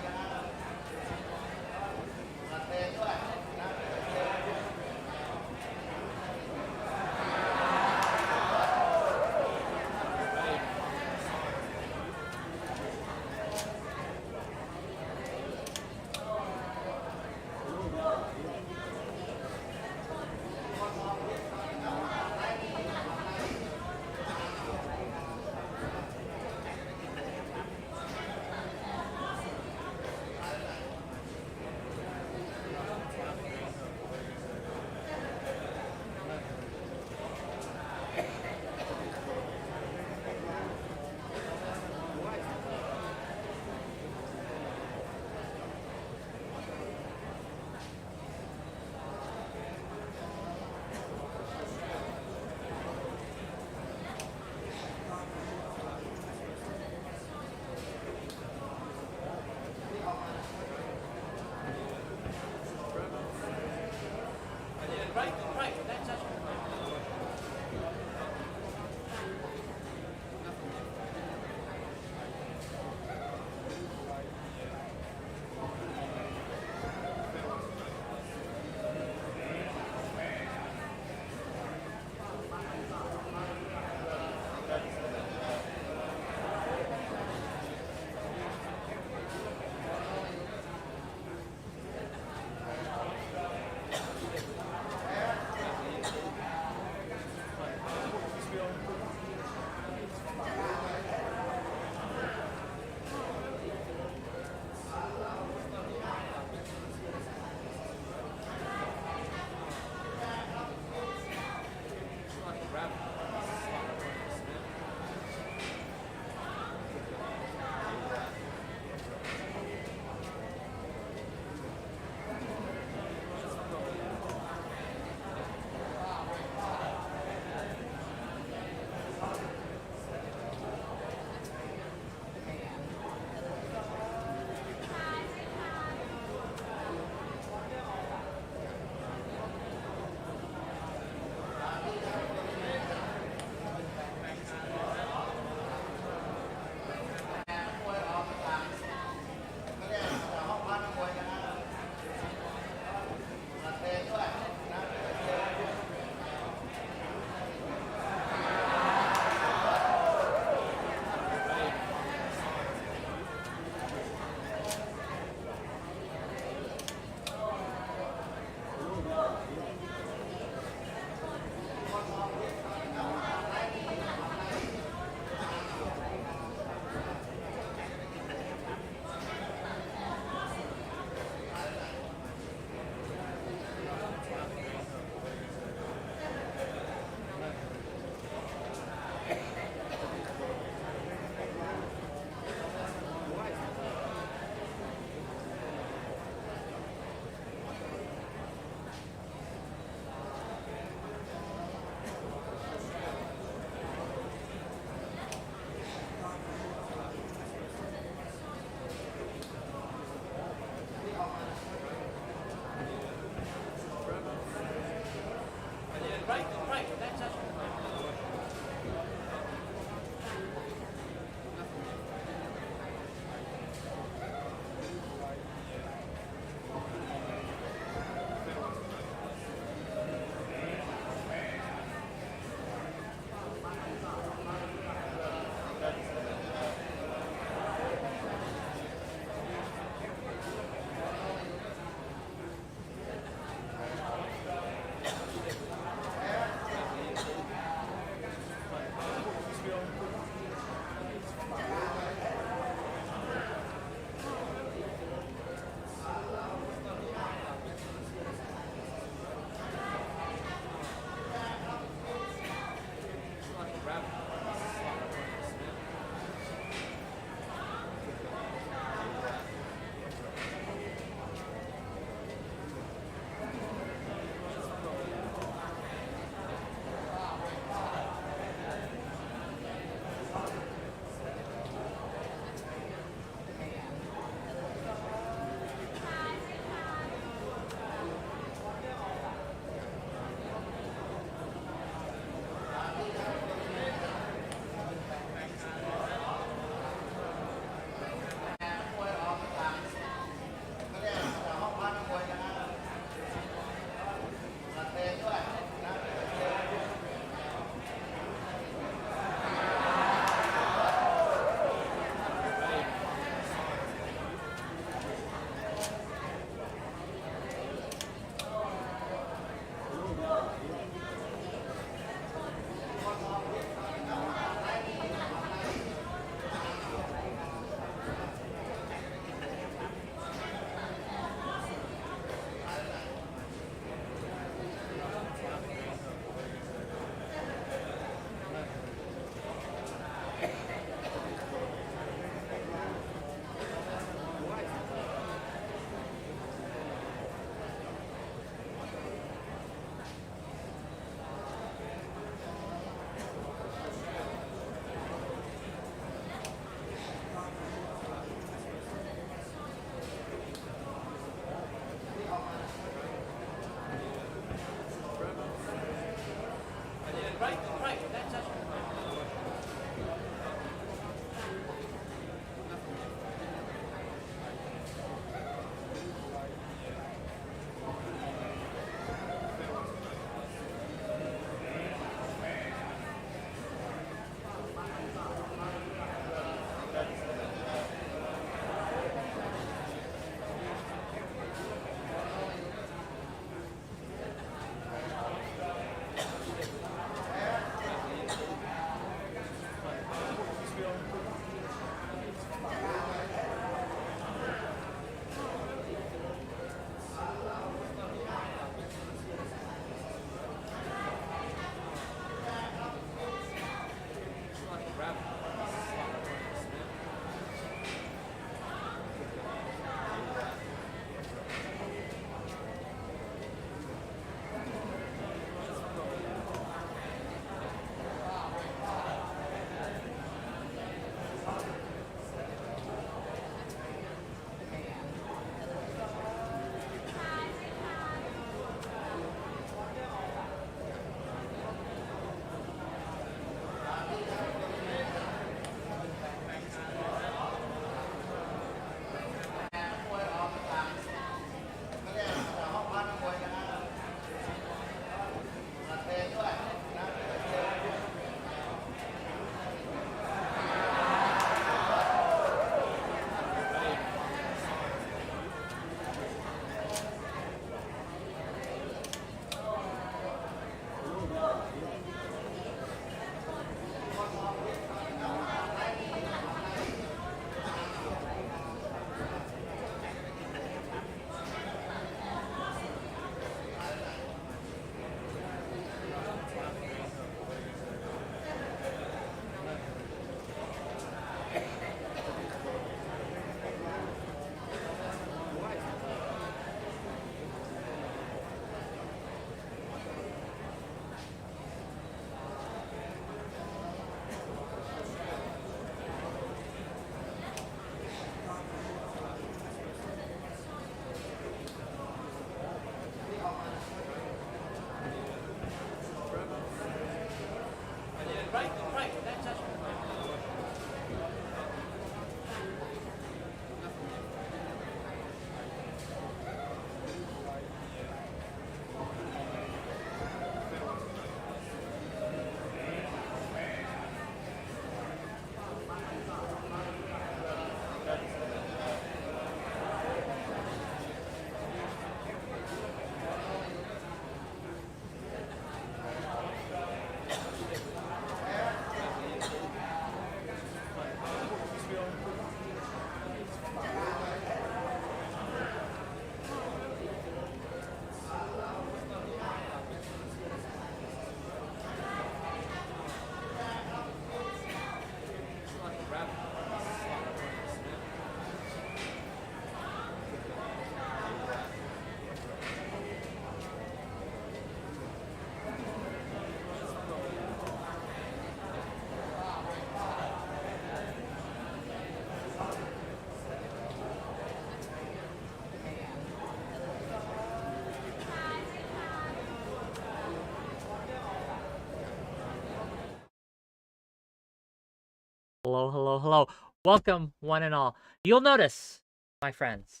Hello, hello, hello. Welcome, one and all. You'll notice, my friends,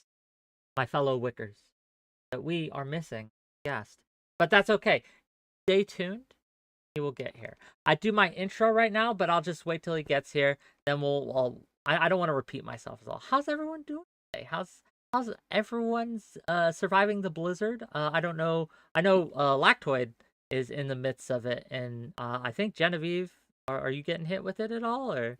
my fellow Wickers, that we are missing a guest. But that's okay. Stay tuned. He will get here. I do my intro right now, but I'll just wait till he gets here. Then I don't want to repeat myself at all. How's everyone doing today? How's everyone's surviving the blizzard? I don't know. I know Lactoid is in the midst of it, and I think Genevieve, are you getting hit with it at all, or?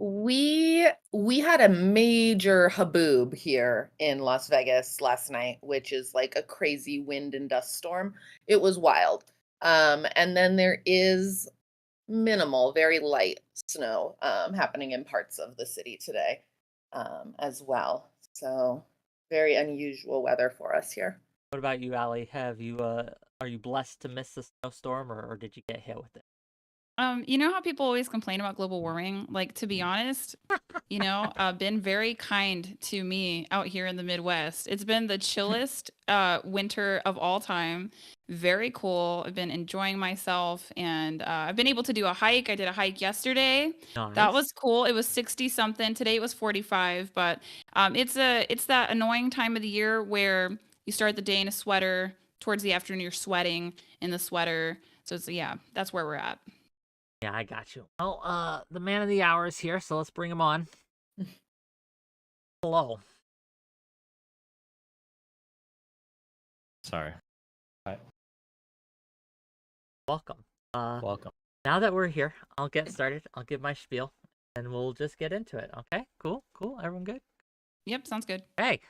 We had a major haboob here in Las Vegas last night, which is like a crazy wind and dust storm. It was wild. And then there is minimal, very light snow happening in parts of the city today as well. So very unusual weather for us here. What about you, Allie? Are you blessed to miss the snowstorm, or did you get hit with it? You know how people always complain about global warming? Like, to be honest, been very kind to me out here in the Midwest. It's been the chillest winter of all time. Very cool. I've been enjoying myself, and I've been able to do a hike. I did a hike yesterday. That Nice. was cool. It was 60 something. Today it was 45, but it's that annoying time of the year where you start the day in a sweater. Towards the afternoon, you're sweating in the sweater. So yeah, that's where we're at. Yeah, I got you. Well, the man of the hour is here, so let's bring him on. Hello. Sorry. Hi. Welcome. Welcome. Now that we're here, I'll get started. I'll give my spiel, and we'll just get into it. Okay? Cool. Everyone good? Yep, sounds good. Hey,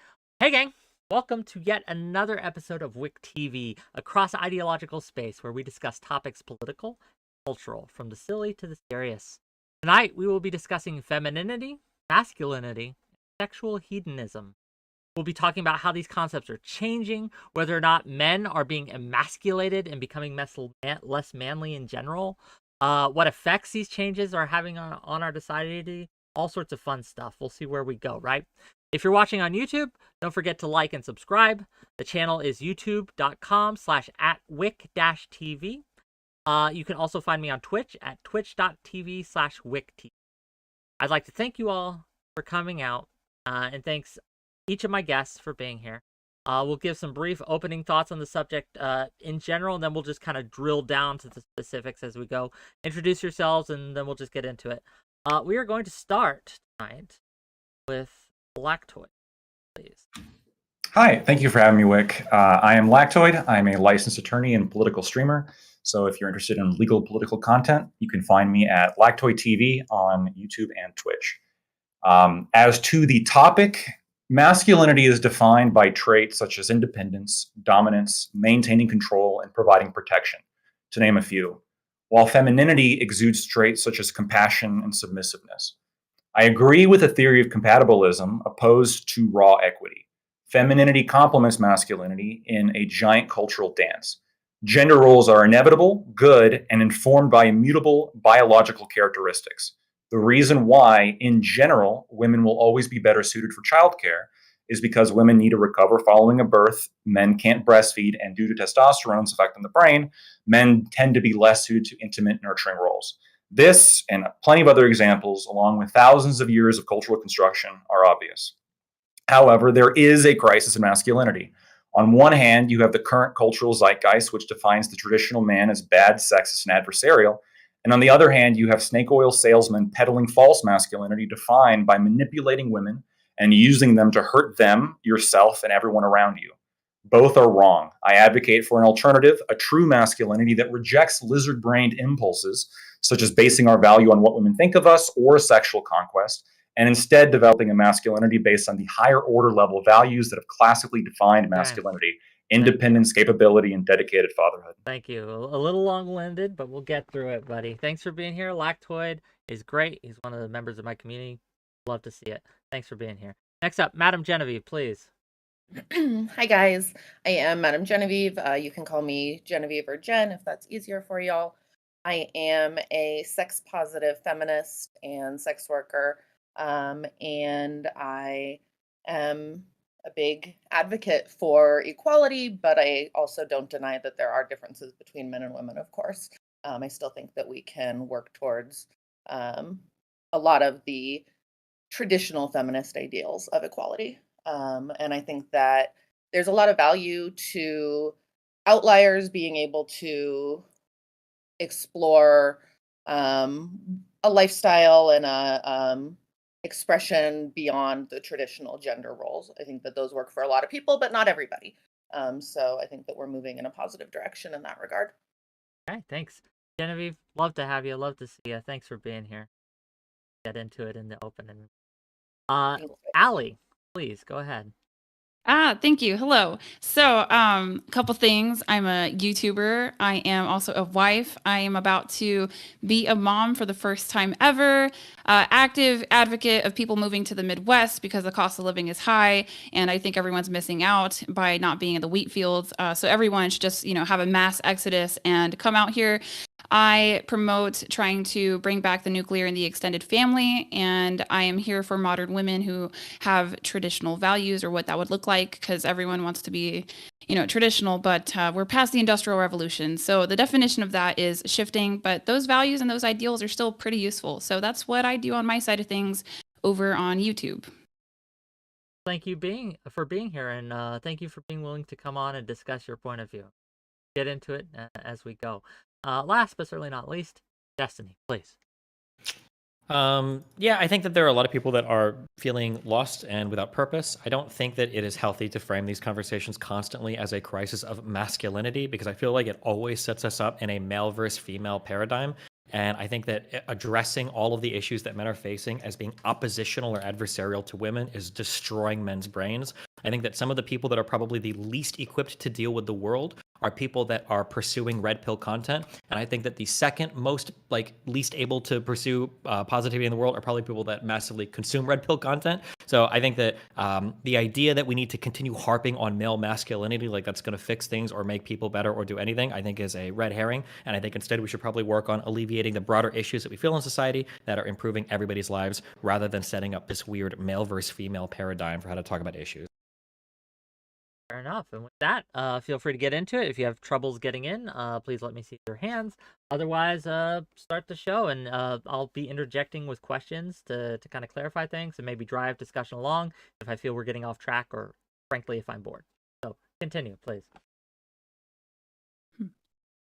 gang. Welcome to yet another episode of WhickTV, a cross-ideological space where we discuss topics political, cultural, from the silly to the serious. Tonight, we will be discussing femininity, masculinity, sexual hedonism. We'll be talking about how these concepts are changing, whether or not men are being emasculated and becoming less manly in general, what effects these changes are having on our society, all sorts of fun stuff. We'll see where we go, right? If you're watching on YouTube, don't forget to like and subscribe. The channel is youtube.com/@wick-tv. You can also find me on Twitch at twitch.tv/WhickTV. I'd like to thank you all for coming out, and thanks each of my guests for being here. We'll give some brief opening thoughts on the subject in general, and then we'll just kind of drill down to the specifics as we go. Introduce yourselves, and then we'll just get into it. We are going to start tonight with Lactoid, please. Hi, thank you for having me, Wick. I am Lactoid. I'm a licensed attorney and political streamer. So if you're interested in legal political content, you can find me at Lactoid TV on YouTube and Twitch. As to the topic, masculinity is defined by traits such as independence, dominance, maintaining control, and providing protection, to name a few, while femininity exudes traits such as compassion and submissiveness. I agree with the theory of compatibilism opposed to raw equity. Femininity complements masculinity in a giant cultural dance. Gender roles are inevitable, good, and informed by immutable biological characteristics. The reason why, in general, women will always be better suited for childcare is because women need to recover following a birth, men can't breastfeed, and due to testosterone's effect on the brain, men tend to be less suited to intimate, nurturing roles. This, and plenty of other examples, along with thousands of years of cultural construction, are obvious. However, there is a crisis in masculinity. On one hand, you have the current cultural zeitgeist, which defines the traditional man as bad, sexist, and adversarial. And on the other hand, you have snake oil salesmen peddling false masculinity defined by manipulating women and using them to hurt them, yourself, and everyone around you. Both are wrong. I advocate for an alternative, a true masculinity that rejects lizard-brained impulses, such as basing our value on what women think of us or sexual conquest, and instead developing a masculinity based on the higher order level values that have classically defined masculinity: independence, capability, and dedicated fatherhood. Thank you. A little long-winded, but we'll get through it, buddy. Thanks for being here. Lactoid is great. He's one of the members of my community. Love to see it. Thanks for being here. Next up, Madam Genevieve, please. Hi, guys. I am Madam Genevieve. You can call me Genevieve or Jen if that's easier for y'all. I am a sex-positive feminist and sex worker, and I am a big advocate for equality, but I also don't deny that there are differences between men and women, of course. I still think that we can work towards a lot of the traditional feminist ideals of equality. And I think that there's a lot of value to outliers being able to explore a lifestyle and a expression beyond the traditional gender roles. I think that those work for a lot of people, but not everybody. So I think that we're moving in a positive direction in that regard. Okay, thanks. Genevieve, love to have you. Love to see you. Thanks for being here. Get into it in the open. And Allie, please go ahead. Thank you. Hello. So, couple things. I'm a YouTuber. I am also a wife. I am about to be a mom for the first time ever. Active advocate of people moving to the Midwest because the cost of living is high, and I think everyone's missing out by not being in the wheat fields. So everyone should just, have a mass exodus and come out here. I promote trying to bring back the nuclear and the extended family, and I am here for modern women who have traditional values or what that would look like, because everyone wants to be, traditional, but we're past the Industrial Revolution. So the definition of that is shifting, but those values and those ideals are still pretty useful. So that's what I do on my side of things over on YouTube. Thank you for being here, and thank you for being willing to come on and discuss your point of view. Get into it as we go. Last but certainly not least, Destiny, please. Yeah, I think that there are a lot of people that are feeling lost and without purpose. I don't think that it is healthy to frame these conversations constantly as a crisis of masculinity, because I feel like it always sets us up in a male versus female paradigm. And I think that addressing all of the issues that men are facing as being oppositional or adversarial to women is destroying men's brains. I think that some of the people that are probably the least equipped to deal with the world are people that are pursuing red pill content. And I think that the second most least able to pursue positivity in the world are probably people that massively consume red pill content. So I think that the idea that we need to continue harping on male masculinity, like that's going to fix things or make people better or do anything, I think is a red herring. And I think instead we should probably work on alleviating the broader issues that we feel in society that are improving everybody's lives, rather than setting up this weird male versus female paradigm for how to talk about issues. Fair enough. And with that, feel free to get into it. If you have troubles getting in, please let me see your hands. Otherwise, start the show, and I'll be interjecting with questions to kind of clarify things and maybe drive discussion along if I feel we're getting off track, or frankly, if I'm bored. So continue, please.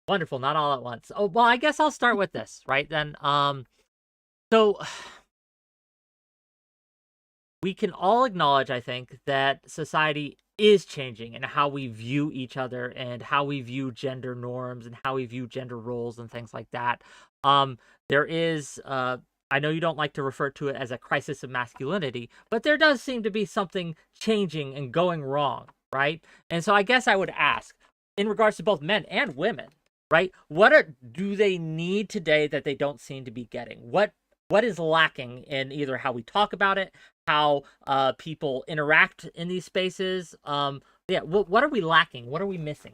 Wonderful. Not all at once. Oh, well, I guess I'll start with this, right? Then, so we can all acknowledge, I think, that society is changing, and how we view each other, and how we view gender norms, and how we view gender roles and things like that. There is, I know you don't like to refer to it as a crisis of masculinity, but there does seem to be something changing and going wrong, right? And so I guess I would ask, in regards to both men and women, right? What do they need today that they don't seem to be getting? What is lacking in either how we talk about it, how people interact in these spaces? What are we lacking? What are we missing?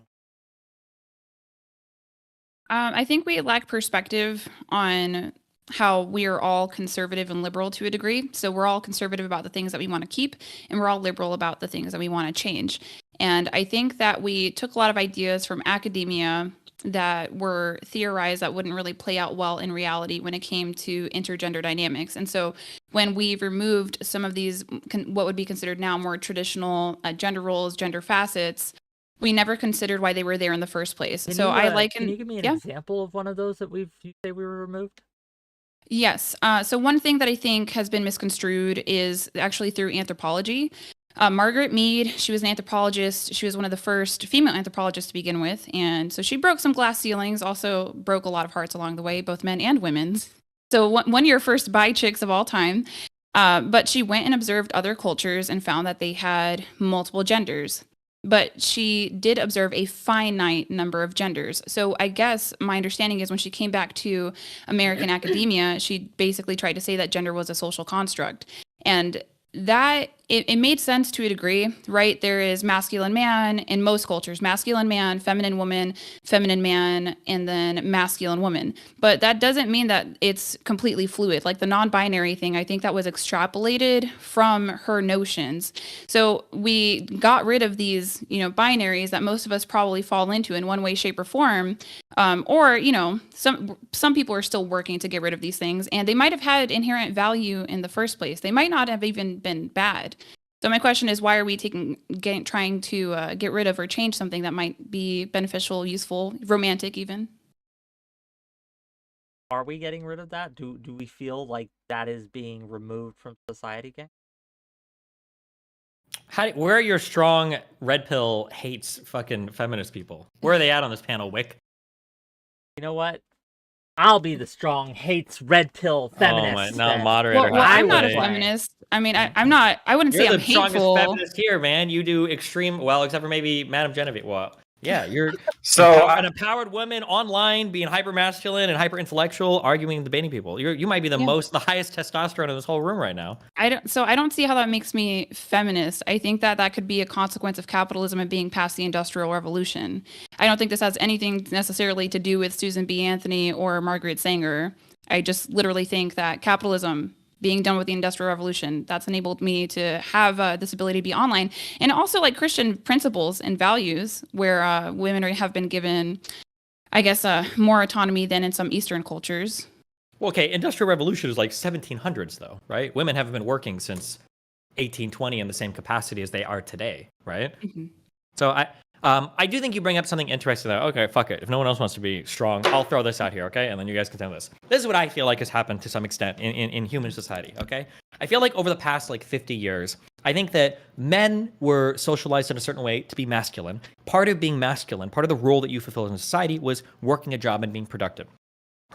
I think we lack perspective on how we are all conservative and liberal to a degree. So we're all conservative about the things that we want to keep, and we're all liberal about the things that we want to change. And I think that we took a lot of ideas from academia that were theorized that wouldn't really play out well in reality when it came to intergender dynamics. And so when we removed some of these, what would be considered now more traditional gender roles, gender facets, we never considered why they were there in the first place. Can you give me an example of one of those that you say we were removed? Yes. So one thing that I think has been misconstrued is actually through anthropology. Margaret Mead, she was an anthropologist. She was one of the first female anthropologists to begin with. And so she broke some glass ceilings, also broke a lot of hearts along the way, both men and women's. So one of your first bi chicks of all time. But she went and observed other cultures and found that they had multiple genders. But she did observe a finite number of genders. So I guess my understanding is when she came back to American academia, she basically tried to say that gender was a social construct. And that it made sense to a degree, right? There is masculine man in most cultures, masculine man, feminine woman, feminine man, and then masculine woman. But that doesn't mean that it's completely fluid. Like the non-binary thing, I think that was extrapolated from her notions. So we got rid of these, binaries that most of us probably fall into in one way, shape, or form. Or, some people are still working to get rid of these things, and they might have had inherent value in the first place. They might not have even been bad. So my question is, why are we trying to get rid of or change something that might be beneficial, useful, romantic even? Are we getting rid of that? Do we feel like that is being removed from society, gang? Where are your strong red pill hates fucking feminist people? Where are they at on this panel, Wick? You know what? I'll be the strong hates red pill feminist. Oh my, now moderator. Well, I'm not a feminist. I mean, I wouldn't say I'm hateful. You're the strongest feminist here, man. You do extreme, well, except for maybe Madam Genevieve. Well, yeah, you're an empowered woman online, being hyper masculine and hyper intellectual, arguing and debating people. You might be the highest testosterone in this whole room right now. I don't see how that makes me feminist. I think that could be a consequence of capitalism and being past the Industrial Revolution. I don't think this has anything necessarily to do with Susan B. Anthony or Margaret Sanger. I just literally think that capitalism being done with the Industrial Revolution, that's enabled me to have this ability to be online. And also like Christian principles and values where women have been given, I guess, more autonomy than in some Eastern cultures. Well, okay, Industrial Revolution is like 1700s though, right? Women haven't been working since 1820 in the same capacity as they are today, right? Mm-hmm. So I do think you bring up something interesting there. Okay, fuck it. If no one else wants to be strong, I'll throw this out here, okay? And then you guys can tell this. This is what I feel like has happened to some extent in human society, okay? I feel like over the past 50 years, I think that men were socialized in a certain way to be masculine. Part of being masculine, part of the role that you fulfill in society was working a job and being productive.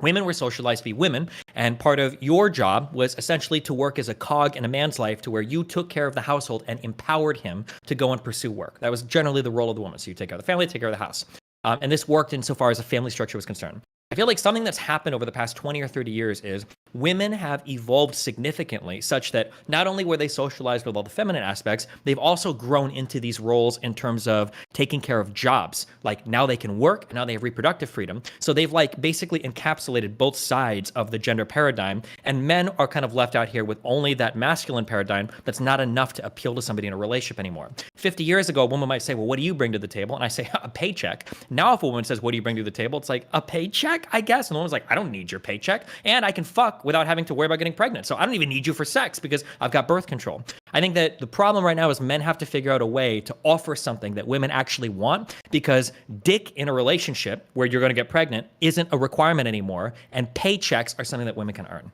Women were socialized to be women, and part of your job was essentially to work as a cog in a man's life to where you took care of the household and empowered him to go and pursue work. That was generally the role of the woman. So you take care of the family, take care of the house. And this worked insofar as a family structure was concerned. I feel like something that's happened over the past 20 or 30 years is women have evolved significantly such that not only were they socialized with all the feminine aspects, they've also grown into these roles in terms of taking care of jobs. Like now they can work, now they have reproductive freedom. So they've basically encapsulated both sides of the gender paradigm, and men are kind of left out here with only that masculine paradigm that's not enough to appeal to somebody in a relationship anymore. 50 years ago, a woman might say, well, what do you bring to the table? And I say, a paycheck. Now if a woman says, what do you bring to the table? It's like, a paycheck, I guess. And the woman's like, I don't need your paycheck. And I can fuck without having to worry about getting pregnant. So I don't even need you for sex because I've got birth control. I think that the problem right now is men have to figure out a way to offer something that women actually want, because dick in a relationship where you're going to get pregnant isn't a requirement anymore. And paychecks are something that women can earn.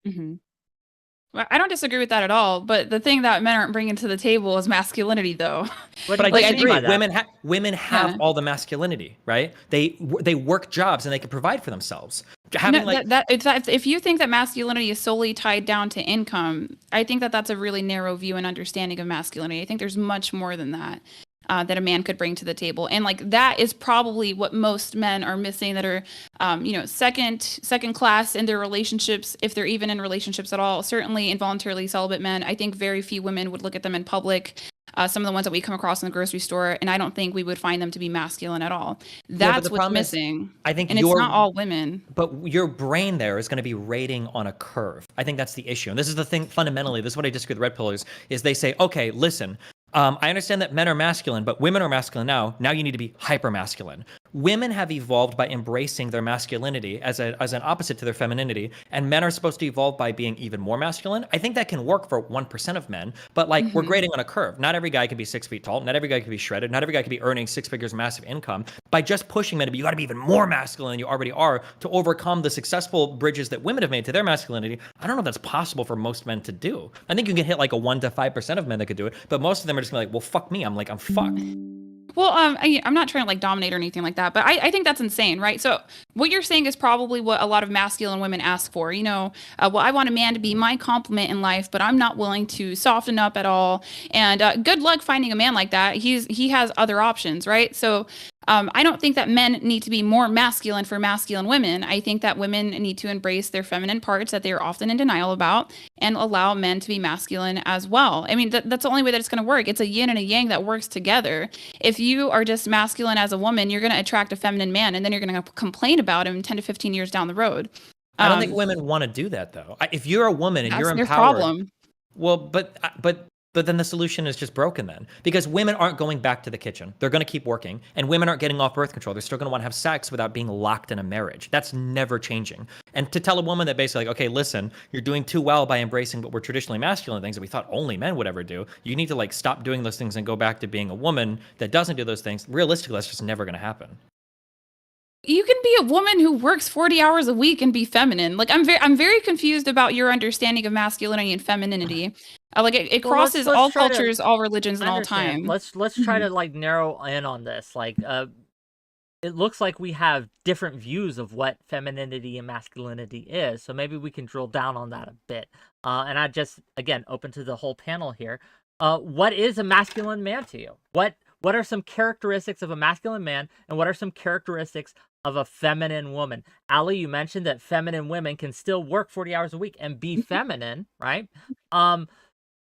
Mm-hmm. Well, I don't disagree with that at all, but the thing that men aren't bringing to the table is masculinity, though. But I disagree. Women have all the masculinity, right? They work jobs and they can provide for themselves. If you think that masculinity is solely tied down to income, I think that's a really narrow view and understanding of masculinity. I think there's much more than that. That a man could bring to the table. And that is probably what most men are missing, that are, second class in their relationships, if they're even in relationships at all. Certainly involuntarily celibate men. I think very few women would look at them in public. Some of the ones that we come across in the grocery store, and I don't think we would find them to be masculine at all. That's what's missing. I think it's not all women. But your brain there is going to be rating on a curve. I think that's the issue. And this is the thing, fundamentally, this is what I disagree with red pillars, is they say, okay, listen, I understand that men are masculine, but women are masculine now. Now you need to be hyper masculine. Women have evolved by embracing their masculinity as an opposite to their femininity, and men are supposed to evolve by being even more masculine. I think that can work for 1% of men, but we're grading on a curve. Not every guy can be 6 feet tall. Not every guy can be shredded. Not every guy can be earning 6 figures, massive income. By just pushing men to be, you got to be even more masculine than you already are to overcome the successful bridges that women have made to their masculinity. I don't know if that's possible for most men to do. I think you can hit 1 to 5% of men that could do it, but most of them are just gonna be like, well, fuck me. I'm fucked. Well, I'm not trying to dominate or anything like that, but I think that's insane, right? So what you're saying is probably what a lot of masculine women ask for. Well, I want a man to be my complement in life, but I'm not willing to soften up at all. And good luck finding a man like that. He has other options, right? So I don't think that men need to be more masculine for masculine women. I think that women need to embrace their feminine parts that they are often in denial about and allow men to be masculine as well. I mean, that's the only way that it's going to work. It's a yin and a yang that works together. If you are just masculine as a woman, you're going to attract a feminine man, and then you're going to complain about him 10 to 15 years down the road. I don't think women want to do that, though. If you're a woman and you're That's their empowered, problem. well, but then the solution is just broken then, because women aren't going back to the kitchen. They're going to keep working, and women aren't getting off birth control. They're still going to want to have sex without being locked in a marriage. That's never changing. And to tell a woman that basically, like, okay, listen, you're doing too well by embracing what were traditionally masculine things that we thought only men would ever do. You need to like stop doing those things and go back to being a woman that doesn't do those things. Realistically, that's just never going to happen. You can be a woman who works 40 hours a week and be feminine. Like I'm very confused about your understanding of masculinity and femininity. Like it Well, crosses let's all try to- cultures, all religions, I and all understand. time. Let's try to like narrow in on this. Like, it looks like we have different views of what femininity and masculinity is. So maybe we can drill down on that a bit. And I just, again, open to the whole panel here. What is a masculine man to you? What are some characteristics of a masculine man, and what are some characteristics of a feminine woman? Ali, you mentioned that feminine women can still work 40 hours a week and be feminine, right?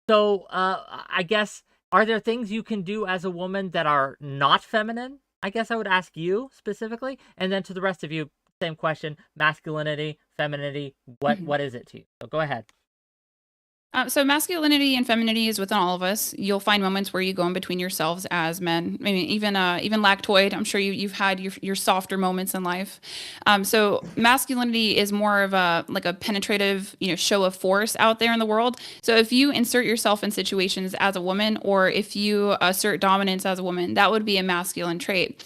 So I guess, are there things you can do as a woman that are not feminine? I guess I would ask you specifically, and then to the rest of you, same question: masculinity, femininity. What is it to you? So go ahead. So masculinity and femininity is within all of us. You'll find moments where you go in between yourselves as men. I mean, even Lactoid, I'm sure you've had your softer moments in life. So masculinity is more of a penetrative, show of force out there in the world. So if you insert yourself in situations as a woman, or if you assert dominance as a woman, that would be a masculine trait.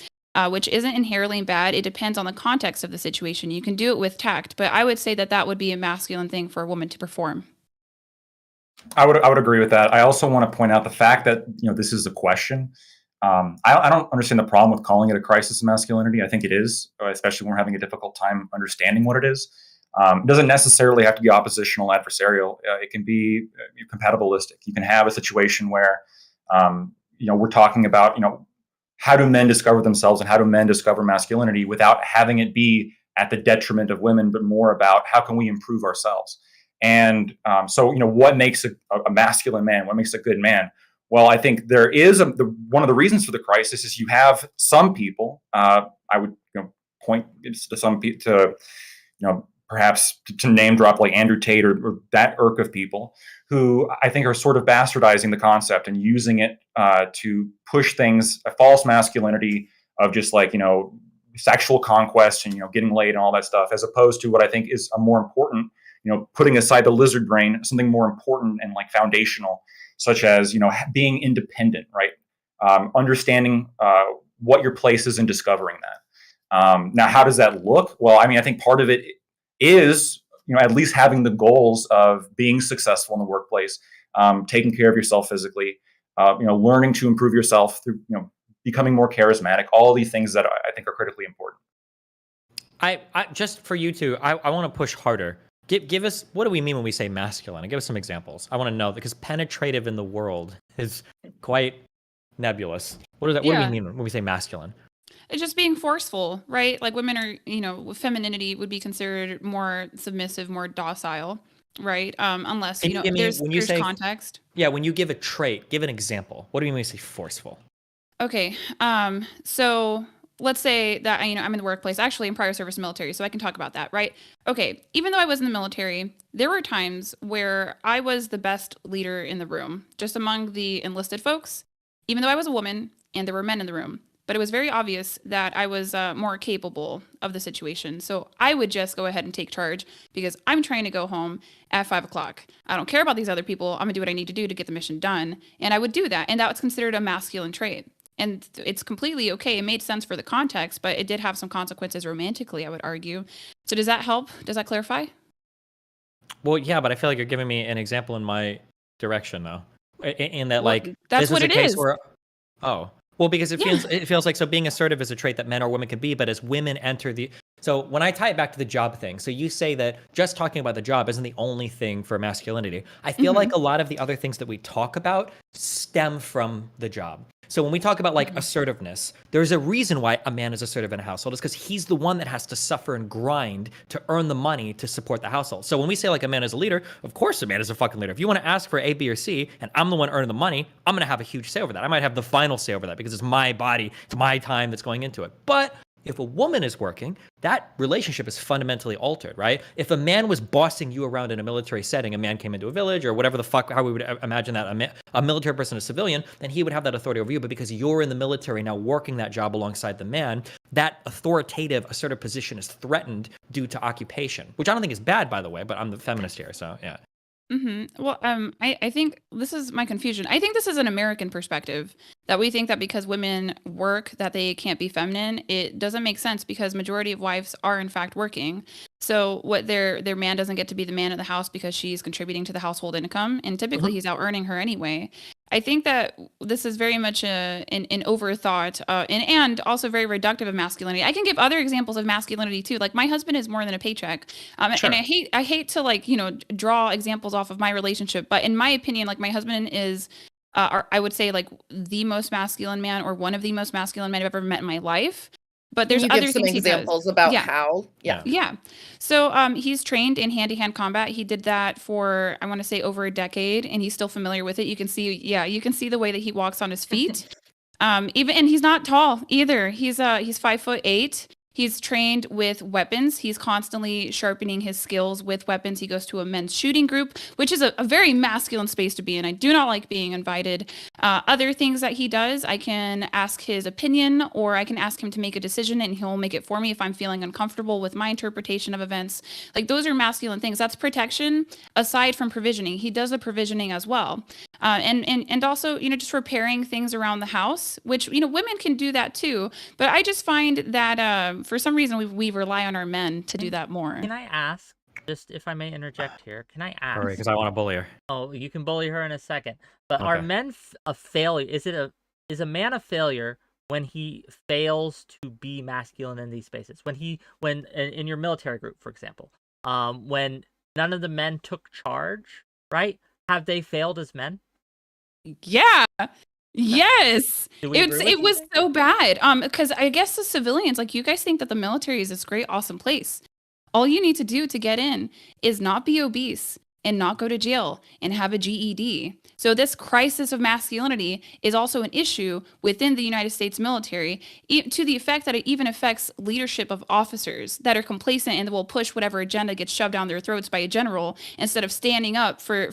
Which isn't inherently bad. It depends on the context of the situation. You can do it with tact, but I would say that would be a masculine thing for a woman to perform. I would agree with that. I also want to point out the fact that this is a question. I don't understand the problem with calling it a crisis of masculinity. I think it is, especially when we're having a difficult time understanding what it is. It doesn't necessarily have to be oppositional, adversarial. It can be compatibilistic. You can have a situation where we're talking about how do men discover themselves and how do men discover masculinity without having it be at the detriment of women, but more about how can we improve ourselves. And so, what makes a masculine man? What makes a good man? Well, I think there is one of the reasons for the crisis is you have some people. I would point to some people perhaps to name drop like Andrew Tate or that irk of people who I think are sort of bastardizing the concept and using it to push things, a false masculinity of just like sexual conquest and getting laid and all that stuff, as opposed to what I think is a more important. Putting aside the lizard brain, something more important and like foundational, such as, being independent, right? Understanding what your place is in discovering that. Now, how does that look? Well, I mean, I think part of it is, at least having the goals of being successful in the workplace, taking care of yourself physically, learning to improve yourself through, becoming more charismatic, all these things that I think are critically important. I just for you two, I want to push harder. Give us, what do we mean when we say masculine? And give us some examples. I want to know, because penetrative in the world is quite nebulous. What do we mean when we say masculine? It's just being forceful, right? Like women are, femininity would be considered more submissive, more docile, right? Unless, there's context. Yeah, when you give a trait, give an example. What do you mean when you say forceful? Okay, so let's say that, I'm in the workplace, actually in prior service military, so I can talk about that, right? Okay, even though I was in the military, there were times where I was the best leader in the room, just among the enlisted folks, even though I was a woman and there were men in the room. But it was very obvious that I was more capable of the situation. So I would just go ahead and take charge because I'm trying to go home at 5 o'clock. I don't care about these other people. I'm gonna do what I need to do to get the mission done. And I would do that. And that was considered a masculine trait. And it's completely okay. It made sense for the context, but it did have some consequences romantically, I would argue. So does that help? Does that clarify? Well, yeah, but I feel like you're giving me an example in my direction, though. In that, that's what it is. Because it feels like, so being assertive is a trait that men or women can be, but as women enter so when I tie it back to the job thing, so you say that just talking about the job isn't the only thing for masculinity. I feel like a lot of the other things that we talk about stem from the job. So when we talk about like assertiveness, there's a reason why a man is assertive in a household. It's because he's the one that has to suffer and grind to earn the money to support the household. So when we say like a man is a leader, of course a man is a fucking leader. If you want to ask for A, B, or C, and I'm the one earning the money, I'm going to have a huge say over that. I might have the final say over that because it's my body, it's my time that's going into it. But if a woman is working, that relationship is fundamentally altered, right? If a man was bossing you around in a military setting, a man came into a village or whatever the fuck, how we would imagine that, a military person, a civilian, then he would have that authority over you. But because you're in the military now working that job alongside the man, that authoritative, assertive position is threatened due to occupation, which I don't think is bad, by the way, but I'm the feminist here, so yeah. Well, I think this is my confusion. I think this is an American perspective that we think that because women work that they can't be feminine. It doesn't make sense because majority of wives are in fact working. So what their man doesn't get to be the man of the house because she's contributing to the household income, and typically he's out earning her anyway. I think that this is very much an overthought and also very reductive of masculinity. I can give other examples of masculinity too. Like my husband is more than a paycheck, Sure. and I hate to like draw examples off of my relationship, but in my opinion, like my husband is, I would say like the most masculine man or one of the most masculine men I've ever met in my life. But there's Can you other give some things he does. examples about Yeah. how? Yeah. Yeah. So he's trained in hand-to-hand combat. He did that for, I want to say, over a decade, and he's still familiar with it. You can see the way that he walks on his feet. And he's not tall either. He's 5'8". He's trained with weapons. He's constantly sharpening his skills with weapons. He goes to a men's shooting group, which is a very masculine space to be in. I do not like being invited. Other things that he does, I can ask his opinion, or I can ask him to make a decision and he'll make it for me if I'm feeling uncomfortable with my interpretation of events. Like those are masculine things. That's protection aside from provisioning. He does the provisioning as well. And also, just repairing things around the house, which, women can do that too. But I just find that for some reason we rely on our men to do that more. Can I ask, just if I may interject here, can I ask? Sorry, because I want to bully her. Oh, you can bully her in a second. But Okay. are men a failure? Is a man a failure when he fails to be masculine in these spaces? When in your military group, for example, when none of the men took charge, right? Have they failed as men? Yeah. Yes. Do we agree with It you? was so bad. Because I guess the civilians, like you guys think that the military is this great, awesome place. All you need to do to get in is not be obese and not go to jail and have a GED. So this crisis of masculinity is also an issue within the United States military, to the effect that it even affects leadership of officers that are complacent and will push whatever agenda gets shoved down their throats by a general instead of standing up for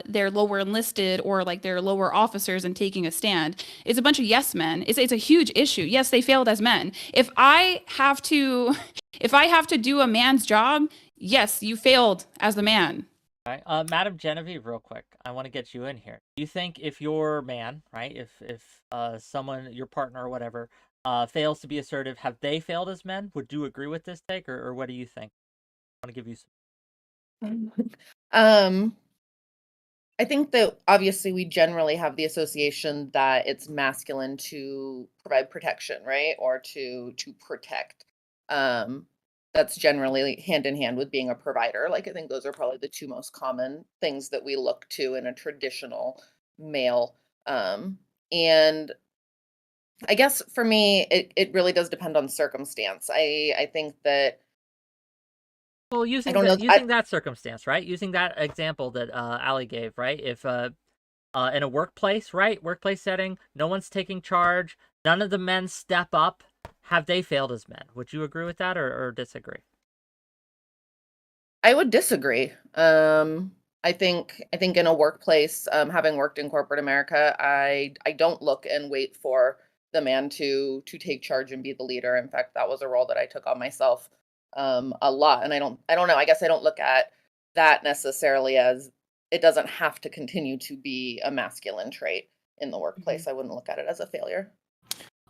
their lower enlisted or like their lower officers and taking a stand. It's a bunch of yes men. It's a huge issue. Yes, they failed as men. If I have to do a man's job, yes, you failed as the man. Right. Madam Genevieve, real quick, I want to get you in here. Do you think if your man, right, if someone, your partner or whatever, fails to be assertive, have they failed as men? Would you agree with this take, or what do you think? I want to give you some. I think that obviously we generally have the association that it's masculine to provide protection, right? Or to protect. That's generally hand in hand with being a provider. Like I think those are probably the two most common things that we look to in a traditional male. And I guess for me, it really does depend on circumstance. I think that Well, using don't know. that circumstance, right? Using that example that Ali gave, right? If in a workplace, right? Workplace setting, no one's taking charge, none of the men step up, have they failed as men? Would you agree with that or disagree? I would disagree. I think in a workplace, having worked in corporate America, I don't look and wait for the man to take charge and be the leader. In fact, that was a role that I took on myself a lot. And I don't know. I guess I don't look at that necessarily as it doesn't have to continue to be a masculine trait in the workplace. I wouldn't look at it as a failure.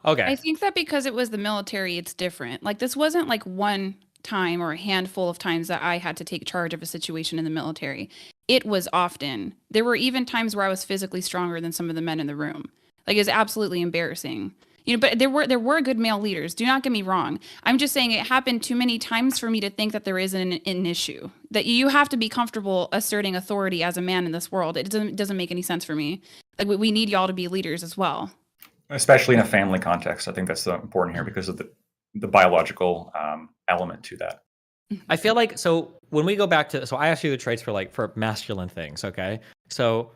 Okay. I think that because it was the military, it's different. Like this wasn't like one time or a handful of times that I had to take charge of a situation in the military. It was often. There were even times where I was physically stronger than some of the men in the room. Like it's absolutely embarrassing. But there were good male leaders. Do not get me wrong. I'm just saying it happened too many times for me to think that there is an issue. That you have to be comfortable asserting authority as a man in this world. It doesn't make any sense for me. Like we need y'all to be leaders as well. especially in a family context. I think that's important here because of the biological element to that. I feel like, so when we go back to, so I asked you the traits for masculine things, okay? So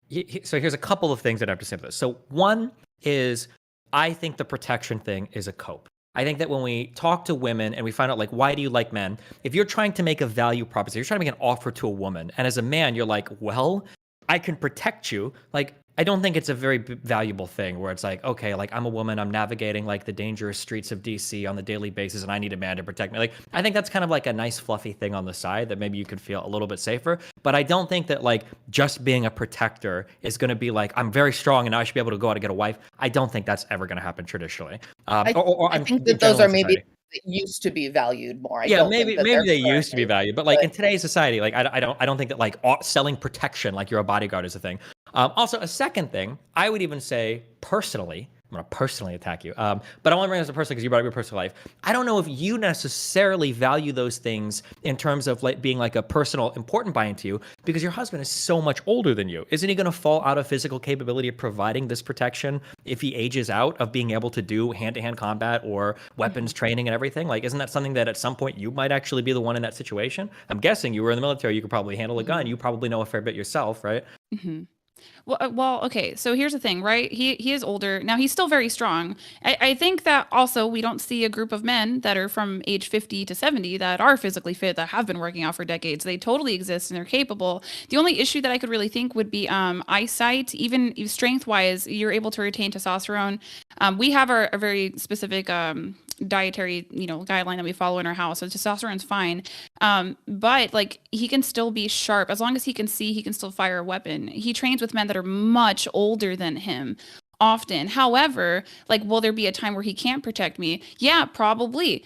here's a couple of things that I have to say about this. So one is, I think the protection thing is a cope. I think that when we talk to women and we find out, like, why do you like men? If you're trying to make a value proposition, you're trying to make an offer to a woman, and as a man, you're like, well, I can protect you. Like, I don't think it's a very valuable thing where it's like, okay, like, I'm a woman, I'm navigating like the dangerous streets of DC on the daily basis, and I need a man to protect me. Like, I think that's kind of like a nice fluffy thing on the side that maybe you could feel a little bit safer. But I don't think that like just being a protector is going to be like, I'm very strong and now I should be able to go out and get a wife. I don't think that's ever going to happen traditionally. I think that those are maybe that used to be valued more. Maybe they used to be valued, but like in today's society, like I don't think that like selling protection, like you're a bodyguard, is a thing. Also, a second thing, I would even say personally, I'm going to personally attack you, but I want to bring this up personally because you brought up your personal life. I don't know if you necessarily value those things in terms of like being like a personal important buy-in to you, because your husband is so much older than you. Isn't he going to fall out of physical capability of providing this protection if he ages out of being able to do hand-to-hand combat or weapons training and everything? Like, isn't that something that at some point you might actually be the one in that situation? I'm guessing you were in the military. You could probably handle a gun. You probably know a fair bit yourself, right? Mm-hmm. Well, okay. So here's the thing, right? He is older. Now he's still very strong. I think that also we don't see a group of men that are from age 50 to 70 that are physically fit, that have been working out for decades. They totally exist and they're capable. The only issue that I could really think would be eyesight. Even strength-wise, you're able to retain testosterone. We have a very specific dietary, guideline that we follow in our house. So testosterone's fine. But like he can still be sharp. As long as he can see, he can still fire a weapon. He trains with men that are much older than him often. However, like, will there be a time where he can't protect me? Yeah, probably.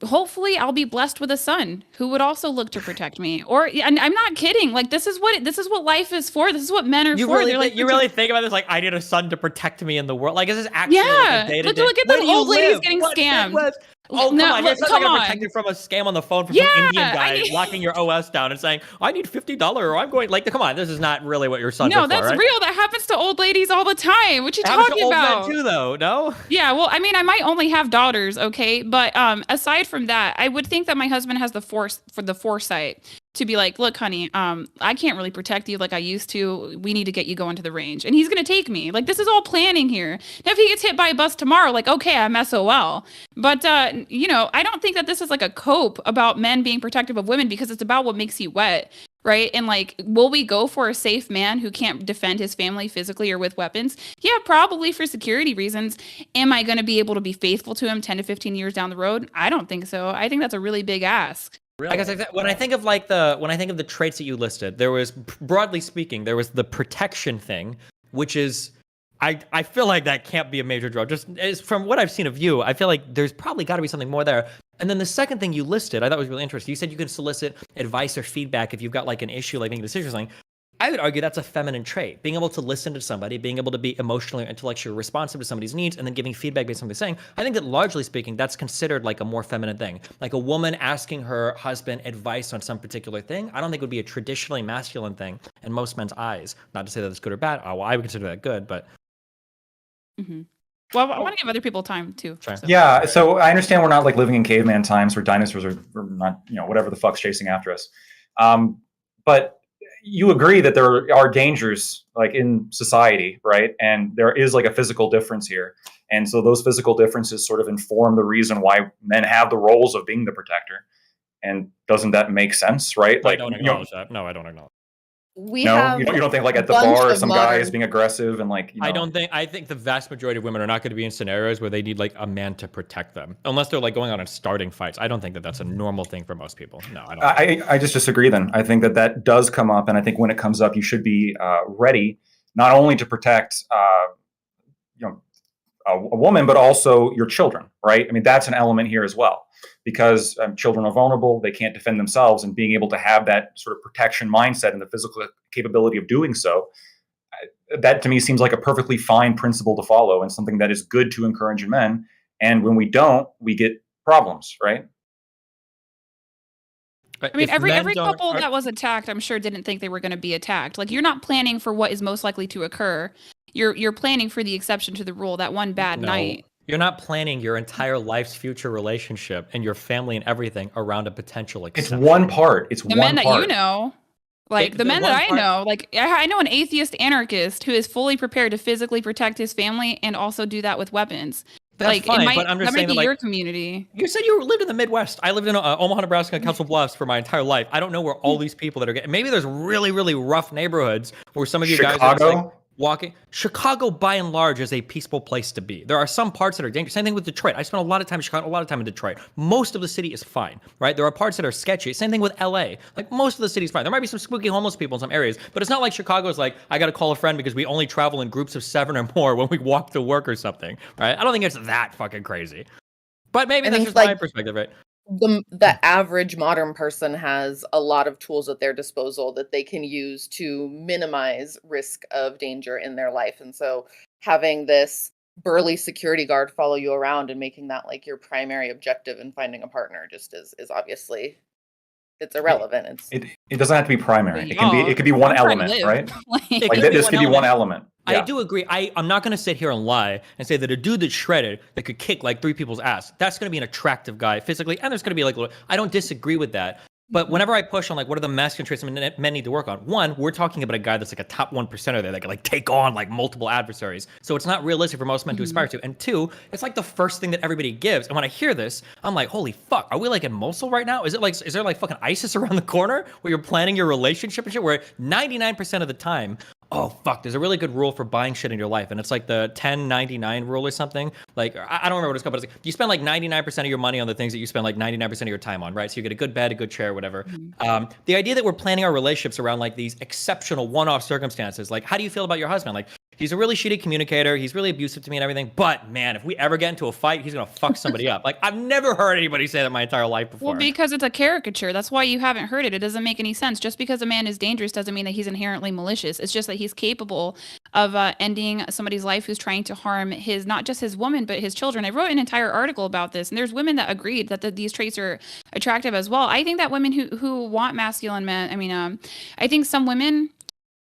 Hopefully I'll be blessed with a son who would also look to protect me. And I'm not kidding. Like, this is what life is for. This is what men are for. You really think about this? Like, I need a son to protect me in the world. Like, is this actually like a day-to-day? Look at those old ladies getting scammed. Oh, come on. You're come going to on. protect you from a scam on the phone from some Indian guy locking your OS down and saying, I need $50 or I'm going, like, come on. This is not really what your son's for, right? No, that's real. That happens to old ladies all the time. What you talking about? Old men too, though, no? Yeah, well, I mean, I might only have daughters, okay? But aside from that, I would think that my husband has the foresight to be like, look, honey, I can't really protect you like I used to. We need to get you going to the range. And he's going to take me. Like, this is all planning here. Now, if he gets hit by a bus tomorrow, like, okay, I'm SOL. But, I don't think that this is like a cope about men being protective of women, because it's about what makes you wet, right? And like, will we go for a safe man who can't defend his family physically or with weapons? Yeah, probably for security reasons. Am I going to be able to be faithful to him 10 to 15 years down the road? I don't think so. I think that's a really big ask. Really? I guess when I think of the traits that you listed, there was, broadly speaking, there was the protection thing, which is, I feel like that can't be a major draw. Just as from what I've seen of you, I feel like there's probably got to be something more there. And then the second thing you listed, I thought was really interesting. You said you can solicit advice or feedback if you've got like an issue, like making decisions or something. I would argue that's a feminine trait. Being able to listen to somebody, being able to be emotionally or intellectually responsive to somebody's needs, and then giving feedback based on what they're saying. I think that largely speaking, that's considered like a more feminine thing. Like a woman asking her husband advice on some particular thing, I don't think would be a traditionally masculine thing in most men's eyes. Not to say that it's good or bad. Well, I would consider that good, but. Mm-hmm. Well, I want to give other people time too. Sure. So. Yeah, so I understand we're not like living in caveman times where dinosaurs are not, whatever the fuck's chasing after us. But you agree that there are dangers like in society, right? And there is like a physical difference here. And so those physical differences sort of inform the reason why men have the roles of being the protector. And doesn't that make sense, right? I don't acknowledge that. No, I don't acknowledge. You don't think like at the bar some guy is being aggressive and like, I think the vast majority of women are not going to be in scenarios where they need like a man to protect them, unless they're like going out and starting fights. I don't think that that's a normal thing for most people. No, I don't. I just disagree then. I think that does come up, and I think when it comes up, you should be ready not only to protect a woman, but also your children, right? I mean, that's an element here as well, because children are vulnerable, they can't defend themselves, and being able to have that sort of protection mindset and the physical capability of doing so, that to me seems like a perfectly fine principle to follow and something that is good to encourage in men. And when we don't, we get problems, right? I mean, every couple that was attacked, I'm sure, didn't think they were going to be attacked. Like, you're not planning for what is most likely to occur. You're planning for the exception to the rule, that one bad night. You're not planning your entire life's future relationship and your family and everything around a potential exception. It's one part. It's The one men that part. you know, like the men that I know, like I know an atheist anarchist who is fully prepared to physically protect his family and also do that with weapons. That's like fine, it might, but I'm just that saying might be that, your community. You said you lived in the Midwest. I lived in Omaha, Nebraska, and Council Bluffs for my entire life. I don't know where all these people that are getting. Maybe there's really, really rough neighborhoods where some of you guys are just like walking. Chicago, by and large, is a peaceful place to be. There are some parts that are dangerous. Same thing with Detroit. I spent a lot of time in Chicago, a lot of time in Detroit. Most of the city is fine, right? There are parts that are sketchy. Same thing with LA. Like, most of the city's fine. There might be some spooky homeless people in some areas, but it's not like Chicago's like, I got to call a friend because we only travel in groups of 7 or more when we walk to work or something, right? I don't think it's that fucking crazy. But maybe that's just my perspective, right? The average modern person has a lot of tools at their disposal that they can use to minimize risk of danger in their life. And so having this burly security guard follow you around and making that like your primary objective in finding a partner just is obviously, it's irrelevant. It doesn't have to be primary. It could be one element, right? This could be one element. Yeah. I do agree. I'm not going to sit here and lie and say that a dude that's shredded that could kick like 3 people's ass, that's going to be an attractive guy physically, and there's going to be like, I don't disagree with that. But whenever I push on like what are the masculine traits men need to work on, one, we're talking about a guy that's like a top 1%er there that can like take on like multiple adversaries. So it's not realistic for most men to aspire to. And two, it's like the first thing that everybody gives. And when I hear this, I'm like, holy fuck, are we like in Mosul right now? Is there like fucking ISIS around the corner where you're planning your relationship and shit? Where 99% of the time, oh fuck, there's a really good rule for buying shit in your life, and it's like the 10-99 rule or something. Like, I don't remember what it's called, but it's like, you spend like 99% of your money on the things that you spend like 99% of your time on, right? So you get a good bed, a good chair, whatever. The idea that we're planning our relationships around like these exceptional one-off circumstances, like how do you feel about your husband? Like, he's a really shitty communicator, he's really abusive to me and everything, but man, if we ever get into a fight, he's gonna fuck somebody up. Like, I've never heard anybody say that my entire life before. Well, because it's a caricature. That's why you haven't heard it. It doesn't make any sense. Just because a man is dangerous doesn't mean that he's inherently malicious. It's just that he's capable of ending somebody's life who's trying to harm his, not just his woman, but his children. I wrote an entire article about this, and there's women that agreed that these traits are attractive as well. I think that women who want masculine men, I think some women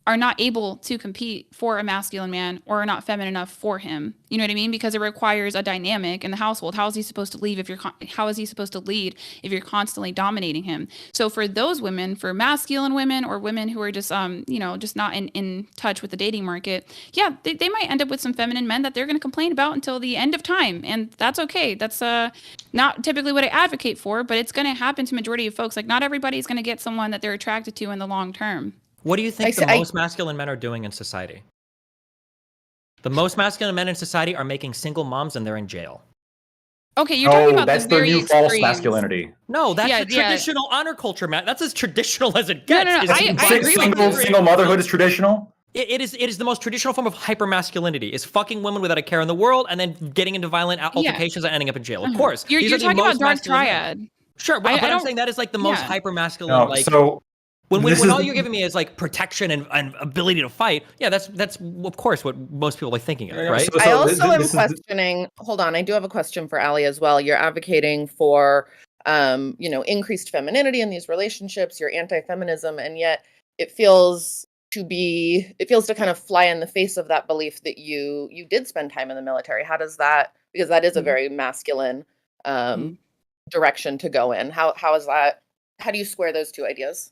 are not able to compete for a masculine man or are not feminine enough for him. You know what I mean? Because it requires a dynamic in the household. How is he supposed to lead how is he supposed to lead if you're constantly dominating him? So for those women, for masculine women or women who are just, just not in touch with the dating market, yeah, they might end up with some feminine men that they're going to complain about until the end of time. And that's okay. That's not typically what I advocate for, but it's going to happen to majority of folks. Like, not everybody's going to get someone that they're attracted to in the long term. What do you think the most masculine men are doing in society? The most masculine men in society are making single moms and they're in jail. Okay, you're talking about that's the new very false extremes. masculinity. No, that's the traditional honor culture, Matt. That's as traditional as it gets. No, I agree with you. Single motherhood is traditional? It is the most traditional form of hypermasculinity. Is fucking women without a care in the world and then getting into violent altercations and ending up in jail. Of course. You're talking about dark triad. Sure, but I'm saying that is like the most hypermasculine. No, like, so when all you're giving me is like protection and ability to fight, yeah, that's of course what most people are thinking of, right? I also am questioning. Hold on, I do have a question for Ali as well. You're advocating for, increased femininity in these relationships. You're anti-feminism, and yet it feels to kind of fly in the face of that belief that you did spend time in the military. How does that? Because that is a very masculine direction to go in. How is that? How do you square those two ideas?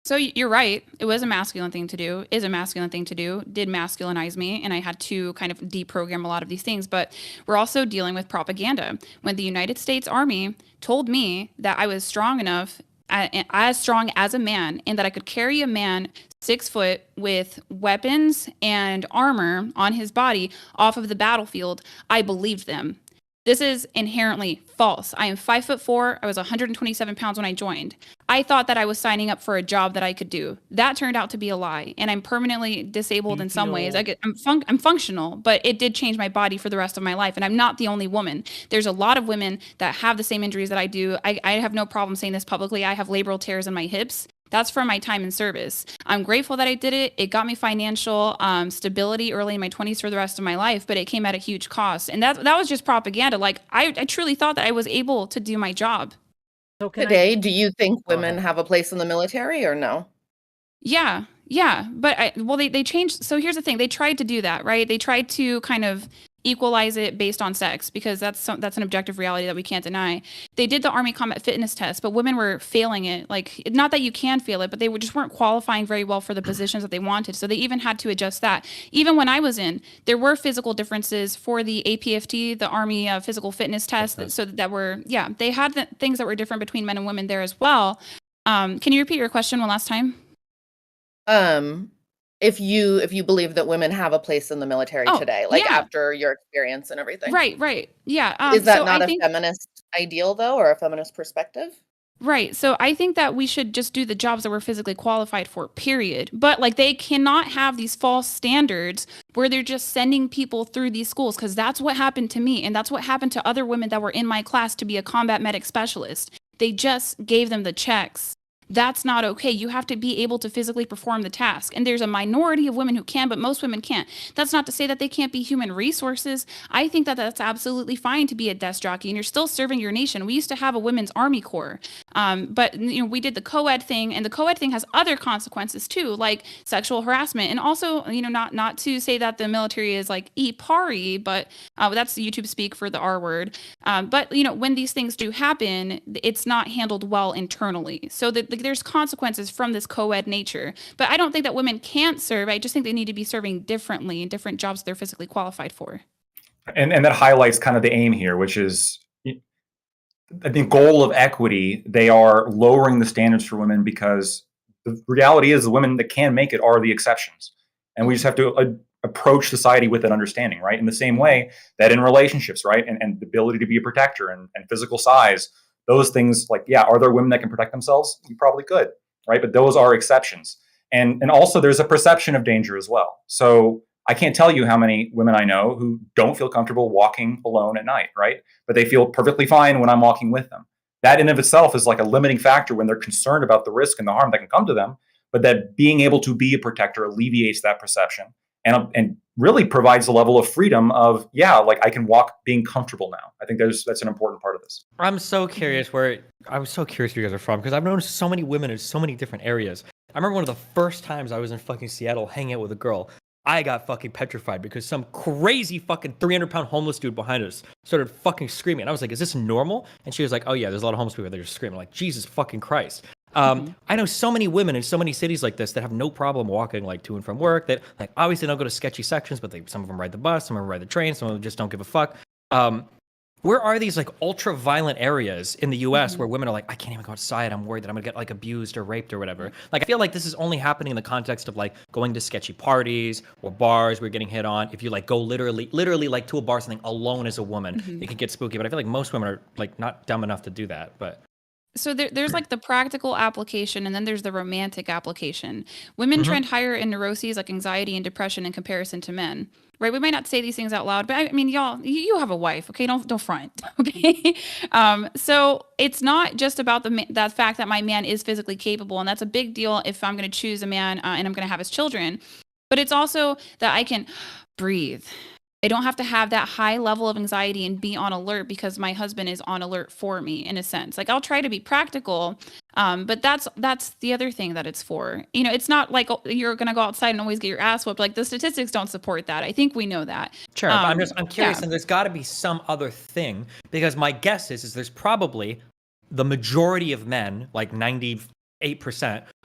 So you're right. It was a masculine thing to do, is a masculine thing to do, did masculinize me, and I had to kind of deprogram a lot of these things. But we're also dealing with propaganda. When the United States Army told me that I was strong enough, as strong as a man, and that I could carry a man 6 foot with weapons and armor on his body off of the battlefield, I believed them. This is inherently false. I am 5'4". I was 127 pounds when I joined. I thought that I was signing up for a job that I could do. That turned out to be a lie, and I'm permanently disabled in some ways. I'm functional, but it did change my body for the rest of my life, and I'm not the only woman. There's a lot of women that have the same injuries that I do. I have no problem saying this publicly. I have labral tears in my hips. That's from my time in service. I'm grateful that I did it. It got me financial stability early in my 20s for the rest of my life, but it came at a huge cost. And that was just propaganda. Like, I truly thought that I was able to do my job. So today, do you think women have a place in the military or no? Yeah. Yeah, but they changed. So here's the thing: they tried to do that, right? They tried to kind of equalize it based on sex because that's an objective reality that we can't deny. They did the Army combat fitness test, but women were failing it. Like, not that you can fail it, but they just weren't qualifying very well for the positions that they wanted. So they even had to adjust that. Even when I was in, there were physical differences for the APFT, the Army physical fitness test. So that were, yeah, they had things that were different between men and women there as well. Can you repeat your question one last time? If you believe that women have a place in the military today, like yeah. after your experience and everything. Right. Yeah. Is that so not I a think, feminist ideal though, or a feminist perspective? right. So I think that we should just do the jobs that we're physically qualified for, period. But like, they cannot have these false standards where they're just sending people through these schools, because that's what happened to me. And that's what happened to other women that were in my class to be a combat medic specialist. They just gave them the checks. That's not okay. You have to be able to physically perform the task. And there's a minority of women who can, but most women can't. That's not to say that they can't be human resources. I think that that's absolutely fine to be a desk jockey, and you're still serving your nation. We used to have a women's Army Corps, but we did the co-ed thing, and the co-ed thing has other consequences too, like sexual harassment. And also, not to say that the military is like 𝕵𝖎𝖎, but that's YouTube speak for the R word. But when these things do happen, it's not handled well internally. So there's consequences from this co-ed nature. But I don't think that women can't serve. I just think they need to be serving differently in different jobs they're physically qualified for. And that highlights kind of the aim here, which is the goal of equity. They are lowering the standards for women because the reality is the women that can make it are the exceptions. And we just have to approach society with that understanding, right? In the same way that in relationships, right? And the ability to be a protector and physical size, those things, like, yeah, are there women that can protect themselves? You probably could, right? But those are exceptions. And also there's a perception of danger as well. So I can't tell you how many women I know who don't feel comfortable walking alone at night, right? But they feel perfectly fine when I'm walking with them. That in of itself is like a limiting factor when they're concerned about the risk and the harm that can come to them. But that being able to be a protector alleviates that perception and really provides a level of freedom of, yeah, like I can walk being comfortable now. I think that's an important part of this. I'm so curious where you guys are from, because I've known so many women in so many different areas. I remember one of the first times I was in fucking Seattle hanging out with a girl, I got fucking petrified because some crazy fucking 300-pound homeless dude behind us started fucking screaming. And I was like, is this normal? And she was like, oh yeah, there's a lot of homeless people that are just screaming. Like, Jesus fucking Christ. I know so many women in so many cities like this that have no problem walking like to and from work, that like obviously don't go to sketchy sections, but some of them ride the bus, some of them ride the train, some of them just don't give a fuck. Where are these like ultra violent areas in the US where women are like, I can't even go outside, I'm worried that I'm gonna get like abused or raped or whatever? Like, I feel like this is only happening in the context of like going to sketchy parties or bars where you're getting hit on. If you like go literally like to a bar, something alone as a woman, it can get spooky. But I feel like most women are like not dumb enough to do that. But so there's like the practical application, and then there's the romantic application. Women trend higher in neuroses like anxiety and depression in comparison to men, right? We might not say these things out loud, but I mean, y'all, you have a wife, okay? Don't front, okay? So it's not just about that fact that my man is physically capable, and that's a big deal if I'm going to choose a man and I'm going to have his children. But it's also that I can breathe. I don't have to have that high level of anxiety and be on alert because my husband is on alert for me, in a sense. Like, I'll try to be practical, but that's the other thing that it's for. It's not like you're going to go outside and always get your ass whooped. Like, the statistics don't support that. I think we know that. Sure, but I'm curious, and there's got to be some other thing, because my guess is there's probably the majority of men, like 98%,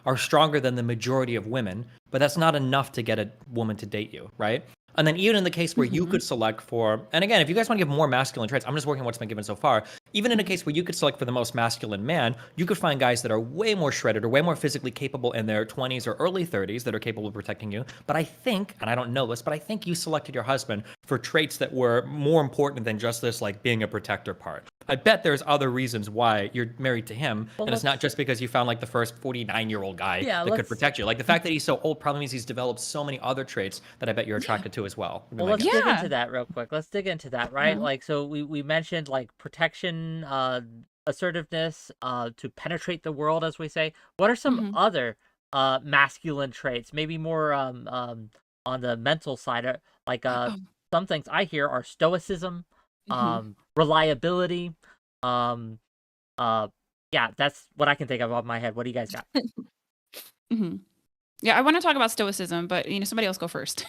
are stronger than the majority of women, but that's not enough to get a woman to date you, right? And then even in the case where you could select for, and again, if you guys want to give more masculine traits, I'm just working on what's been given so far. Even in a case where you could select for the most masculine man, you could find guys that are way more shredded or way more physically capable in their 20s or early 30s that are capable of protecting you. But I think, and I don't know this, but I think you selected your husband for traits that were more important than just this, like being a protector part. I bet there's other reasons why you're married to him, and it's not just because you found like the first 49-year-old guy that could protect you. Like, the fact that he's so old probably means he's developed so many other traits that I bet you're attracted to as well. Well, let's dig into that real quick. Let's dig into that, right? Like, so we mentioned like protection, assertiveness, to penetrate the world, as we say. What are some other masculine traits? Maybe more on the mental side, like some things I hear are stoicism, reliability. Yeah, that's what I can think of off my head. What do you guys got? Yeah, I want to talk about stoicism, but somebody else go first.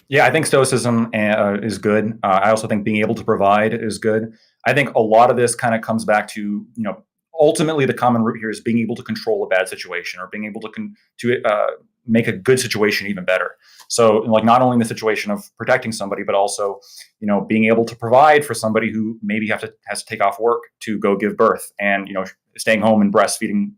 Yeah, I think stoicism is good. I also think being able to provide is good. I think a lot of this kind of comes back to, ultimately the common root here is being able to control a bad situation or being able to make a good situation even better. So, like, not only in the situation of protecting somebody, but also, being able to provide for somebody who maybe has to take off work to go give birth, and staying home and breastfeeding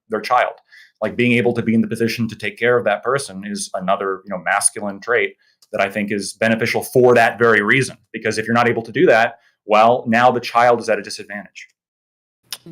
their child. Like, being able to be in the position to take care of that person is another masculine trait that I think is beneficial for that very reason. Because if you're not able to do that, well, now the child is at a disadvantage.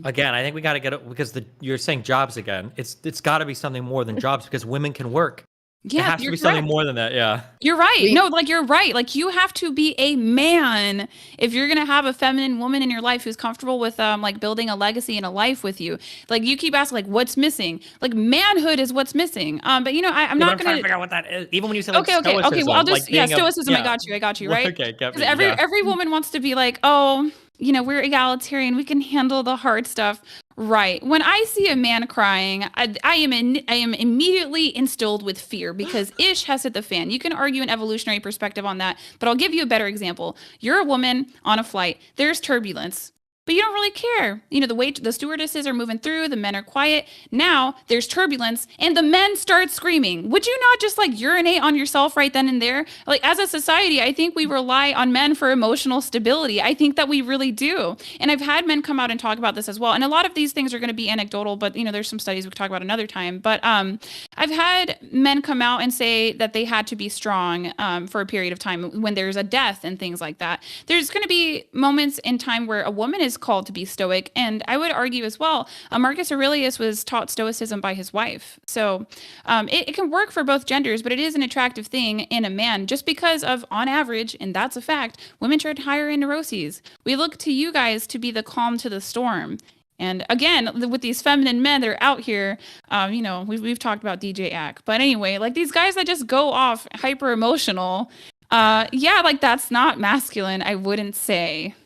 Again, I think we got to get it because you're saying jobs again. It's got to be something more than jobs because women can work. Yeah, it has to be something more than that. Yeah, you're right. No, like you're right. Like you have to be a man if you're gonna have a feminine woman in your life who's comfortable with like building a legacy and a life with you. Like you keep asking, like, what's missing? Like manhood is what's missing. But I'm not gonna figure out what that is. Even when you say like okay. Well, I'll just like stoicism. I got you. Right? Okay, because every woman wants to be like, oh, we're egalitarian. We can handle the hard stuff. Right. When I see a man crying, I am immediately instilled with fear because ish has hit the fan. You can argue an evolutionary perspective on that, but I'll give you a better example. You're a woman on a flight. There's turbulence. But you don't really care. The stewardesses are moving through, the men are quiet. Now there's turbulence and the men start screaming. Would you not just like urinate on yourself right then and there? Like as a society, I think we rely on men for emotional stability. I think that we really do. And I've had men come out and talk about this as well. And a lot of these things are going to be anecdotal, but there's some studies we could talk about another time. But I've had men come out and say that they had to be strong for a period of time when there's a death and things like that. There's going to be moments in time where a woman is called to be stoic, and I would argue as well, Marcus Aurelius was taught stoicism by his wife. So it can work for both genders, but it is an attractive thing in a man just because of, on average, and that's a fact, women tread higher in neuroses. We look to you guys to be the calm to the storm. And again, with these feminine men that are out here, we've talked about 𝕍𝖎𝖏. But anyway, like these guys that just go off hyper emotional, like that's not masculine, I wouldn't say.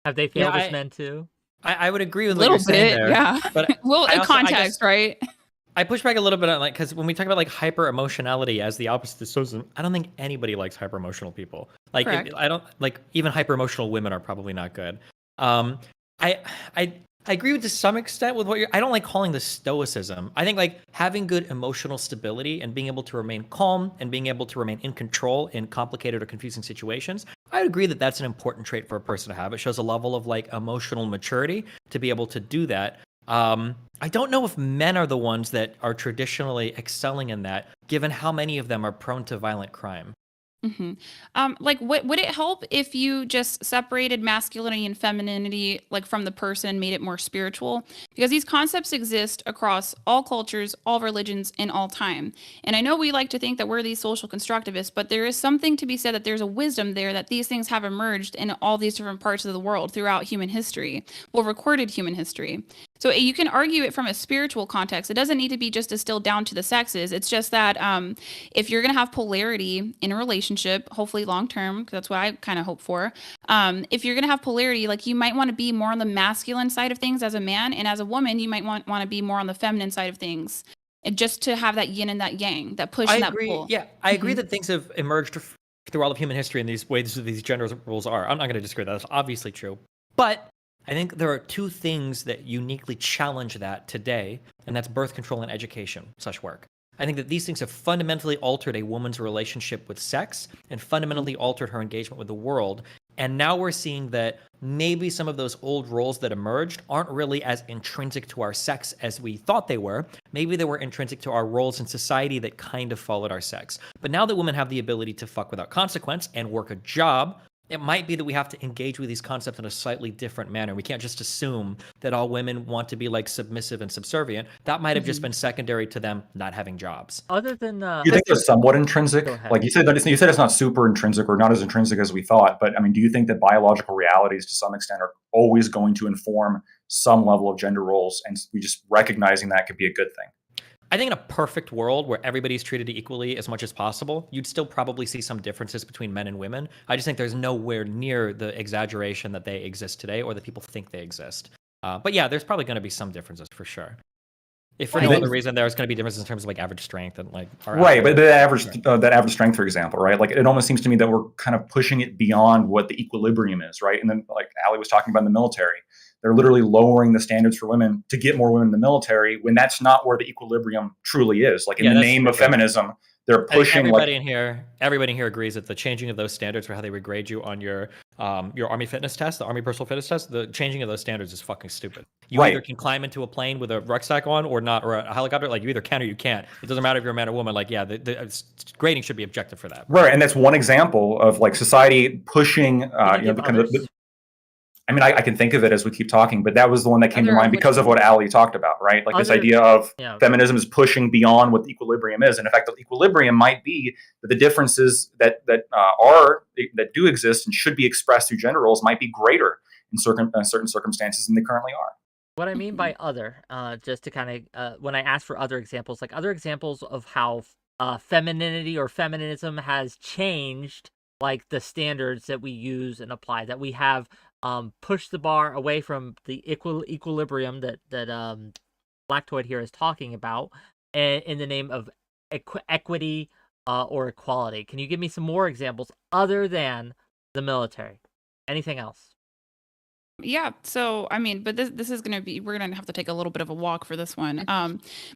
Have they failed as men too? I would agree with what you're saying there. Yeah. But well, in context, right? I push back a little bit on because when we talk about like hyper emotionality as the opposite of stoicism, I don't think anybody likes hyper emotional people. Like I don't like even hyper emotional women are probably not good. I agree with to some extent with what I don't like calling this stoicism. I think like having good emotional stability and being able to remain calm and being able to remain in control in complicated or confusing situations. I would agree that that's an important trait for a person to have. It shows a level of like emotional maturity to be able to do that. I don't know if men are the ones that are traditionally excelling in that, given how many of them are prone to violent crime. Mm-hmm. Would it help if you just separated masculinity and femininity like from the person and made it more spiritual? Because these concepts exist across all cultures, all religions, in all time. And I know we like to think that we're these social constructivists, but there is something to be said that there's a wisdom there that these things have emerged in all these different parts of the world throughout human history, well, recorded human history. So you can argue it from a spiritual context. It doesn't need to be just distilled down to the sexes. It's just that if you're going to have polarity in a relationship, hopefully long term, because that's what I kind of hope for. If you're going to have polarity, like you might want to be more on the masculine side of things as a man, and as a woman, you might want to be more on the feminine side of things, and just to have that yin and that yang, that push and that pull. Yeah, I agree that things have emerged through all of human history in these ways these gender roles are. I'm not going to disagree. That's obviously true, but I think there are two things that uniquely challenge that today, and that's birth control and education/work. I think that these things have fundamentally altered a woman's relationship with sex and fundamentally altered her engagement with the world. And now we're seeing that maybe some of those old roles that emerged aren't really as intrinsic to our sex as we thought they were. Maybe they were intrinsic to our roles in society that kind of followed our sex. But now that women have the ability to fuck without consequence and work a job, it might be that we have to engage with these concepts in a slightly different manner. We can't just assume that all women want to be like submissive and subservient. That might have just been secondary to them not having jobs. Other than you think they're somewhat intrinsic? Like you said it's not super intrinsic or not as intrinsic as we thought. But I mean, do you think that biological realities to some extent are always going to inform some level of gender roles, and we just recognizing that could be a good thing? I think in a perfect world where everybody's treated equally as much as possible, you'd still probably see some differences between men and women. I just think there's nowhere near the exaggeration that they exist today or that people think they exist. But yeah, there's probably going to be some differences for sure. If for Why no do other you- reason, there's going to be differences in terms of like average strength and like our Right, but the average Yeah. that average strength, for example, right? Like it almost seems to me that we're kind of pushing it beyond what the equilibrium is, right? And then like Ali was talking about in the military, they're literally lowering the standards for women to get more women in the military when that's not where the equilibrium truly is. Like in Yeah, the that's name of true. feminism, they're I think pushing everybody like in here agrees that the changing of those standards for how they would grade you on your Army fitness test, the Army personal fitness test, the changing of those standards is fucking stupid. You Right. either can climb into a plane with a rucksack on or not, or a helicopter. Like you either can or you can't. It doesn't matter if you're a man or woman. Like, yeah, the grading should be objective for that. right, and that's one example of like society pushing, Can you give the kind of others? I mean, I can think of it as we keep talking, but that was the one that came to Other mind of which because of one? what Ali talked about, right? Like this Other- idea of yeah. feminism is pushing beyond what the equilibrium is, and in fact, the equilibrium might be that the differences that do exist and should be expressed through gender roles might be greater in certain circumstances than they currently are. What I mean by other, just to kind of, when I ask for other examples, like other examples of how femininity or feminism has changed, like the standards that we use and apply, that we have pushed the bar away from the equilibrium that Lactoid here is talking about, in the name of equity or equality. Can you give me some more examples other than the military? Anything else? Yeah. So, I mean, but this is going to be, we're going to have to take a little bit of a walk for this one.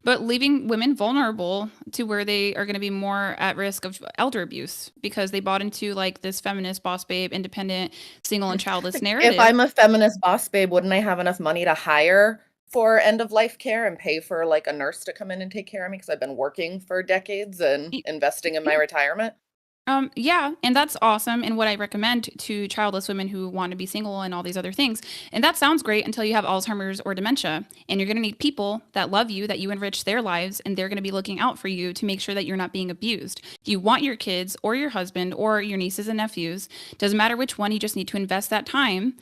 But leaving women vulnerable to where they are going to be more at risk of elder abuse because they bought into like this feminist boss babe, independent, single and childless narrative. If I'm a feminist boss babe, wouldn't I have enough money to hire for end of life care and pay for like a nurse to come in and take care of me because I've been working for decades and investing in my retirement? Yeah, and that's awesome. And what I recommend to childless women who want to be single and all these other things. And that sounds great until you have Alzheimer's or dementia. And you're going to need people that love you, that you enrich their lives, and they're going to be looking out for you to make sure that you're not being abused. You want your kids or your husband or your nieces and nephews. Doesn't matter which one, you just need to invest that time.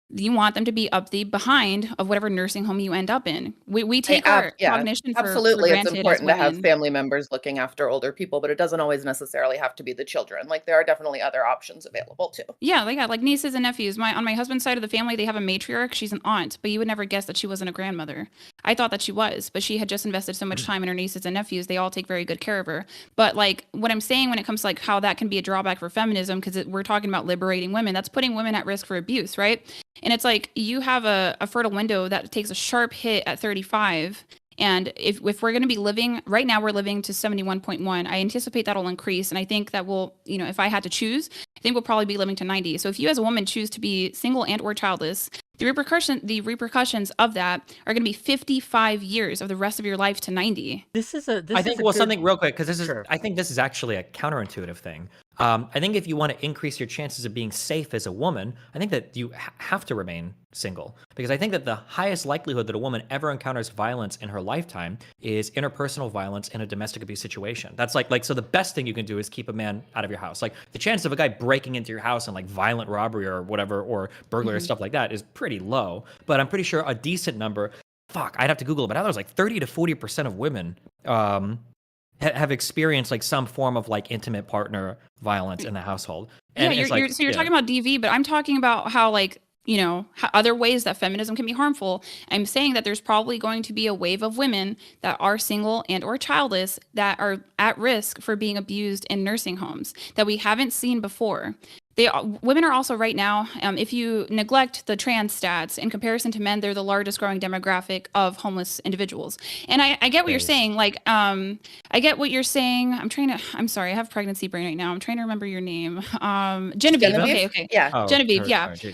You want them to be up the behind of whatever nursing home you end up in. We take our cognition for absolutely. It's granted as important to have women. family members looking after older people, but it doesn't always necessarily have to be the children. Like there are definitely other options available too. Yeah, they got like nieces and nephews. On my husband's side of the family, they have a matriarch. She's an aunt, but you would never guess that she wasn't a grandmother. I thought that she was, but she had just invested so much time in her nieces and nephews. They all take very good care of her. But like what I'm saying when it comes to like how that can be a drawback for feminism, because we're talking about liberating women, that's putting women at risk for abuse, right? And it's like you have a fertile window that takes a sharp hit at 35. And if we're going to be living, right now we're living to 71.1. I anticipate that'll increase. And I think that will, if I had to choose, I think we'll probably be living to 90. So if you as a woman choose to be single and or childless, the repercussions of that are going to be 55 years of the rest of your life to 90. Something real quick, because Sure. I think this is actually a counterintuitive thing. I think if you want to increase your chances of being safe as a woman, I think that you have to remain single, because I think that the highest likelihood that a woman ever encounters violence in her lifetime is interpersonal violence in a domestic abuse situation. That's so the best thing you can do is keep a man out of your house. Like the chance of a guy breaking into your house and like violent robbery or whatever, or burglary or stuff like that is pretty low, but I'm pretty sure a decent number, I'd have to Google it, but I thought it was like 30 to 40% of women have experienced like some form of like intimate partner violence in the household. And yeah, you're talking about DV, but I'm talking about how how other ways that feminism can be harmful. I'm saying that there's probably going to be a wave of women that are single and or childless that are at risk for being abused in nursing homes that we haven't seen before. Women are also right now, if you neglect the trans stats, in comparison to men, they're the largest growing demographic of homeless individuals. And I get what you're saying. I get what you're saying. I'm sorry, I have pregnancy brain right now. I'm trying to remember your name. Genevieve. Okay. Yeah. Oh, Genevieve, yeah. Sorry,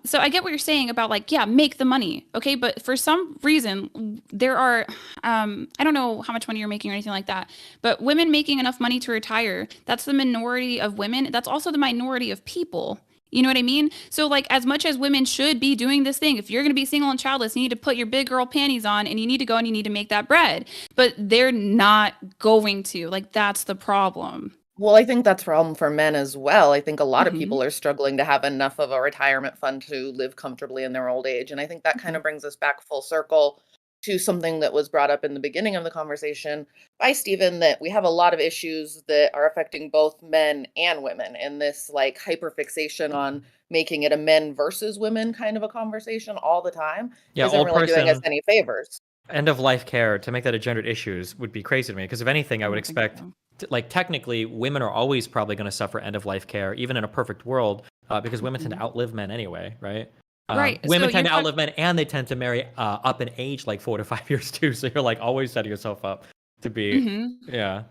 so I get what you're saying about make the money. Okay. But for some reason, there are, I don't know how much money you're making or anything like that, but women making enough money to retire, that's the minority of women. That's also the minority of people. You know what I mean? So as much as women should be doing this thing, if you're going to be single and childless, you need to put your big girl panties on and you need to go and you need to make that bread, but they're not going to. That's the problem. Well, I think that's a problem for men as well. I think a lot of people are struggling to have enough of a retirement fund to live comfortably in their old age. And I think that kind of brings us back full circle to something that was brought up in the beginning of the conversation by Stephen, that we have a lot of issues that are affecting both men and women, and this hyperfixation on making it a men versus women kind of a conversation all the time isn't really doing us any favors. end of life care, to make that a gendered issues would be crazy to me, because if anything, I would don't think expect so. like technically women are always probably going to suffer end of life care, even in a perfect world, because women tend to outlive men anyway, right? Right. Women So tend you're to outlive men, and they tend to marry up in age like 4 to 5 years too. So you're like always setting yourself up to be, yeah.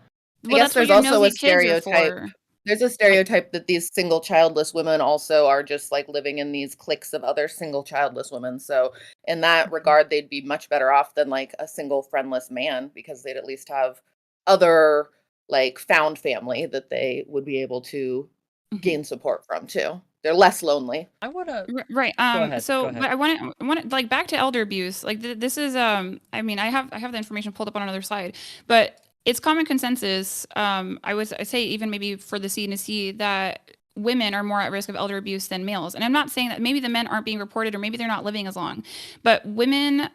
I Well, guess that's what there's your also a nosy kids are stereotype. for. There's a stereotype that these single childless women also are just like living in these cliques of other single childless women. So in that regard, they'd be much better off than like a single friendless man, because they'd at least have other like found family that they would be able to Mhm. gain support from too. They're less lonely. I want to Right. go ahead. So, Go ahead. but I want to like back to elder abuse. Like this is I mean, I have the information pulled up on another slide, but it's common consensus. I say even maybe for the CNC that women are more at risk of elder abuse than males. And I'm not saying that maybe the men aren't being reported or maybe they're not living as long, but women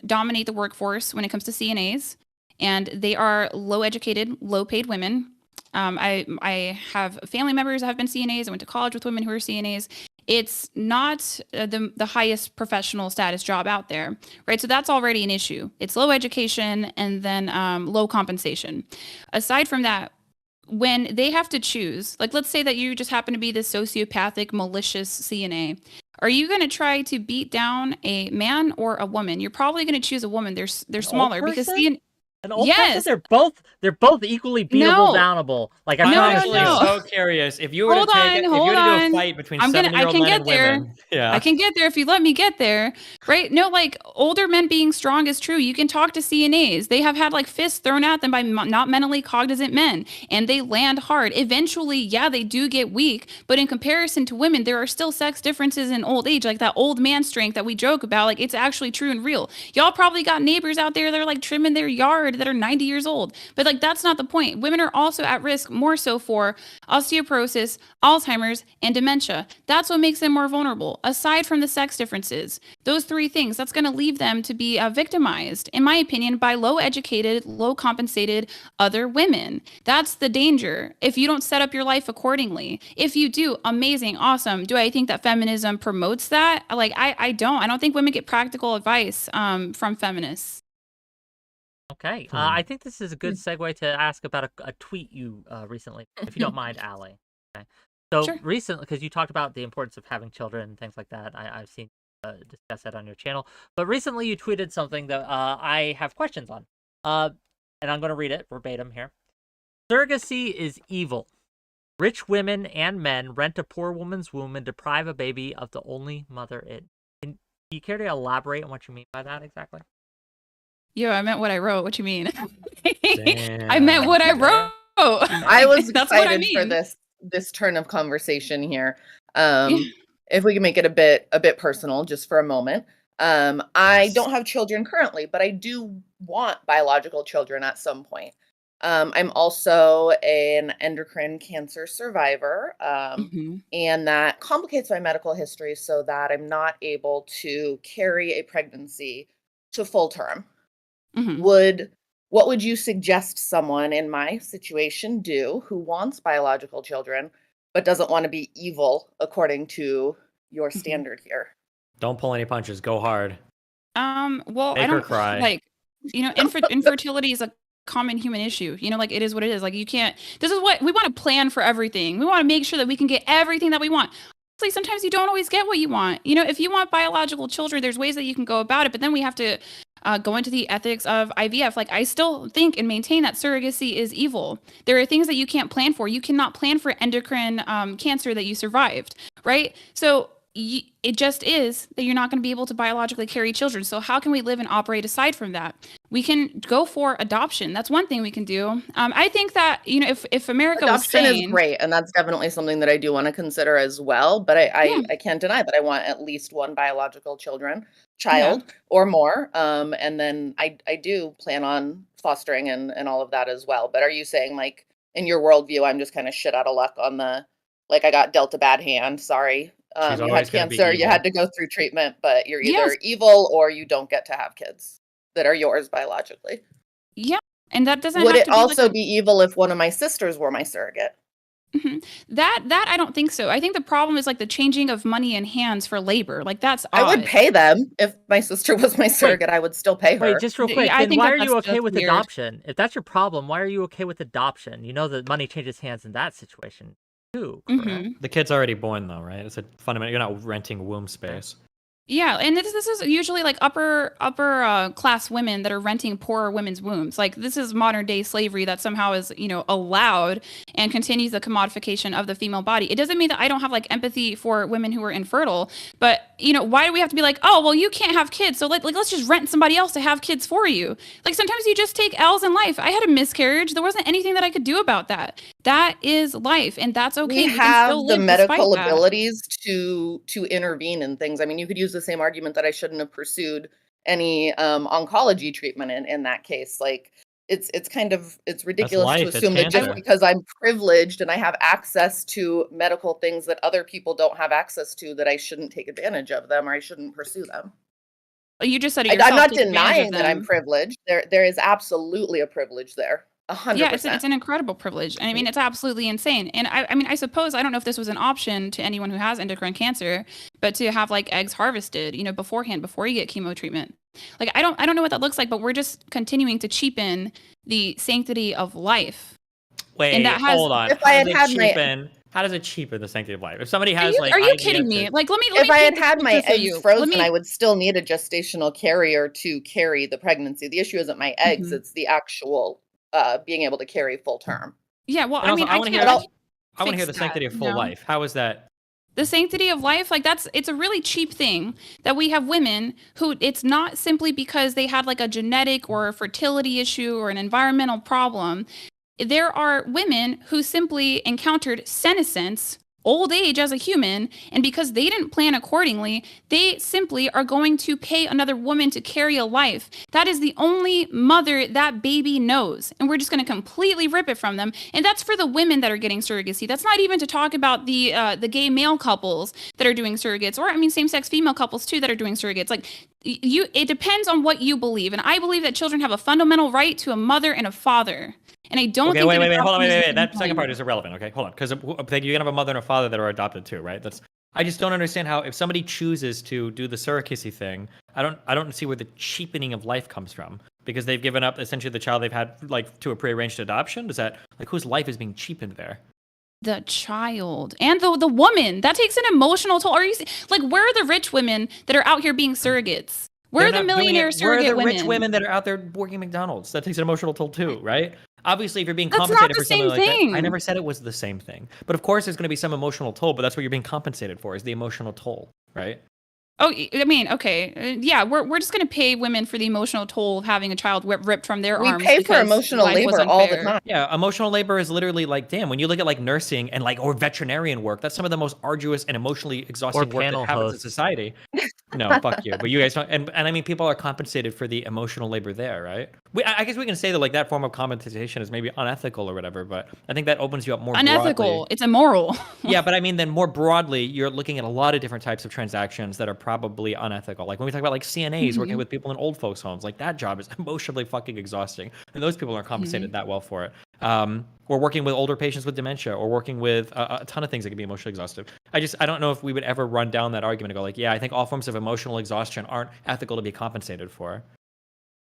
dominate the workforce when it comes to CNAs, and they are low educated, low paid women. I have family members that have been CNAs. I went to college with women who are CNAs. It's not the highest professional status job out there, right? So that's already an issue. It's low education and then low compensation. Aside from that, when they have to choose, like let's say that you just happen to be this sociopathic, malicious CNA, are you going to try to beat down a man or a woman? You're probably going to choose a woman. They're smaller because person? An old Yes. person? They're both equally beatable, No. downable. Like I I'm No, promise actually no. so curious. If you were Hold to take on, it, if you were hold to do a on. fight between I 7-year-old can men get and there. women, yeah. I can get there if you let me get there, right? No, like older men being strong is true. You can talk to CNAs. They have had like fists thrown at them by not mentally cognizant men, and they land hard. Eventually, yeah, they do get weak, but in comparison to women, there are still sex differences in old age, like that old man strength that we joke about. Like it's actually true and real. Y'all probably got neighbors out there that are like trimming their yard that are 90 years old, but like that's not the point. Women are also at risk more so for osteoporosis, Alzheimer's, and dementia. That's what makes them more vulnerable. Aside from the sex differences, those three things, that's going to leave them to be victimized, in my opinion, by low educated, low compensated other women. That's the danger if you don't set up your life accordingly. If you do, amazing, awesome. Do I think that feminism promotes that? Like, I don't. I don't think women get practical advice from feminists. Okay. I think this is a good segue to ask about a tweet you recently, if you don't mind, Allie. Okay. So Sure. recently, because you talked about the importance of having children and things like that, I've seen discuss that on your channel. But recently you tweeted something that I have questions on. And I'm going to read it verbatim here. Surrogacy is evil. Rich women and men rent a poor woman's womb and deprive a baby of the only mother it. Do you care to elaborate on what you mean by that exactly? Yo, I meant what I wrote. What you mean? Damn. I meant what I wrote. I was That's what I excited for mean. this turn of conversation here. If we can make it a bit personal just for a moment. I Yes. don't have children currently, but I do want biological children at some point. I'm also an endocrine cancer survivor, Mhm. and that complicates my medical history so that I'm not able to carry a pregnancy to full term. Mhm. What would you suggest someone in my situation do who wants biological children but doesn't want to be evil according to your Mhm. standard here? Don't pull any punches. Go hard. Well, I Make her don't cry. like, infertility is a common human issue. Like it is what it is. Like you can't. This is what we want to plan for everything. We want to make sure that we can get everything that we want. Honestly, sometimes you don't always get what you want. If you want biological children, there's ways that you can go about it, but then we have to go into the ethics of IVF. Like I still think and maintain that surrogacy is evil. There are things that you can't plan for. You cannot plan for endocrine cancer that you survived, right? So it just is that you're not going to be able to biologically carry children. So how can we live and operate aside from that? We can go for adoption. That's one thing we can do. I think that, if America was Adoption is sane, great, and that's definitely something that I do want to consider as well. But I can't deny that I want at least one biological child or more. And then I do plan on fostering and all of that as well. But are you saying, like, in your worldview, I'm just kind of shit out of luck on like I got dealt a bad hand, sorry. She's You always had gonna be cancer, you evil. had to go through treatment, but you're Yes. either evil or you don't get to have kids that are yours biologically. Yeah. And that doesn't Would have it to be like also be evil if one of my sisters were my surrogate? Mhm. That I don't think so. I think the problem is like the changing of money in hands for labor. Like that's I would odd. pay them if my sister was my surrogate. I would still pay her. Wait, just real quick. Yeah, I Then think why that are you okay that's with weird. adoption? If that's your problem, why are you okay with adoption? You know that money changes hands in that situation too, correct? Mhm. The kid's already born, though, right? It's a fundamental. You're not renting womb space. Yeah, and this is usually like upper class women that are renting poorer women's wombs. Like this is modern day slavery that somehow is allowed and continues the commodification of the female body. It doesn't mean that I don't have like empathy for women who are infertile, but why do we have to be like, oh well, you can't have kids, so let's just rent somebody else to have kids for you? Like sometimes you just take L's in life. I had a miscarriage. There wasn't anything that I could do about that. That is life, and that's okay. We can have still the live despite medical that. abilities to intervene in things. I mean, you could use the same argument that I shouldn't have pursued any oncology treatment in that case. Like it's ridiculous life, to it's assume that just cancer. because I'm privileged and I have access to medical things that other people don't have access to, that I shouldn't take advantage of them or I shouldn't pursue them. You just said it yourself. I'm not take advantage of denying that I'm them. privileged. There is absolutely a privilege there. 100%. Yeah, it's an incredible privilege. And I mean, it's absolutely insane. And I mean, I suppose, I don't know if this was an option to anyone who has endocrine cancer, but to have like eggs harvested, beforehand, before you get chemo treatment. Like, I don't know what that looks like, but we're just continuing to cheapen the sanctity of life. Wait, And that has- hold on. If I had had my- How does it cheapen the sanctity of life? If somebody Are has you IVF kidding me? to- Like, let me If I had paint the had my picture for eggs you. frozen, Let me- I would still need a gestational carrier to carry the pregnancy. The issue isn't my eggs; Mhm. it's the actual being able to carry full term. Yeah, well, And I also, mean, I want to hear. can't- I want to hear fix the sanctity that, of full life. How is that? The sanctity of life, like it's a really cheap thing that we have women who, it's not simply because they had like a genetic or a fertility issue or an environmental problem. There are women who simply encountered senescence, old age as a human, and because they didn't plan accordingly, they simply are going to pay another woman to carry a life. That is the only mother that baby knows, and we're just going to completely rip it from them. And that's for the women that are getting surrogacy. That's not even to talk about the gay male couples that are doing surrogates, or I mean same-sex female couples too that are doing surrogates. Like it depends on what you believe, and I believe that children have a fundamental right to a mother and a father. And I don't Okay, think wait, that hold on, adoption wait. is That second important. part is irrelevant. Okay, hold on, because you can have a mother and a father that are adopted too, right? I just don't understand how if somebody chooses to do the surrogacy thing, I don't see where the cheapening of life comes from, because they've given up essentially the child they've had like to a prearranged adoption. Does that like whose life is being cheapened there? The child and the woman. That takes an emotional toll. Are you like, where are the rich women that are out here being surrogates? Where are the millionaire surrogate women? Where are the women? rich women that are out there working McDonald's? That takes an emotional toll too, right? Obviously, if you're being That's not compensated the for something same like that, I thing. never said it was the same thing. But of course, there's going to be some emotional toll. But that's what you're being compensated for, is the emotional toll, right? Oh, I mean, okay, yeah, we're just gonna pay women for the emotional toll of having a child ripped from their We arms. pay for because emotional life labor was all the unfair. time. Yeah, emotional labor is literally like, damn, when you look at like nursing and like or veterinarian work, that's some of the most arduous and emotionally exhausting work that panel happens in hosts. society. No, fuck you. But you guys don't, and I mean, people are compensated for the emotional labor there, right? I guess we can say that like that form of compensation is maybe unethical or whatever, but I think that opens you up more Unethical. broadly. It's immoral. Yeah, but I mean, then more broadly, you're looking at a lot of different types of transactions that are probably unethical. Like when we talk about like CNAs working with people in old folks' homes, like that job is emotionally fucking exhausting, and those people aren't compensated that well for it. Or working with older patients with dementia, or working with a ton of things that can be emotionally exhaustive. I don't know if we would ever run down that argument and go like, yeah, I think all forms of emotional exhaustion aren't ethical to be compensated for.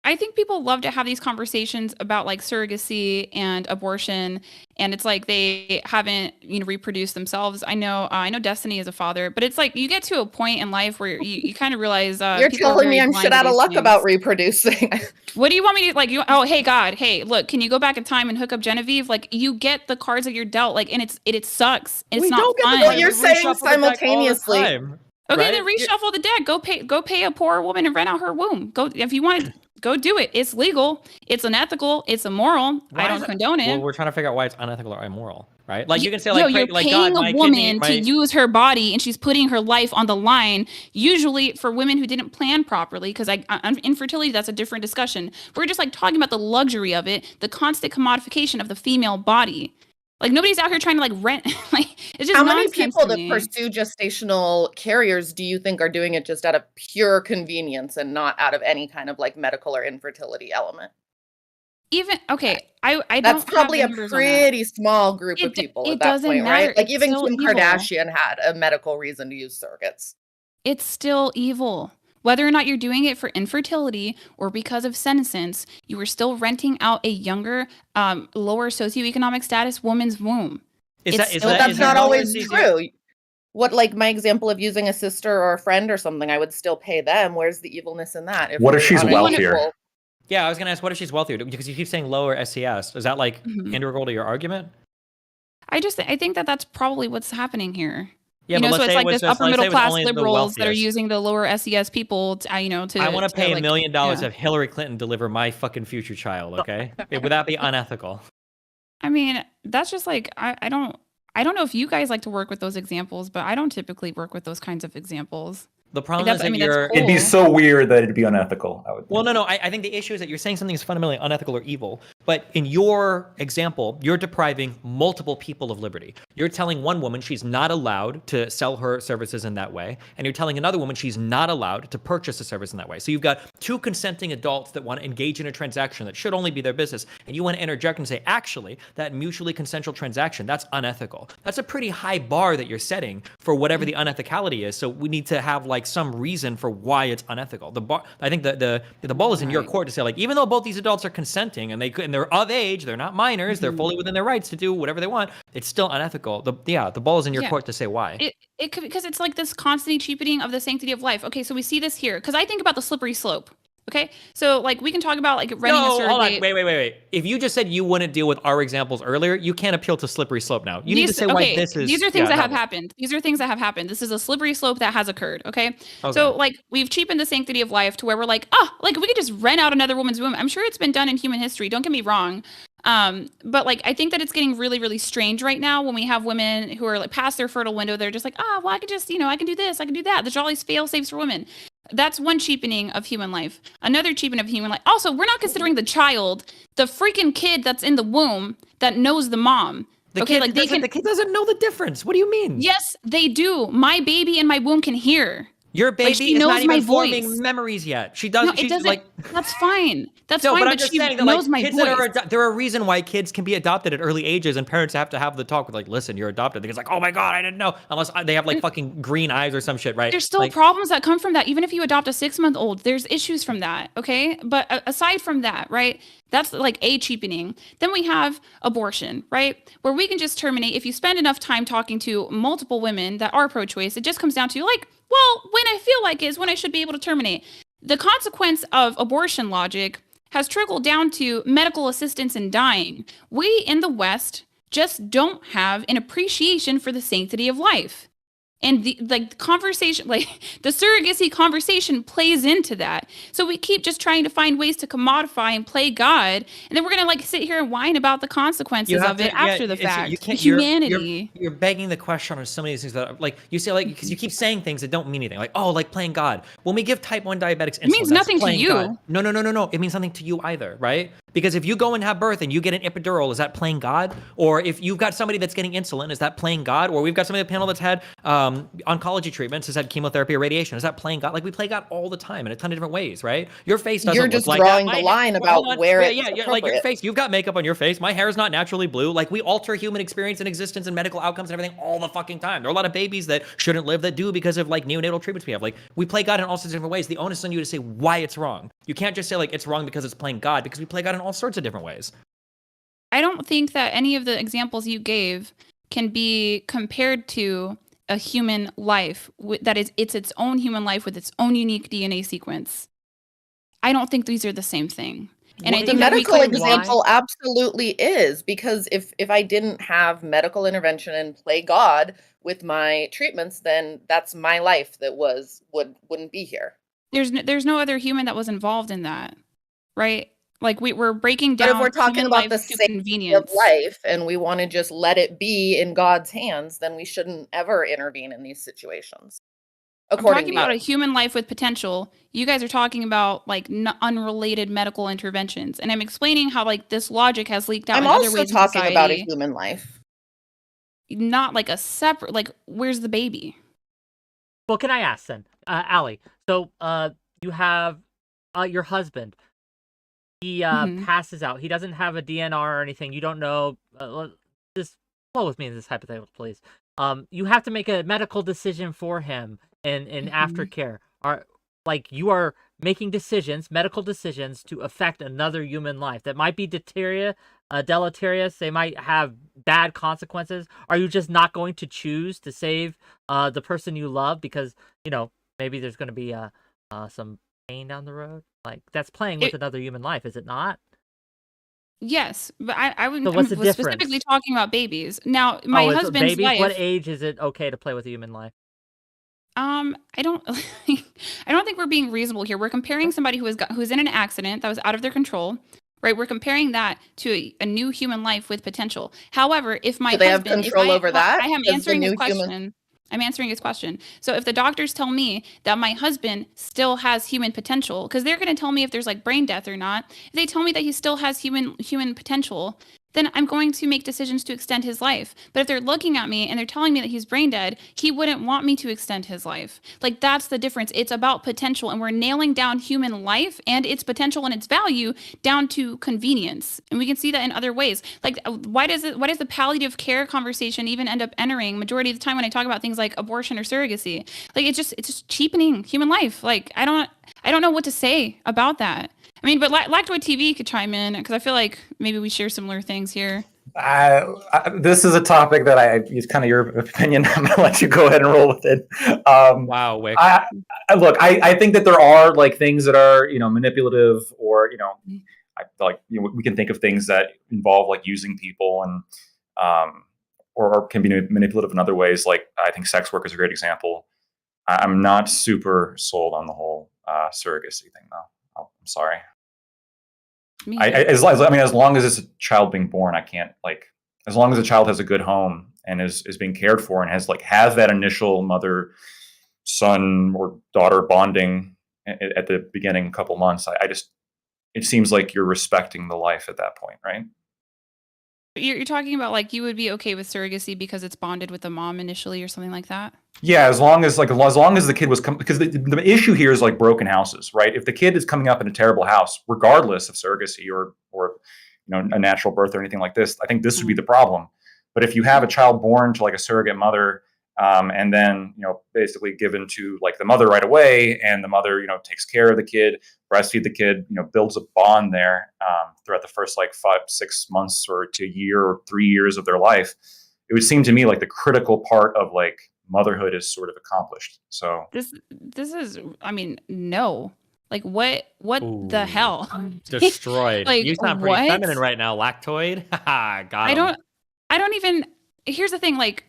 I think people love to have these conversations about like surrogacy and abortion, and it's like they haven't reproduced themselves. I know 𝙬𝙚 is a father, but it's like you get to a point in life where you kind of realize You're people are telling very me I'm blind shit to out of these luck things. about reproducing. What do you want me to like? Oh, hey God, hey, look, can you go back in time and hook up Genevieve? Like, you get the cards that you're dealt, like, and it sucks. It's We not don't get the fun. cards. You're We saying reshuffle the deck all the simultaneously. time, Okay, right? then reshuffle the deck. Go pay a poor woman and rent out her womb. Go if you want to. Go do it. It's legal. It's unethical. It's immoral. I don't condone it. Well, we're trying to figure out why it's unethical or immoral, right? Like you can say Yo, like, you're like paying God, a my woman kidney, to use her body, and she's putting her life on the line. Usually for women who didn't plan properly, because infertility, that's a different discussion. We're just like talking about the luxury of it, the constant commodification of the female body. Like nobody's out here trying to like rent. Like it's just How many nonsense people to that me. pursue gestational carriers do you think are doing it just out of pure convenience and not out of any kind of like medical or infertility element? even okay, I don't That's have probably the a numbers on that. pretty small group of It people it at that doesn't point, matter. right? Like It's even still Kim evil. Kardashian had a medical reason to use surrogates. It's still evil. Whether or not you're doing it for infertility or because of senescence, you are still renting out a younger, lower socioeconomic status woman's womb. Is It's that is still But that that's is evil. not that always easier? true. What, like my example of using a sister or a friend or something, I would still pay them. Where's the evilness in that? What if we're she's on an wealthier? equal- Yeah, I was gonna ask, what if she's wealthier? Because you keep saying lower SES. Is that like Mhm. integral to your argument? I think that that's probably what's happening here. Yeah, You but know, let's so it's say it like was this just, upper let's say middle it was class only the liberals that are wealthiest. using the lower SES people, to, you know, to I want to pay like, $1 million yeah. to have Hillary Clinton deliver my fucking future child. Okay, would that be unethical? I mean, that's just like I don't know if you guys like to work with those examples, but I don't typically work with those kinds of examples. The problem That's- is I that mean, that's you're. cool. It'd be so weird that it'd be unethical. I would. Well, think. no. I think the issue is that you're saying something is fundamentally unethical or evil. But in your example, you're depriving multiple people of liberty. You're telling one woman she's not allowed to sell her services in that way, and you're telling another woman she's not allowed to purchase a service in that way. So you've got two consenting adults that want to engage in a transaction that should only be their business, and you want to interject and say, actually, that mutually consensual transaction, that's unethical. That's a pretty high bar that you're setting for whatever the unethicality is. So we need to have like some reason for why it's unethical. I think the ball is in your Right. court to say, like, even though both these adults are consenting and they're of age, they're not minors, they're fully within their rights to do whatever they want, it's still unethical. The ball is in your Yeah. court to say why. It could, because it's like this constantly cheapening of the sanctity of life. Okay, so we see this here because I think about the slippery slope. Okay, so like we can talk about like renting a No, surrogate. hold on. Wait. If you just said you wouldn't deal with our examples earlier, you can't appeal to slippery slope now. You need to say why this is. These are things yeah, that have no. happened. These are things that have happened. This is a slippery slope that has occurred. Okay. Okay. So like we've cheapened the sanctity of life to where we're like, like we could just rent out another woman's womb. I'm sure it's been done in human history. Don't get me wrong. But like I think that it's getting really, really strange right now when we have women who are like past their fertile window. They're just like, well, I could just, I can do this, I can do that. There's all these fail safes for women. That's one cheapening of human life. Another cheapening of human life. Also, we're not considering the child, the freaking kid that's in the womb that knows the mom. The kid doesn't know the difference. What do you mean? Yes, they do. My baby in my womb can hear. Your baby she is knows not even my forming voice. memories yet. She No, doesn't. it She's doesn't. like. That's fine. That's No, fine. but I'm But just she saying that knows like my kids voice. that are there are a reason why kids can be adopted at early ages, and parents have to have the talk with like, listen, you're adopted. Because like, oh my god, I didn't know. Unless they have like fucking green eyes or some shit, right? There's still like, problems that come from that. Even if you adopt a 6-month-old, there's issues from that. Okay. But aside from that, right? That's like a cheapening. Then we have abortion, right? Where we can just terminate. If you spend enough time talking to multiple women that are pro-choice, it just comes down to like, well, when I feel like is when I should be able to terminate. The consequence of abortion logic has trickled down to medical assistance in dying. We in the West just don't have an appreciation for the sanctity of life. And the conversation, like the surrogacy conversation plays into that. So we keep just trying to find ways to commodify and play God. And then we're going to like sit here and whine about the consequences of it after the fact. You can't, Humanity. You're begging the question on so many of these things that are, like you say, like, because you keep saying things that don't mean anything. Like, oh, like playing God. When we give type 1 diabetics insulin, means that's nothing to playing you. God. No. It means nothing to you either, right? Because if you go and have birth and you get an epidural, is that playing God? Or if you've got somebody that's getting insulin, is that playing God? Or we've got somebody on the panel that's had oncology treatments, has had chemotherapy or radiation. Is that playing God? Like we play God all the time in a ton of different ways, right? Your face doesn't You're look just like drawing that. the line about where it's like your appropriate. face. You've got makeup on your face. My hair is not naturally blue. Like we alter human experience and existence and medical outcomes and everything all the fucking time. There are a lot of babies that shouldn't live that do because of like neonatal treatments we have. Like we play God in all sorts of different ways. The onus is on you to say why it's wrong. You can't just say like it's wrong because it's playing God, because we play God in all sorts of different ways. I don't think that any of the examples you gave can be compared to a human life that is its own human life with its own unique DNA sequence. I don't think these are the same thing. And I The think that we medical could example absolutely is, because if I didn't have medical intervention and play God with my treatments, then that's my life that wouldn't be here. there's no other human that was involved in that, right? Like we're breaking down. But if we're talking human about the life to safety convenience of life and we want to just let it be in God's hands, then we shouldn't ever intervene in these situations. I'm According talking to about you. a human life with potential. You guys are talking about like unrelated medical interventions, and I'm explaining how like this logic has leaked out. I'm in other also ways in talking about a society. human life. Not like a separate. Like, where's the baby? Well, can I ask then, Allie? So, you have your husband. he Mhm. passes out. He doesn't have a DNR or anything. You don't know. Just flow with me in this hypothetical, please. You have to make a medical decision for him in Mhm. aftercare. Like you are making decisions, medical decisions, to affect another human life that might be deleterious. They might have bad consequences. Are you just not going to choose to save the person you love because maybe there's going to be some pain down the road? Like that's playing with It, another human life, is it not? yes, but I So wouldn't. what's the Was specifically difference? talking about babies. Now, my Oh, it's husband's babies. What wife. age is it okay to play with a human life? I don't, I don't think we're being reasonable here. We're comparing somebody who's in an accident that was out of their control, right? We're comparing that to a new human life with potential. However, if my Do they have husband, if control I, over well, that? I am Does the answering his new human? question. I'm answering his question. So if the doctors tell me that my husband still has human potential, because they're going to tell me if there's like brain death or not, if they tell me that he still has human potential, then I'm going to make decisions to extend his life. But if they're looking at me and they're telling me that he's brain dead, he wouldn't want me to extend his life. Like that's the difference. It's about potential, and we're nailing down human life and its potential and its value down to convenience. And we can see that in other ways. Like why does the palliative care conversation even end up entering majority of the time when I talk about things like abortion or surrogacy? Like it's just cheapening human life. Like I don't know what to say about that. I mean, but Lactoid TV could chime in because I feel like maybe we share similar things here. This is a topic that it's kind of your opinion. I'm gonna let you go ahead and roll with it. Wow, Wick. Look, I think that there are like things that are manipulative, or we can think of things that involve like using people and or can be manipulative in other ways. Like I think sex work is a great example. I'm not super sold on the whole surrogacy thing, though. I'm sorry. As long as it's a child being born, I can't as long as the child has a good home and is being cared for and has that initial mother son or daughter bonding at the beginning couple months. It seems like you're respecting the life at that point, right? You're talking about like you would be okay with surrogacy because it's bonded with the mom initially or something like that? Yeah, as long as the kid was because the issue here is like broken houses, right? If the kid is coming up in a terrible house, regardless of surrogacy or a natural birth or anything like this, I think this would be the problem. But if you have a child born to like a surrogate mother, and then basically given to like the mother right away, and the mother takes care of the kid, breastfeed the kid, builds a bond there throughout the first like 5-6 months or to a year or 3 years of their life, it would seem to me like the critical part of like motherhood is sort of accomplished. So this is, I mean, no. Like what Ooh, the hell? destroyed. Like You sound pretty what? feminine right now, Lactoid. Haha, got him. I don't even, here's the thing, like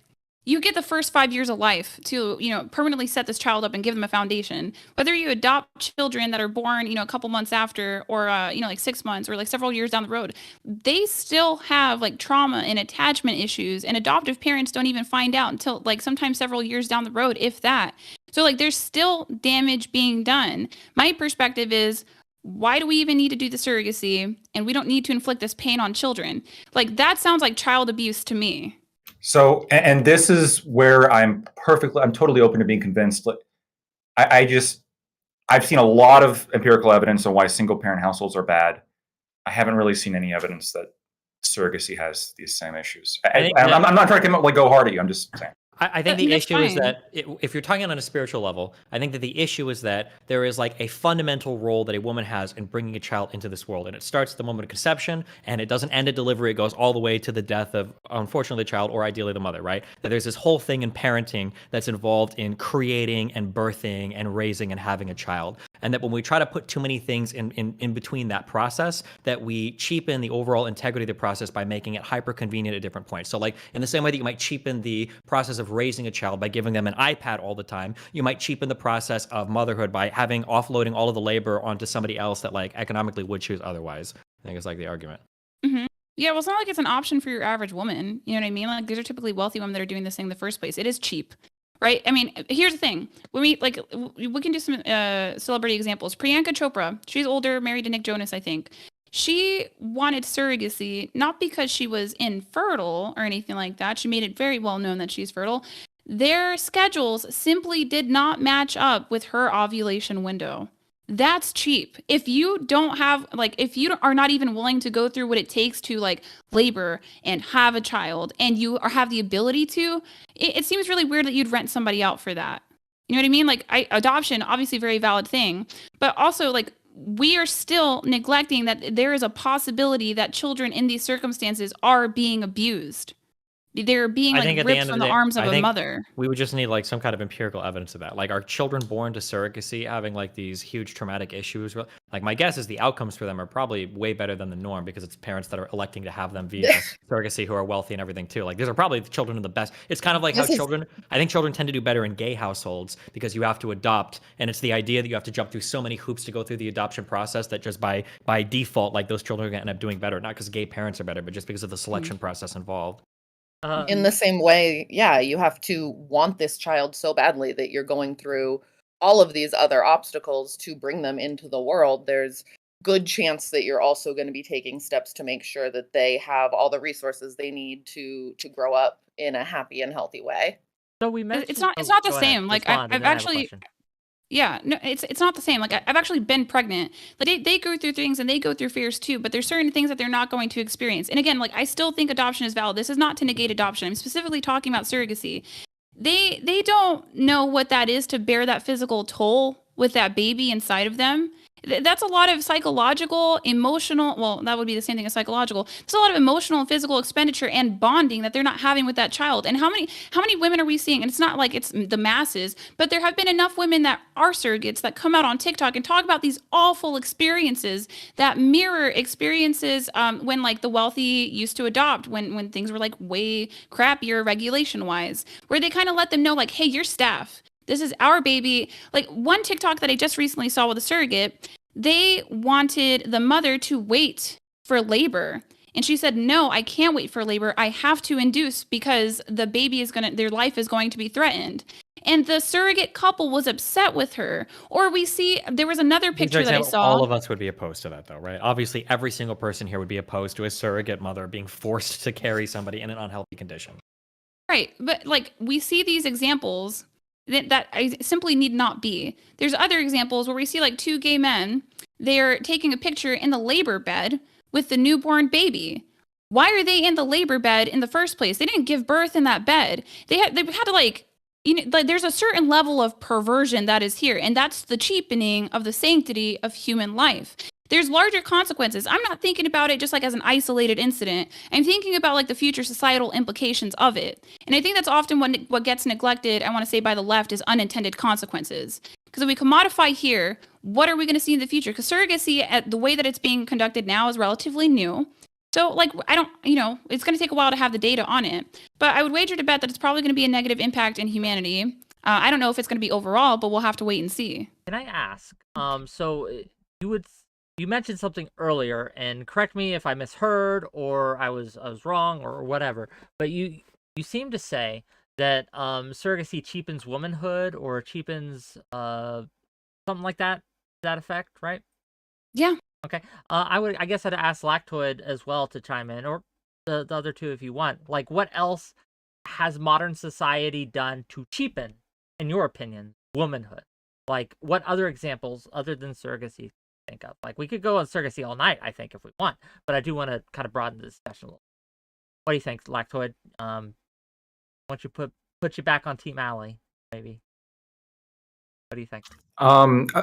you get the first 5 years of life to, permanently set this child up and give them a foundation. Whether you adopt children that are born, a couple months after, or, like 6 months or like several years down the road, they still have like trauma and attachment issues, and adoptive parents don't even find out until like sometimes several years down the road, if that. So like there's still damage being done. My perspective is, why do we even need to do the surrogacy? And we don't need to inflict this pain on children. Like that sounds like child abuse to me. So, and this is where I'm totally open to being convinced. I've seen a lot of empirical evidence on why single parent households are bad. I haven't really seen any evidence that surrogacy has these same issues. I'm not trying to go hard at you. I'm just saying. I think the That's issue is fine. that if you're talking on a spiritual level, I think that the issue is that there is like a fundamental role that a woman has in bringing a child into this world. And it starts at the moment of conception, and it doesn't end at delivery. It goes all the way to the death of, unfortunately, the child, or ideally the mother, right? That there's this whole thing in parenting that's involved in creating and birthing and raising and having a child. And that when we try to put too many things in between that process, that we cheapen the overall integrity of the process by making it hyper convenient at different points. So like in the same way that you might cheapen the process of raising a child by giving them an iPad all the time, you might cheapen the process of motherhood by offloading all of the labor onto somebody else that like economically would choose otherwise. I think it's like the argument. Mm-hmm. Yeah, well, it's not like it's an option for your average woman. You know what I mean? Like these are typically wealthy women that are doing this thing in the first place. It is cheap. Right? I mean, here's the thing. When we can do some celebrity examples. Priyanka Chopra, she's older, married to Nick Jonas, I think. She wanted surrogacy, not because she was infertile or anything like that. She made it very well known that she's fertile. Their schedules simply did not match up with her ovulation window. That's cheap. If you don't have, like, if you are not even willing to go through what it takes to like labor and have a child, and you have the ability to, it seems really weird that you'd rent somebody out for that. You know what I mean? Like, adoption, obviously very valid thing, but also like we are still neglecting that there is a possibility that children in these circumstances are being abused. They're being I like think at the ripped end of from the the day, arms of I a think mother. we would just need like some kind of empirical evidence of that. Like, are children born to surrogacy having like these huge traumatic issues? Like, my guess is the outcomes for them are probably way better than the norm because it's parents that are electing to have them via surrogacy who are wealthy and everything too. Like, these are probably the children in the best. It's kind of like how This is I think children tend to do better in gay households because you have to adopt, and it's the idea that you have to jump through so many hoops to go through the adoption process that just by default, like those children are going to end up doing better, not because gay parents are better, but just because of the selection process involved. in the same way, yeah, you have to want this child so badly that you're going through all of these other obstacles to bring them into the world. There's good chance that you're also going to be taking steps to make sure that they have all the resources they need to grow up in a happy and healthy way. So we mentioned. It's not the go ahead, same. Like respond, and I've then I have a actually, question. yeah, no, it's not the same. Like I've actually been pregnant. Like they go through things and they go through fears too, but there's certain things that they're not going to experience. And again, like I still think adoption is valid. This is not to negate adoption. I'm specifically talking about surrogacy. They don't know what that is to bear that physical toll with that baby inside of them. That's a lot of psychological, emotional, well, that would be the same thing as psychological. It's a lot of emotional and physical expenditure and bonding that they're not having with that child. And how many women are we seeing? And it's not like it's the masses, but there have been enough women that are surrogates that come out on TikTok and talk about these awful experiences that mirror experiences when like the wealthy used to adopt, when things were like way crappier regulation wise, where they kind of let them know like, hey, you're staff. This is our baby. Like one TikTok that I just recently saw with a surrogate, they wanted the mother to wait for labor. And she said, no, I can't wait for labor. I have to induce because the baby their life is going to be threatened. And the surrogate couple was upset with her. Or we see, there was another picture that I saw. All of us would be opposed to that though, right? Obviously, every single person here would be opposed to a surrogate mother being forced to carry somebody in an unhealthy condition. Right. But like we see these examples that I simply need not be. There's other examples where we see like two gay men, they're taking a picture in the labor bed with the newborn baby. Why are they in the labor bed in the first place? They didn't give birth in that bed. They had to like, you know, like there's a certain level of perversion that is here, and that's the cheapening of the sanctity of human life. There's larger consequences. I'm not thinking about it just like as an isolated incident. I'm thinking about like the future societal implications of it. And I think that's often what gets neglected, I want to say, by the left is unintended consequences. Because if we commodify here, what are we going to see in the future? Because surrogacy, at the way that it's being conducted now, is relatively new. So like, I don't, you know, it's going to take a while to have the data on it. But I would wager to bet that it's probably going to be a negative impact in humanity. I don't know if it's going to be overall, but we'll have to wait and see. Can I ask? So you mentioned something earlier, and correct me if I misheard or I was wrong or whatever. But you seem to say that surrogacy cheapens womanhood or cheapens something like that, to that effect, right? Yeah. Okay. I guess I'd ask Lactoid as well to chime in, or the other two if you want. Like, what else has modern society done to cheapen, in your opinion, womanhood? Like, what other examples other than surrogacy think of? Like, we could go on surrogacy all night, I think, if we want, but I do want to kind of broaden the discussion a little. What do you think, Lactoid? Why don't you put you back on Team Alley, maybe? What do you think?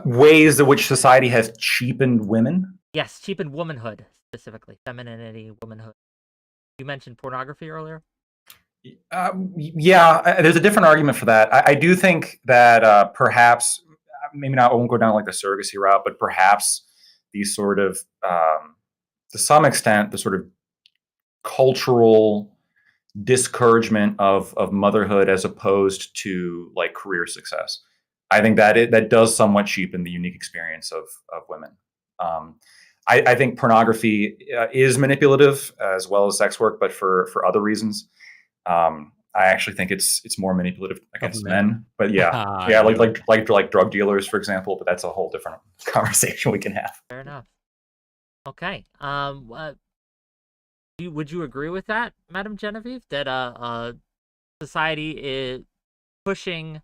Ways in which society has cheapened women. Yes, cheapened womanhood, specifically femininity, womanhood. You mentioned pornography earlier. Yeah, there's a different argument for that. I do think that perhaps, maybe not, I won't go down like the surrogacy route, but perhaps these sort of, to some extent, the sort of cultural discouragement of motherhood as opposed to like career success. I think that that does somewhat cheapen the unique experience of women. I think pornography is manipulative as well as sex work, but for other reasons. I actually think it's more manipulative against men. But yeah, like drug dealers, for example. But that's a whole different conversation we can have. Fair enough. Okay. Would you agree with that, Madam Genevieve, that society is pushing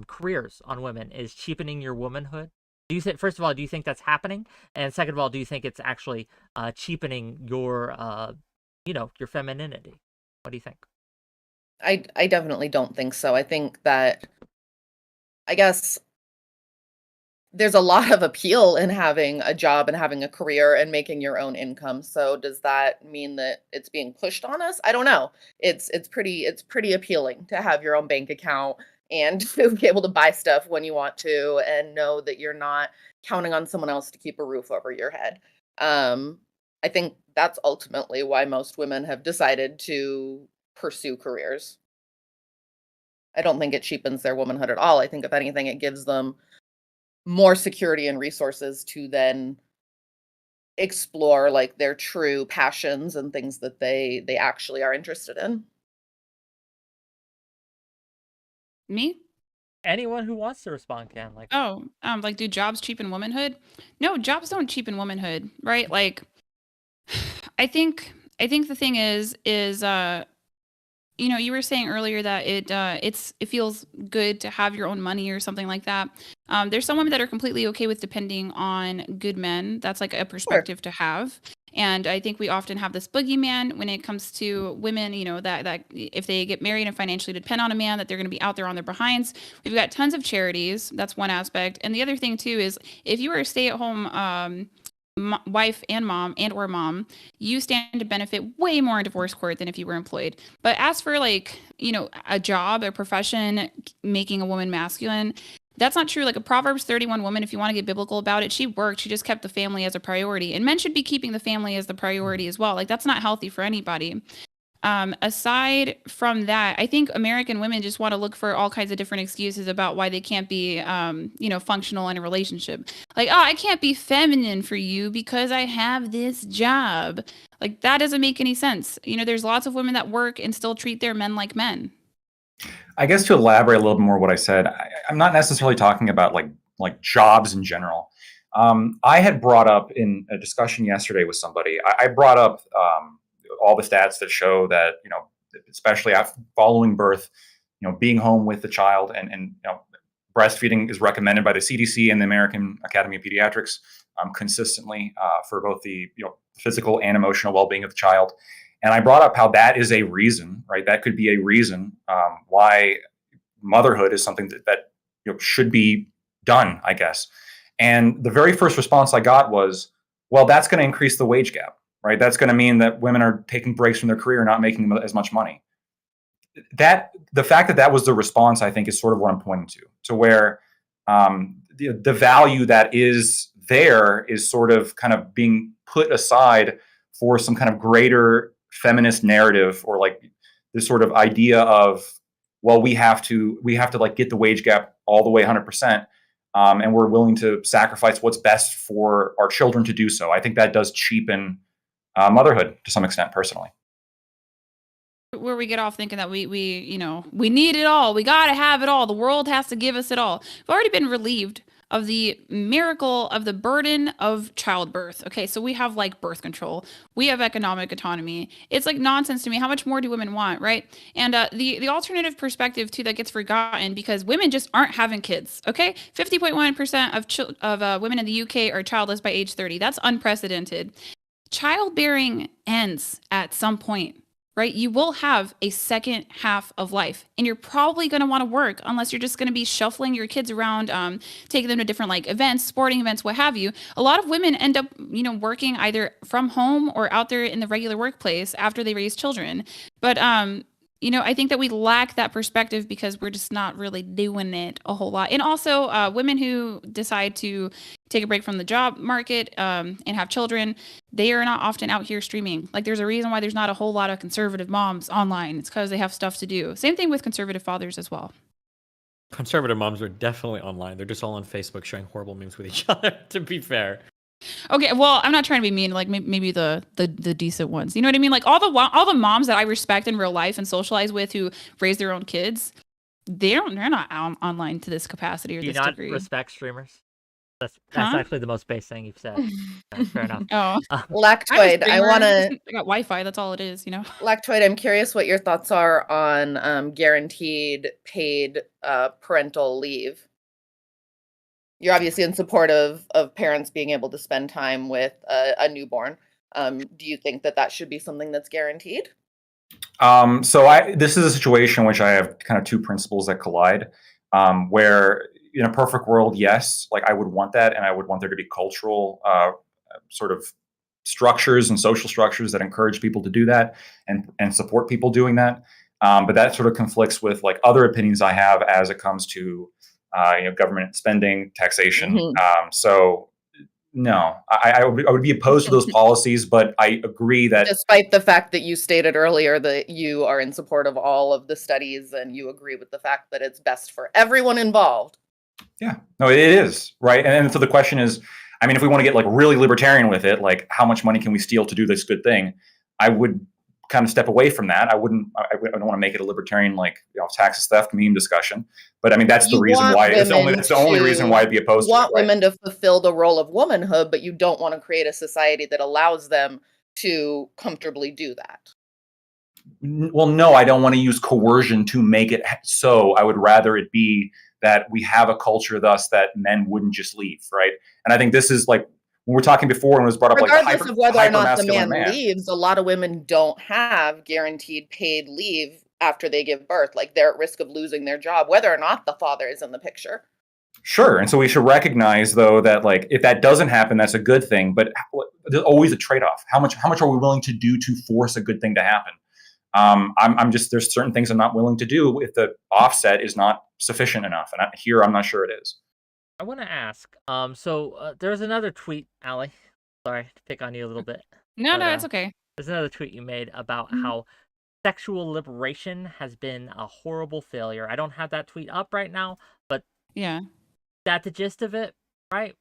careers on women is cheapening your womanhood? Do you think, first of all, do you think that's happening? And second of all, do you think it's actually cheapening your, your femininity? What do you think? I definitely don't think so. I think that, I guess, there's a lot of appeal in having a job and having a career and making your own income. So does that mean that it's being pushed on us? I don't know. It's pretty appealing to have your own bank account and to be able to buy stuff when you want to and know that you're not counting on someone else to keep a roof over your head. Um, I think that's ultimately why most women have decided to pursue careers. I don't think it cheapens their womanhood at all. I think if anything, it gives them more security and resources to then explore like their true passions and things that they actually are interested in. Me? Anyone who wants to respond can. Like, do jobs cheapen womanhood? No, jobs don't cheapen womanhood, right? Like, I think the thing is you were saying earlier that it feels good to have your own money or something like that. There's some women that are completely okay with depending on good men. That's like a Sure. perspective to have. And I think we often have this boogeyman when it comes to women, that if they get married and financially depend on a man, that they're going to be out there on their behinds. We've got tons of charities. That's one aspect. And the other thing too is if you were a stay-at-home wife and mom or mom, you stand to benefit way more in divorce court than if you were employed. But as for like, a job, a profession making a woman masculine, that's not true. Like a Proverbs 31 woman, if you want to get biblical about it, she worked, she just kept the family as a priority. And men should be keeping the family as the priority as well. Like that's not healthy for anybody. Aside from that, I think American women just want to look for all kinds of different excuses about why they can't be, functional in a relationship. Like, oh, I can't be feminine for you because I have this job. Like, that doesn't make any sense. There's lots of women that work and still treat their men like men. I guess to elaborate a little bit more what I said, I'm not necessarily talking about like jobs in general. I had brought up in a discussion yesterday with somebody, I brought up all the stats that show that, especially after following birth, being home with the child and breastfeeding is recommended by the CDC and the American Academy of Pediatrics consistently for both the physical and emotional well-being of the child. And I brought up how that is a reason, right? That could be a reason why motherhood is something that should be done, I guess. And the very first response I got was, well, that's going to increase the wage gap, right? That's going to mean that women are taking breaks from their career and not making as much money. The fact that was the response, I think, is sort of what I'm pointing to where the value that is there is sort of kind of being put aside for some kind of greater feminist narrative, or like this sort of idea of, well, we have to like get the wage gap all the way 100%. And we're willing to sacrifice what's best for our children to do so. I think that does cheapen motherhood to some extent, personally. Where we get off thinking that we need it all. We got to have it all. The world has to give us it all. We've already been relieved of the miracle of the burden of childbirth. Okay, so we have like birth control. We have economic autonomy. It's like nonsense to me. How much more do women want, right? And the alternative perspective too that gets forgotten because women just aren't having kids. Okay, 50.1% of women in the UK are childless by age 30. That's unprecedented. Childbearing ends at some point. Right? You will have a second half of life and you're probably going to want to work unless you're just going to be shuffling your kids around, taking them to different like events, sporting events, what have you. A lot of women end up, working either from home or out there in the regular workplace after they raise children. But, I think that we lack that perspective because we're just not really doing it a whole lot. And also women who decide to take a break from the job market and have children, they are not often out here streaming. Like there's a reason why there's not a whole lot of conservative moms online. It's because they have stuff to do. Same thing with conservative fathers as well. Conservative moms are definitely online. They're just all on Facebook sharing horrible memes with each other, to be fair. Okay, well, I'm not trying to be mean. Like maybe the decent ones. You know what I mean? Like all the moms that I respect in real life and socialize with who raise their own kids, they're not online to this capacity or Do you this not degree. respect streamers? That's actually the most base thing you've said. Fair enough. Oh, Lactoid, I want to. I got Wi-Fi. That's all it is. Lactoid, I'm curious what your thoughts are on guaranteed paid parental leave. You're obviously in support of parents being able to spend time with a newborn. Do you think that that should be something that's guaranteed? This is a situation in which I have kind of two principles that collide. Where in a perfect world, yes, like I would want that, and I would want there to be cultural sort of structures and social structures that encourage people to do that and support people doing that. But that sort of conflicts with like other opinions I have as it comes to government spending, taxation. So no, I would be opposed to those policies, but I agree that Despite the fact that you stated earlier that you are in support of all of the studies and you agree with the fact that it's best for everyone involved. yeah, no, it is right. And so the question is, I mean, if we want to get like really libertarian with it, like how much money can we steal to do this good thing? I would kind of step away from that. I don't want to make it a libertarian like taxes theft meme discussion. But I mean, that's the reason why. It's the only reason why I'd be opposed to it. You want women to fulfill the role of womanhood, but you don't want to create a society that allows them to comfortably do that. Well, no, I don't want to use coercion to make it so. I would rather it be that we have a culture thus that men wouldn't just leave, right? And I think this is like when we're talking before when it was brought up, regardless of whether or not the man leaves, a lot of women don't have guaranteed paid leave after they give birth. Like they're at risk of losing their job, whether or not the father is in the picture. Sure. And so we should recognize, though, that like if that doesn't happen, that's a good thing. But there's always a trade-off. How much are we willing to do to force a good thing to happen? I'm just there's certain things I'm not willing to do if the offset is not sufficient enough. And I'm not sure it is. I want to ask. There's another tweet, Allie. Sorry to pick on you a little bit. No, it's okay. There's another tweet you made about how sexual liberation has been a horrible failure. I don't have that tweet up right now, but yeah, that's the gist of it, right?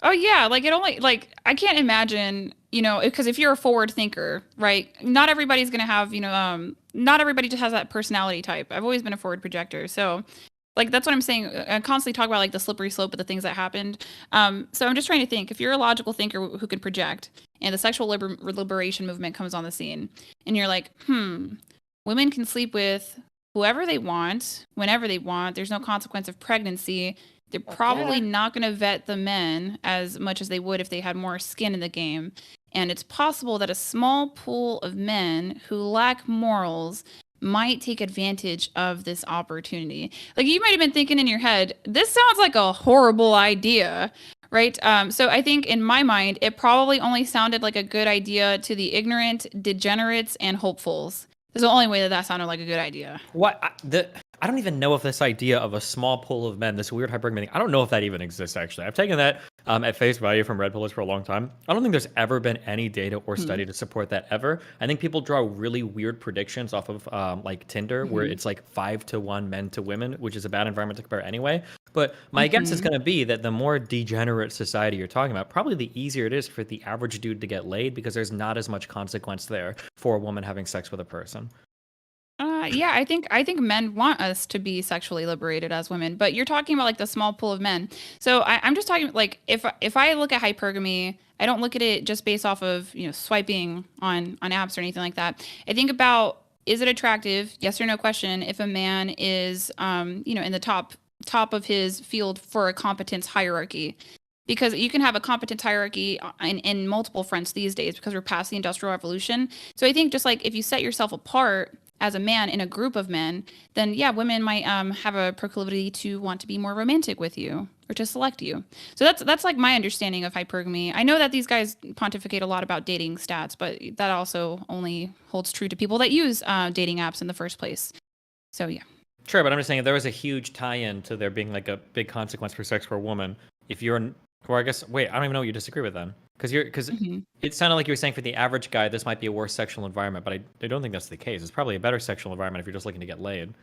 Oh yeah, like it only like I can't imagine, because if you're a forward thinker, right? Not everybody's gonna have, not everybody just has that personality type. I've always been a forward projector, so like that's what I'm saying. I constantly talk about like the slippery slope of the things that happened. So I'm just trying to think if you're a logical thinker who can project, and the sexual liberation movement comes on the scene, and you're like, women can sleep with whoever they want, whenever they want. There's no consequence of pregnancy. They're probably not going to vet the men as much as they would if they had more skin in the game. And it's possible that a small pool of men who lack morals might take advantage of this opportunity. Like you might have been thinking in your head, this sounds like a horrible idea, right? So I think in my mind, it probably only sounded like a good idea to the ignorant, degenerates, and hopefuls. That's the only way that sounded like a good idea. I don't even know if this idea of a small pool of men, this weird hypergamy thing, I don't know if that even exists, actually. I've taken that at face value from red pillars for a long time. I don't think there's ever been any data or study to support that ever. I think people draw really weird predictions off of like Tinder, where it's like 5-to-1 men to women, which is a bad environment to compare anyway. But my guess is going to be that the more degenerate society you're talking about, probably the easier it is for the average dude to get laid because there's not as much consequence there for a woman having sex with a person. Yeah, I think men want us to be sexually liberated as women, but you're talking about like the small pool of men. So I'm just talking like if I look at hypergamy, I don't look at it just based off of swiping on apps or anything like that. I think about, is it attractive? Yes or no question. If a man is in the top of his field for a competence hierarchy. Because you can have a competence hierarchy in multiple fronts these days because we're past the Industrial Revolution. So I think just like if you set yourself apart as a man in a group of men, then yeah, women might have a proclivity to want to be more romantic with you or to select you. So that's like my understanding of hypergamy. I know that these guys pontificate a lot about dating stats, but that also only holds true to people that use dating apps in the first place. So yeah. Sure, but I'm just saying if there was a huge tie-in to there being like a big consequence for sex for a woman, if you're, or I guess, wait, I don't even know what you disagree with then. Because it sounded like you were saying for the average guy, this might be a worse sexual environment, but I don't think that's the case. It's probably a better sexual environment if you're just looking to get laid.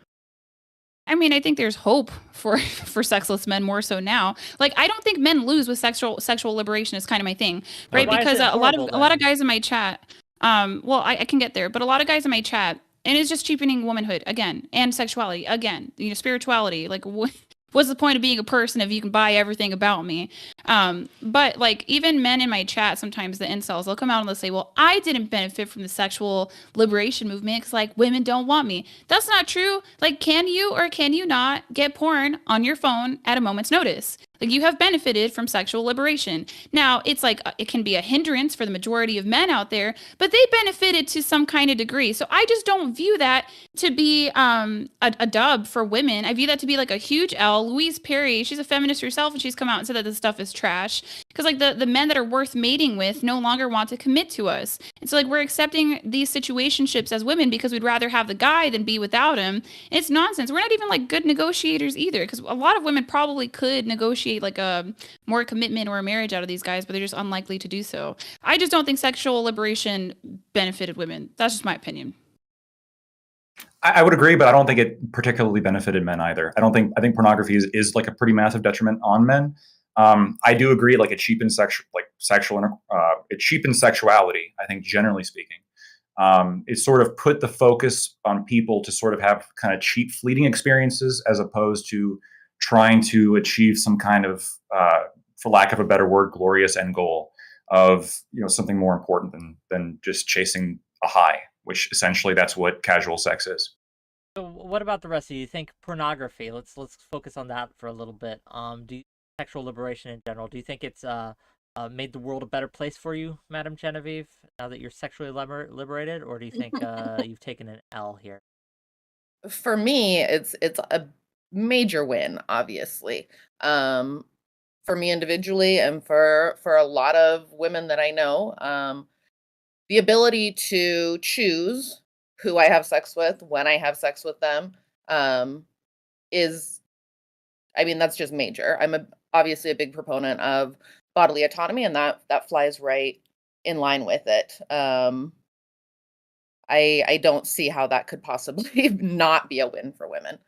I mean, I think there's hope for sexless men more so now. Like, I don't think men lose with sexual liberation is kind of my thing, right? Because a lot of guys in my chat, I can get there, but a lot of guys in my chat, and it's just cheapening womanhood again and sexuality again, spirituality. Like, what's the point of being a person if you can buy everything about me? But like even men in my chat, sometimes the incels, they'll come out and they'll say, well, I didn't benefit from the sexual liberation movement because like women don't want me. That's not true. Like, can you or can you not get porn on your phone at a moment's notice? Like, you have benefited from sexual liberation. Now, it's like it can be a hindrance for the majority of men out there, but they benefited to some kind of degree. So I just don't view that to be a dub for women. I view that to be like a huge L. Louise Perry, she's a feminist herself, and she's come out and said that this stuff is trash because like the men that are worth mating with no longer want to commit to us. And so like we're accepting these situationships as women because we'd rather have the guy than be without him. And it's nonsense. We're not even like good negotiators either, because a lot of women probably could negotiate like a more commitment or a marriage out of these guys, but they're just unlikely to do so. I just don't think sexual liberation benefited women. That's just my opinion. I would agree, but I don't think it particularly benefited men either. I think pornography is like a pretty massive detriment on men. I do agree, like it cheapens it cheapens sexuality, I think, generally speaking. It sort of put the focus on people to sort of have kind of cheap, fleeting experiences as opposed to trying to achieve some kind of, for lack of a better word, glorious end goal of, you know, something more important than just chasing a high, which essentially that's what casual sex is. So what about the rest of you? Think pornography? Let's focus on that for a little bit. Sexual liberation in general, do you think it's made the world a better place for you, Madam Genevieve, now that you're sexually liberated, or do you think you've taken an L here? For me, it's a major win, obviously. For me individually, and for a lot of women that I know, the ability to choose who I have sex with, when I have sex with them, is, I mean, that's just major. I'm obviously a big proponent of bodily autonomy, and that flies right in line with it. I don't see how that could possibly not be a win for women.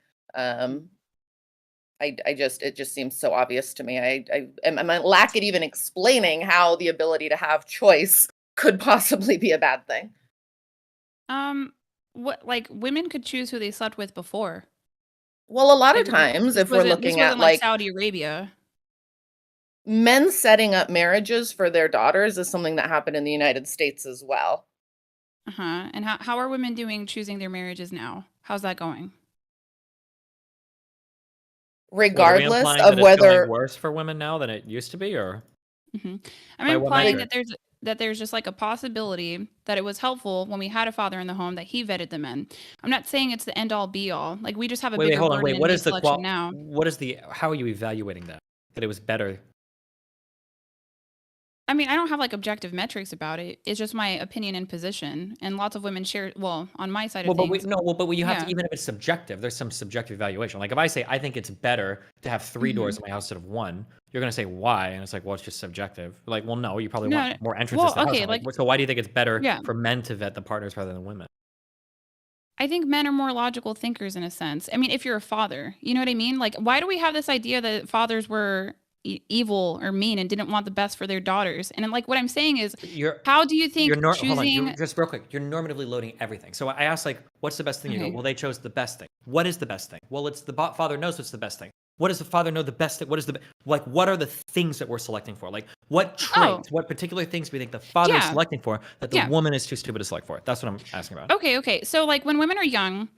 It just seems so obvious to me. I'm lack at even explaining how the ability to have choice could possibly be a bad thing. What, like, women could choose who they slept with before. Well, a lot of Like, times, this if we're wasn't looking at like like Saudi Arabia. men setting up marriages for their daughters is something that happened in the United States as well. Uh-huh. And how are women doing choosing their marriages now? How's that going? Wait, are we Regardless implying of that it's going whether worse for women now than it used to be, or I'm by what implying measure? that there's just like a possibility that it was helpful when we had a father in the home that he vetted the men. I'm not saying it's the end all be all. Like, we just have a Wait, bigger hold on. burden Wait, in what mate is the selection now. how are you evaluating that? That it was better? I mean, I don't have like objective metrics about it. It's just my opinion and position. And lots of women share, well, on my side Well, of but things. you have to, Yeah. even if it's subjective, there's some subjective evaluation. Like if I say I think it's better to have 3 doors in my house instead of 1, you're gonna say why, and it's like, well, it's just subjective. Like, well, no, you probably No, want more entrances well, to the house. okay, I'm like, like, so why do you think it's better yeah. for men to vet the partners rather than women? I think men are more logical thinkers in a sense. I mean, if you're a father, you know what I mean? Like, why do we have this idea that fathers were evil or mean and didn't want the best for their daughters? And like, what I'm saying is, how do you think Hold on, you're choosing? just real quick. You're normatively loading everything. So I asked, like, what's the best thing? You go, Okay. well, they chose the best thing. What is the best thing? Well, it's the father knows what's the best thing. What does the father know the best thing? What is like, what are the things that we're selecting for? Like, what Oh, traits, what particular things do we think the father is yeah, selecting for that the yeah. woman is too stupid to select for? That's what I'm asking about. Okay. So, like, when women are young,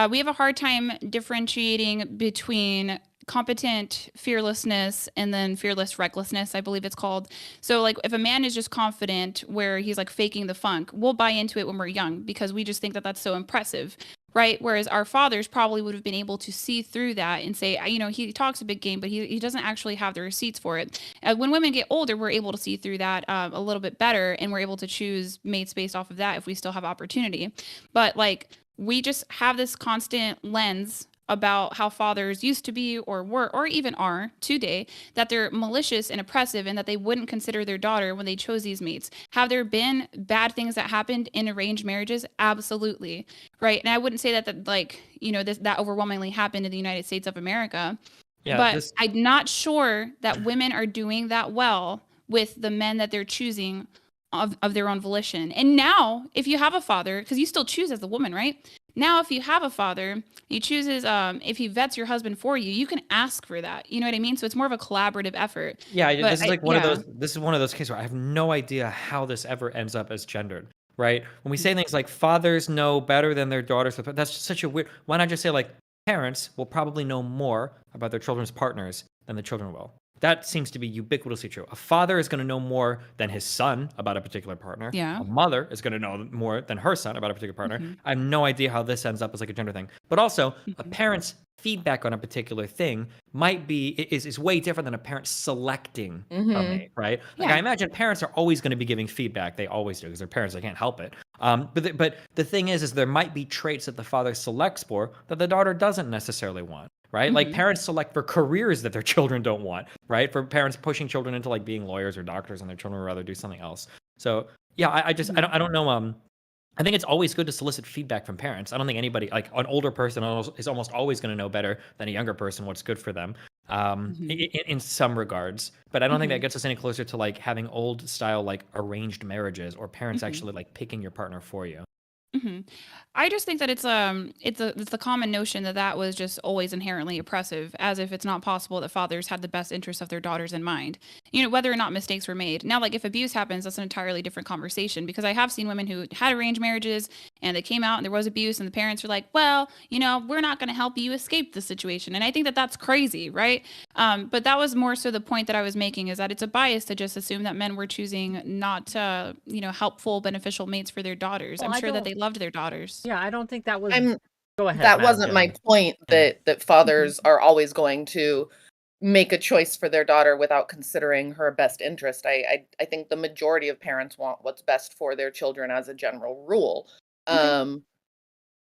we have a hard time differentiating between competent fearlessness and then fearless recklessness, I believe it's called. So, like, if a man is just confident where he's like faking the funk, we'll buy into it when we're young because we just think that that's so impressive. Right. Whereas our fathers probably would have been able to see through that and say, you know, he talks a big game, but he doesn't actually have the receipts for it. When women get older, we're able to see through that a little bit better, and we're able to choose mates based off of that if we still have opportunity. But like, we just have this constant lens about how fathers used to be or were or even are today, that they're malicious and oppressive and that they wouldn't consider their daughter when they chose these mates. Have there been bad things that happened in arranged marriages? Absolutely. Right. And I wouldn't say that like, you know, that overwhelmingly happened in the United States of America. Yeah, but I'm not sure that women are doing that well with the men that they're choosing of their own volition. And now, if you have a father, because you still choose as the woman, right? Now, if you have a father, he chooses, if he vets your husband for you, you can ask for that. You know what I mean? So it's more of a collaborative effort. Yeah, But this is like one of yeah. those. This is one of those cases where I have no idea how this ever ends up as gendered. Right? When we say things like fathers know better than their daughters, that's just such a weird. Why not just say like parents will probably know more about their children's partners than the children will? That seems to be ubiquitously true. A father is going to know more than his son about a particular partner. Yeah. A mother is going to know more than her son about a particular partner. Mm-hmm. I have no idea how this ends up as like a gender thing. But also, a Mm-hmm. parent's feedback on a particular thing is way different than a parent selecting a mate, right? Like Yeah. I imagine parents are always going to be giving feedback. They always do because they're parents. They can't help it. But the thing is there might be traits that the father selects for that the daughter doesn't necessarily want. Right? Like parents select for careers that their children don't want, right? For parents pushing children into like being lawyers or doctors and their children would rather do something else. So yeah, I don't know. I think it's always good to solicit feedback from parents. I don't think anybody, like an older person is almost always going to know better than a younger person what's good for them in some regards. But I don't think that gets us any closer to like having old style like arranged marriages or parents actually like picking your partner for you. I just think that it's the common notion that was just always inherently oppressive, as if it's not possible that fathers had the best interests of their daughters in mind. You know, whether or not mistakes were made. Now, like if abuse happens, that's an entirely different conversation, because I have seen women who had arranged marriages and they came out and there was abuse and the parents were like, well, you know, we're not going to help you escape the situation. And I think that that's crazy, right? But that was more so the point that I was making, is that it's a bias to just assume that men were choosing not, helpful, beneficial mates for their daughters. Well, I'm I sure that don't- they loved their daughters. Yeah, I don't think that was. I'm Go ahead. that Madam wasn't my Genevieve. point, Yeah. that fathers are always going to make a choice for their daughter without considering her best interest. I think the majority of parents want what's best for their children as a general rule.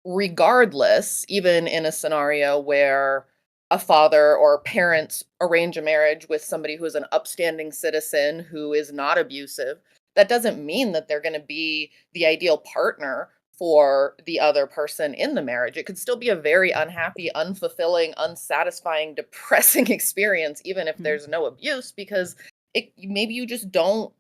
Regardless, even in a scenario where a father or parents arrange a marriage with somebody who is an upstanding citizen who is not abusive, that doesn't mean that they're going to be the ideal partner for the other person in the marriage. It could still be a very unhappy, unfulfilling, unsatisfying, depressing experience, even if there's no abuse, because maybe you just don't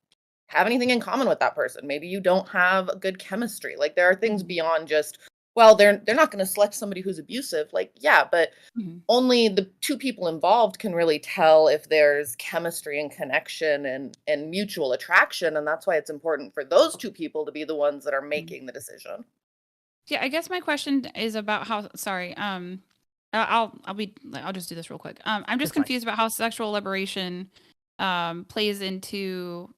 have anything in common with that person. Maybe you don't have a good chemistry. Like there are things beyond just, well, they're not going to select somebody who's abusive. Like, yeah, but only the two people involved can really tell if there's chemistry and connection and mutual attraction. And that's why it's important for those two people to be the ones that are making the decision. Yeah, I guess my question is about how. Sorry, I'll just do this real quick. I'm just It's fine. confused about how sexual liberation plays into,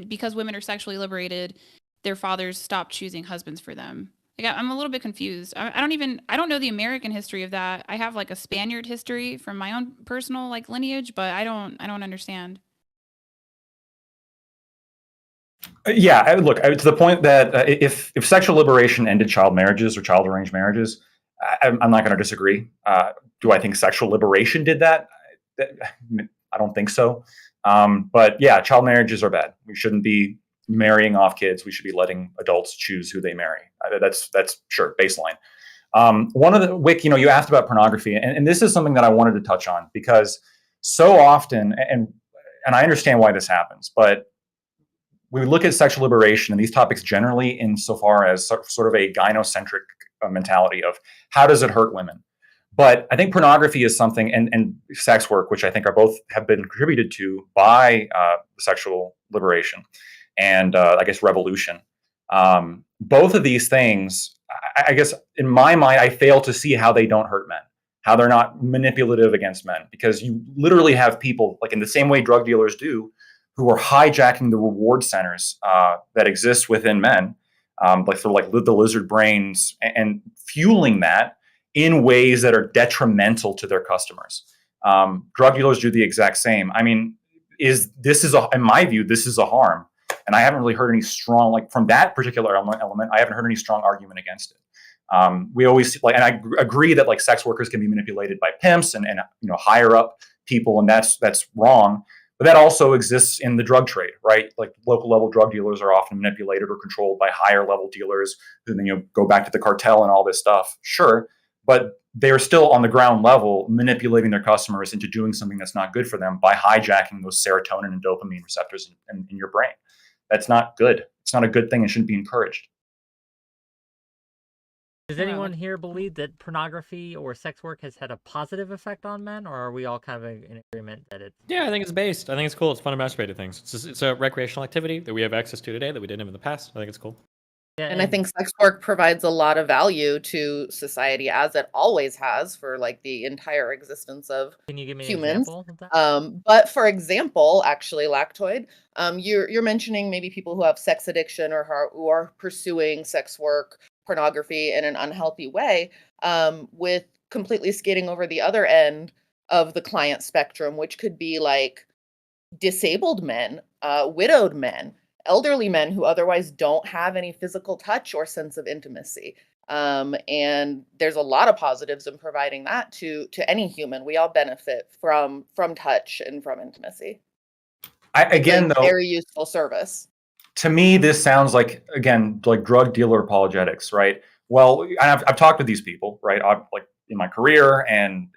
because women are sexually liberated, their fathers stop choosing husbands for them. Like, I'm a little bit confused. I don't know the American history of that. I have like a Spaniard history from my own personal like lineage, but I don't understand. Yeah, look, to the point that if sexual liberation ended child marriages or child arranged marriages, I'm not going to disagree. Do I think sexual liberation did that? I don't think so. But yeah, child marriages are bad. We shouldn't be marrying off kids. We should be letting adults choose who they marry. That's sure, baseline. One of the Wick, you asked about pornography, and this is something that I wanted to touch on, because so often, and I understand why this happens, but we look at sexual liberation and these topics generally insofar as sort of a gynocentric mentality of how does it hurt women. But I think pornography is something, and sex work, which I think have been contributed to by sexual liberation and I guess revolution. Both of these things, I guess in my mind, I fail to see how they don't hurt men, how they're not manipulative against men, because you literally have people, like in the same way drug dealers do, who are hijacking the reward centers that exist within men, like sort of like the lizard brains, and fueling that in ways that are detrimental to their customers. Drug dealers do the exact same. I mean, in my view, this is a harm. And I haven't really heard any strong, like from that particular element, I haven't heard any strong argument against it. We always and I agree that like sex workers can be manipulated by pimps and higher up people, and that's wrong. But that also exists in the drug trade, right? Like local level drug dealers are often manipulated or controlled by higher level dealers who then go back to the cartel and all this stuff. Sure, but they're still on the ground level manipulating their customers into doing something that's not good for them by hijacking those serotonin and dopamine receptors in your brain. That's not good. It's not a good thing and shouldn't be encouraged. Does anyone here believe that pornography or sex work has had a positive effect on men, or are we all kind of in agreement that it's... Yeah, I think it's based. I think it's cool. It's fun to masturbate to things. It's a recreational activity that we have access to today that we didn't have in the past. I think it's cool. Yeah, And I think sex work provides a lot of value to society, as it always has for like the entire existence of can you give me an humans. example of that? But for example, actually, Lactoid, you're mentioning maybe people who have sex addiction or who are pursuing sex work, pornography in an unhealthy way, with completely skating over the other end of the client spectrum, which could be like disabled men, widowed men, elderly men who otherwise don't have any physical touch or sense of intimacy. And there's a lot of positives in providing that to any human. We all benefit from touch and from intimacy. It's Again, a though, very useful service. to me, this sounds like, again, like drug dealer apologetics, right? Well, and I've talked with these people, right? I've, like in my career and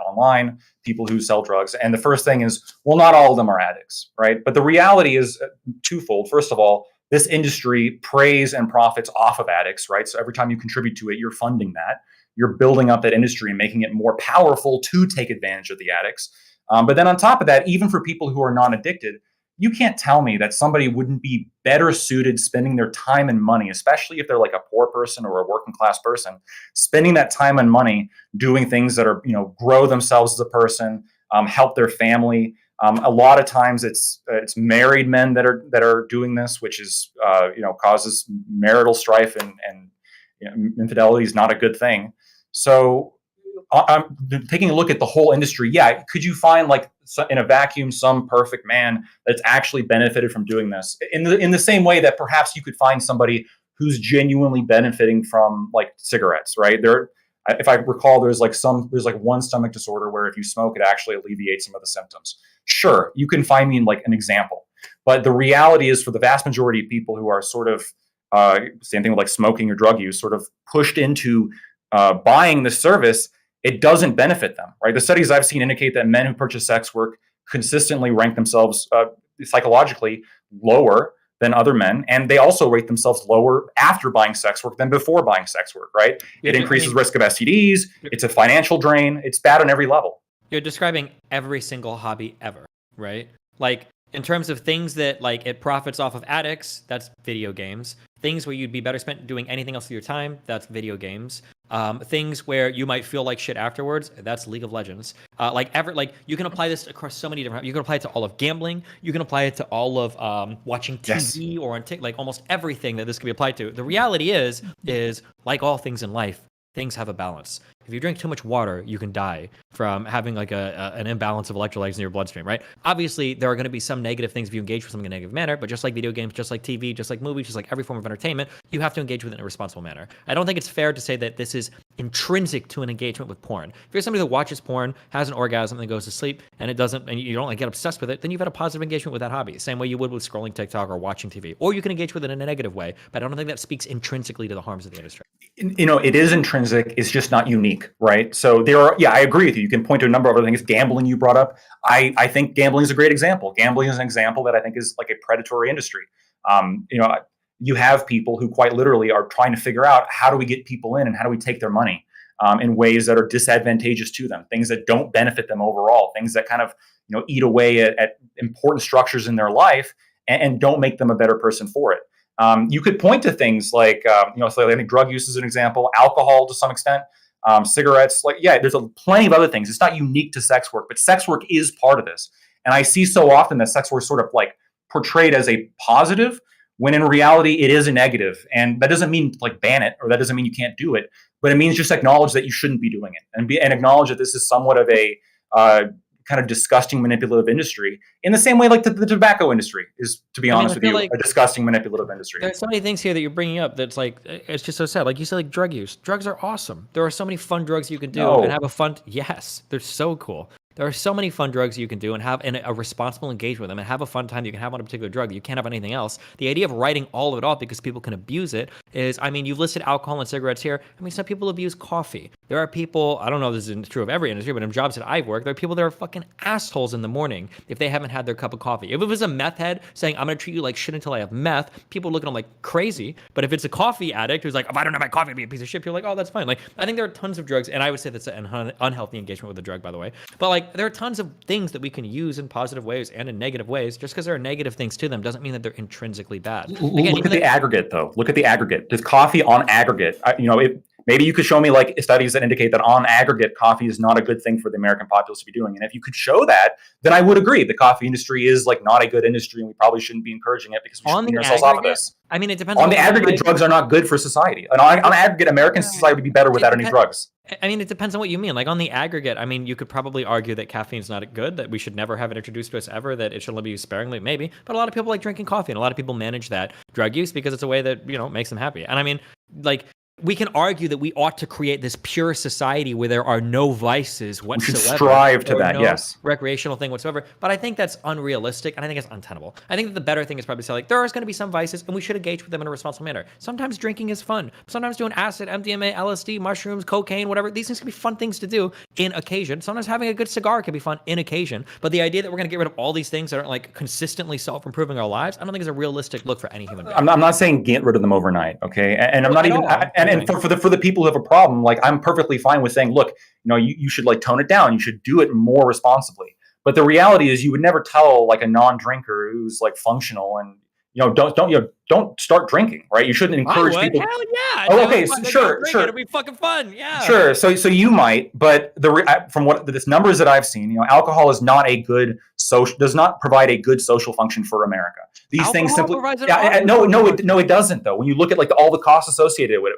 online, people who sell drugs, and the first thing is, well, not all of them are addicts, right? But the reality is twofold. First of all, this industry preys and profits off of addicts, right? So every time you contribute to it, you're funding that. You're building up that industry and making it more powerful to take advantage of the addicts. But then on top of that, even for people who are non-addicted, you can't tell me that somebody wouldn't be better suited spending their time and money, especially if they're like a poor person or a working class person, spending that time and money doing things that are, grow themselves as a person, help their family. A lot of times it's married men that are doing this, which is causes marital strife, and infidelity is not a good thing. So I'm taking a look at the whole industry. Yeah, could you find like in a vacuum some perfect man that's actually benefited from doing this? In the same way that perhaps you could find somebody who's genuinely benefiting from like cigarettes, right? If I recall, there's like one stomach disorder where if you smoke, it actually alleviates some of the symptoms. Sure, you can find me like an example, but the reality is for the vast majority of people who are sort of same thing with like smoking or drug use, sort of pushed into buying the service, it doesn't benefit them, right? The studies I've seen indicate that men who purchase sex work consistently rank themselves psychologically lower than other men, and they also rate themselves lower after buying sex work than before buying sex work, right? It increases risk of STDs, it's a financial drain, it's bad on every level. You're describing every single hobby ever, right? Like, in terms of things that like it profits off of addicts, that's video games. Things where you'd be better spent doing anything else with your time, that's video games. Things where you might feel like shit afterwards, that's League of Legends. You can apply this across so many different. You can apply it to all of gambling. You can apply it to all of watching TV or on TikTok, like almost everything that this can be applied to. The reality is like all things in life, things have a balance. If you drink too much water, you can die from having like an imbalance of electrolytes in your bloodstream, right? Obviously, there are going to be some negative things if you engage with something in a negative manner, but just like video games, just like TV, just like movies, just like every form of entertainment, you have to engage with it in a responsible manner. I don't think it's fair to say that this is intrinsic to an engagement with porn. If you're somebody that watches porn, has an orgasm, and goes to sleep, and you don't like get obsessed with it, then you've had a positive engagement with that hobby. Same way you would with scrolling TikTok or watching TV. Or you can engage with it in a negative way, but I don't think that speaks intrinsically to the harms of the industry. It is intrinsic. It's just not unique, right? So I agree with you. You can point to a number of other things. Gambling you brought up. I think gambling is a great example. Gambling is an example that I think is like a predatory industry. You have people who quite literally are trying to figure out how do we get people in and how do we take their money in ways that are disadvantageous to them, things that don't benefit them overall, things that kind of eat away at important structures in their life and don't make them a better person for it. You could point to things like, so I think drug use is an example, alcohol to some extent, cigarettes, there's plenty of other things. It's not unique to sex work, but sex work is part of this. And I see so often that sex work is sort of like portrayed as a positive when in reality it is a negative. And that doesn't mean like ban it, or that doesn't mean you can't do it, but it means just acknowledge that you shouldn't be doing it and acknowledge that this is somewhat of a kind of disgusting manipulative industry in the same way like the tobacco industry is, to be honest with you, like a disgusting manipulative industry. There's so many things here that you're bringing up that's like, it's just so sad. Like you said, like drug use. Drugs are awesome. There are so many fun drugs you can do and have a fun, yes, they're so cool. There are so many fun drugs you can do and have a responsible engagement with them and have a fun time you can have on a particular drug. You can't have anything else. The idea of writing all of it off because people can abuse it is, you've listed alcohol and cigarettes here. Some people abuse coffee. There are people, I don't know if this is true of every industry, but in jobs that I've worked, there are people that are fucking assholes in the morning if they haven't had their cup of coffee. If it was a meth head saying, I'm going to treat you like shit until I have meth, people look at them like crazy. But if it's a coffee addict who's like, if I don't have my coffee, I'll be a piece of shit, you're like, oh, that's fine. Like, I think there are tons of drugs, and I would say that's an unhealthy engagement with a drug, by the way. But like, there are tons of things that we can use in positive ways and in negative ways. Just because there are negative things to them doesn't mean that they're intrinsically bad. Again, look at the aggregate, though. Look at the aggregate. Does coffee on aggregate, maybe you could show me like studies that indicate that on aggregate, coffee is not a good thing for the American populace to be doing. And if you could show that, then I would agree. The coffee industry is like not a good industry, and we probably shouldn't be encouraging it because we should clean ourselves off of this. I mean, it depends. On the aggregate, drugs are not good for society. And on aggregate, American society would be better without any drugs. I mean, it depends on what you mean. Like on the aggregate, I mean, you could probably argue that caffeine's not good, that we should never have it introduced to us ever, that it should only be used sparingly, maybe. But a lot of people like drinking coffee, and a lot of people manage that drug use because it's a way that, makes them happy. And I mean, like, we can argue that we ought to create this pure society where there are no vices whatsoever. We should strive to that, yes. Recreational thing whatsoever. But I think that's unrealistic, and I think it's untenable. I think that the better thing is probably to say, like, there are going to be some vices, and we should engage with them in a responsible manner. Sometimes drinking is fun. Sometimes doing acid, MDMA, LSD, mushrooms, cocaine, whatever. These things can be fun things to do in occasion. Sometimes having a good cigar can be fun in occasion. But the idea that we're going to get rid of all these things that aren't, like, consistently self-improving our lives, I don't think is a realistic look for any human being. I'm not saying get rid of them overnight, okay? And I'm not even... And for the people who have a problem, like, I'm perfectly fine with saying, look, you should like tone it down. You should do it more responsibly. But the reality is, you would never tell like a non-drinker who's like functional and don't start drinking, right? You shouldn't encourage people. Hell yeah! Oh, okay, sure. It'll be fucking fun, yeah. Sure. So you might, but from what the numbers that I've seen, alcohol is not a good does not provide a good social function for America. These things simply, no, it doesn't though. When you look at like all the costs associated with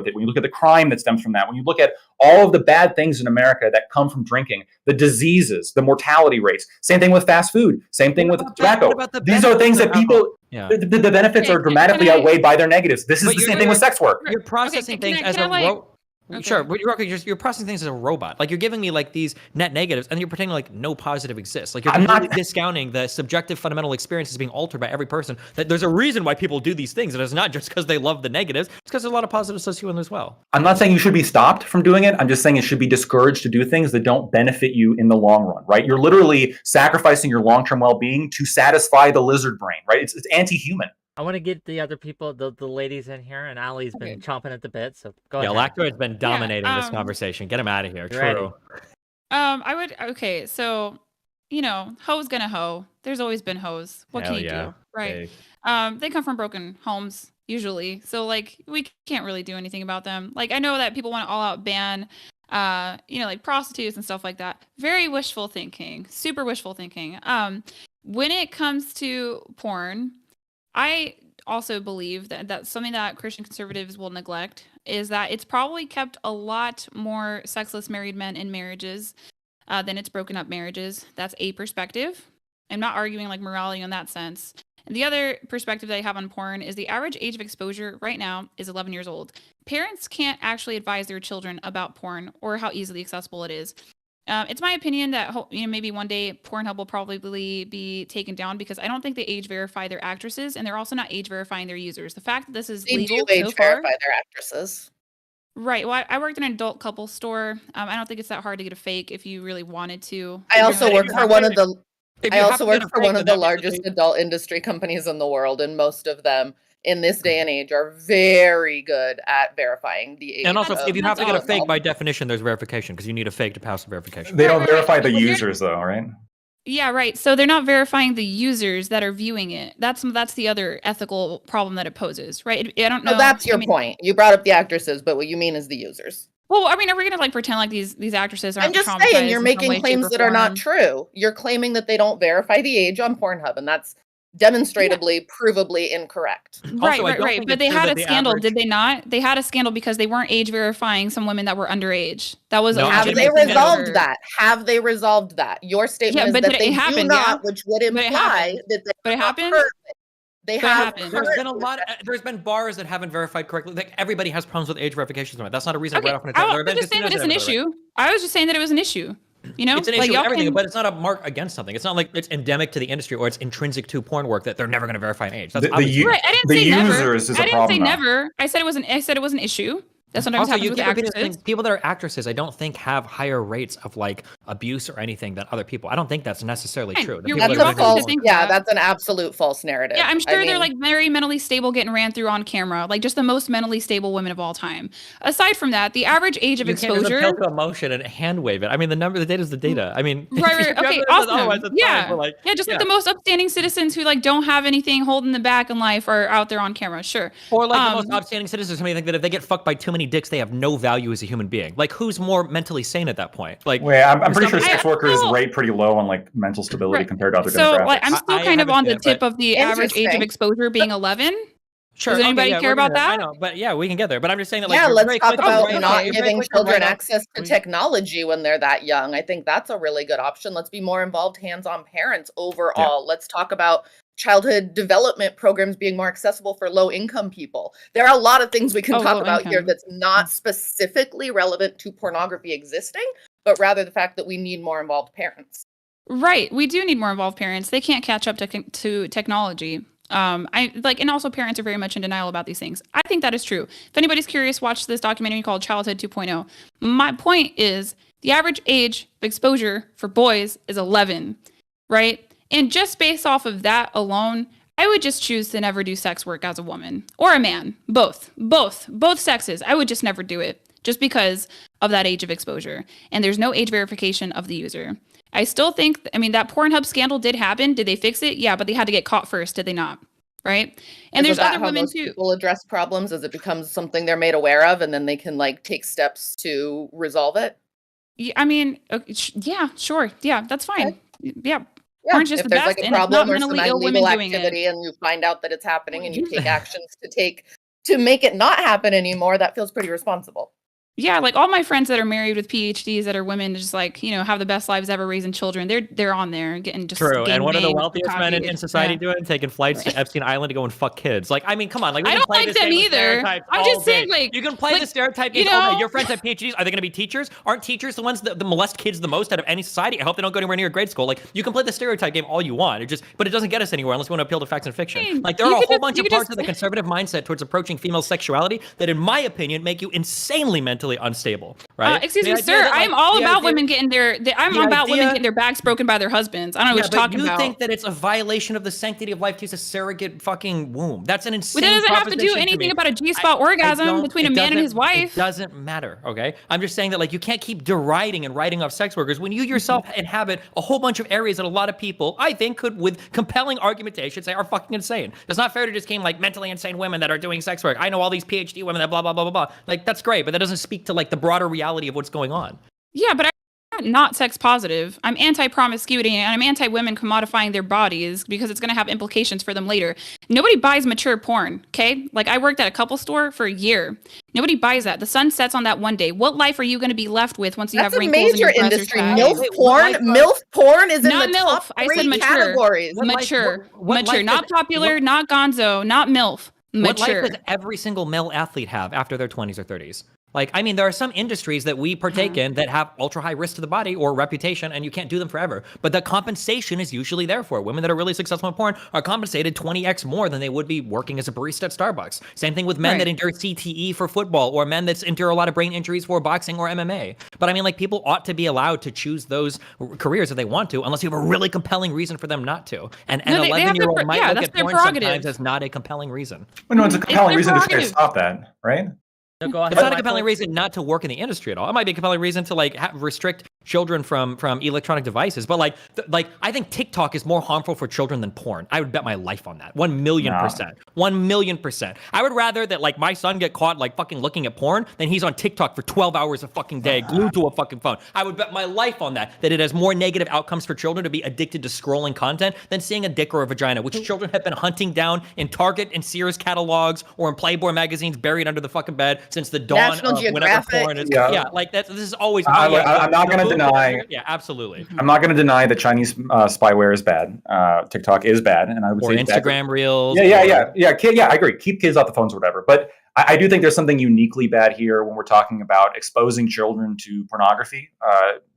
it, when you look at the crime that stems from that, when you look at all of the bad things in America that come from drinking, the diseases, the mortality rates, same thing with fast food, same thing with tobacco. These are things that people. Yeah. The benefits are dramatically outweighed by their negatives. This is the same thing with sex work. You're processing things as a Sure, you're processing things as a robot. Like, you're giving me like these net negatives, and you're pretending like no positive exists. Like, you're completely discounting the subjective fundamental experiences being altered by every person. That there's a reason why people do these things, and it's not just because they love the negatives. It's because there's a lot of positives associated with them as well. I'm not saying you should be stopped from doing it. I'm just saying it should be discouraged to do things that don't benefit you in the long run, right? You're literally sacrificing your long-term well-being to satisfy the lizard brain, right? It's anti-human. I want to get the other people, the ladies in here, and Allie's been chomping at the bit, so go ahead. Yeah, Lactoid's been dominating this conversation. Get him out of here. True. So, hoe's gonna hoe. There's always been hoes. What can you do, right? Hey. They come from broken homes, usually. So, like, we can't really do anything about them. Like, I know that people want to all-out ban, like prostitutes and stuff like that. Very wishful thinking. Super wishful thinking. When it comes to porn, I also believe that something that Christian conservatives will neglect is that it's probably kept a lot more sexless married men in marriages than it's broken up marriages. That's a perspective. I'm not arguing like morality in that sense. And the other perspective that I have on porn is the average age of exposure right now is 11 years old. Parents can't actually advise their children about porn or how easily accessible it is. It's my opinion that maybe one day Pornhub will probably be taken down because I don't think they age verify their actresses, and they're also not age verifying their users. The fact that this is legal so far, age verify their actresses. Right. Well, I worked in an adult couple store. I don't think it's that hard to get a fake if you really wanted to. I also work for one of the largest adult industry companies in the world, and most of them in this day and age are very good at verifying the age. And also, if you have to get a fake, by definition, there's verification because you need a fake to pass the verification. They don't verify the users, though, right? Yeah, right. So they're not verifying the users that are viewing it. That's the other ethical problem that it poses, right? I don't know. No, that's your point. You brought up the actresses, but what you mean is the users. Well, I mean, are we going to like pretend like these actresses aren't? I'm just saying, you're making claims that are not true. You're claiming that they don't verify the age on Pornhub, and that's demonstrably, provably incorrect. Right. But they had a scandal, did they not? They had a scandal because they weren't age verifying some women that were underage. That was have they resolved that? Have they resolved that? Your statement is that they do not, which would imply that they. But it happened. They have. There's been bars that haven't verified correctly. Like, everybody has problems with age verification. That's not a reason right off on a I was just saying that it's an issue. I was just saying that it was an issue. It's an issue with everything, but it's not a mark against something. It's not like it's endemic to the industry or it's intrinsic to porn work that they're never going to verify an age. That's I didn't say never. I didn't say never. I said it was an issue. That's sometimes happens with actresses. People that are actresses, I don't think have higher rates of like abuse or anything than other people. I don't think that's necessarily Fine. true. The You're people that That's are a welcome to false. think Yeah, that. that's an absolute false narrative. Yeah, I'm I sure they're mean, like very mentally stable getting ran through on camera, like just the most mentally stable women of all time. Aside from that, the average age of you can't exposure. just appeal to emotion and hand wave it. I mean, the data is the data. I mean, Right, if right. you Okay, have awesome. otherwise, that's Yeah. fine, but like, Yeah, just like the most upstanding citizens who like don't have anything holding them back in life are out there on camera. Sure. Or like the most upstanding citizens who may think that if they get fucked by too many dicks, they have no value as a human being. Like, who's more mentally sane at that point? Like, Wait, I'm pretty sure somebody- sex workers well- rate pretty low on like mental stability Right. compared to other So demographics. like I'm still I kind of on the haven't seen it, tip of the average age of Interesting. exposure being 11. sure, Does anybody yeah, care we're about gonna- I that? know, but yeah, we can get there. But I'm just saying that, like, yeah, you're let's very talk quick to about write not off- you're very giving quick to children write off- access to we- technology when they're that young. I think that's a really good option. Let's be more involved hands-on parents overall. Let's talk about childhood development programs being more accessible for low-income people. There are a lot of things we can Oh, talk low about here income. that's not specifically relevant to pornography existing, but rather the fact that we need more involved parents. Right. We do need more involved parents. They can't catch up to technology. And also parents are very much in denial about these things. I think that is true. If anybody's curious, watch this documentary called Childhood 2.0. My point is the average age of exposure for boys is 11, right? And just based off of that alone, I would just choose to never do sex work as a woman or a man. Both sexes. I would just never do it just because of that age of exposure. And there's no age verification of the user. I still think, that Pornhub scandal did happen. Did they fix it? Yeah, but they had to get caught first, did they not? Right? And Isn't there's that other how women most too. people address problems as it becomes something they're made aware of, and then they can like take steps to resolve it. Yeah, sure. Yeah, that's fine. Okay. Yeah. Yeah, Porn's just if the there's best, like a and it's not problem or some mentally ill illegal women doing it. activity, and you find out that it's happening, and you take actions to make it not happen anymore, that feels pretty responsible. Yeah, like all my friends that are married with PhDs that are women, just like, have the best lives ever raising children. They're on there getting just True, and what are the gangbanged, wealthiest men in copied. society Yeah. doing? Taking flights to Epstein Island to go and fuck kids. Like, I mean, come on. Like, we I can don't play like this them game with either. stereotypes I'm all just saying, day. like- you can play like, the stereotype you game all day. know- Your friends have PhDs. Are they going to be teachers? Aren't teachers the ones that molest kids the most out of any society? I hope they don't go anywhere near grade school. Like, you can play the stereotype game all you want. But it doesn't get us anywhere unless we want to appeal to facts and fiction. mean, Like, there you are a could whole just- bunch you of could parts just- of the conservative mindset towards approaching female sexuality that, in my opinion, make you insanely mentally unstable. Right? Excuse The me, idea sir. that, like, I'm all the about idea- women getting I'm the about women idea- getting their backs broken by their husbands. I don't know what Yeah, you're but talking you about. think that it's a violation of the sanctity of life to use a surrogate fucking womb. That's an insane But that doesn't have to do proposition anything me. about a G-spot orgasm don't- between a it man and doesn't- his wife. It doesn't matter, okay? I'm just saying that, like, you can't keep deriding and writing off sex workers when you yourself inhabit a whole bunch of areas that a lot of people, I think, could, with compelling argumentation, say are fucking insane. It's not fair to just claim, like, mentally insane women that are doing sex work. I know all these PhD women that blah, blah, blah, blah, blah. Like, that's great, but that doesn't speak to, like, the broader reality of what's going on. Yeah, but I'm not sex positive. I'm anti-promiscuity and I'm anti-women commodifying their bodies because it's going to have implications for them later. Nobody buys mature porn, okay? Like, I worked at a couple store for a year. Nobody buys that. The sun sets on that one day. What life are you going to be left with once you That's have a wrinkles in major your breasts or industry. tats? MILF Wait, porn, what life- MILF porn is in Not the MILF. top I said three mature. categories. What life- Mature. what Mature. life Not is- popular, not gonzo, not MILF. What Mature. life does every single male athlete have after their 20s or 30s? Like, I mean, there are some industries that we partake in that have ultra high risk to the body or reputation, and you can't do them forever. But the compensation is usually there for it. Women that are really successful in porn are compensated 20x more than they would be working as a barista at Starbucks. Same thing with men that endure CTE for football, or men that endure a lot of brain injuries for boxing or MMA. But I mean, like, people ought to be allowed to choose those careers if they want to, unless you have a really compelling reason for them not to. And an No, they have 11-year-old their- might yeah, look that's at their porn prerogative. sometimes as not a compelling reason. Well, no, it's a compelling their reason to try to prerogative. stop that, right? So go ahead. It's not a Michael. compelling reason not to work in the industry at all. It might be a compelling reason to, like, restrict children from electronic devices. But like I think TikTok is more harmful for children than porn. I would bet my life on that. 1,000,000%. 1,000,000%. I would rather that, like, my son get caught, like, fucking looking at porn than he's on TikTok for 12 hours a fucking day, glued to a fucking phone. I would bet my life on that it has more negative outcomes for children to be addicted to scrolling content than seeing a dick or a vagina, which children have been hunting down in Target and Sears catalogs or in Playboy magazines buried under the fucking bed since the dawn National of whenever Geographic. porn is. Yeah. Yeah, like, this is always. I'm not gonna deny- Yeah, absolutely. I'm not going to deny that Chinese spyware is bad. TikTok is bad, and I would Or say that- Instagram Reels. Yeah, I agree. Keep kids off the phones or whatever. But I do think there's something uniquely bad here when we're talking about exposing children to pornography,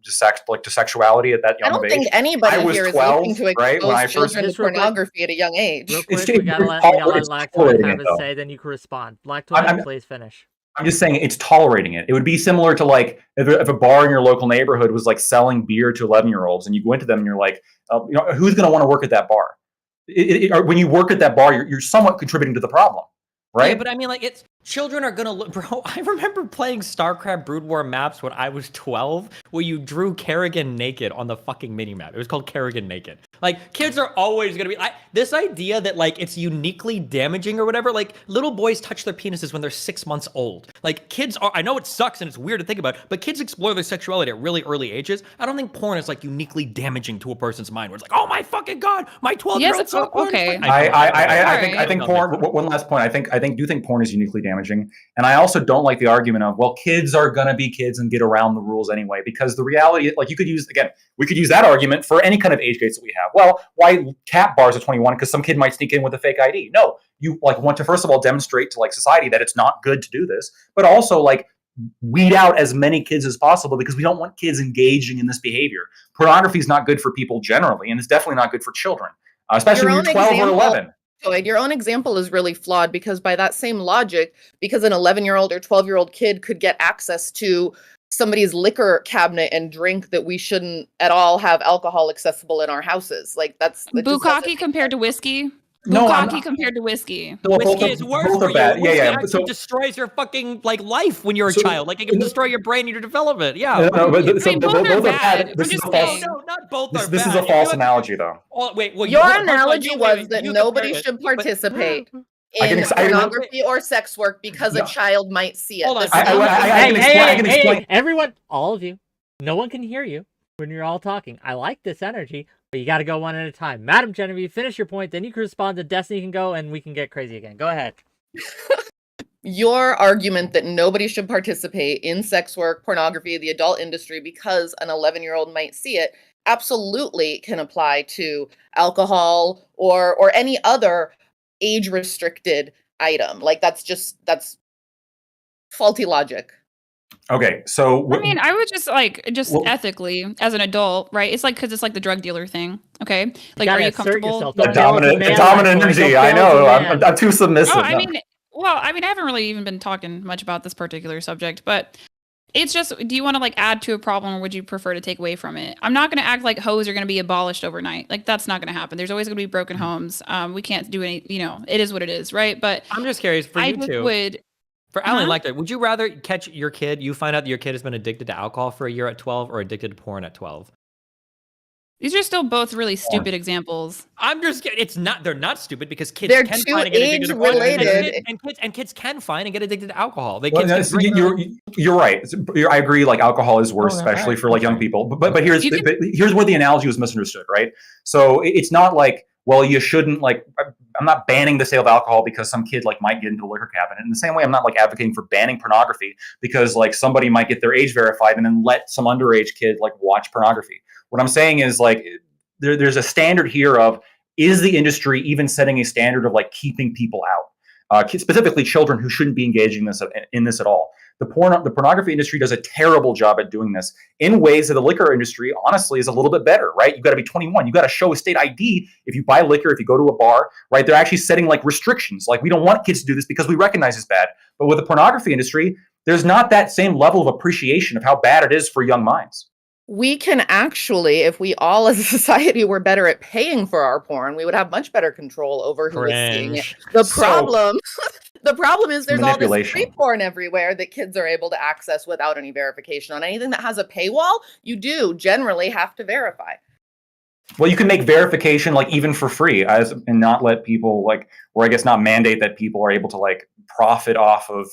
to sexuality at that I young don't age. think anybody I was here is 12, looking to right, when I expose first- children to Just real quick. pornography at a young age. Real It's quick, we gotta let it's Lactoid tolerating have it, his though. say, then you can respond. Lactoid, I'm- please finish. I'm just saying it's tolerating it. It would be similar to like if a bar in your local neighborhood was like selling beer to 11-year-olds, and you go into them and you're like, who's going to want to work at that bar? When you work at that bar, you're somewhat contributing to the problem, right? Yeah, but I mean, like, children are gonna look, bro. I remember playing StarCraft Brood War maps when I was 12, where you drew Kerrigan naked on the fucking minimap. It was called Kerrigan Naked. Like, kids are always gonna be this idea that like it's uniquely damaging or whatever. Like, little boys touch their penises when they're 6 months old. Like, kids are. I know it sucks and it's weird to think about, but kids explore their sexuality at really early ages. I don't think porn is like uniquely damaging to a person's mind, where it's like, oh my fucking god, my 12-year-old. Yes, okay. I think porn. One last point. I do think porn is uniquely damaging, and I also don't like the argument of, well, kids are gonna be kids and get around the rules anyway, because the reality, like, we could use that argument for any kind of age gates that we have. Well, why cap bars at 21? Because some kid might sneak in with a fake ID. No, you like want to first of all demonstrate to like society that it's not good to do this, but also like weed out as many kids as possible, because we don't want kids engaging in this behavior. Pornography is not good for people generally, and it's definitely not good for children, especially when you're 12 or 11. Your own example is really flawed, because by that same logic, because an 11-year-old or 12-year-old kid could get access to somebody's liquor cabinet and drink that we shouldn't at all have alcohol accessible in our houses. Like, that's bukkake compared to whiskey. No, Bukkake compared to whiskey. Whiskey is worse for you. Bad. Whiskey Yeah. actually So destroys your fucking like life when you're a child. Like, it can destroy your brain and your development. Yeah. No, but both are bad. This is a false. No, not both are bad. This is a false analogy, though. Oh, wait. Well, your analogy was that nobody should participate in pornography or sex work because a child might see it. Hold on. I can explain. Hey, everyone, all of you, no one can hear you when you're all talking. I like this energy, but you got to go one at a time. Madam Genevieve, finish your point, then you can respond to Destiny can go, and we can get crazy again. Go ahead. Your argument that nobody should participate in sex work, pornography, the adult industry, because an 11-year-old might see it, absolutely can apply to alcohol or any other age-restricted item. Like, that's faulty logic. Okay, so I mean, I would just ethically, as an adult, right? It's like, because it's like the drug dealer thing. Okay, like, are you comfortable? The dominant energy. I know. I'm too submissive. Oh, I mean, I haven't really even been talking much about this particular subject, but it's just, do you want to like add to a problem, or would you prefer to take away from it? I'm not going to act like hoes are going to be abolished overnight. Like, that's not going to happen. There's always going to be broken homes. We can't do any, it is what it is, right? But I'm just curious for you two. For Alan Lactoid, would you rather catch your kid, you find out that your kid has been addicted to alcohol for a year at 12, or addicted to porn at 12? These are still both really stupid examples. I'm just kidding. They're not stupid, because kids they're can too find and get addicted to porn, age-related. and kids can find and get addicted to alcohol. You're right. I agree. Like, alcohol is worse, especially for like young people. But here's where the analogy was misunderstood, right? So it's not like, well, you shouldn't, like, I'm not banning the sale of alcohol because some kid like might get into a liquor cabinet. In the same way, I'm not like advocating for banning pornography because like somebody might get their age verified and then let some underage kid like watch pornography. What I'm saying is, like, there's a standard here of, is the industry even setting a standard of like keeping people out, specifically children who shouldn't be engaging in this at all. The pornography industry does a terrible job at doing this in ways that the liquor industry honestly is a little bit better, right? You've got to be 21. You've got to show a state ID if you buy liquor, if you go to a bar, right? They're actually setting like restrictions. Like, we don't want kids to do this because we recognize it's bad. But with the pornography industry, there's not that same level of appreciation of how bad it is for young minds. We can actually, if we all as a society were better at paying for our porn, we would have much better control over who is seeing it. The problem is there's all this free porn everywhere that kids are able to access without any verification. On anything that has a paywall, you do generally have to verify. Well, you can make verification like even for free, and not let people like, or I guess not mandate that people are able to like profit off of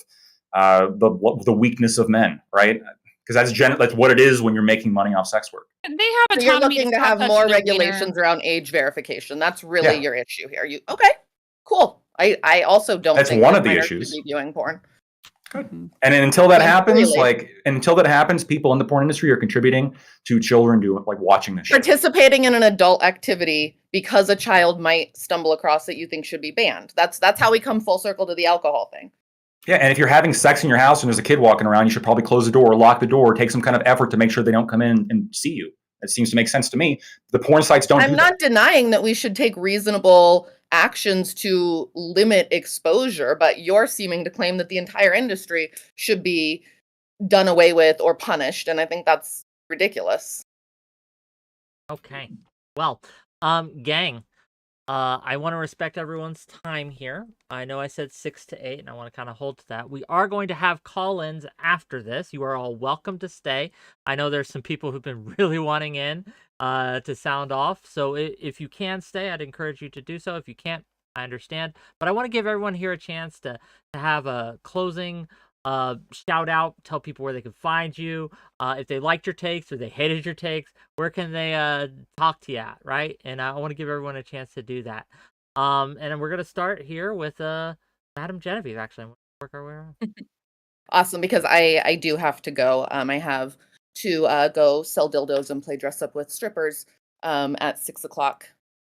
the weakness of men, right? Because that's what it is when you're making money off sex work. They have so you're looking to have more regulations around age verification. That's really your issue here. Okay, cool. I also don't. That's think one of the issues. Be viewing porn. Good. And until that happens, people in the porn industry are contributing to children like watching this. Participating in an adult activity because a child might stumble across it you think should be banned. That's how we come full circle to the alcohol thing. Yeah, and if you're having sex in your house and there's a kid walking around, you should probably close the door, lock the door, take some kind of effort to make sure they don't come in and see you. It seems to make sense to me. The porn sites don't. I'm not denying that we should take reasonable actions to limit exposure, but you're seeming to claim that the entire industry should be done away with or punished, and I think that's ridiculous. Okay. Well, gang, I want to respect everyone's time here. I know I said 6 to 8, and I want to kind of hold to that. We are going to have call-ins after this. You are all welcome to stay. I know there's some people who've been really wanting in to sound off. So if you can stay, I'd encourage you to do so. If you can't, I understand. But I want to give everyone here a chance to have a closing shout out, tell people where they can find you. If they liked your takes or they hated your takes, where can they talk to you at, right? And I want to give everyone a chance to do that. And then we're gonna start here with Madam Genevieve. Actually, I'm gonna work our way around. Awesome, because I do have to go. I have to go sell dildos and play dress up with strippers at 6 o'clock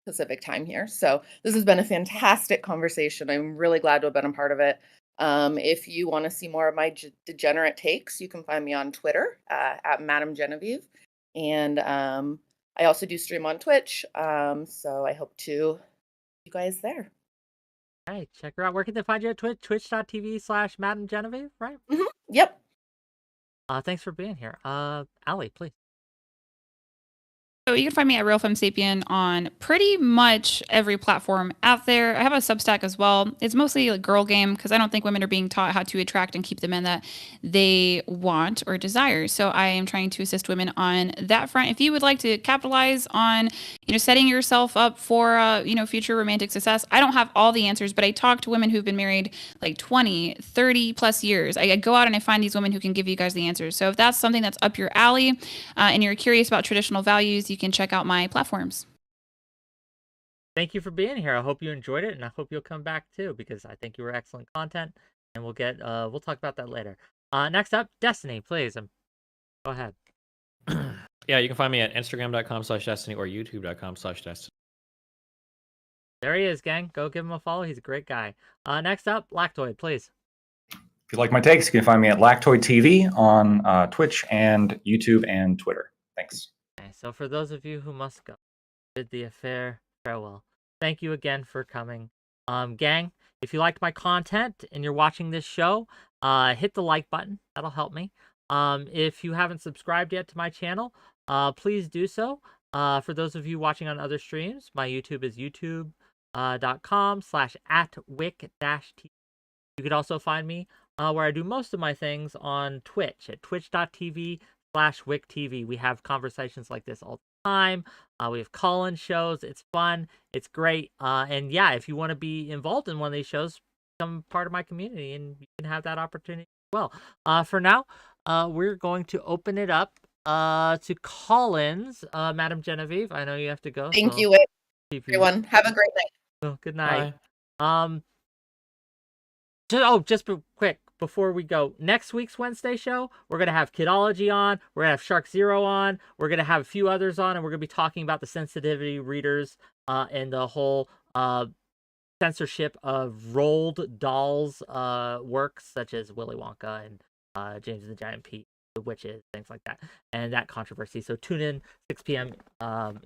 Pacific time here. So this has been a fantastic conversation. I'm really glad to have been a part of it. If you want to see more of my degenerate takes, you can find me on Twitter at Madam Genevieve. And I also do stream on Twitch. So I hope to see you guys there. Hey, check her out. Where can they find you at Twitch? Twitch.tv/Madam Genevieve, right? Yep. Thanks for being here. Allie, please. So you can find me at Real Femme Sapien on pretty much every platform out there. I have a Substack as well. It's mostly a girl game because I don't think women are being taught how to attract and keep the men that they want or desire. So I am trying to assist women on that front. If you would like to capitalize on, setting yourself up for, future romantic success, I don't have all the answers, but I talk to women who've been married like 20, 30 plus years. I go out and I find these women who can give you guys the answers. So if that's something that's up your alley and you're curious about traditional values, you can check out my platforms. Thank you for being here. I hope you enjoyed it, and I hope you'll come back too, because I think you were excellent content, and we'll talk about that later. Next up, Destiny, please. Go ahead. Yeah, you can find me at Instagram.com/Destiny or YouTube.com/Destiny. There he is, gang. Go give him a follow. He's a great guy. Next up, Lactoid, please. If you like my takes, you can find me at Lactoid TV on Twitch and YouTube and Twitter. Thanks. Okay, so for those of you who must go, bid the affair farewell. Thank you again for coming. Gang, if you liked my content and you're watching this show, hit the like button. That'll help me. If you haven't subscribed yet to my channel, please do so. For those of you watching on other streams, my YouTube is youtube.com/@WhickTV. You could also find me where I do most of my things on Twitch at twitch.tv/WhickTV. We have conversations like this all the time. We have call-in shows. It's fun. It's great. And yeah, if you want to be involved in one of these shows, become part of my community and you can have that opportunity as well. For now, we're going to open it up to call-ins. Madam Genevieve, I know you have to go. Thank you, everyone. Have a great night. Oh, good night. Bye. Just quick before we go, next week's Wednesday show, we're gonna have Kidology on, we're gonna have Shark Zero on, we're gonna have a few others on, and we're gonna be talking about the sensitivity readers and the whole censorship of rolled dolls works such as Willy Wonka and James and the Giant Peach, the witches, things like that, and that controversy. So tune in 6 p.m.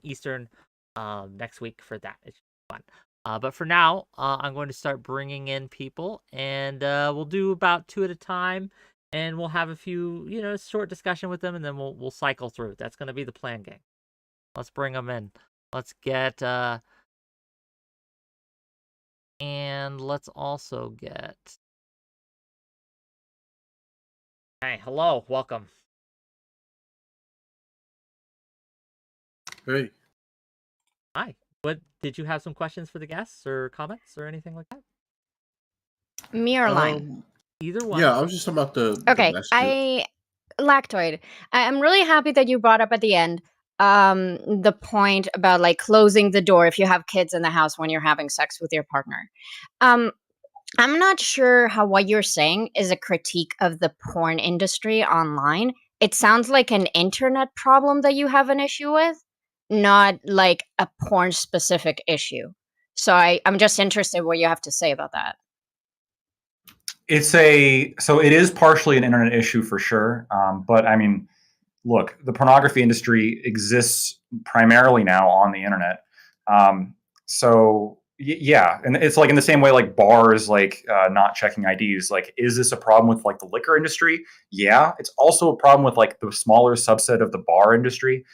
Eastern next week for that. It's fun. But for now, I'm going to start bringing in people, and we'll do about 2 at a time, and we'll have a few, short discussion with them, and then we'll cycle through. That's going to be the plan, gang. Let's bring them in. Let's get, and let's also get. Hey, hello, welcome. Hey. Hi. What did you have some questions for the guests or comments or anything like that? Me or line? Either one. Yeah, I was just talking about the Okay, Lactoid. I'm really happy that you brought up at the end the point about like closing the door if you have kids in the house when you're having sex with your partner. I'm not sure how what you're saying is a critique of the porn industry online. It sounds like an internet problem that you have an issue with, not like a porn specific issue. So I'm just interested what you have to say about that. So it is partially an internet issue for sure. But I mean, look, the pornography industry exists primarily now on the internet. So Yeah, and it's like in the same way like bars like not checking IDs. Like, is this a problem with like the liquor industry? Yeah, it's also a problem with like the smaller subset of the bar industry.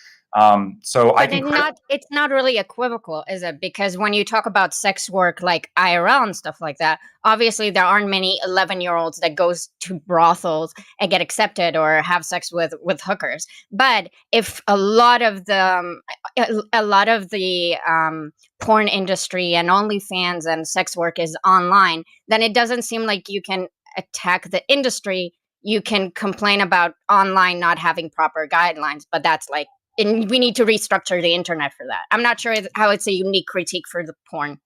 So I But can it's not really equivocal, is it? Because when you talk about sex work like IRL and stuff like that, obviously there aren't many 11-year-olds that goes to brothels and get accepted or have sex with hookers. But if a lot of the porn industry and OnlyFans and sex work is online, then it doesn't seem like you can attack the industry. You can complain about online not having proper guidelines, but that's like, and we need to restructure the internet for that. I'm not sure how it's a unique critique for the porn.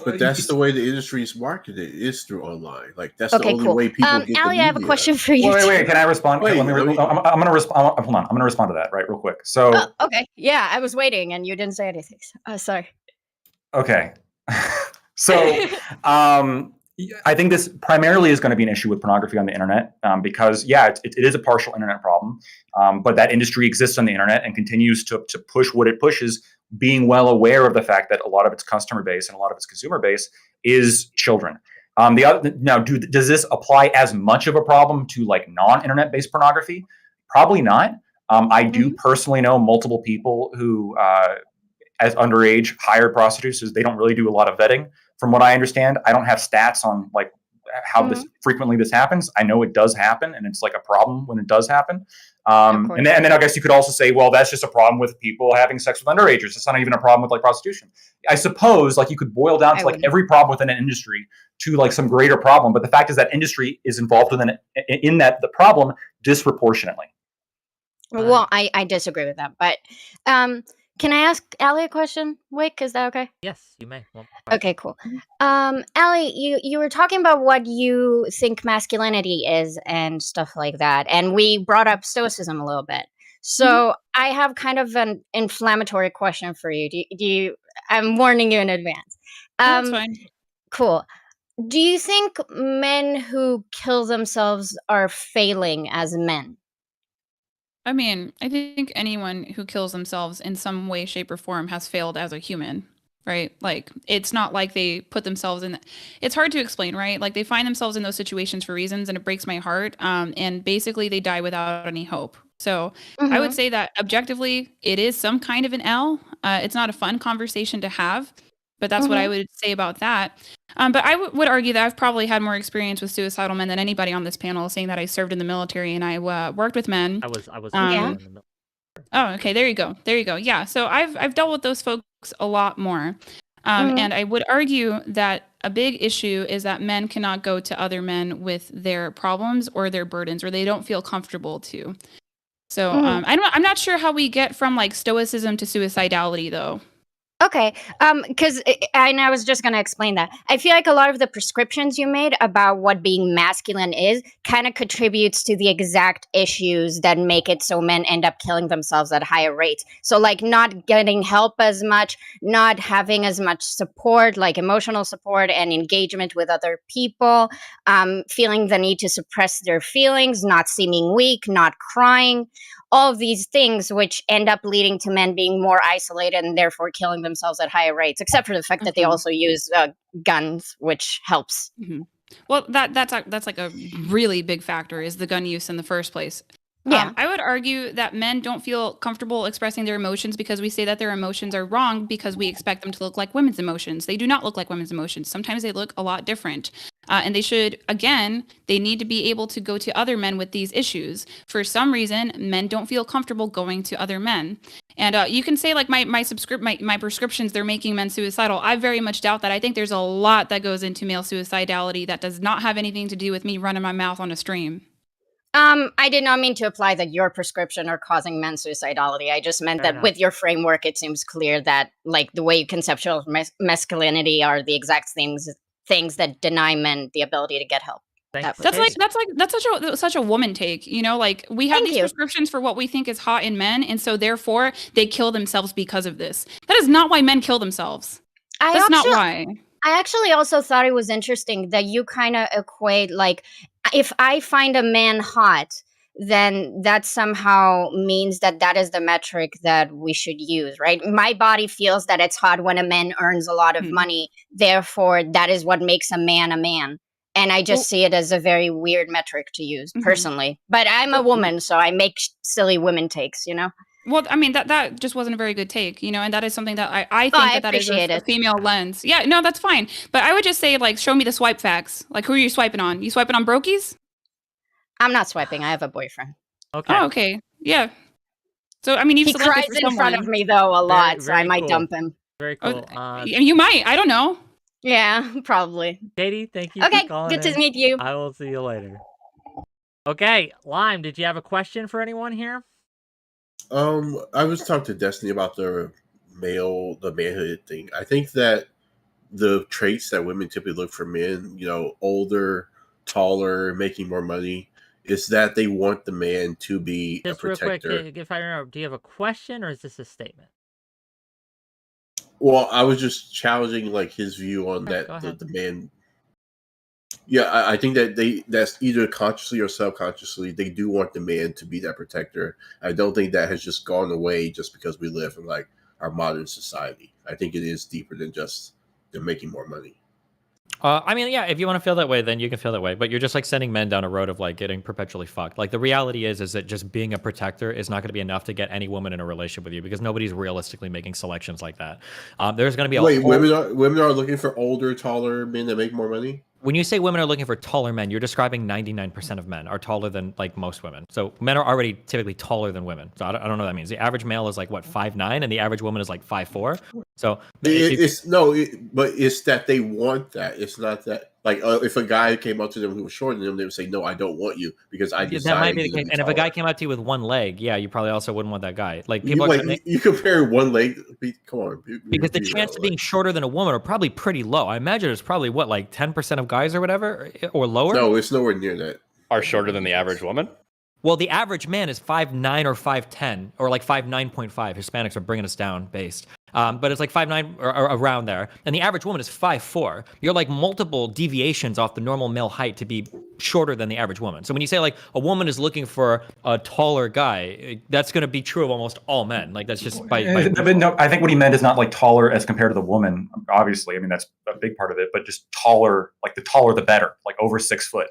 But that's the way the industry is marketed, is through online. Like, that's the Okay, only cool. way people get the Allie, I have a media. question for you. wait. Can I respond? Wait, I'm going to respond. Hold on. I'm going to respond to that right real quick. So Okay, yeah, I was waiting and you didn't say anything. Sorry. okay. So I think this primarily is going to be an issue with pornography on the internet because, yeah, it is a partial internet problem, but that industry exists on the internet and continues to push what it pushes, being well aware of the fact that a lot of its customer base and a lot of its consumer base is children. Does this apply as much of a problem to like non-internet based pornography? Probably not. I do personally know multiple people who, as underage, hired prostitutes. They don't really do a lot of vetting. From what I understand, I don't have stats on like how this frequently this happens. I know it does happen, and it's like a problem when it does happen. And then I guess you could also say, well, that's just a problem with people having sex with underagers. It's not even a problem with like prostitution. I suppose like you could boil down to like every problem within an industry to like some greater problem. But the fact is that industry is involved in that the problem disproportionately. Well, I disagree with that, but can I ask Allie a question? Wick, is that okay? Yes, you may. Well, okay, cool. Allie, you were talking about what you think masculinity is and stuff like that, and we brought up stoicism a little bit. So I have kind of an inflammatory question for you. Do you? I'm warning you in advance. That's fine. Cool. Do you think men who kill themselves are failing as men? I mean, I think anyone who kills themselves in some way, shape, or form has failed as a human, right? Like, it's not like they put themselves in. It's hard to explain, right? Like, they find themselves in those situations for reasons, and it breaks my heart. And basically, they die without any hope. So I would say that objectively, it is some kind of an L. It's not a fun conversation to have, but that's what I would say about that. But I would argue that I've probably had more experience with suicidal men than anybody on this panel, saying that I served in the military and I worked with men. I was in the military. Oh, okay. There you go. Yeah. So I've dealt with those folks a lot more. And I would argue that a big issue is that men cannot go to other men with their problems or their burdens, or they don't feel comfortable to. So I'm not sure how we get from like stoicism to suicidality, though. Okay, because I was just going to explain that. I feel like a lot of the prescriptions you made about what being masculine is kind of contributes to the exact issues that make it so men end up killing themselves at higher rates. So like not getting help as much, not having as much support, like emotional support and engagement with other people, feeling the need to suppress their feelings, not seeming weak, not crying. All of these things which end up leading to men being more isolated and therefore killing themselves at higher rates, except for the fact that they also use guns, which helps. Well, that's like a really big factor, is the gun use in the first place. Yeah. I would argue that men don't feel comfortable expressing their emotions because we say that their emotions are wrong because we expect them to look like women's emotions. They do not look like women's emotions. Sometimes they look a lot different. And they need to be able to go to other men with these issues. For some reason, men don't feel comfortable going to other men. And you can say like my prescriptions, they're making men suicidal. I very much doubt that. I think there's a lot that goes into male suicidality that does not have anything to do with me running my mouth on a stream. I did not mean to imply that your prescription are causing men's suicidality. I just meant that with your framework, it seems clear that like the way you conceptualize masculinity are the exact things that deny men the ability to get help. That's such a woman take, you know, like we have these prescriptions for what we think is hot in men, and so therefore they kill themselves because of this. That is not why men kill themselves. That's not why. I actually also thought it was interesting that you kind of equate like, if I find a man hot, then that somehow means that that is the metric that we should use, right? My body feels that it's hot when a man earns a lot of money. Therefore, that is what makes a man a man. And I just see it as a very weird metric to use personally. But I'm a woman, so I make silly women takes, Well, I mean, that just wasn't a very good take, and that is something that I think that is a female lens. Yeah, no, that's fine. But I would just say, like, show me the swipe facts. Like, who are you swiping on? You swiping on brokies? I'm not swiping. I have a boyfriend. Okay. Oh, okay. Yeah. So, I mean, you've he cries in front of me, though, a lot, so I might dump him. Very cool. You might. I don't know. Yeah, probably. Katie, thank you for calling Okay, good to meet you. I will see you later. Okay, Lime, did you have a question for anyone here? I was talking to Destiny about the manhood thing. I think that the traits that women typically look for men, older, taller, making more money, is that they want the man to be Just a protector. Real quick, if I remember, do you have a question or is this a statement? Well, I was just challenging like his view on that the man. Yeah, I think that that's either consciously or subconsciously they do want the man to be that protector. I don't think that has just gone away just because we live in like our modern society. I think it is deeper than just they're making more money. I mean, yeah, if you want to feel that way, then you can feel that way. But you're just like sending men down a road of like getting perpetually fucked. Like the reality is that just being a protector is not going to be enough to get any woman in a relationship with you because nobody's realistically making selections like that. There's going to be women are looking for older, taller men that make more money. When you say women are looking for taller men, you're describing 99% of men are taller than like most women. So men are already typically taller than women. So I don't know what that means. The average male is like what 5'9", and the average woman is like 5'4". So but it's that they want that. It's not that like if a guy came up to them who was shorter than them, they would say, "No, I don't want you because I desire." That might be the case. And if a guy came up to you with one leg, yeah, you probably also wouldn't want that guy. Like people you compare one leg. Come on, because the chance of being shorter than a woman are probably pretty low. I imagine it's probably what like 10% of guys or whatever or lower. No, it's nowhere near that. Are shorter than the average woman. Well, the average man is 5'9" or 5'10" or like 5'9.5". Hispanics are bringing us down based. But it's like 5'9" or around there. And the average woman is 5'4". You're like multiple deviations off the normal male height to be shorter than the average woman. So when you say like a woman is looking for a taller guy, that's going to be true of almost all men. Like that's just by No, I think what he meant is not like taller as compared to the woman. Obviously, I mean, that's a big part of it, but just taller, like the taller, the better, like over 6 foot.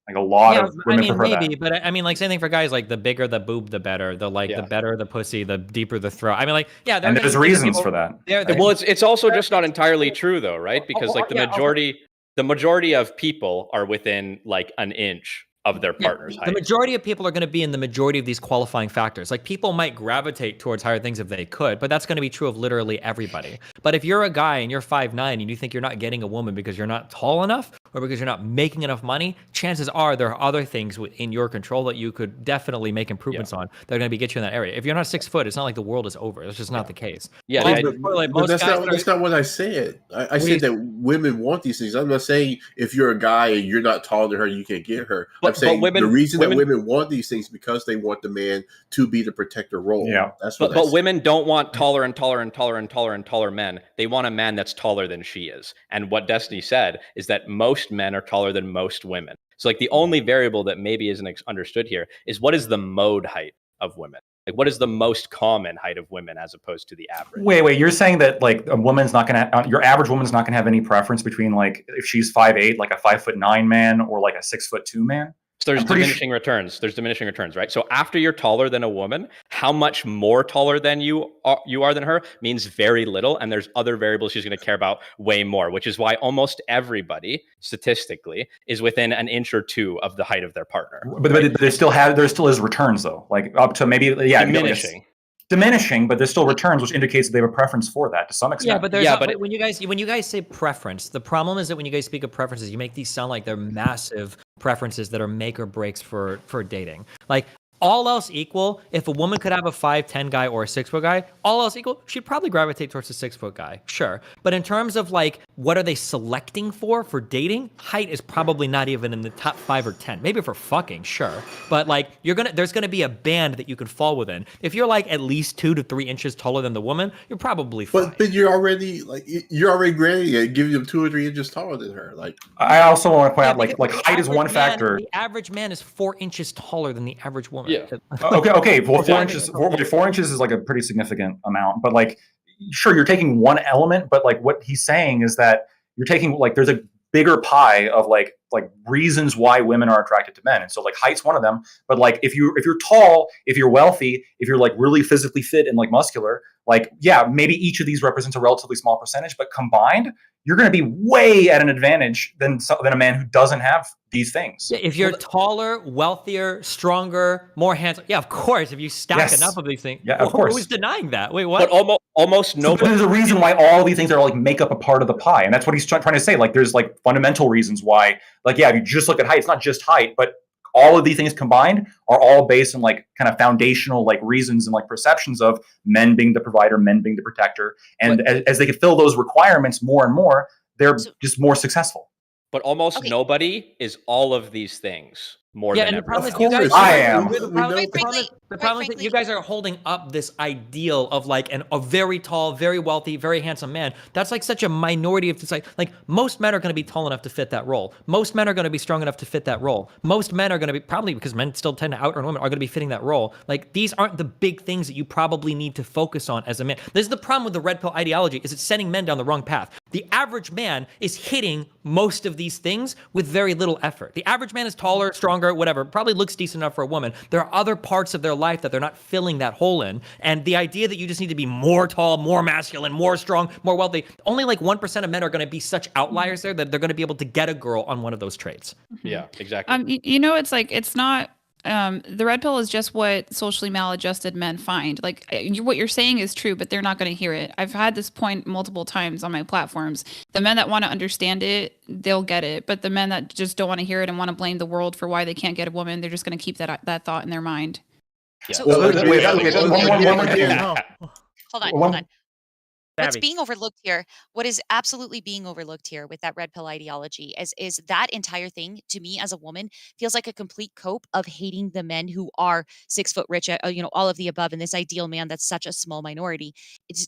Like a lot of women prefer that. But I mean, like same thing for guys. Like the bigger the boob, the better. The better the pussy, the deeper the throat. I mean, like and there's reasons for that. Well, it's also just not entirely true though, right? Because like the majority of people are within like an inch of their partner's height. The majority of people are going to be in the majority of these qualifying factors. Like people might gravitate towards higher things if they could, but that's going to be true of literally everybody. But if you're a guy and you're 5'9" and you think you're not getting a woman because you're not tall enough or because you're not making enough money, chances are there are other things in your control that you could definitely make improvements on that are going to get you in that area. If you're not 6 foot, it's not like the world is over. That's just not the case. Yeah, but that's not what I said. I said that women want these things. I'm not saying if you're a guy and you're not taller than her, you can't get her. I'm saying the reason that women want these things because they want the man to be the protector role. Yeah, that's what. But women don't want taller and taller and taller and taller and taller men. They want a man that's taller than she is. And what Destiny said is that most men are taller than most women. So like the only variable that maybe isn't understood here is what is the mode height of women? Like what is the most common height of women as opposed to the average? Wait, you're saying that like a woman's not gonna, your average woman's not gonna have any preference between like if she's 5'8", like a 5'9" man, or like a 6'2" man? So there's diminishing returns. There's diminishing returns, right? So after you're taller than a woman, how much more taller than you are than her means very little, and there's other variables she's going to care about way more, which is why almost everybody statistically is within an inch or two of the height of their partner. But there still is returns though, like up to maybe diminishing, but there's still returns, which indicates that they have a preference for that to some extent. But when you guys say preference, the problem is that when you guys speak of preferences, you make these sound like they're massive preferences that are make or breaks for dating. Like all else equal, if a woman could have a 5'10" guy or a 6' guy, all else equal, she'd probably gravitate towards a 6' guy, sure. But in terms of like, what are they selecting for dating? Height is probably not even in the top 5 or 10. Maybe for fucking, sure. But like, there's gonna be a band that you can fall within. If you're like at least 2 to 3 inches taller than the woman, you're probably fine. But you're already granting it, giving them 2 or 3 inches taller than her. Like, I also want to point out, because like the height is one average man- factor. The average man is 4 inches taller than the average woman. Yeah. Okay. Well, 4 inches. 4 inches is like a pretty significant amount. But like, sure, you're taking one element, but like what he's saying is that you're taking like there's a bigger pie of like reasons why women are attracted to men. And so like height's one of them. But like if you're tall, if you're wealthy, if you're like really physically fit and like muscular, like yeah, maybe each of these represents a relatively small percentage, but combined, you're going to be way at an advantage than a man who doesn't have these things. Yeah, if you're taller, wealthier, stronger, more handsome, yeah, of course. If you stack enough of these things, yeah, of course. Who's denying that? Wait, what? But almost nobody. So there's a reason why all these things are like make up a part of the pie, and that's what he's trying to say. Like there's like fundamental reasons why. Like yeah, if you just look at height, it's not just height, but all of these things combined are all based on like kind of foundational like reasons and like perceptions of men being the provider, men being the protector, and as they can fill those requirements more and more, they're just more successful. But almost nobody is all of these things more than the problem everyone. is you guys. I am. The problem is that you guys are holding up this ideal of like a very tall, very wealthy, very handsome man. That's like such a minority of society. Like most men are going to be tall enough to fit that role. Most men are going to be strong enough to fit that role. Most men are going to be, probably because men still tend to outrun women, are going to be fitting that role. Like these aren't the big things that you probably need to focus on as a man. This is the problem with the red pill ideology, is it's sending men down the wrong path. The average man is hitting most of these things with very little effort. The average man is taller, stronger, whatever, probably looks decent enough for a woman. There are other parts of their life that they're not filling that hole in. And the idea that you just need to be more tall, more masculine, more strong, more wealthy, only like 1% of men are going to be such outliers there that they're going to be able to get a girl on one of those traits. Yeah, exactly. It's like, it's not, the red pill is just what socially maladjusted men find. Like what you're saying is true, but they're not going to hear it. I've had this point multiple times on my platforms. The men that want to understand it, they'll get it. But the men that just don't want to hear it and want to blame the world for why they can't get a woman, they're just going to keep that thought in their mind. Yeah. So, Hold on. What's being overlooked here, what is absolutely being overlooked here with that red pill ideology is that entire thing, to me as a woman, feels like a complete cope of hating the men who are 6 foot rich, all of the above, and this ideal man that's such a small minority.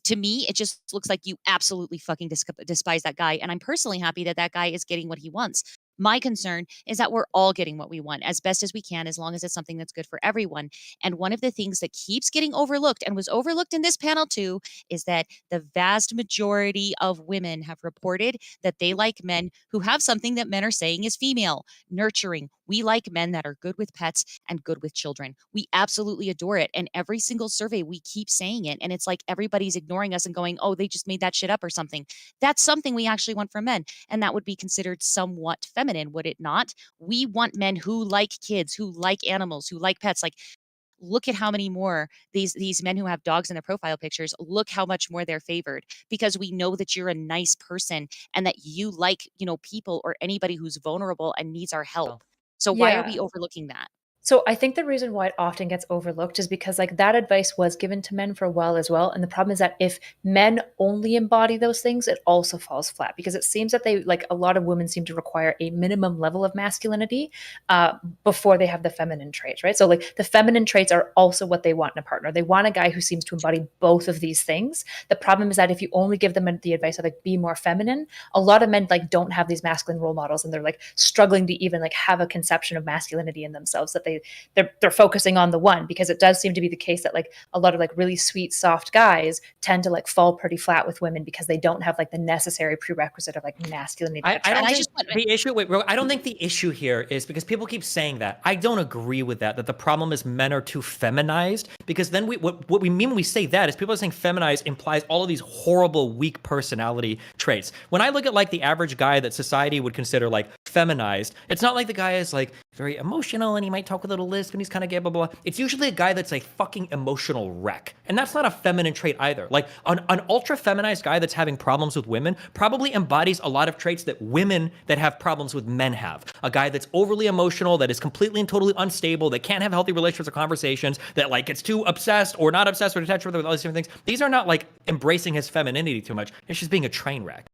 To me, it just looks like you absolutely fucking despise that guy. And I'm personally happy that that guy is getting what he wants. My concern is that we're all getting what we want as best as we can, as long as it's something that's good for everyone. And one of the things that keeps getting overlooked, and was overlooked in this panel too, is that the vast majority of women have reported that they like men who have something that men are saying is female, nurturing. We like men that are good with pets and good with children. We absolutely adore it. And every single survey, we keep saying it. And it's like everybody's ignoring us and going, oh, they just made that shit up or something. That's something we actually want from men. And that would be considered somewhat feminine, would it not? We want men who like kids, who like animals, who like pets. Like, look at how many more these men who have dogs in their profile pictures, look how much more they're favored, because we know that you're a nice person and that you like, people or anybody who's vulnerable and needs our help. So why are we overlooking that? So I think the reason why it often gets overlooked is because like that advice was given to men for a while as well. And the problem is that if men only embody those things, it also falls flat, because it seems that they, like a lot of women seem to require a minimum level of masculinity before they have the feminine traits, right? So like the feminine traits are also what they want in a partner. They want a guy who seems to embody both of these things. The problem is that if you only give them the advice of like be more feminine, a lot of men like don't have these masculine role models, and they're like struggling to even like have a conception of masculinity in themselves, that they're focusing on the one, because it does seem to be the case that like a lot of like really sweet, soft guys tend to like fall pretty flat with women because they don't have like the necessary prerequisite of like masculinity. I don't think the issue here is because people keep saying that. I don't agree with that the problem is men are too feminized, because then what we mean when we say that is people are saying feminized implies all of these horrible, weak personality traits. When I look at like the average guy that society would consider like feminized, it's not like the guy is like very emotional and he might talk with a little lisp and he's kind of gay, blah, blah, blah. It's usually a guy that's a fucking emotional wreck. And that's not a feminine trait either. Like an ultra feminized guy that's having problems with women probably embodies a lot of traits that women that have problems with men have. A guy that's overly emotional, that is completely and totally unstable, that can't have healthy relationships or conversations, that like gets too obsessed or not obsessed or detached with all these different things. These are not like embracing his femininity too much. It's just being a train wreck.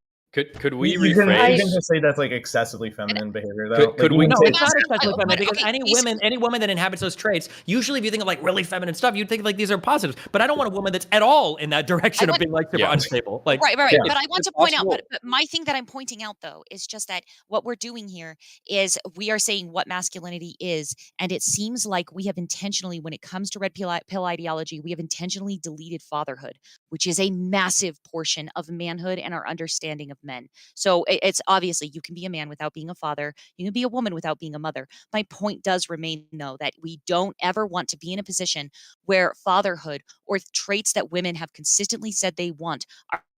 Could we You can rephrase? just say that's like excessively feminine behavior, though. Could Like, we- No, say- it's not especially feminine because okay, any woman that inhabits those traits, usually if you think of like really feminine stuff, you'd think like these are positives. But I don't want a woman that's at all in that direction of being like super unstable. Like Right. Yeah. But I want It's to point out, possible. but my thing that I'm pointing out though is just that what we're doing here is we are saying what masculinity is, and it seems like we have intentionally, when it comes to red pill ideology, we have intentionally deleted fatherhood, which is a massive portion of manhood and our understanding of men. So it's obviously you can be a man without being a father, you can be a woman without being a mother. My point does remain though that we don't ever want to be in a position where fatherhood or traits that women have consistently said they want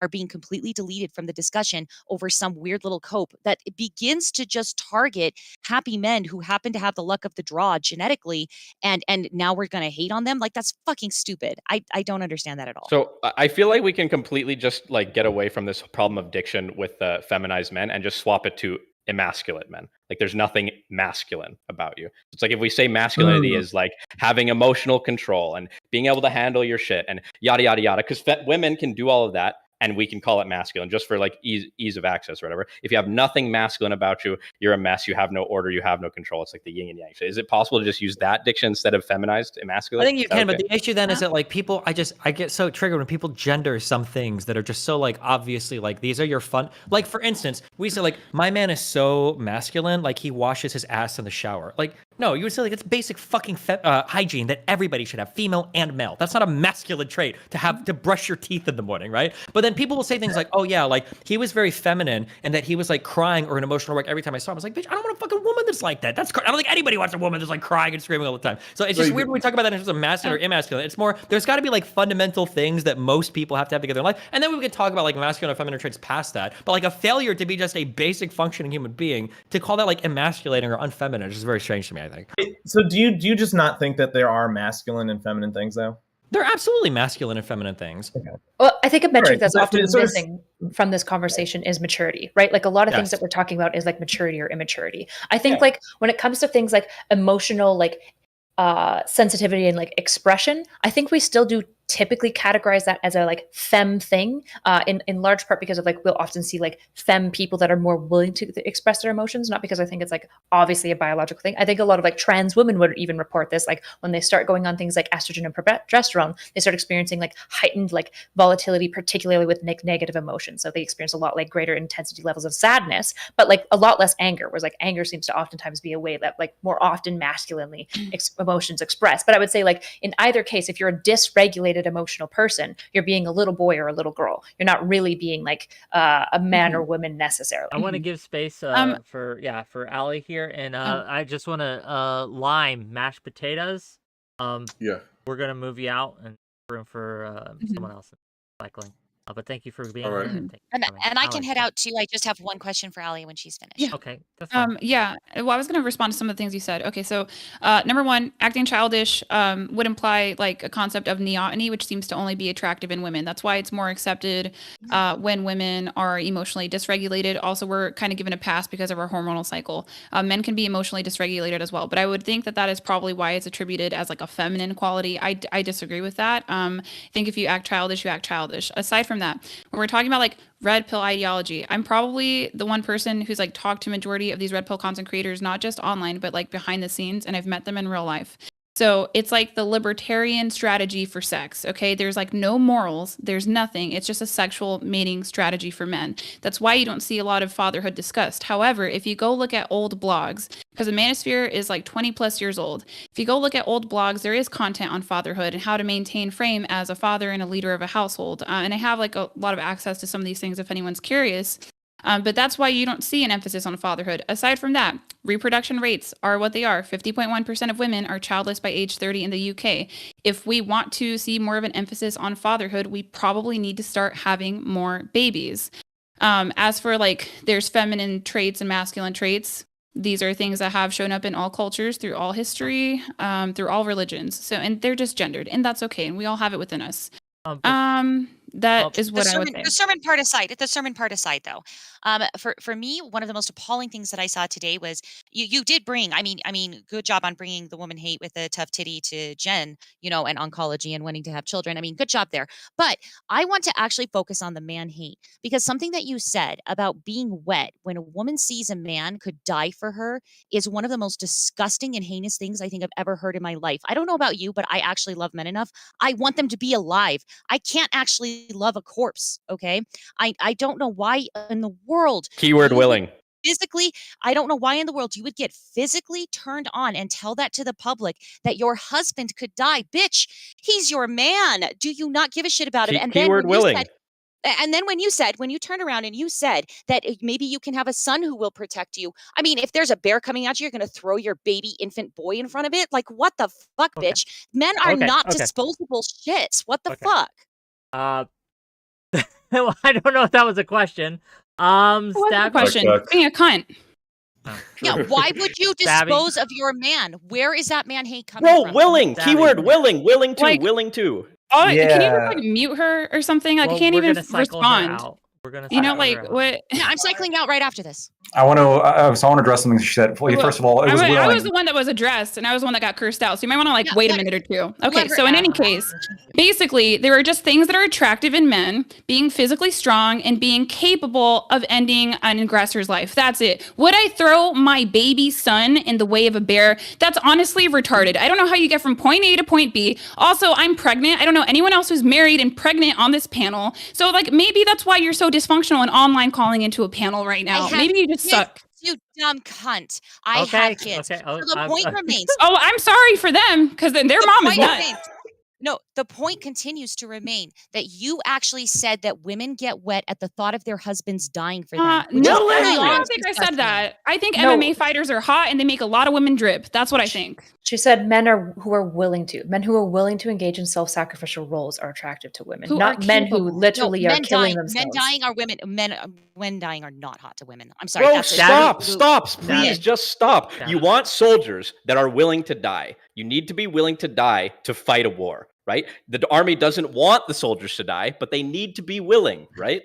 are being completely deleted from the discussion over some weird little cope that it begins to just target happy men who happen to have the luck of the draw genetically, and now we're going to hate on them. Like, that's fucking stupid. I don't understand that at all. So I feel like we can completely just like get away from this problem of diction with feminized men and just swap it to emasculate men. Like there's nothing masculine about you. It's like if we say masculinity is like having emotional control and being able to handle your shit and yada yada yada, because women can do all of that and we can call it masculine just for like ease of access or whatever. If you have nothing masculine about you, you're a mess. You have no order. You have no control. It's like the yin and yang. So is it possible to just use that diction instead of feminized emasculate? I think you can, but the issue then is that like people, I get so triggered when people gender some things that are just so like obviously like these are your fun. Like for instance, we say like my man is so masculine, like he washes his ass in the shower. Like no, you would say like it's basic fucking hygiene that everybody should have, female and male. That's not a masculine trait to have to brush your teeth in the morning, right? But then people will say things like, oh yeah, like he was very feminine and that he was like crying or an emotional wreck every time I saw him. I was like, bitch, I don't want a fucking woman that's like that. I don't think anybody wants a woman that's like crying and screaming all the time. So it's just weird when we talk about that in terms of masculine or emasculine. It's more, there's got to be like fundamental things that most people have to have together in life. And then we can talk about like masculine or feminine traits past that. But like a failure to be just a basic functioning human being, to call that like emasculating or unfeminine is just very strange to me, I think. So do you just not think that there are masculine and feminine things, though? They're absolutely masculine and feminine things. Okay. Well, I think a metric Right, that's so often it's sort of- missing from this conversation is maturity, right? Like a lot of things Yes. that we're talking about is like maturity or immaturity. I think Yeah. like when it comes to things like emotional, like sensitivity and like expression, I think we still do typically categorize that as a like femme thing, in large part because of like we'll often see like femme people that are more willing to express their emotions, not because I think it's like obviously a biological thing. I think a lot of like trans women would even report this, like when they start going on things like estrogen and progesterone, they start experiencing like heightened like volatility, particularly with negative emotions. So they experience a lot like greater intensity levels of sadness, but like a lot less anger, whereas like anger seems to oftentimes be a way that like more often masculinely emotions expressed. But I would say like in either case, if you're a dysregulated emotional person, you're being a little boy or a little girl. You're not really being like a man or woman necessarily. I want to give space for Allie here, and I just want to lime mashed potatoes. Yeah, we're gonna move you out and room for someone else cycling. But thank you for being All right. here. And I can head out too. I just have one question for Allie when she's finished. Yeah. Okay, that's fine. Yeah. Well, I was going to respond to some of the things you said. Okay, so number one, acting childish would imply like a concept of neoteny, which seems to only be attractive in women. That's why it's more accepted when women are emotionally dysregulated. Also, we're kind of given a pass because of our hormonal cycle. Men can be emotionally dysregulated as well, but I would think that that is probably why it's attributed as like a feminine quality. I disagree with that. I think if you act childish, you act childish. Aside from that, when we're talking about like red pill ideology, I'm probably the one person who's like talked to majority of these red pill content creators, not just online, but like behind the scenes, and I've met them in real life. So it's like the libertarian strategy for sex. Okay, there's like no morals, there's nothing. It's just a sexual mating strategy for men. That's why you don't see a lot of fatherhood discussed. However, if you go look at old blogs, because the manosphere is like 20 plus years old, if you go look at old blogs, there is content on fatherhood and how to maintain frame as a father and a leader of a household. And I have like a lot of access to some of these things if anyone's curious. But that's why you don't see an emphasis on fatherhood. Aside from that, reproduction rates are what they are. 50.1% of women are childless by age 30 in the UK. If we want to see more of an emphasis on fatherhood, we probably need to start having more babies. As for like, there's feminine traits and masculine traits. These are things that have shown up in all cultures, through all history, through all religions. So, and they're just gendered, and that's okay. And we all have it within us. That is what I would say. The sermon part aside, though, for me, one of the most appalling things that I saw today was you did bring. I mean, good job on bringing the woman hate with the tough titty to Jen, and oncology and wanting to have children. I mean, good job there. But I want to actually focus on the man hate, because something that you said about being wet when a woman sees a man could die for her is one of the most disgusting and heinous things I think I've ever heard in my life. I don't know about you, but I actually love men enough. I want them to be alive. I can't actually love a corpse. Okay. I don't know why in the world. Keyword willing. Physically, I don't know why in the world you would get physically turned on and tell that to the public that your husband could die. Bitch, he's your man. Do you not give a shit about it? And keyword willing. And then when you turned around and you said that maybe you can have a son who will protect you. I mean, if there's a bear coming at you, you're going to throw your baby infant boy in front of it. Like, what the fuck, bitch? Men are not disposable shits. What the fuck? Well, I don't know if that was a question. Stab question. Being a cunt. Yeah, why would you dispose of your man? Where is that man hate coming from? Willing. Keyword willing. Willing to. Oh, yeah. Can you just mute her or something? Like, I can't even respond. We're gonna what? Yeah, I'm cycling out right after this. I want to address something she said. First of all, I was the one that was addressed, and I was the one that got cursed out. So you might want to wait a minute or two. Okay, so in any case, basically, there are just things that are attractive in men: being physically strong and being capable of ending an aggressor's life. That's it. Would I throw my baby son in the way of a bear? That's honestly retarded. I don't know how you get from point A to point B. Also, I'm pregnant. I don't know anyone else who's married and pregnant on this panel. So maybe that's why you're so dysfunctional and online calling into a panel right now. Maybe you just suck. You dumb cunt. I have kids. Okay. So the point remains. Oh, I'm sorry for them, because their mom is nuts. No, the point continues to remain that you actually said that women get wet at the thought of their husbands dying for them. No, I don't think I said that. I think MMA fighters are hot and they make a lot of women drip. That's what I think. She said men who are willing to engage in self-sacrificial roles are attractive to women, not men who literally are killing themselves. Men dying are women. Men dying are not hot to women. I'm sorry. Bro, stop. Please just stop. You want soldiers that are willing to die. You need to be willing to die to fight a war, right? The army doesn't want the soldiers to die, but they need to be willing, right?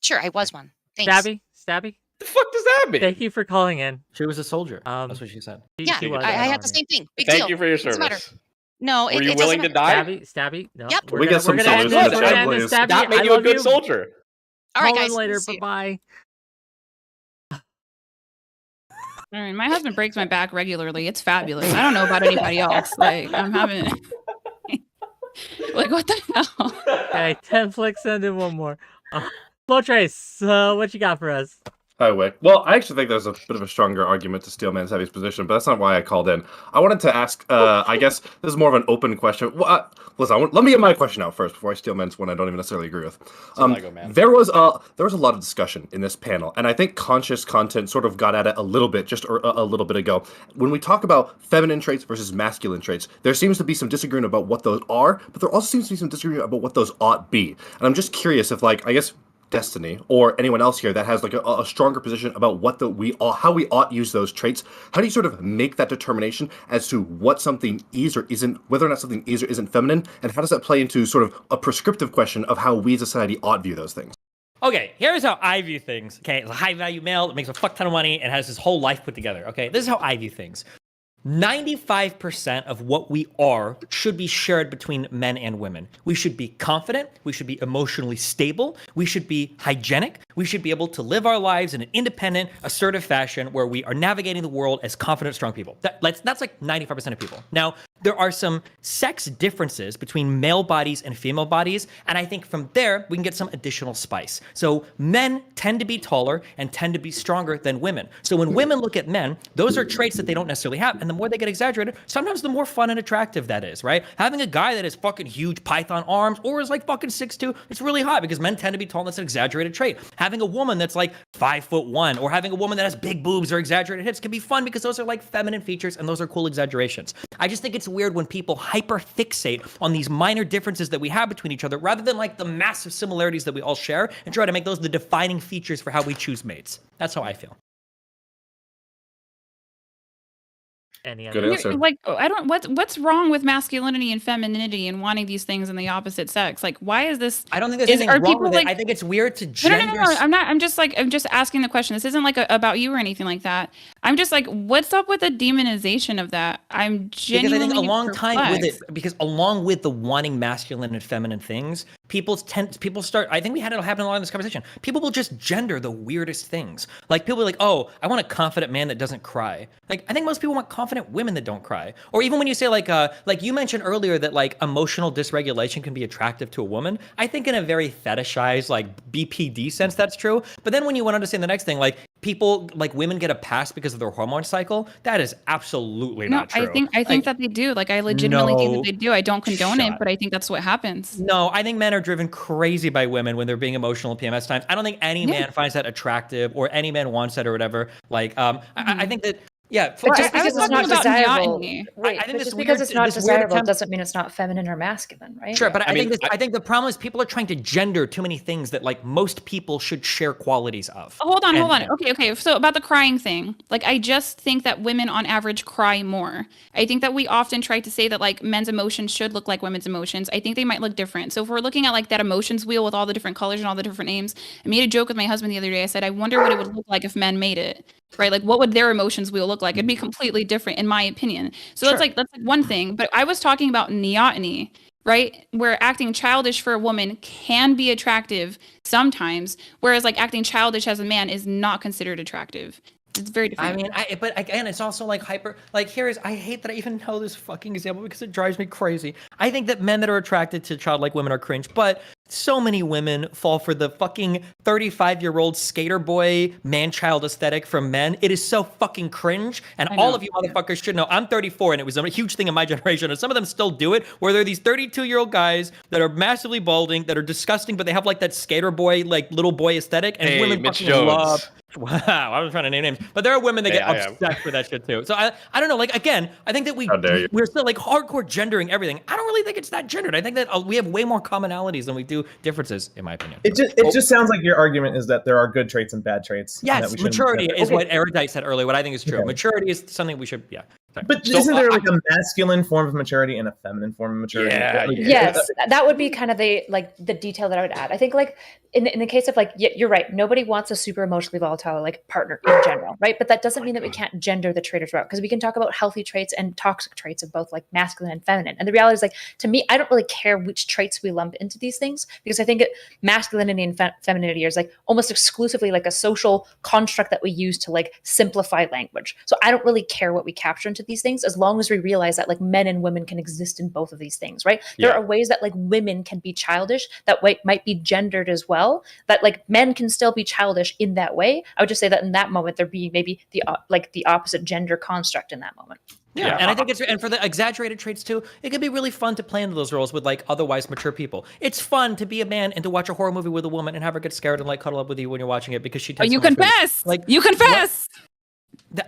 Sure, I was one. Thanks. Stabby? The fuck does that mean? Thank you for calling in. She was a soldier. That's what she said. Yeah, I had the same thing. Big Thank deal. you for your Doesn't matter. service. No, were you willing to die? Stabby? No. Yep. We got some soldiers in the chat, please. That made you a good soldier. All right, Call guys. in later. Bye-bye. I mean, my husband breaks my back regularly. It's fabulous. I don't know about anybody else. I'm having what the hell? Okay, 10 flicks, send in one more. Flo Trace, what you got for us? Hi, Wick. Well, I actually think there's a bit of a stronger argument to Steel Man Savvy's position, but that's not why I called in. I wanted to ask, I guess this is more of an open question. Listen, let me get my question out first before I steal Man's one I don't even necessarily agree with. There was a lot of discussion in this panel, and I think conscious content sort of got at it a little bit, just a little bit ago. When we talk about feminine traits versus masculine traits, there seems to be some disagreement about what those are, but there also seems to be some disagreement about what those ought be. And I'm just curious if, I guess, Destiny or anyone else here that has a stronger position about how we ought use those traits. How do you sort of make that determination as to what something is or isn't, whether or not something is or isn't feminine, and how does that play into sort of a prescriptive question of how we as a society ought view those things? Okay, here's how I view things. Okay, it's a high value male that makes a fuck ton of money and has his whole life put together. Okay, this is how I view things. 95% of what we are should be shared between men and women. We should be confident. We should be emotionally stable. We should be hygienic. We should be able to live our lives in an independent, assertive fashion where we are navigating the world as confident, strong people. That's like 95% of people. Now, there are some sex differences between male bodies and female bodies, and I think from there, we can get some additional spice. So men tend to be taller and tend to be stronger than women. So when women look at men, those are traits that they don't necessarily have, and the more they get exaggerated, sometimes the more fun and attractive that is, right? Having a guy that has fucking huge python arms or is like fucking 6'2", it's really hot because men tend to be tall, and that's an exaggerated trait. Having a woman that's like 5'1", or having a woman that has big boobs or exaggerated hips can be fun because those are like feminine features and those are cool exaggerations. I just think it's weird when people hyper fixate on these minor differences that we have between each other rather than like the massive similarities that we all share and try to make those the defining features for how we choose mates. That's how I feel. Any Good other? answer. Like, I don't. What's wrong with masculinity and femininity and wanting these things in the opposite sex? Like, why is this? I don't think there's anything wrong with it. I think it's weird to No, gender. no. I'm not. I'm just asking the question. This isn't like about you or anything like that. I'm just like, what's up with the demonization of that? I'm genuinely because I think a long time with perplexed. it, because along with the wanting masculine and feminine things, people start. I think we had it happen a lot in this conversation. People will just gender the weirdest things. Like people are like, oh, I want a confident man that doesn't cry. Like I think most people want confident women that don't cry. Or even when you say like you mentioned earlier that like emotional dysregulation can be attractive to a woman. I think in a very fetishized like BPD sense that's true. But then when you want to understand the next thing, like people like women get a pass because of their hormone cycle, that is absolutely not true. I think that they do. Like I legitimately think that they do. I don't condone it, but I think that's what happens. No, I think men are driven crazy by women when they're being emotional at PMS times. I don't think any man finds that attractive or any man wants that or whatever. Like I think that but just because it's not desirable, just because it's not desirable doesn't mean it's not feminine or masculine, right? Sure, but I think the problem is people are trying to gender too many things that like most people should share qualities of. Hold on. Okay. So about the crying thing, like I just think that women on average cry more. I think that we often try to say that like men's emotions should look like women's emotions. I think they might look different. So if we're looking at like that emotions wheel with all the different colors and all the different names, I made a joke with my husband the other day. I said, I wonder what it would look like if men made it. Right, like what would their emotions wheel look like? It'd be completely different, in my opinion. So that's like one thing. But I was talking about neoteny, right? Where acting childish for a woman can be attractive sometimes, whereas like acting childish as a man is not considered attractive. It's very different. I mean, but again, it's also like hyper. Like I hate that I even know this fucking example because it drives me crazy. I think that men that are attracted to childlike women are cringe, but so many women fall for the fucking 35-year-old skater boy man-child aesthetic from men. It is so fucking cringe, and all of you motherfuckers should know. I'm 34, and it was a huge thing in my generation, and some of them still do it, where they're these 32-year-old guys that are massively balding, that are disgusting, but they have like that skater boy, like little boy aesthetic, and women Mitch fucking Jones. love. Wow, I was trying to name names, but there are women that get obsessed with that shit too. So I don't know. Like again, I think that we're still like hardcore gendering everything. I don't really think it's that gendered. I think that we have way more commonalities than we do differences, in my opinion. It just sounds like your argument is that there are good traits and bad traits. Yes, maturity is what 𝙎𝙬𝙘𝙧 said earlier. What I think is true. Maturity is something we should. But isn't there like a masculine form of maturity and a feminine form of maturity? Yes, that would be kind of the detail that I would add. I think like in the case of like, you're right. Nobody wants a super emotionally volatile like partner in general, right? But that doesn't mean that we can't gender the trait as well, because we can talk about healthy traits and toxic traits of both like masculine and feminine. And the reality is like, to me, I don't really care which traits we lump into these things, because I think masculinity and femininity is like almost exclusively like a social construct that we use to like simplify language. So I don't really care what we capture into these things, as long as we realize that like men and women can exist in both of these things, right? There are ways that like women can be childish that might be gendered as well, that like men can still be childish in that way. I would just say that in that moment there be maybe the opposite gender construct in that moment. Yeah, and I think and for the exaggerated traits too, it can be really fun to play into those roles with like otherwise mature people. It's fun to be a man and to watch a horror movie with a woman and have her get scared and like cuddle up with you when you're watching it because she takes. You confess. You confess.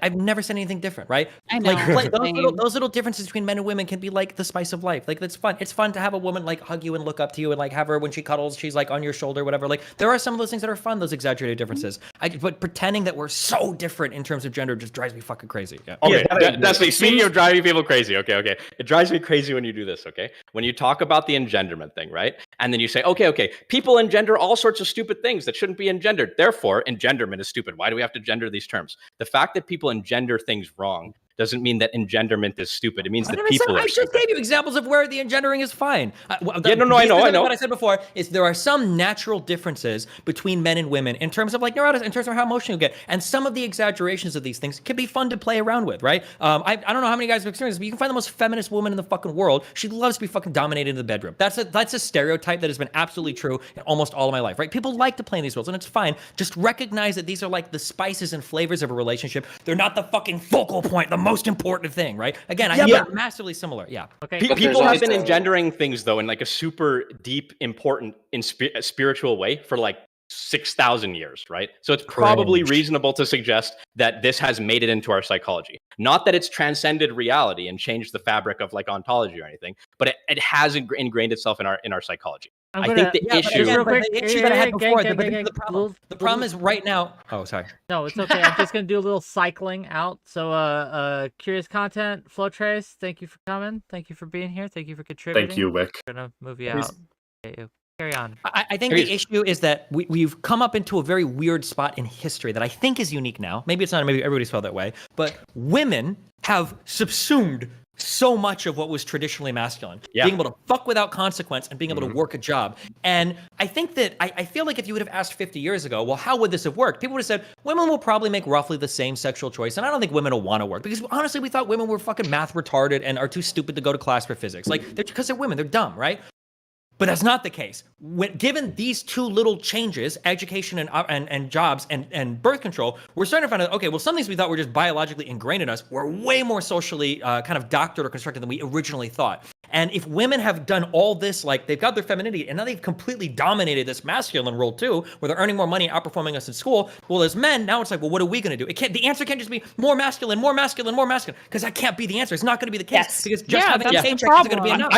I've never said anything different, right? I know. Like those little differences between men and women can be like the spice of life. Like that's fun. It's fun to have a woman like hug you and look up to you and like have her when she cuddles, she's like on your shoulder, whatever. Like there are some of those things that are fun, those exaggerated differences. But pretending that we're so different in terms of gender just drives me fucking crazy. Yeah. Okay, that's me. Speaking of driving people crazy, okay. It drives me crazy when you do this, okay? When you talk about the engenderment thing, right? And then you say, okay, people engender all sorts of stupid things that shouldn't be engendered. Therefore, engenderment is stupid. Why do we have to gender these terms? The fact that people engender things wrong doesn't mean that engenderment is stupid. It means that people I just gave you examples of where the engendering is fine. I know. What I said before is there are some natural differences between men and women in terms of like neuroticism, in terms of how emotional you get. And some of the exaggerations of these things can be fun to play around with, right? I don't know how many guys have experienced this, but you can find the most feminist woman in the fucking world. She loves to be fucking dominated in the bedroom. That's a stereotype that has been absolutely true in almost all of my life, right? People like to play in these roles, and it's fine. Just recognize that these are like the spices and flavors of a relationship. They're not the fucking focal point, the most important thing, right? Again, I think they're massively similar. Yeah. Okay. People have been engendering things though in like a super deep, important, spiritual way for like 6,000 years, right? So it's probably reasonable to suggest that this has made it into our psychology. Not that it's transcended reality and changed the fabric of like ontology or anything, but it has ingrained itself in our psychology. I think the issue, real quick, the issue that I had before, the problem little- is right now. Oh, sorry. No, it's okay. I'm just gonna do a little cycling out. So, curious content, Flow Trace. Thank you for coming. Thank you for being here. Thank you for contributing. Thank you, Wick. I'm gonna move you out. Okay, carry on. I think the issue is that we've come up into a very weird spot in history that I think is unique now. Maybe it's not. Maybe everybody's felt that way. But women have subsumed so much of what was traditionally masculine. Yeah. Being able to fuck without consequence and being able to work a job. And I think that, I feel like if you would have asked 50 years ago, well, how would this have worked? People would have said, women will probably make roughly the same sexual choice. And I don't think women will want to work. Because honestly, we thought women were fucking math retarded and are too stupid to go to class for physics. Like, because they're women, they're dumb, right? But that's not the case. Given these two little changes, education and jobs and birth control, we're starting to find out, okay, well, some things we thought were just biologically ingrained in us were way more socially kind of doctored or constructed than we originally thought. And if women have done all this, like they've got their femininity and now they've completely dominated this masculine role too, where they're earning more money, outperforming us in school. Well, as men, now it's like, well, what are we going to do? The answer can't just be more masculine, more masculine, more masculine, because that can't be the answer. It's not going to be the case because just having the same sex isn't going to be enough.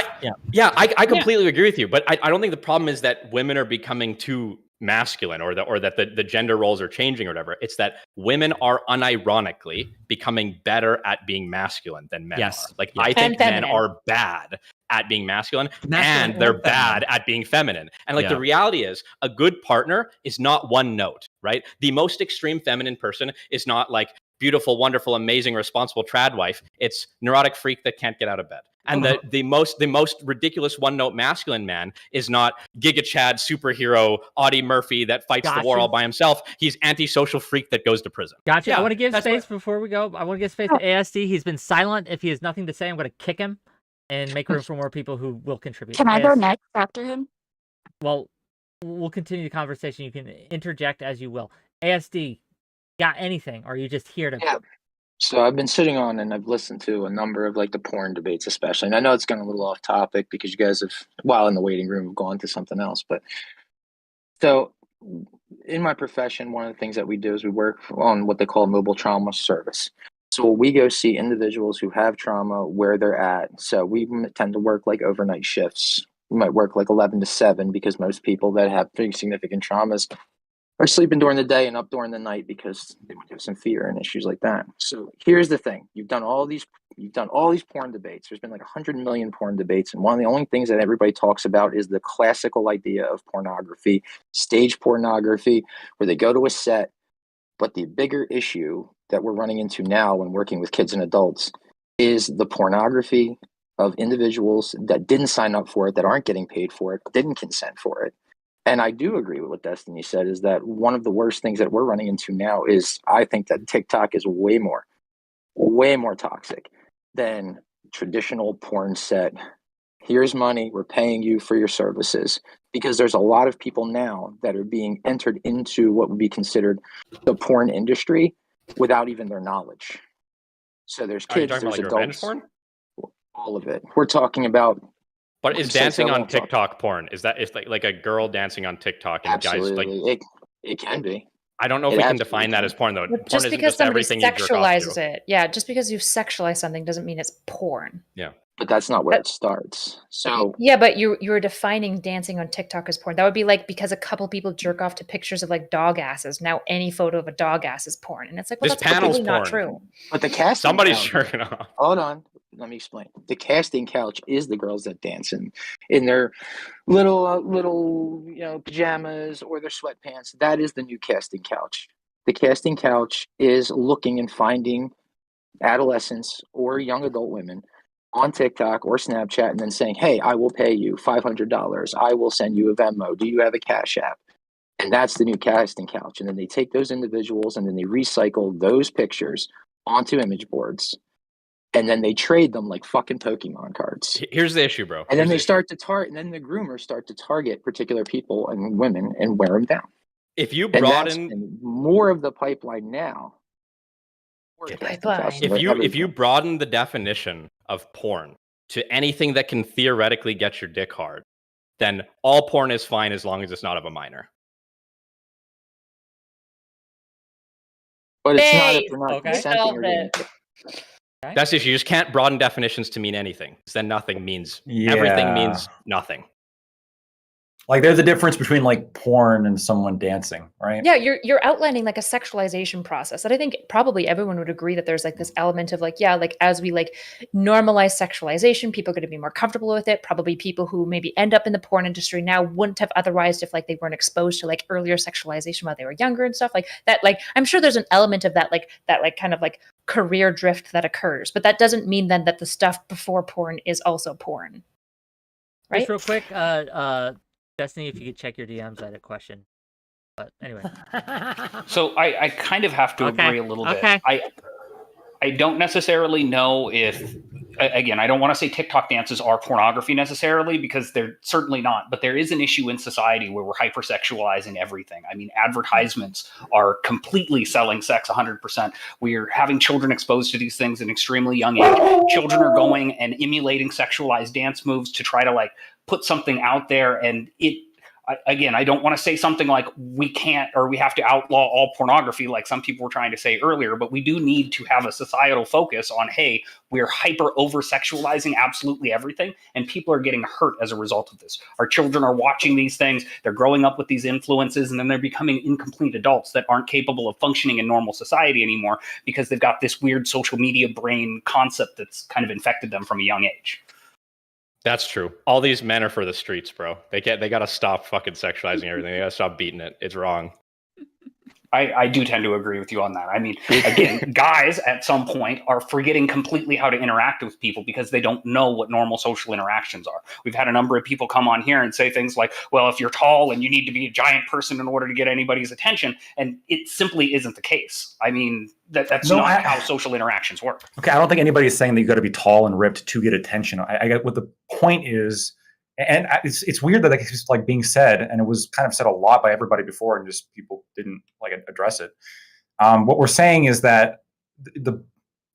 I completely agree with you, but I don't think the problem is that women are becoming too masculine or that the gender roles are changing or whatever. It's that women are unironically becoming better at being masculine than men are. Like, I think men are bad at being masculine and they're bad at being feminine. And like the reality is, a good partner is not one note, right? The most extreme feminine person is not like beautiful, wonderful, amazing, responsible trad wife. It's neurotic freak that can't get out of bed. And the most ridiculous one-note masculine man is not Giga Chad superhero Audie Murphy that fights the war all by himself. He's antisocial freak that goes to prison. Gotcha. I want to give space before we go. I want to give space to ASD. He's been silent. If he has nothing to say, I'm going to kick him and make room for more people who will contribute. Can I go next after him? Well, we'll continue the conversation. You can interject as you will. ASD, got anything? Or are you just here to... Yeah. So I've been sitting on and I've listened to a number of like the porn debates, especially. And I know it's gone a little off topic because you guys have, while in the waiting room, have gone to something else. But so in my profession, one of the things that we do is we work on what they call mobile trauma service. So we go see individuals who have trauma where they're at. So we tend to work like overnight shifts. We might work like 11 to 7 because most people that have pretty significant traumas are sleeping during the day and up during the night because they might have some fear and issues like that. So here's the thing. You've done all these porn debates. There's been like 100 million porn debates. And one of the only things that everybody talks about is the classical idea of pornography, stage pornography, where they go to a set. But the bigger issue that we're running into now when working with kids and adults is the pornography of individuals that didn't sign up for it, that aren't getting paid for it, didn't consent for it. And I do agree with what Destiny said, is that one of the worst things that we're running into now is I think that TikTok is way more toxic than traditional porn set. Here's money, we're paying you for your services. Because there's a lot of people now that are being entered into what would be considered the porn industry without even their knowledge. So there's kids, there's like adults, revenge porn? All of it. We're talking about... But is dancing on TikTok porn? Is that like a girl dancing on TikTok and Absolutely. guys like it can be. I don't know if we can define that as porn though. But Porn just isn't because somebody everything you jerk off sexualizes to. it, yeah, just because you sexualize something doesn't mean it's porn. Yeah. But that's not where it starts. So yeah, but you're defining dancing on TikTok as porn. That would be like because a couple people jerk off to pictures of like dog asses. Now any photo of a dog ass is porn, and it's like, well, This that's completely panel's not porn. true. But the casting Somebody's couch, jerking off. Hold on, let me explain. The casting couch is the girls that dance in their little pajamas or their sweatpants. That is the new casting couch. The casting couch is looking and finding adolescents or young adult women on TikTok or Snapchat and then saying, hey, I will pay you $500. I will send you a Venmo. Do you have a Cash App? And that's the new casting couch. And then they take those individuals and then they recycle those pictures onto image boards. And then they trade them like fucking Pokemon cards. Here's the issue, bro. And then they start to and then the groomers start to target particular people and women and wear them down. If you And broaden that's more of the pipeline now. if you broaden the definition of porn to anything that can theoretically get your dick hard, then all porn is fine as long as it's not of a minor. But it's not if they're not consenting or getting That's the issue. You just can't broaden definitions to mean anything. 'Cause then nothing means everything means nothing. Like there's a difference between like porn and someone dancing, right? Yeah, you're outlining like a sexualization process that I think probably everyone would agree that there's like this element of like, yeah, like as we like normalize sexualization, people are going to be more comfortable with it. Probably people who maybe end up in the porn industry now wouldn't have otherwise if like they weren't exposed to like earlier sexualization while they were younger and stuff like that. Like I'm sure there's an element of that kind of like career drift that occurs, but that doesn't mean then that the stuff before porn is also porn. Right? Just real quick, Destiny, if you could check your DMs, I had a question. But anyway. So I kind of have to agree a little bit. I don't necessarily know if, again, I don't want to say TikTok dances are pornography necessarily because they're certainly not, but there is an issue in society where we're hypersexualizing everything. I mean, advertisements are completely selling sex 100%. We're having children exposed to these things at an extremely young age. Children are going and emulating sexualized dance moves to try to like put something out there, and again, I don't want to say something like we can't or we have to outlaw all pornography like some people were trying to say earlier, but we do need to have a societal focus on, hey, we're hyper over sexualizing absolutely everything, and people are getting hurt as a result of this. Our children are watching these things, they're growing up with these influences, and then they're becoming incomplete adults that aren't capable of functioning in normal society anymore because they've got this weird social media brain concept that's kind of infected them from a young age. That's true. All these men are for the streets, bro. They got to stop fucking sexualizing everything. They got to stop beating it. It's wrong. I do tend to agree with you on that. I mean, again, guys at some point are forgetting completely how to interact with people because they don't know what normal social interactions are. We've had a number of people come on here and say things like, well, if you're tall and you need to be a giant person in order to get anybody's attention, and it simply isn't the case. I mean, that's not how social interactions work. Okay, I don't think anybody's saying that you got to be tall and ripped to get attention. I get what the point is. And it's weird that it's just like being said, and it was kind of said a lot by everybody before, and just people didn't like address it. What we're saying is that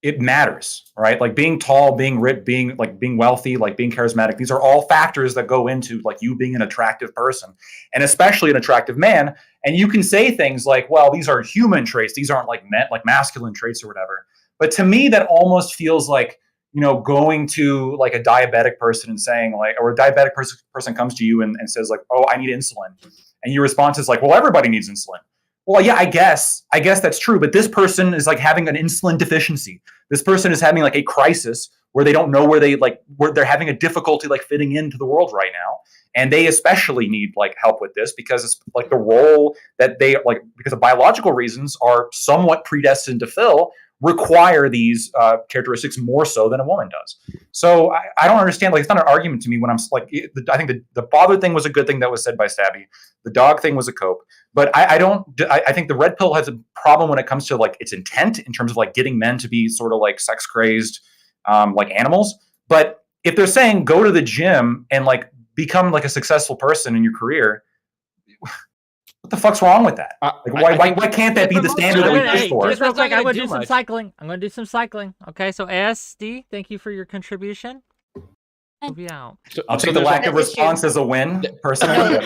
it matters, right? Like being tall, being ripped, being wealthy, like being charismatic. These are all factors that go into like you being an attractive person, and especially an attractive man. And you can say things like, "Well, these are human traits. These aren't like masculine traits or whatever." But to me, that almost feels like, going to like a diabetic person and saying like, or a diabetic person comes to you and says like, oh, I need insulin. And your response is like, well, everybody needs insulin. Well, yeah, I guess that's true. But this person is like having an insulin deficiency. This person is having like a crisis where they don't know where they're having a difficulty like fitting into the world right now. And they especially need like help with this because it's like the role that they like, because of biological reasons, are somewhat predestined to fill, require these characteristics more so than a woman does. So I don't understand. Like, it's not an argument to me when I'm like, I think the bother thing was a good thing that was said by Stabby. The dog thing was a cope. But I think the red pill has a problem when it comes to like its intent in terms of like getting men to be sort of like sex crazed, like animals. But if they're saying go to the gym and like become like a successful person in your career, what the fuck's wrong with that? Like, why can't that be the standard that we push for? Just real quick, I'm going to do some cycling. Okay, so SD, thank you for your contribution. Move you out. I'll take the lack of response as a win, personally.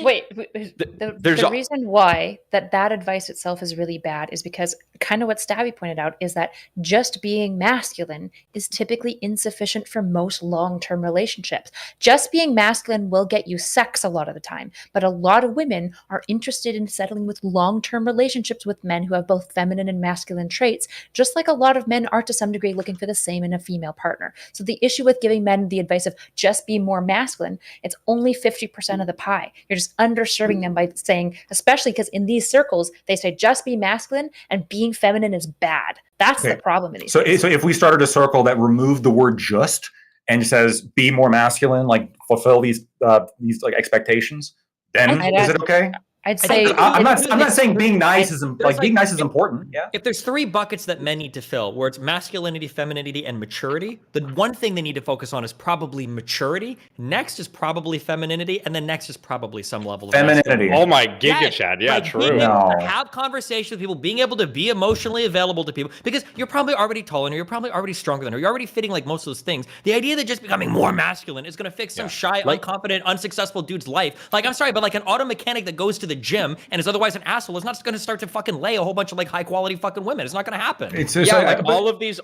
Wait, the reason why that advice itself is really bad is because kind of what Stabby pointed out is that just being masculine is typically insufficient for most long-term relationships. Just being masculine will get you sex a lot of the time, but a lot of women are interested in settling with long-term relationships with men who have both feminine and masculine traits, just like a lot of men are to some degree looking for the same in a female partner. So the issue with giving men the advice of just be more masculine, it's only 50% of the pie. You're just underserving them by saying, especially because in these circles, they say just be masculine and being feminine is bad. That's the problem in these cases. So if we started a circle that removed the word just and says be more masculine, like fulfill these like expectations, then is it okay? I'd say I'm not saying being nice is like being nice is important. Yeah. If there's three buckets that men need to fill, where it's masculinity, femininity, and maturity, the one thing they need to focus on is probably maturity. Next is probably femininity, and then next is probably some level of femininity. Oh my giga Chad, yeah, like, true. Being able to have conversations with people, being able to be emotionally available to people, because you're probably already taller than her, you're probably already stronger than her, you're already fitting like most of those things. The idea that just becoming more masculine is going to fix some shy, unconfident, unsuccessful dude's life. Like, I'm sorry, but like an auto mechanic that goes to the the gym and is otherwise an asshole is not going to start to fucking lay a whole bunch of like high quality fucking women. It's not going to happen.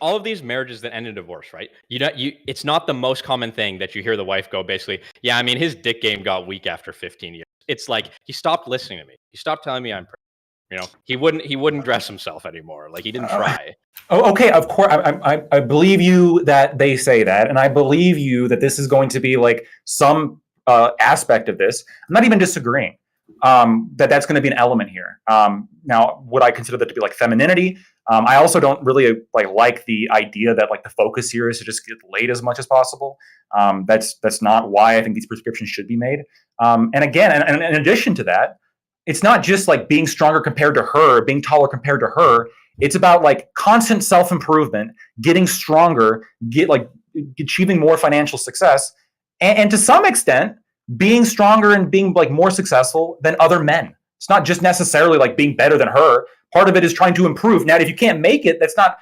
All of these marriages that end in divorce, right? It's not the most common thing that you hear the wife go basically, yeah, I mean, his dick game got weak after 15 years. It's like, he stopped listening to me. He stopped telling me I'm pretty. You know, he wouldn't dress himself anymore. Like, he didn't try. Oh, okay. Of course, I believe you that they say that, and I believe you that this is going to be like some aspect of this. I'm not even disagreeing that's going to be an element here. Now, would I consider that to be like femininity? I also don't really like the idea that like the focus here is to just get laid as much as possible. That's not why I think these prescriptions should be made. And again, and in addition to that, it's not just like being stronger compared to her, being taller compared to her. It's about like constant self-improvement, getting stronger, achieving more financial success, and to some extent, being stronger and being like more successful than other men. It's not just necessarily like being better than her. Part of it is trying to improve. Now, if you can't make it, that's not.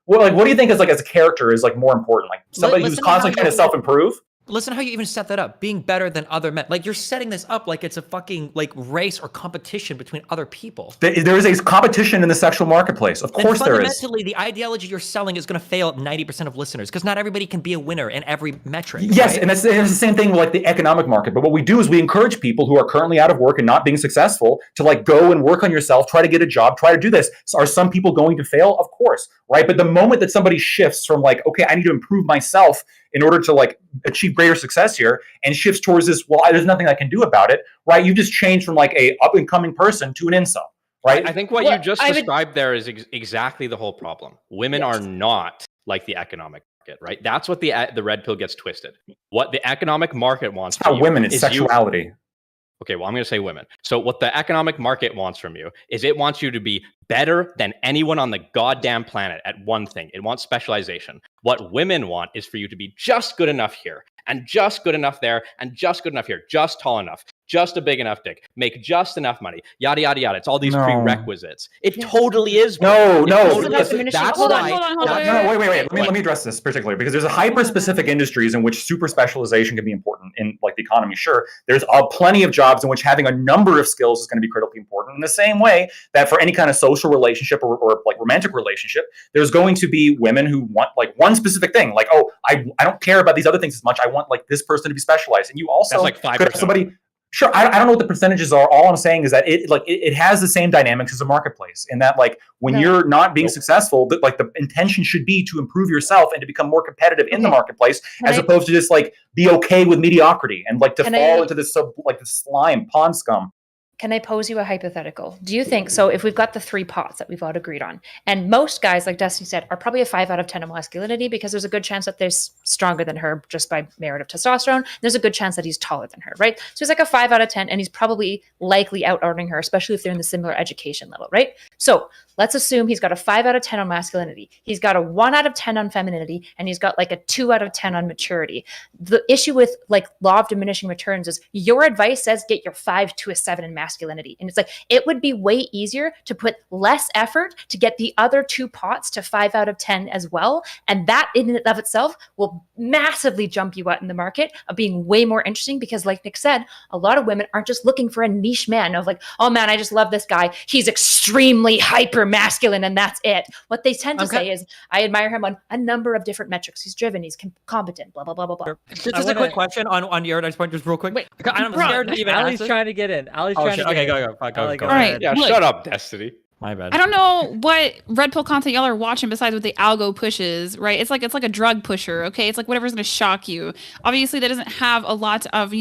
Well, like, what do you think is like as a character is like more important? Like somebody who's constantly trying to self-improve. Listen how you even set that up. Being better than other men. Like, you're setting this up like it's a fucking like race or competition between other people. There is a competition in the sexual marketplace. Of course there is. Fundamentally, the ideology you're selling is going to fail 90% of listeners because not everybody can be a winner in every metric. Yes, right? and it's the same thing with like the economic market. But what we do is we encourage people who are currently out of work and not being successful to like go and work on yourself, try to get a job, try to do this. So are some people going to fail? Of course, right? But the moment that somebody shifts from like, okay, I need to improve myself in order to like achieve greater success here, and shifts towards this, well, there's nothing I can do about it, right? You just changed from like a up and coming person to an incel, right? I think what you just described there is exactly the whole problem. Women are not like the economic market, right? That's what the red pill gets twisted. What the economic market wants It's not women, it's sexuality. Okay, well, I'm going to say women. So what the economic market wants from you is it wants you to be better than anyone on the goddamn planet at one thing. It wants specialization. What women want is for you to be just good enough here, and just good enough there, and just good enough here, just tall enough, just a big enough dick, make just enough money, yada, yada, yada. It's all these prerequisites. It totally is. No. That's why. No, wait. Let me address this particularly because there's a hyper-specific industries in which super specialization can be important in like the economy. Sure, there's plenty of jobs in which having a number of skills is going to be critically important. In the same way that for any kind of social relationship or like romantic relationship, there's going to be women who want like one specific thing. Like, oh, I don't care about these other things as much. I want like this person to be specialized. And you also that's like 5%. could have somebody. Sure, I don't know what the percentages are. All I'm saying is that it has the same dynamics as a marketplace. In that, like when you're not being successful, like the intention should be to improve yourself and to become more competitive in the marketplace, as opposed to just like be okay with mediocrity and like to fall into this slime pond scum. Can I pose you a hypothetical? Do you think, so if we've got the 3 pots that we've all agreed on, and most guys, like Destiny said, are probably a 5 out of 10 of masculinity because there's a good chance that they're stronger than her just by merit of testosterone. There's a good chance that he's taller than her, right? So he's like a 5 out of 10, and he's probably likely out-earning her, especially if they're in the similar education level, right? So let's assume he's got a 5 out of 10 on masculinity. He's got a 1 out of 10 on femininity, and he's got like a 2 out of 10 on maturity. The issue with like law of diminishing returns is your advice says get your 5 to a 7 in masculinity. And it's like, it would be way easier to put less effort to get the other 2 pots to 5 out of 10 as well. And that in and of itself will massively jump you out in the market of being way more interesting because like Nick said, a lot of women aren't just looking for a niche man of like, oh man, I just love this guy. He's extremely hyper masculine and that's it. What they tend to say is, I admire him on a number of different metrics. He's driven, he's competent, blah, blah, blah, blah, blah. Just a quick question on your point, just real quick. Wait, I'm scared to even Ali's trying to get in. Ali's trying to get in. Okay, go. All right. Yeah, shut up, Destiny. My bad. I don't know what red pill content y'all are watching besides what the algo pushes, right? It's like a drug pusher, okay? It's like whatever's going to shock you. Obviously, that doesn't have a lot of,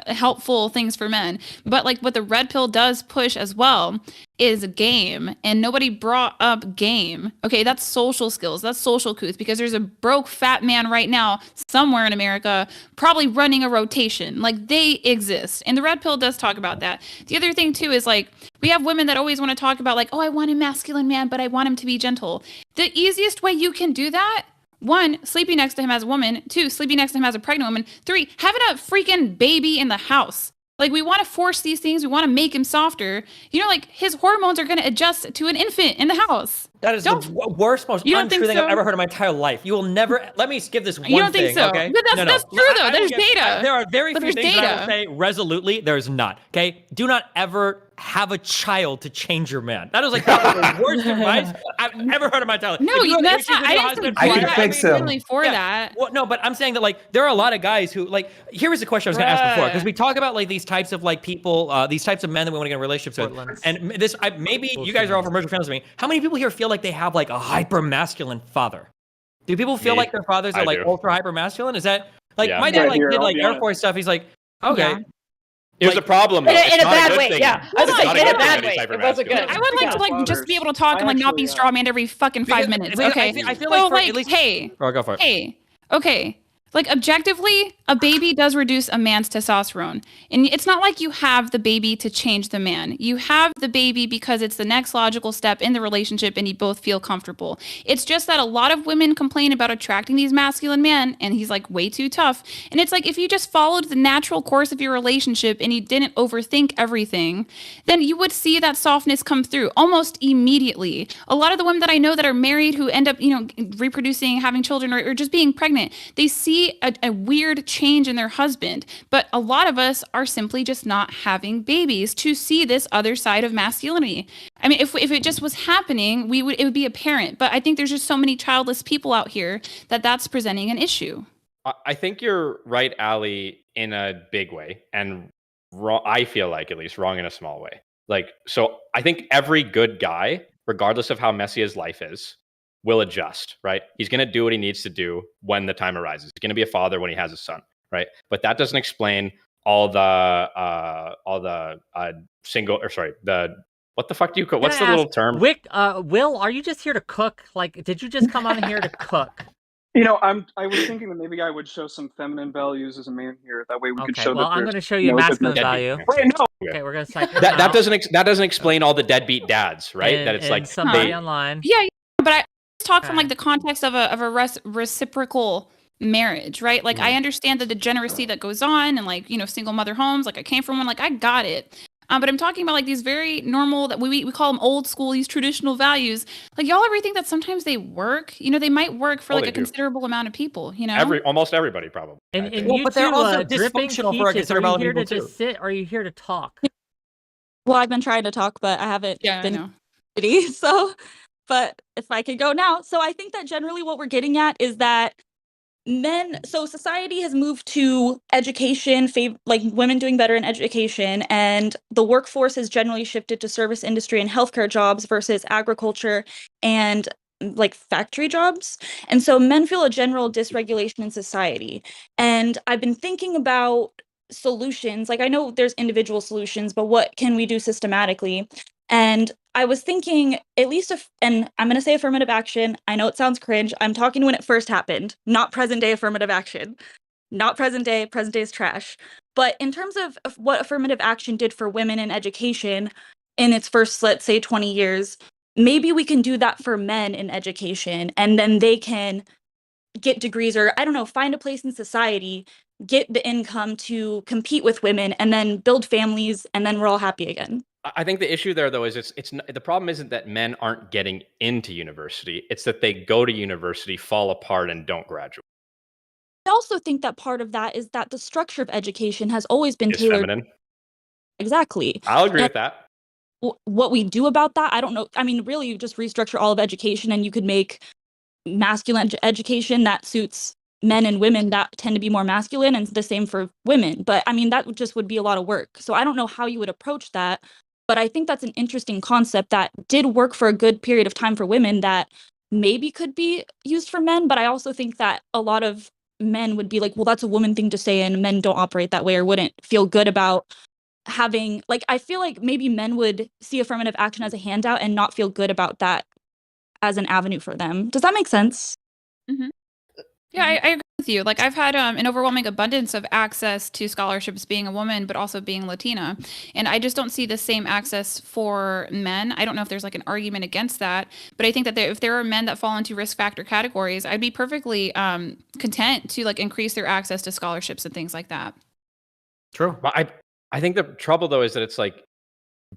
helpful things for men. But like what the red pill does push as well is game. And nobody brought up game. Okay, that's social skills. That's social couth because there's a broke fat man right now somewhere in America probably running a rotation. Like they exist. And the red pill does talk about that. The other thing too is like we have women that always want to talk about like, oh, I want a masculine man, but I want him to be gentle. The easiest way you can do that, 1, sleeping next to him as a woman. 2, sleeping next to him as a pregnant woman. 3, having a freaking baby in the house. Like we want to force these things. We want to make him softer. Like his hormones are going to adjust to an infant in the house. That is the worst, most untrue thing I've ever heard in my entire life. You will never. Let me give this one thing. You don't think so? Okay? But that's true though. There's data. There are very few things that I will data. say resolutely. There is not. Okay. Do not ever have a child to change your man. That is like probably the worst advice I've ever heard in my entire life. No, that's not. I didn't really for that. Well, no, but I'm saying that like there are a lot of guys who like. Here was the question I was going to ask before, because we talk about like these types of like people, these types of men that we want to get in relationships with, and this maybe you guys are all from virtual families with me. How many people here feel like they have like a hyper masculine father? Do people feel like their fathers are like ultra hyper masculine? Is that like my dad like did like Air Force stuff? He's like, okay. Yeah. Here's the problem, though. In a bad way, yeah. I was It's like, not in a a good bad thing way. that he's It wasn't good. I would like to like just be able to talk and like not be straw man every fucking 5 minutes. Okay. I feel so like for like, at least, hey, go for it. Hey, okay. Like objectively, a baby does reduce a man's testosterone. And it's not like you have the baby to change the man. You have the baby because it's the next logical step in the relationship and you both feel comfortable. It's just that a lot of women complain about attracting these masculine men and he's like way too tough. And it's like if you just followed the natural course of your relationship and you didn't overthink everything, then you would see that softness come through almost immediately. A lot of the women that I know that are married who end up, reproducing, having children or just being pregnant, they see a weird change in their husband, but a lot of us are simply just not having babies to see this other side of masculinity. I mean, if it just was happening, it would be apparent. But I think there's just so many childless people out here that's presenting an issue. I think you're right, Ali, in a big way, and wrong, I feel like at least wrong in a small way. Like, so I think every good guy, regardless of how messy his life is, will adjust, right? He's going to do what he needs to do when the time arises. He's going to be a father when he has a son, right? But that doesn't explain all the what the fuck do you cook? What's the little term? Will, are you just here to cook? Like, did you just come on here to cook? I was thinking that maybe I would show some feminine values as a man here. That way we could show that. Well, I'm going to show you masculine value. Wait, no. Okay, we're going to cycle that doesn't explain all the deadbeat dads, right? That it's like somebody online. Yeah, but I talk from like the context of a reciprocal marriage, right? Like I understand the degeneracy that goes on and like, single mother homes, like I came from one, like I got it. But I'm talking about like these very normal, that we call them old school, these traditional values. Like y'all ever think that sometimes they work? They might work for like a considerable amount of people, Almost everybody probably. And you but they're also dysfunctional for a considerable amount of people too. Are you here to just sit or are you here to talk? Well, I've been trying to talk, but I haven't been ready. So, but if I could go now. So I think that generally what we're getting at is that society has moved to education, like women doing better in education, and the workforce has generally shifted to service industry and healthcare jobs versus agriculture and like factory jobs. And so men feel a general dysregulation in society. And I've been thinking about solutions. Like I know there's individual solutions, but what can we do systematically? And I was thinking, at least and I'm going to say affirmative action. I know it sounds cringe. I'm talking when it first happened, not present day affirmative action. Not present day. Present day is trash. But in terms of what affirmative action did for women in education in its first, let's say, 20 years, maybe we can do that for men in education, and then they can get degrees or, I don't know, find a place in society, get the income to compete with women, and then build families, and then we're all happy again. I think the issue there, though, is it's the problem isn't that men aren't getting into university. It's that they go to university, fall apart, and don't graduate. I also think that part of that is that the structure of education has always been tailored. Feminine. Exactly. I'll agree with that. What we do about that, I don't know. I mean, really, you just restructure all of education and you could make masculine education that suits men and women that tend to be more masculine, and the same for women. But I mean, that just would be a lot of work. So I don't know how you would approach that. But I think that's an interesting concept that did work for a good period of time for women that maybe could be used for men. But I also think that a lot of men would be like, well, that's a woman thing to say, and men don't operate that way or wouldn't feel good about having, like, I feel like maybe men would see affirmative action as a handout and not feel good about that as an avenue for them. Does that make sense? Mm-hmm. Yeah, I agree with you. Like I've had an overwhelming abundance of access to scholarships being a woman, but also being Latina. And I just don't see the same access for men. I don't know if there's like an argument against that, but I think that if there are men that fall into risk factor categories, I'd be perfectly content to like increase their access to scholarships and things like that. True. But I think the trouble though is that it's like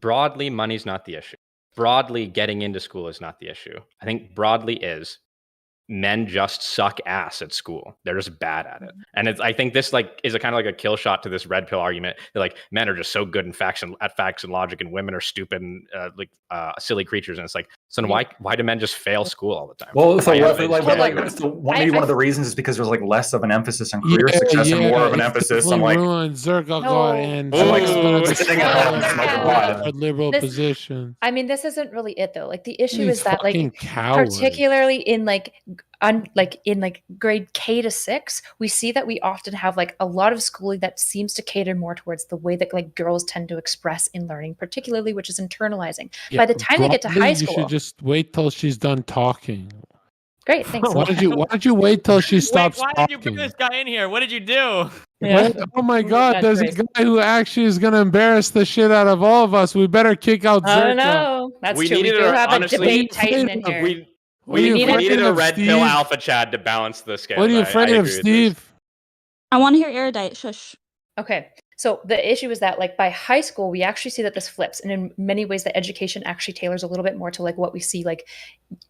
broadly money's not the issue. broadly getting into school is not the issue. I think broadly is men just suck ass at school. They're just bad at it. And I think this like is a kind of like a kill shot to this red pill argument that like men are just so good in facts and logic, and women are stupid and silly creatures. And it's like, so then why do men just fail school all the time? Well, maybe one of the reasons is because there's like less of an emphasis on career success and more of an emphasis on like sitting at home and smoking pot. Liberal position. I mean, this isn't really it though. Like the issue is that cowards. particularly in in grade K to 6, we see that we often have like a lot of schooling that seems to cater more towards the way that like girls tend to express in learning, particularly, which is internalizing. By the time they get to high school, you should just wait till she's done talking. Great, thanks. Why don't you wait till she stops Why talking? did you bring this guy in here? What did you do? Yeah. Oh my God, there's a guy who actually is going to embarrass the shit out of all of us. We better kick out Zerka. Oh no, that's true. We do have a debate titan in here. We needed a red pill alpha Chad to balance the scale. What are you afraid of, Steve? I want to hear erudite. Shush. Okay. So the issue is that like by high school, we actually see that this flips. And in many ways, the education actually tailors a little bit more to like what we see like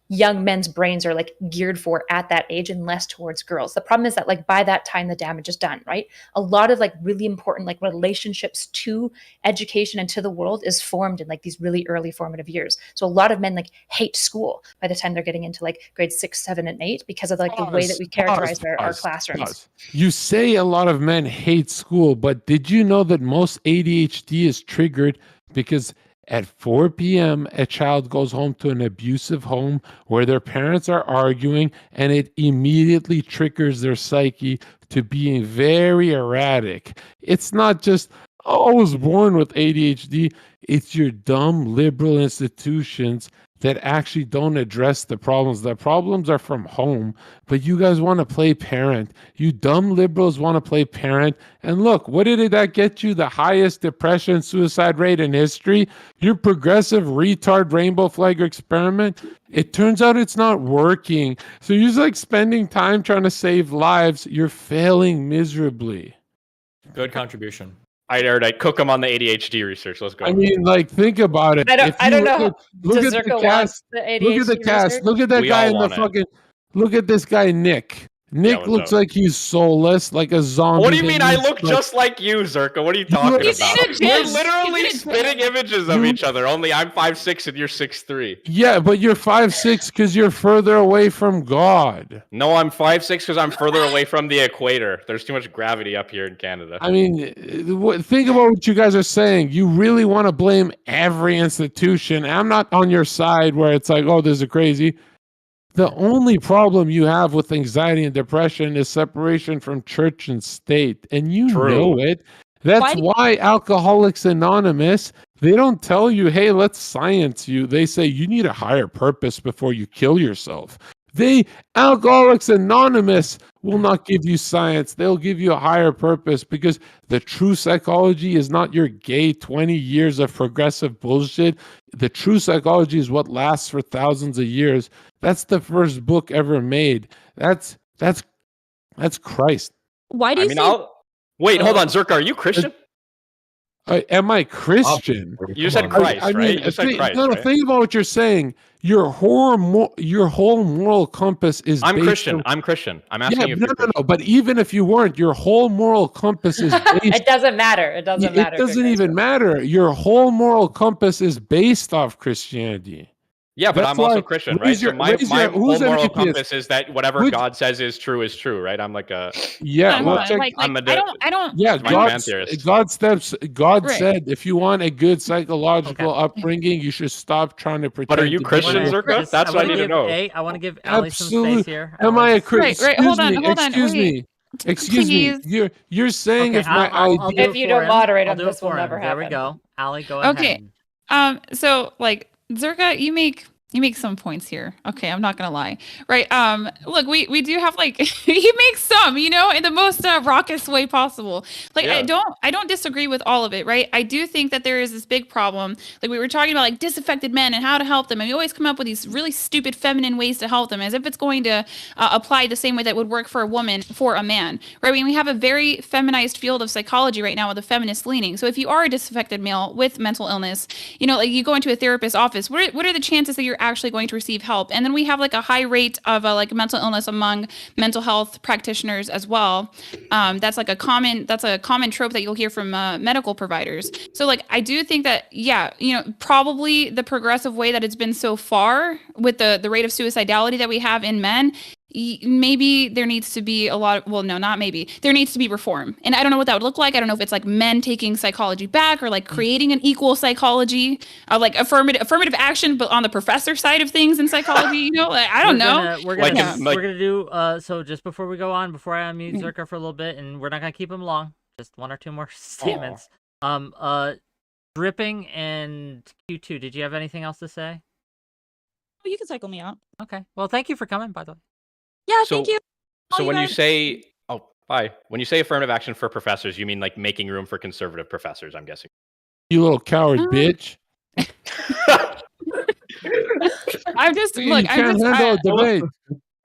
young men's brains are like geared for at that age and less towards girls. The problem is that like by that time, the damage is done, right? A lot of like really important like relationships to education and to the world is formed in like these really early formative years. So a lot of men like hate school by the time they're getting into like grades 6, 7, and 8 because of like the way that we characterize our classrooms. You say a lot of men hate school, but did you know that most ADHD is triggered because at 4 p.m. a child goes home to an abusive home where their parents are arguing, and it immediately triggers their psyche to being very erratic. It's not just, oh, I was born with ADHD. It's your dumb liberal institutions that actually don't address the problems. The problems are from home, but you guys want to play parent. You dumb liberals want to play parent. And look, what did that get you? The highest depression suicide rate in history? Your progressive retard rainbow flag experiment? It turns out it's not working. So you're just like spending time trying to save lives. You're failing miserably. Good contribution. All right, Erudite, cook them on the ADHD research. Let's go. I mean, like, think about it. I don't know. Look at the cast. Look at the cast. Look at that guy in the fucking. Look at this guy, Nick. Nick looks like he's soulless, like a zombie. What do you mean? I look just like you, Zerka. What are you talking about? We're literally spitting images of each other. Only I'm 5'6" and you're 6'3". Yeah, but you're 5'6" because you're further away from God. No, I'm 5'6" because I'm further away from the equator. There's too much gravity up here in Canada. I mean, think about what you guys are saying. You really want to blame every institution. I'm not on your side where it's like, oh, this is crazy. The only problem you have with anxiety and depression is separation from church and state. And you know it. That's why Alcoholics Anonymous, they don't tell you, hey, let's science you. They say you need a higher purpose before you kill yourself. Alcoholics Anonymous will not give you science. They'll give you a higher purpose because the true psychology is not your gay 20 years of progressive bullshit. The true psychology is what lasts for thousands of years. That's the first book ever made. That's Christ. Why do you wait, hold on, Zerka, are you Christian? Am I Christian? You said Christ, right? You said Christ, no, think about what you're saying. Your whole moral compass is. I'm Christian. I'm Christian. I'm asking you. No. But even if you weren't, your whole moral compass is. It doesn't matter. It doesn't matter. It doesn't even matter. Your whole moral compass is based off Christianity. Yeah, but I'm also Christian, right? So my whole moral compass is that whatever God says is true, right? I'm like a I'm a I don't. Yeah, God said if you want a good psychological upbringing, you should stop trying to pretend. But are you Christian, Zerka? That's what I need to know. I want to give Ali some space here. Am I a Christian? Right. Hold on. Excuse me. You're saying if my idea, if you don't moderate on this, will never happen. There we go. Ali, go ahead. Okay. So like Zerka, you make You make some points here. Okay, I'm not gonna lie. Right. Look, we do have like he makes some, you know, in the most raucous way possible. Like Yeah. I don't disagree with all of it, right? I do think that there is this big problem. Like we were talking about like disaffected men and how to help them, and we always come up with these really stupid feminine ways to help them, as if it's going to apply the same way that would work for a woman for a man, right? I mean, we have a very feminized field of psychology right now with a feminist leaning. So if you are a disaffected male with mental illness, you know, like you go into a therapist's office, what are the chances that you're actually going to receive help? And then we have like a high rate of like mental illness among mental health practitioners as well. That's a common trope that you'll hear from medical providers. So like I do think that, yeah, you know, probably the progressive way that it's been so far with the rate of suicidality that we have in men, maybe there needs to be there needs to be reform. And I don't know what that would look like. I don't know if it's like men taking psychology back or like creating an equal psychology, like affirmative action, but on the professor side of things in psychology, you know, like, I don't know. We're gonna do so just before we go on, before I unmute Zerka for a little bit, and we're not gonna keep him long, just one or two more statements. Dripping and Q2, did you have anything else to say? Oh, you can cycle me out. Okay. Well, thank you for coming, by the way. Yeah, thank you. So when you say, when you say affirmative action for professors, you mean like making room for conservative professors, I'm guessing. You little coward bitch. I'm just You can't handle a debate.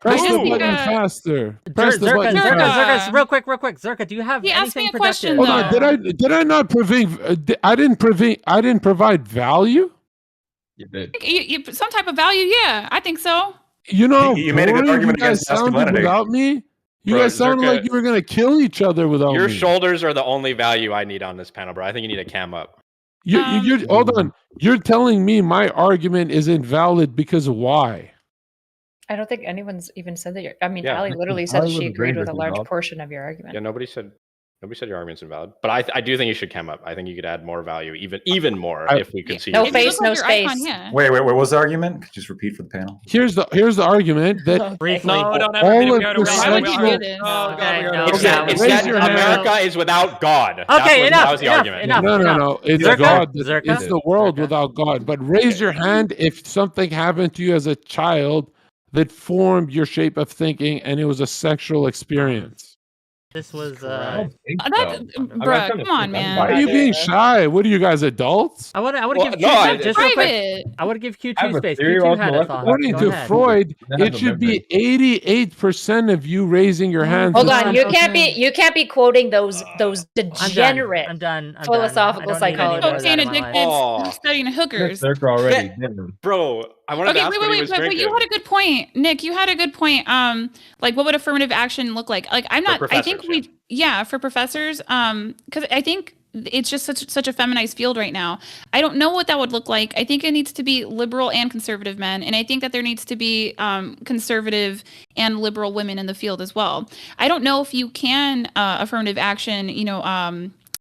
Press the button faster. Press the button faster. Real quick. Zerka, do you have anything productive? Hold on. Did I not provide? I didn't provide value. You did. Some type of value, yeah. I think so. You know, you made a good argument you guys against sounded masculinity. without me. You Bro, guys sounded Zerka, like you were gonna kill each other without Your me. shoulders are the only value I need on this panel, bro. I think you need a cam up. You're hold on. You're telling me my argument is invalid because of why? I don't think anyone's even said that. I mean, Yeah. Ali literally said she agreed with a large portion of your argument. Yeah, nobody said your argument's invalid. But I do think you should cam up. I think you could add more value, even more, if we could see. No face, no space. Icon, yeah. Wait, what was the argument? Could you just repeat for the panel? Here's the argument that Briefly. all of the sexual. It's that America is without God. Okay, that was the argument. No. It's Zerka? God. Zerka? It's the world without God. But raise your hand if something happened to you as a child that formed your shape of thinking and it was a sexual experience. This was Bruh, come on, man. Why are you being shy? What are you guys, adults? I would give Q2 just real quick. I would give Q2 space. Q2 had a thought. According to Freud, it should be 88% of you raising your hands. Hold on, you can't be quoting those degenerate I'm done. philosophical psychologists. Cocaine addicted, studying hookers. They're already Bro, I wanted to ask what he was but drinking. you had a good point, Nick. You had a good point. Like, what would affirmative action look like? Like, I'm not. I think for professors. Because I think it's just such a feminized field right now. I don't know what that would look like. I think it needs to be liberal and conservative men, and I think that there needs to be conservative and liberal women in the field as well. I don't know if you can affirmative action.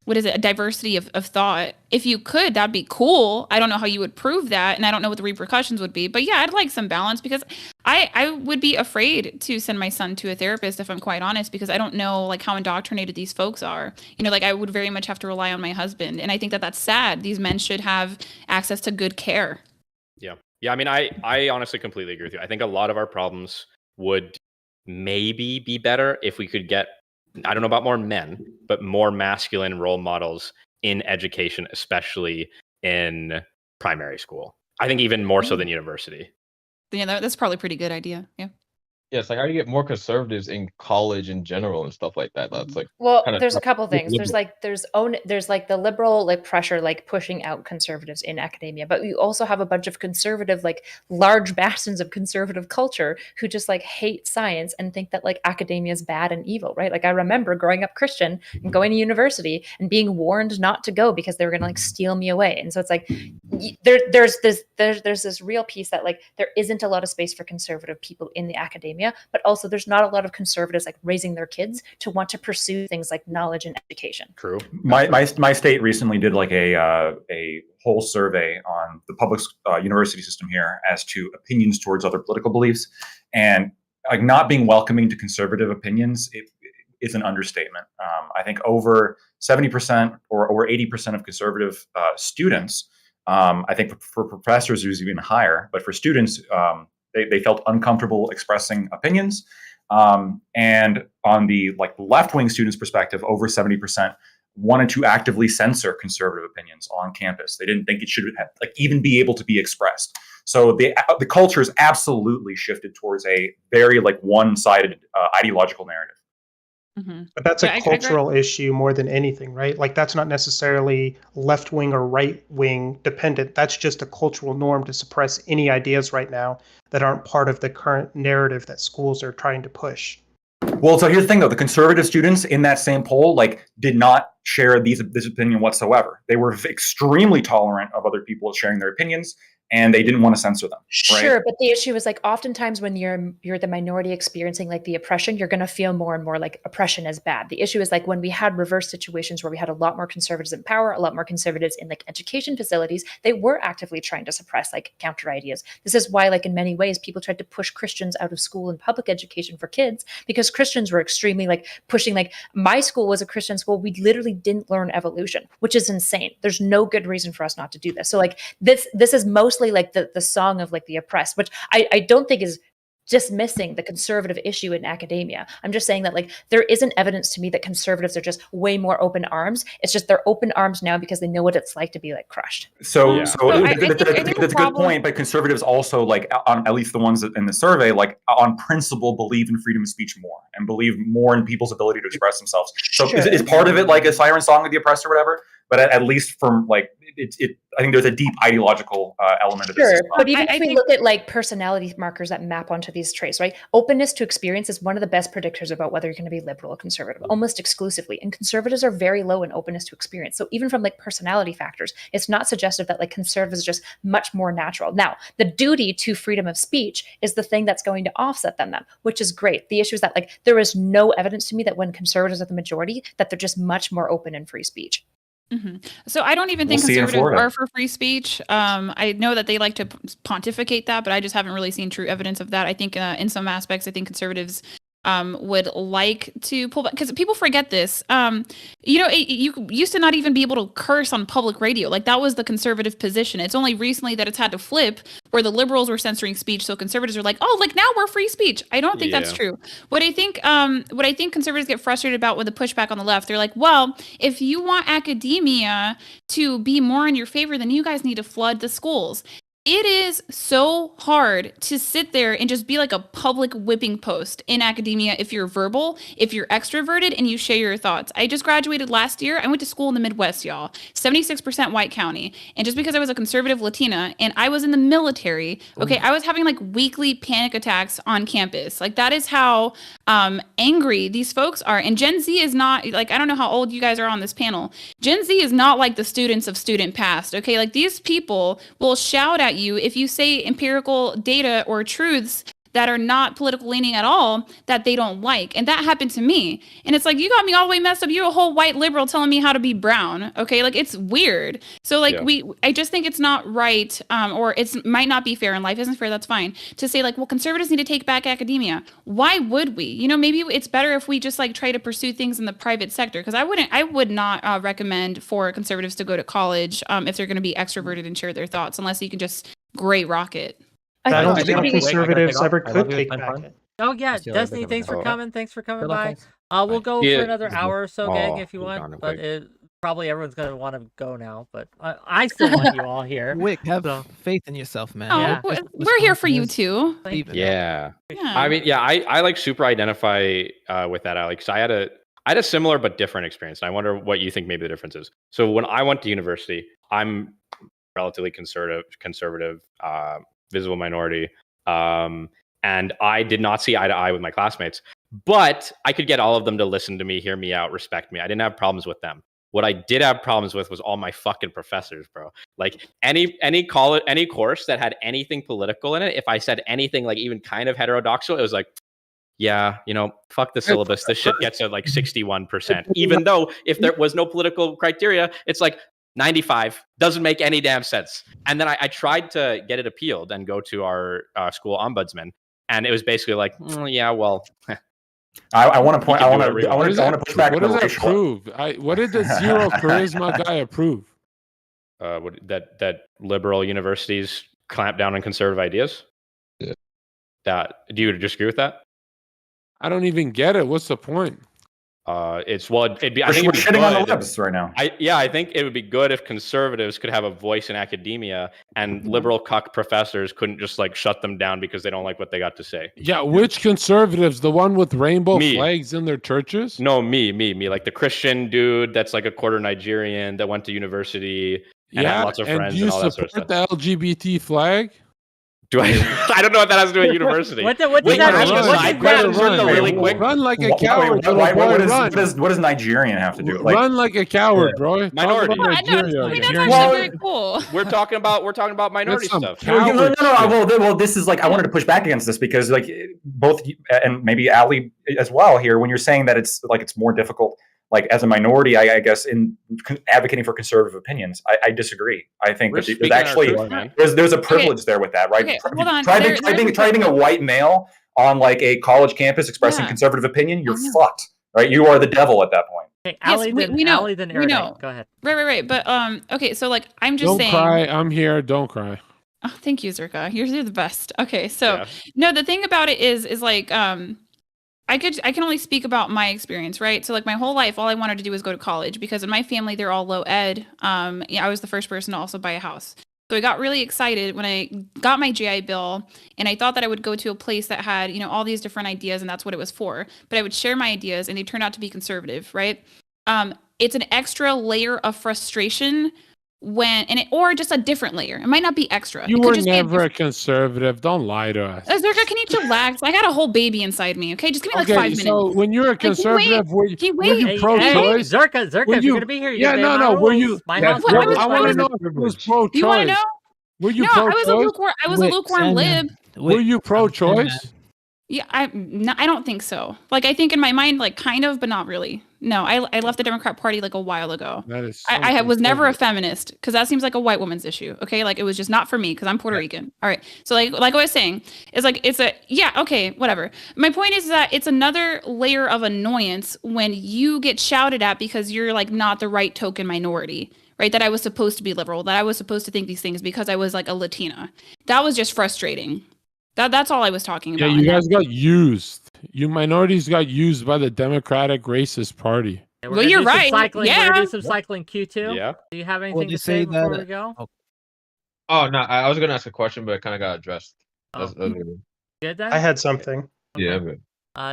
What is it? A diversity of thought. If you could, that'd be cool. I don't know how you would prove that, and I don't know what the repercussions would be. But yeah, I'd like some balance because I would be afraid to send my son to a therapist, if I'm quite honest, because I don't know like how indoctrinated these folks are. Like I would very much have to rely on my husband, and I think that that's sad. These men should have access to good care. Yeah. I mean, I honestly completely agree with you. I think a lot of our problems would maybe be better if we could get, I don't know about more men, but more masculine role models in education, especially in primary school. I think even more so than university. Yeah, that's probably a pretty good idea. Yeah. Yeah, it's like how do you get more conservatives in college in general and stuff like that? That's like there's a couple things. There's like the liberal like pressure like pushing out conservatives in academia, but you also have a bunch of conservative like large bastions of conservative culture who just like hate science and think that like academia is bad and evil, right? Like I remember growing up Christian and going to university and being warned not to go because they were going to like steal me away. And so it's like there's this real piece that like there isn't a lot of space for conservative people in the academia, but also there's not a lot of conservatives like raising their kids to want to pursue things like knowledge and education. True. My state recently did like a whole survey on the public university system here as to opinions towards other political beliefs, and like not being welcoming to conservative opinions is an understatement. I think over 70% or over 80% of conservative students I think for professors, it was even higher. But for students, they felt uncomfortable expressing opinions. And on the left-wing students' perspective, over 70% wanted to actively censor conservative opinions on campus. They didn't think it should have, even be able to be expressed. So the culture has absolutely shifted towards a very one-sided ideological narrative. But that's a cultural issue more than anything, right? Like that's not necessarily left-wing or right-wing dependent. That's just a cultural norm to suppress any ideas right now that aren't part of the current narrative that schools are trying to push. Well, so here's the thing, though. The conservative students in that same poll, did not share this opinion whatsoever. They were extremely tolerant of other people sharing their opinions, and they didn't want to censor them. Right? Sure, but the issue is oftentimes when you're the minority experiencing the oppression, you're going to feel more and more like oppression is bad. The issue is when we had reverse situations where we had a lot more conservatives in power, a lot more conservatives in education facilities, they were actively trying to suppress counter ideas. This is why in many ways people tried to push Christians out of school and public education for kids, because Christians were extremely pushing. My school was a Christian school. We literally didn't learn evolution, which is insane. There's no good reason for us not to do this. So this is mostly the song of the oppressed, which I don't think is dismissing the conservative issue in academia. I'm just saying that there isn't evidence to me that conservatives are just way more open arms. It's just they're open arms now because they know what it's like to be crushed. So that's a good point. But conservatives also on at least the ones in the survey, on principle, believe in freedom of speech more and believe more in people's ability to express themselves. So is part of it a siren song of the oppressed or whatever? But at least from I think there's a deep ideological element of this. Sure, but even if we look at personality markers that map onto these traits, right? Openness to experience is one of the best predictors about whether you're going to be liberal or conservative, almost exclusively. And conservatives are very low in openness to experience. So even from personality factors, it's not suggestive that conservatives are just much more natural. Now, the duty to freedom of speech is the thing that's going to offset them, which is great. The issue is that there is no evidence to me that when conservatives are the majority, that they're just much more open in free speech. So I don't even think conservatives are for free speech. I know that they like to pontificate that, but I just haven't really seen true evidence of that. I think in some aspects, I think conservatives would like to pull back, because people forget this. You used to not even be able to curse on public radio. That was the conservative position. It's only recently that it's had to flip, where the liberals were censoring speech, so conservatives are now we're free speech. I don't think that's true. What I think conservatives get frustrated about with the pushback on the left, they're well, if you want academia to be more in your favor, then you guys need to flood the schools. It is so hard to sit there and just be a public whipping post in academia if you're verbal, if you're extroverted, and you share your thoughts. I just graduated last year. I went to school in the Midwest, y'all. 76% white county. And just because I was a conservative Latina and I was in the military, I was having weekly panic attacks on campus. That is how angry these folks are. And Gen Z is not, I don't know how old you guys are on this panel. Gen Z is not like the students of student past, okay? These people will shout at you if you say empirical data or truths that are not political leaning at all that they don't like. And that happened to me. And it's you got me all the way messed up. You're a whole white liberal telling me how to be brown. Okay. It's weird. So I just think it's not right. Or it might not be fair, and life isn't fair. That's fine to say well, conservatives need to take back academia. Why would we? Maybe it's better if we just try to pursue things in the private sector. Cause I would not recommend for conservatives to go to college if they're going to be extroverted and share their thoughts, unless you can just great rocket. I don't think conservatives ever could take back it. Oh yeah, Destiny, thanks for coming. Thanks for coming by. We'll go for another hour or so, gang, if you want. But probably everyone's gonna want to go now. But I still want you all here. Wick, have faith in yourself, man. Oh, we're here for you too. Yeah. I mean, I super identify with that, Alex. I had a similar but different experience, and I wonder what you think maybe the difference is. So when I went to university, I'm relatively conservative, visible minority, and I did not see eye to eye with my classmates, but I could get all of them to listen to me, hear me out, respect me. I didn't have problems with them. What I did have problems with was all my fucking professors, bro. Any course that had anything political in it, if I said anything even kind of heterodox, it was yeah, fuck the syllabus. This shit gets at 61%. Even though if there was no political criteria, it's 95, doesn't make any damn sense. And then I tried to get it appealed and go to our school ombudsman, and it was basically yeah, well. I want to point. I want to push back. What does that prove? What did the zero charisma guy approve? that liberal universities clamp down on conservative ideas? Yeah. Do you disagree with that? I don't even get it. What's the point? It'd be. I think we're shitting on the libs right now. I think it would be good if conservatives could have a voice in academia, and liberal cuck professors couldn't just like shut them down because they don't like what they got to say. Yeah, which conservatives? The one with rainbow flags in their churches? No, me, like the Christian dude that's like a quarter Nigerian that went to university and had lots of friends and all that sort of stuff. Do you support the LGBT flag? Do I? I don't know what that has to do with university. What does that mean? Really quick. Run like a coward. What does Nigerian have to do? Run like a coward, bro. Minority. Very cool. We're talking about minority stuff. No. Well, this is like I wanted to push back against this because like both and maybe Ali as well here when you're saying that it's more difficult. Like as a minority, I guess in advocating for conservative opinions, I disagree. I think that there's actually there's a privilege there with that, right? Okay, hold on. Try being a white male on like a college campus expressing conservative opinion, you're fucked, right? You are the devil at that point. Okay, Ali, we know. Go ahead. Right. But okay, so like I'm just saying. Don't cry. I'm here. Don't cry. Oh, thank you, Zerka. You're the best. Okay, so no, the thing about it is like I can only speak about my experience, right? So like my whole life, all I wanted to do was go to college because in my family, they're all low ed. I was the first person to also buy a house. So I got really excited when I got my GI Bill and I thought that I would go to a place that had, all these different ideas and that's what it was for. But I would share my ideas and they turned out to be conservative, right? It's an extra layer of frustration or just a different layer. It might not be extra. You were never a conservative. Don't lie to us. Zerka, can you chillax? I got a whole baby inside me. Okay, just give me like 5 minutes. So when you're a conservative, were you pro-choice? Zerka, if you're gonna be here, were you? My house. I want to know if it was pro-choice. You want to know? Were you pro-choice? I was a lukewarm lib. Were you pro-choice? Yeah, I don't think so. Like, I think in my mind, like, kind of, but not really. No, I left the Democrat Party like a while ago. That is. I was never a feminist because that seems like a white woman's issue. Okay, like it was just not for me because I'm Puerto Rican. All right, so like I was saying, it's like okay, whatever. My point is that it's another layer of annoyance when you get shouted at because you're like not the right token minority. Right, that I was supposed to be liberal, that I was supposed to think these things because I was like a Latina. That was just frustrating. That's all I was talking about. Yeah, you guys got used. You minorities got used by the Democratic Racist Party. Well, you're right. Yeah. We're gonna do some cycling Q2. Yeah. Do you have anything to say before we go? Oh no, I was gonna ask a question, but it kind of got addressed. Good then? I had something. Yeah, I'm good.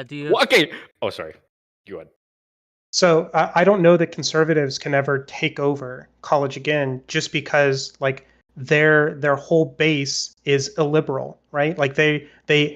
Do you? Okay. Oh, sorry. Go ahead. So I don't know that conservatives can ever take over college again, just because like their whole base is illiberal, right? Like they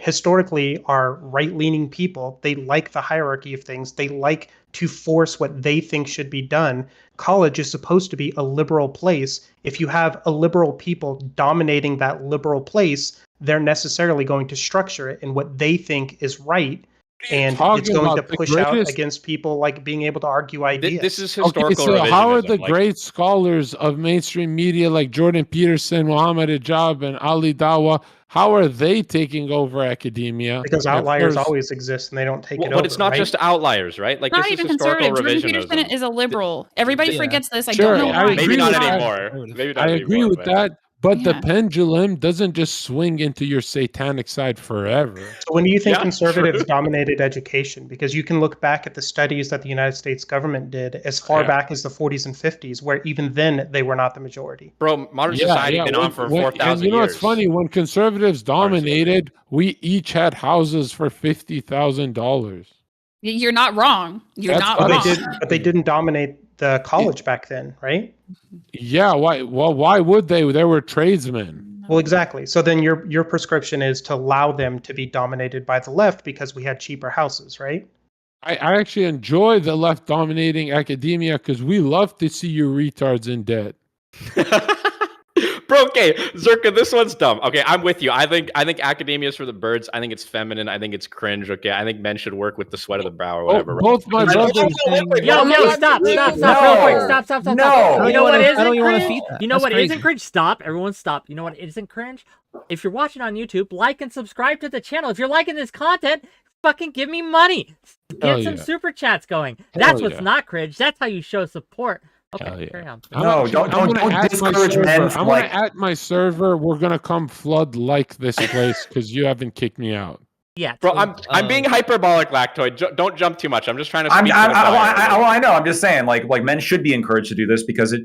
historically are right-leaning people. They like the hierarchy of things. They like to force what they think should be done. College is supposed to be a liberal place. If you have illiberal people dominating that liberal place, they're necessarily going to structure it in what they think is right. And it's going to push out against people like being able to argue ideas. This is historical revisionism. How are the great scholars of mainstream media like Jordan Peterson, Muhammad Hijab, and Ali Dawah, how are they taking over academia? Because outliers always exist and they don't take it over. But it's not just outliers, right? Like not this even is historical conservative. revisionism. Jordan Peterson is a liberal. Everybody forgets this. I don't know why. Maybe not anymore. I agree with that. But the pendulum doesn't just swing into your satanic side forever. So when do you think conservatives dominated education? Because you can look back at the studies that the United States government did as far back as the 40s and 50s, where even then they were not the majority. Bro, modern society has been on for 4,000 years. You know what's funny? When conservatives dominated, we each had houses for $50,000. You're not wrong. You're not wrong. But they didn't dominate the college back then, right? Yeah, why? Well, why would they? They were tradesmen. Well, exactly. So then your prescription is to allow them to be dominated by the left because we had cheaper houses, right? I actually enjoy the left dominating academia because we love to see you retards in debt. Bro, okay, Zerka, this one's dumb. Okay, I'm with you. I think academia is for the birds. I think it's feminine. I think it's cringe. Okay, I think men should work with the sweat of the brow or whatever. Both my brothers. Yo, stop, real quick. Stop. No. You know what isn't cringe? You know what isn't cringe? Stop. Everyone stop. You know what isn't cringe? If you're watching on YouTube, like and subscribe to the channel. If you're liking this content, fucking give me money. Get some super chats going. That's what's not cringe. That's how you show support Okay, carry on. No, don't discourage men I'm from gonna like. at my server. We're gonna come flood like this place because you haven't kicked me out. Yeah, Bro, I'm being hyperbolic, Lactoid. Don't jump too much. I'm just trying to speak to the I know. I'm just saying, like men should be encouraged to do this because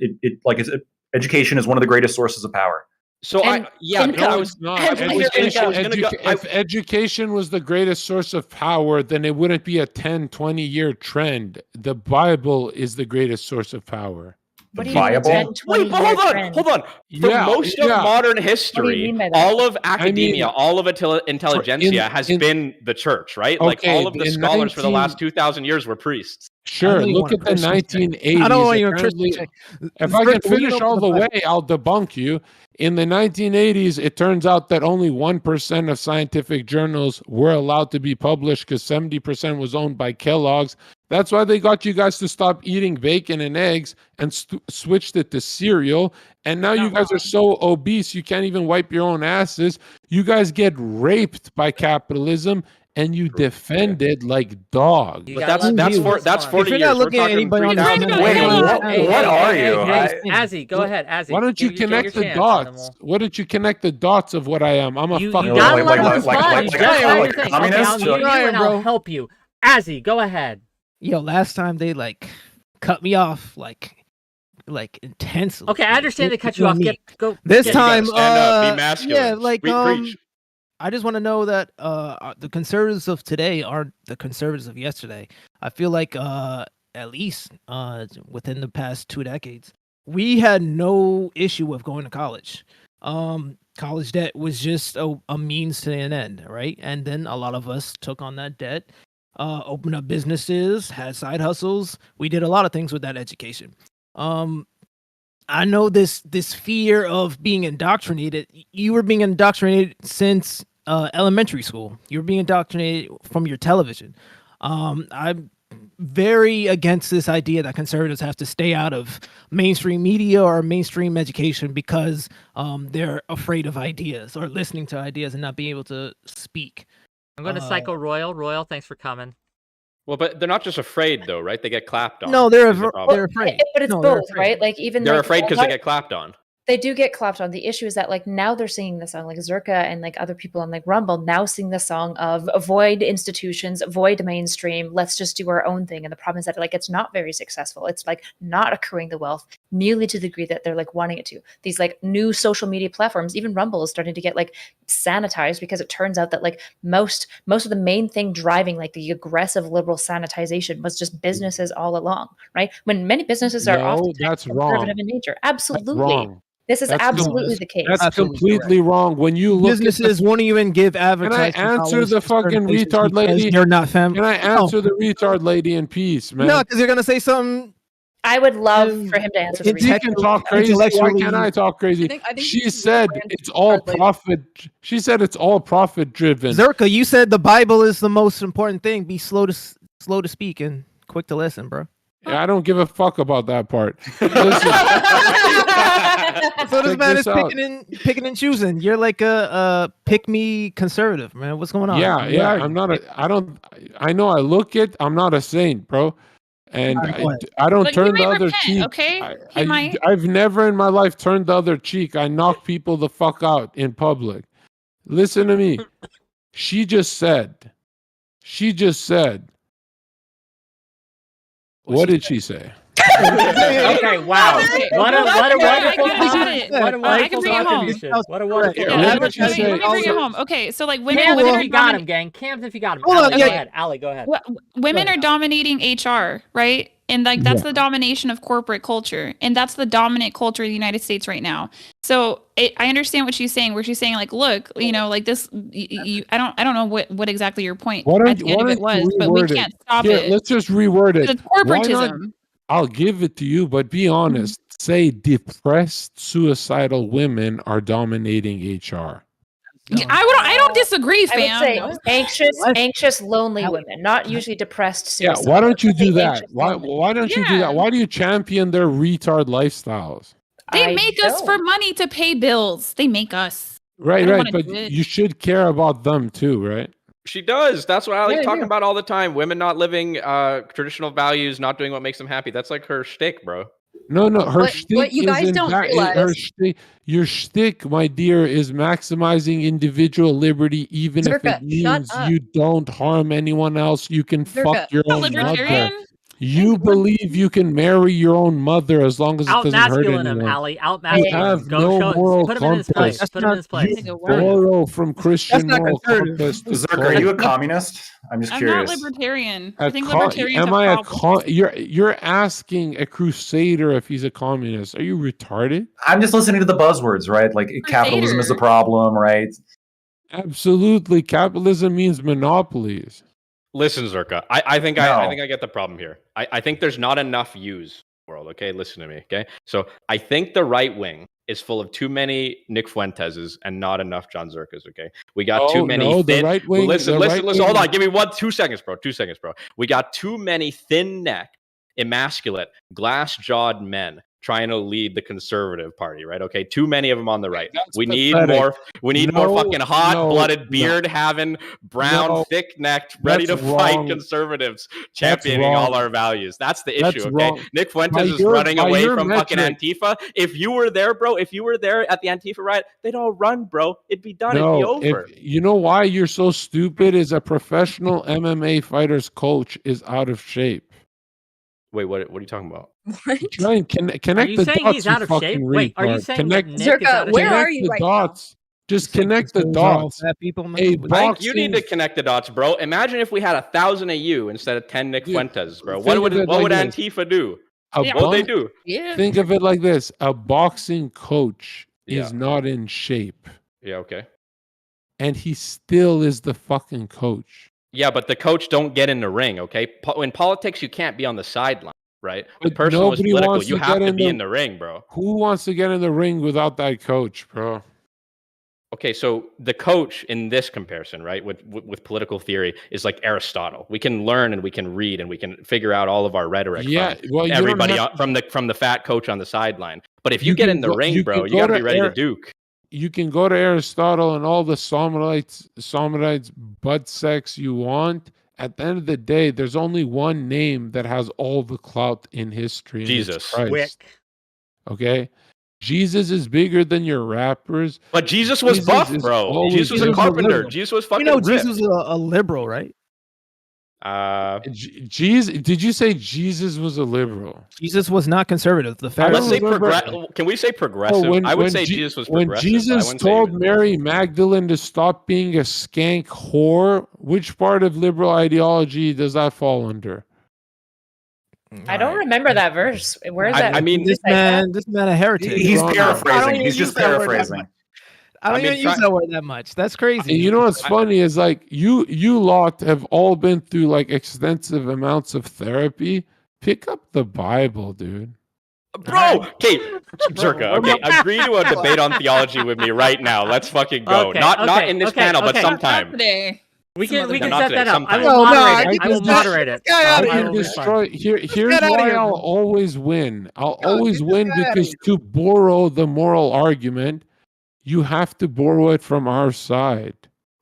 education is one of the greatest sources of power. So No, it's not. If education was the greatest source of power, then it wouldn't be a 10, 20-year trend. The Bible is the greatest source of power. What do you Bible? mean 10, 20 Wait, but hold on. For most of modern history, all of academia, all of intelligentsia has been the church, right? Like all of the scholars for the last 2,000 years were priests. Sure, look at the 1980s. I don't want you to Apparently- check. If I can finish all the way, I'll debunk you. In the 1980s, it turns out that only 1% of scientific journals were allowed to be published because 70% was owned by Kellogg's. That's why they got you guys to stop eating bacon and eggs and switched it to cereal. And now you guys are so obese, you can't even wipe your own asses. You guys get raped by capitalism and you defend it like dogs. But that's 40 If you're years. not looking at anybody on What are you? Azzy, go ahead. Azzy, why don't you connect the dots? Why don't you connect the dots of what I am? I'm a fucking. You gotta let him respond. You gotta let him think. Okay, I'll mute you and I'll help you. Azzy, go ahead. Yo, last time they cut me off like intensely. Okay, I understand they cut you off. Go. This time, be masculine. yeah, like Preach. I just want to know that the conservatives of today aren't the conservatives of yesterday. I feel like at least within the past 2 decades, we had no issue with going to college. College debt was just a means to an end, right? And then a lot of us took on that debt, opened up businesses, had side hustles. We did a lot of things with that education. I know this fear of being indoctrinated. You were being indoctrinated since elementary school. You were being indoctrinated from your television. I'm very against this idea that conservatives have to stay out of mainstream media or mainstream education because they're afraid of ideas or listening to ideas and not being able to speak. I'm going to psycho Royal. Royal, thanks for coming. Well, but they're not just afraid, though, right? They get clapped on. No, they're afraid. But it's both, right? Like even they're like, afraid because they get clapped on. They do get clapped on. The issue is that like now they're singing the song, like Zerka and like other people on like Rumble now sing the song of avoid institutions, avoid mainstream. Let's just do our own thing. And the problem is that like it's not very successful. It's like not accruing the wealth nearly to the degree that they're like wanting it to. These like new social media platforms, even Rumble is starting to get like sanitized because it turns out that like most of the main thing driving like the aggressive liberal sanitization was just businesses all along, right? When many businesses are often conservative in nature. Absolutely. This is absolutely the case. That's completely wrong. When you look businesses won't even give advertising. Can I answer the fucking retard lady? You're not fam. Can I answer the retard lady in peace, man? No, because you're gonna say something. I would love for him to answer. If he can talk crazy, why can't I talk crazy? I think she said it's all profit. She said it's all profit driven. Zerka, you said the Bible is the most important thing. Be slow to speak and quick to listen, bro. Yeah, I don't give a fuck about that part. Listen. So this man is picking and choosing. You're like a pick me conservative, man. What's going on? Yeah. I'm not I know I look it. I'm not a saint, bro. And I don't turn the other cheek. Okay, I've never in my life turned the other cheek. I knock people the fuck out in public. Listen to me. She just said. What did she say? Okay, wow. What a wonderful comment. What a wonderful contribution. What a wonderful contribution. Okay, so like women if you got him, gang. Cams if you got him. Go ahead. Allie, go ahead. Women are dominating HR, right? And like that's the domination of corporate culture, and that's the dominant culture of the United States right now. So I understand what she's saying, where she's saying like, look, you know, like this. I don't know what exactly your point at the end of it was, but we can't stop it. Let's just reword it. It's corporatism. I'll give it to you, but be honest. Say depressed, suicidal women are dominating HR. I don't disagree, fam. I would say anxious, lonely women, not usually depressed. Suicidal. Yeah, why don't you do that? Why don't you do that? Why do you champion their retard lifestyles? They make us for money to pay bills. They make us. Right, but you should care about them too, right? She does. That's what Allie's talking about all the time. Women not living traditional values, not doing what makes them happy. That's like her shtick, bro. No, her What shtick you is guys in don't fact realize, your shtick, my dear, is maximizing individual liberty, even if it Zerka, shut means up. you don't harm anyone else. You can fuck Zerka, your A own mother. libertarian? You believe you can marry your own mother as long as it doesn't hurt Out-masculine him, anyone. Allie. You Out-masculine him. have Go no show. moral Put him in his place. compass. Put him in his place. You borrow from Christian not moral conservative. compass. to Zerka, are you a communist? I'm just I'm curious. not libertarian. A I think co- libertarians am have I a problems. you're asking a crusader if he's a communist? Are you retarded? I'm just listening to the buzzwords, right? Like capitalism is the problem, right? Absolutely, capitalism means monopolies. Listen, Zerka, I think I get the problem here. I think there's not enough use in the world. Okay, listen to me. Okay, so I think the right wing is full of too many Nick Fuenteses and not enough John Zerkas. Okay, we got too many. No, the thin, right wing. Listen. Right Hold on. Give me 2 seconds, bro. 2 seconds, bro. We got too many thin-necked, emasculate, glass-jawed men trying to lead the conservative party, right? Okay, too many of them on the right. We need pathetic. more. We need more fucking hot-blooded, beard-having, brown, thick-necked, ready to That's fight wrong. conservatives, championing wrong. all our values. That's the That's issue. Okay, wrong. Nick By Fuentes is your- running by away your from fucking metric- Antifa. If you were there, bro, if you were there at the Antifa riot, they'd all run, bro. It'd be done. It'd be No, over. if you know why you're so stupid is a professional MMA fighter's coach is out of shape. Wait, what are you talking about? Try and connect Are you the saying dots. he's you out of shape? fucking Wait, are you retard. saying Connect, that Nick is out of where shape? are you the right dots. Just connect the Those are all dots. fat people, man. A What do you- Mike, boxing, you need to connect the dots, bro. Imagine if we had 1,000 of you instead of 10 Nick Dude, Fuentes, bro. think What of it like would this. Antifa do? A What would they do? Yeah. Think of it like this: a boxing coach is Yeah. not in shape, Yeah, okay. and he still is the fucking coach. Yeah, but the coach don't get in the ring, okay? In politics, you can't be on the sideline, right? But With personal is nobody political. wants You to have get to in be the- in the ring, bro. Who wants to get in the ring without that coach, bro? Okay, so the coach in this comparison, right, with political theory is like Aristotle. We can learn and we can read and we can figure out all of our rhetoric Yeah, from well, you don't everybody have- from the fat coach on the sideline. But if You you get can in the go- ring, you bro, can you got to go be ready to Ar- duke. You can go to Aristotle and all the Somatites butt sex you want. At the end of the day, there's only one name that has all the clout in history. and it's Jesus. Christ. Wick. Okay? Jesus is bigger than your rappers. But Jesus was Jesus buff, is bro. always Jesus was a bigger. carpenter. liberal. Jesus was You fucking know, ripped. Jesus was a liberal, right? Jesus, did you say Jesus was a liberal? Jesus was not conservative. The Let's Pharisees. say remember- Can we say progressive? I would say Jesus was when progressive. I Jesus wouldn't say he told was- Mary Magdalene to stop being a skank whore, which part of liberal ideology does that fall under? I don't remember that verse. Where is that? I mean, this man a heretic. He's Wrong. paraphrasing. He's just paraphrasing. I don't I mean, even use that word that much. That's crazy. And you know what's funny is like you lot have all been through like extensive amounts of therapy. Pick up the Bible, dude. Bro, okay, Zerka, okay, agree to a debate on theology with me right now. Let's fucking go. Okay, not okay, in this okay, panel, but okay. sometime. Today. We can time. set Not today, that up. I sometime. will No, moderate I it. I will get this moderate it. guy out of I here. can destroy. Here's Get outta why here, I'll man. always win. I'll always get this win guy outta because to borrow the moral argument, you have to borrow it from our side.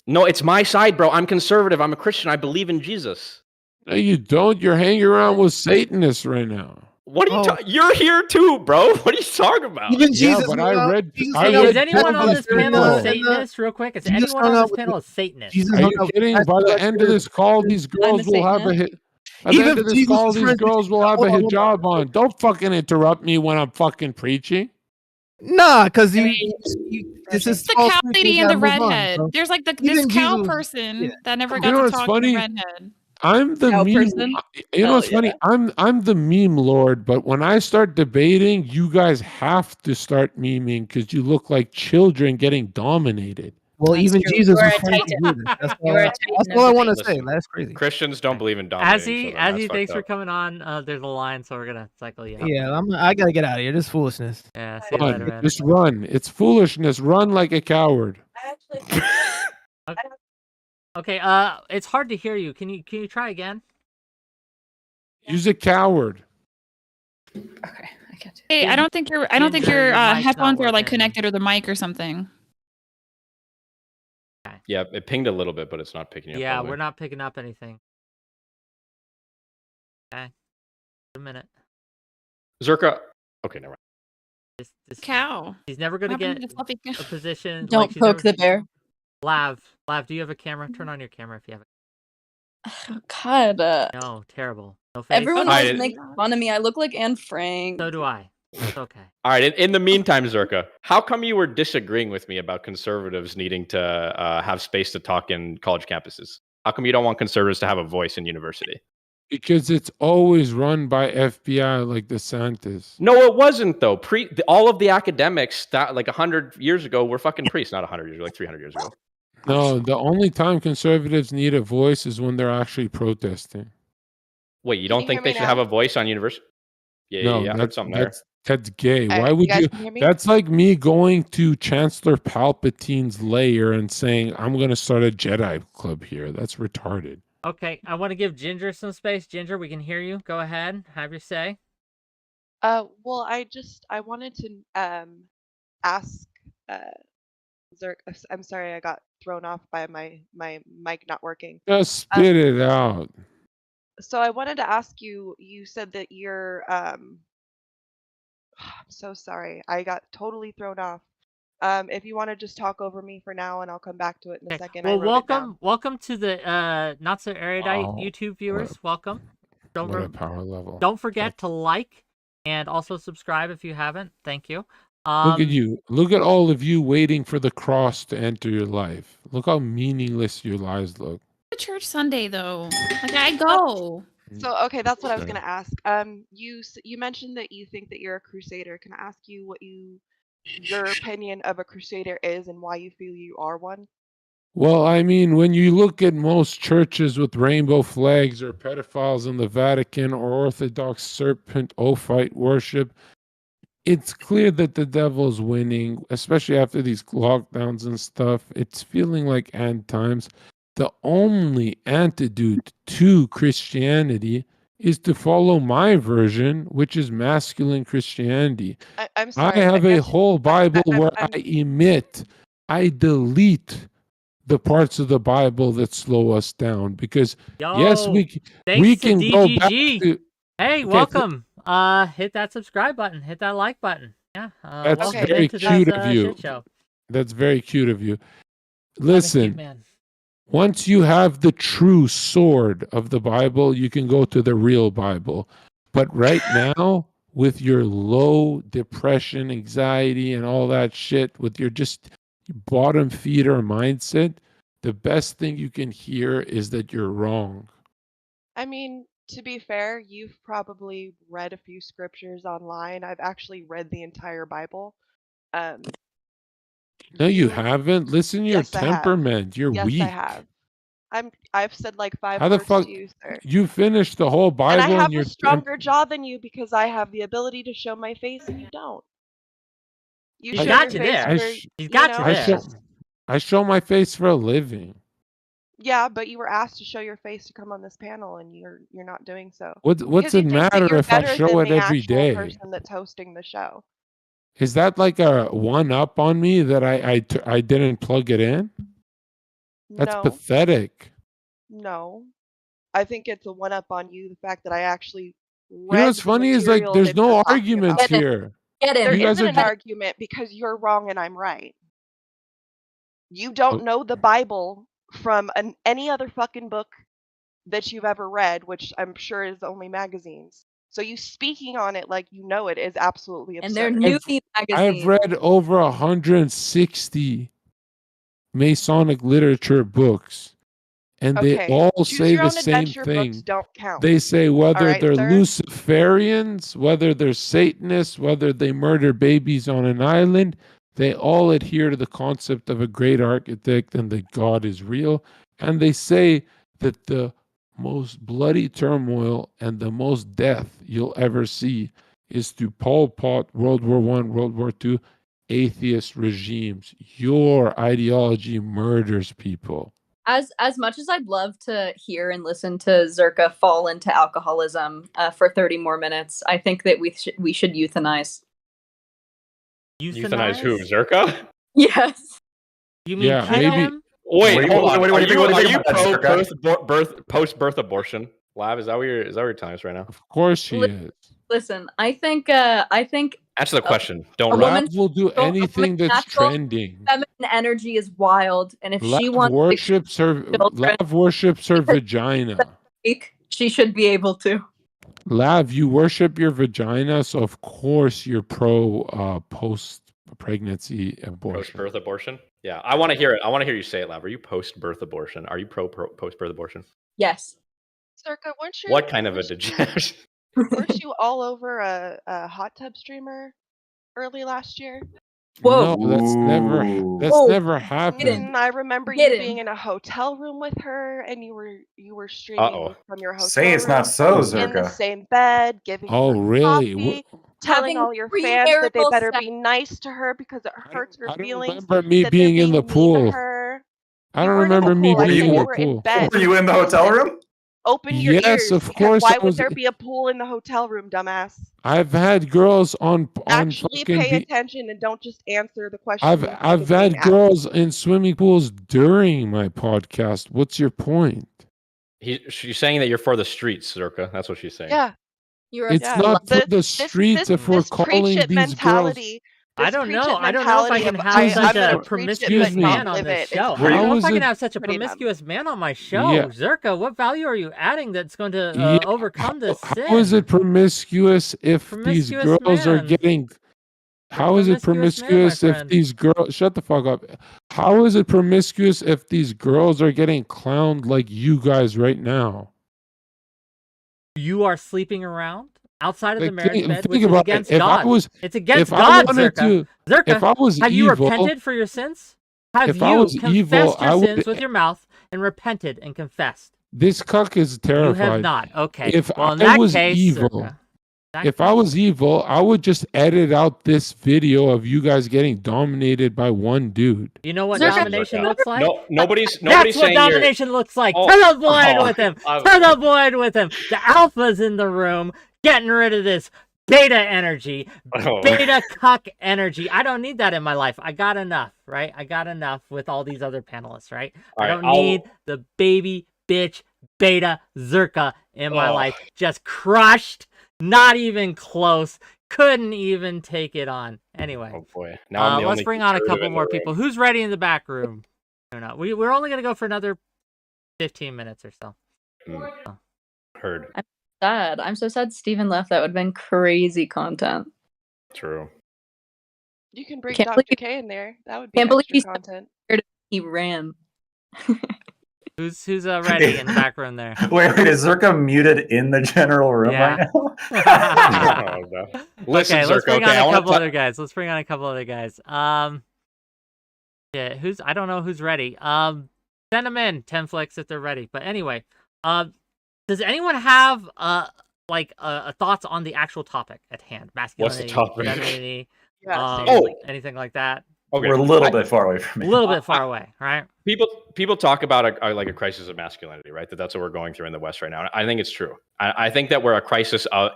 No, it's my side, bro. I'm conservative. I'm a Christian. I believe in Jesus. No, you don't. You're hanging around with Satanists right now. What are you talking? You're here too, bro. What are you talking about? Even Yeah, Jesus. but hung I out- read. Jesus I hung out read Is anyone on this Bible panel a people. Satanist, real quick? Is Jesus anyone hung on out this with panel a Satanist? Jesus Are hung you out with kidding? By the end of this call, these girls a will have a Satanist. hit. At the Even end of this Jesus call, was these friends with girls will have a Hold on, hold on. hijab on. Don't fucking interrupt me when I'm fucking preaching. Nah, because it's It's the cow lady and the redhead. There's like this Even cow Jesus- person yeah. that never You got know to what's talk funny? to the redhead. I'm the Cow meme. person? You know Hell what's funny? I'm the meme lord, but when I start debating, you guys have to start memeing because you look like children getting dominated. Well, That's even true. Jesus You are was a friends titan. with Jesus. That's You all, are a that's titan all I of want to the say. That's crazy. Christians don't believe in dominating. children. As he That's thanks fucked for up. coming on. There's a line, so we're gonna cycle you out. Yeah, I gotta get out of here. This is foolishness. Yeah. See you later, Run. man. Just run. It's foolishness. Run like a coward. Okay. It's hard to hear you. Can you try again? Use a coward. Hey, I don't think your Ginger, your mic's not headphones are like working. connected or the mic or something. Yeah, it pinged a little bit, but it's not picking up. Yeah, all the way. we're not picking up anything. Okay. A minute. Zerka, Okay, never mind. Cow. She's never going to What get happened to the fluffy cow? a position. Don't she's poke the bear. Lav, do you have a camera? Turn on your camera if you have it. Oh, God. No, terrible. No face. Everyone always makes fun of me. I look like Anne Frank. So do I. It's okay. All right. In the meantime, Zerka, how come you were disagreeing with me about conservatives needing to have space to talk in college campuses? How come you don't want conservatives to have a voice in university? Because it's always run by FBI like DeSantis. No, it wasn't though. All of the academics that like 100 years ago were fucking priests. Not 100 years ago, like 300 years ago. No, the only time conservatives need a voice is when they're actually protesting. Wait, you don't think they should have a voice on university? No, I heard something there. that's gay. All right, Why you would guys you? can hear me? That's like me going to Chancellor Palpatine's lair and saying, I'm going to start a Jedi club here. That's retarded. Okay, I want to give Ginger some space. Ginger, we can hear you. Go ahead. Have your say. Well, I wanted to ask Zerk. I'm sorry, I got thrown off by my mic not working. Just spit it out. So I wanted to ask you. You said that you're I'm so sorry. I got totally thrown off. If you want to just talk over me for now, and I'll come back to it in a second. Well, I wrote it down. welcome to the Not So Erudite YouTube viewers. Welcome. What a power level. Don't forget to like and also subscribe if you haven't. Thank you. Look at you. Look at all of you waiting for the cross to enter your life. Look how meaningless your lives look. Church Sunday though. Like I go. So okay, that's what I was gonna ask. You mentioned that you think that you're a crusader. Can I ask you what your opinion of a crusader is and why you feel you are one? Well, I mean, when you look at most churches with rainbow flags or pedophiles in the Vatican or Orthodox serpent ophite worship, it's clear that the devil's winning, especially after these lockdowns and stuff. It's feeling like end times. The only antidote to Christianity is to follow my version, which is masculine Christianity. I'm sorry. I have a whole Bible where I delete the parts of the Bible that slow us down because yes, we can go back to. Hey, welcome. Hit that subscribe button. Hit that like button. Yeah. That's very cute of you. That's very cute of you. Listen. Once you have the true sword of the Bible, you can go to the real Bible. But right now, with your low depression, anxiety, and all that shit, with your just bottom feeder mindset, the best thing you can hear is that you're wrong. I mean, to be fair, you've probably read a few scriptures online. I've actually read the entire Bible. No, you haven't. Listen to your Yes, I have. temperament. You're Yes, weak. I have. I've said like 5 How the words fuck to you, sir. you finished the whole Bible And I have you're a stronger jaw than you because I have the ability to show my face and you don't. You show got your you face there. for, He's got you there. I show my face for a living. Yeah, but you were asked to show your face to come on this panel, and you're not doing so. What's Because you it think that matter you're if I better show than it the every actual day? person that's hosting the show. Is that like a one up on me that I didn't plug it in? That's No. pathetic. No, I think it's a one up on you. The fact that I actually You know what's read the funny is like material there's that no you're talking arguments about. here. There You guys isn't are an ju- argument because you're wrong and I'm right. You don't Oh. know the Bible from any other fucking book that you've ever read, which I'm sure is only magazines. So you speaking on it like you know it is absolutely absurd. And they're newbie magazines. I've read over 160 Masonic literature books, and they Okay, all choose say your the own same adventure thing. books don't count. They say whether Alright, they're sir? Luciferians, whether they're Satanists, whether they murder babies on an island, they all adhere to the concept of a great architect and that God is real. And they say that the most bloody turmoil and the most death you'll ever see is through Pol Pot, World War I, World War II, atheist regimes. Your ideology murders people. As much as I'd love to hear and listen to Zerka fall into alcoholism for 30 more minutes, I think that we should euthanize. Euthanize who? Zerka? Yes. You mean Yeah, kill maybe- him? Wait, hold on. what Are do you you think about that, pro post birth abortion? Lab, is that what you're telling us right now? Of course she is. Listen, I think Answer the question. Don't a run. woman's will do natural- a anything woman's that's natural trending. Feminine energy is wild, and if she Lav wants worships her. children, Lav worships her vagina. she should be able to. Lav, you worship your vagina, so of course you're pro post-pregnancy abortion. Post-birth abortion? Yeah, I want to hear it. I want to hear you say it, Lav. Are you post-birth abortion? Are you post-birth abortion? Yes. Circa, weren't you? What kind of a degenerate? Weren't you all over a hot tub streamer early last year? Whoa. No, that's never happened. I remember you being in a hotel room with her, and you were streaming from your hotel Say it's room not so, in the Zerka. same bed, giving Oh, her really? coffee, telling all your fans that they better be nice to her because it hurts her feelings. Remember me that being they're in the being mean to pool. her. I don't remember me I being said in you the were in pool. bed. Were you in the hotel room? Open your Yes, ears. of because course Why I would was- there be a pool in the hotel room, dumbass? I've had girls on Actually fucking. pay attention and don't just answer the question. I've that's had being asked. girls in swimming pools during my podcast. What's your point? She's saying that you're for the streets, Zerka. That's what she's saying. Yeah. It's not for the streets if we're calling preach it these girls. I don't know. I don't know if I can have such a promiscuous man on this show. I don't know if I can have such a promiscuous man on my show. Yeah. Zerka, what value are you adding that's going to overcome this sin? How is it promiscuous if these Promiscuous girls are man. getting? How is it promiscuous if these girls? Shut the fuck up. How is it promiscuous if these girls are getting clowned like you guys right now? You are sleeping around outside of the Like, marriage bed, think which is about it. against If God. I was- It's against if I God, wanted Zerka. to- Zerka, if I was have you evil- repented for your sins? Have if you I was confessed evil, your I would- sins with your mouth and repented and confessed? This cuck is terrified. You have not. Okay. If Well, in I that was case, evil, Zerka, if I was evil, I would just edit out this video of you guys getting dominated by one dude. you know what Zerka- domination Zerka. looks like? No, nobody's That's what saying you're- domination looks like. Oh, To the void oh, with him. I- To the void with him. The alpha's in the room, getting rid of this beta energy, Oh. beta cuck energy. I don't need that in my life. I got enough, right? I got enough with all these other panelists, right? All I right, don't need the baby bitch beta Zerka in my Oh. life. Just crushed, not even close. Couldn't even take it on. Anyway. Oh boy. Now I'm the let's only bring on a conservative couple in the more room. people. Who's ready in the back room? No, we're only gonna go for another 15 minutes or so. Heard. I'm sad. I'm so sad Steven left. That would have been crazy content. True. You can bring Can't Dr. believe- K in there. That would be Can't believe extra content. he ran. Who's ready in the back room there? Wait, is Zerka muted in the general room right now? Oh, no. Listen, Okay, let's Zerka, bring okay, I on a wanna couple ta- other guys. Let's bring on a couple other guys. Yeah, I don't know who's ready. Send them in, Tenflix, if they're ready. But anyway, does anyone have thoughts on the actual topic at hand? Masculinity, topic? femininity, Yeah, anything like that? Okay. We're a little bit far away from A it. little bit far away, right? People talk about a crisis of masculinity, right? That's what we're going through in the West right now. I think it's true. I think that we're in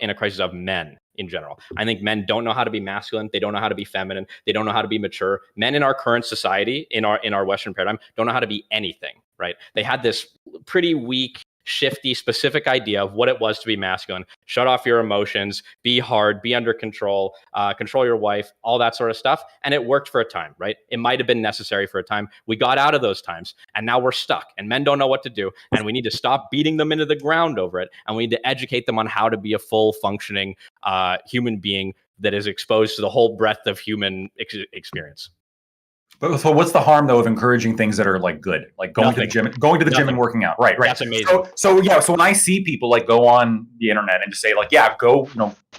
a crisis of men in general. I think men don't know how to be masculine. They don't know how to be feminine. They don't know how to be mature. Men in our current society, in our Western paradigm, don't know how to be anything, right? They had this pretty weak, shifty, specific idea of what it was to be masculine. Shut off your emotions, be hard, be under control, control your wife, all that sort of stuff. And it worked for a time, right? It might have been necessary for a time. We got out of those times and now we're stuck and men don't know what to do. And we need to stop beating them into the ground over it. And we need to educate them on how to be a full functioning human being that is exposed to the whole breadth of human experience. But so what's the harm though of encouraging things that are like good, like going to the gym and working out, right? That's amazing. So when I see people like go on the internet and just say like, yeah, go,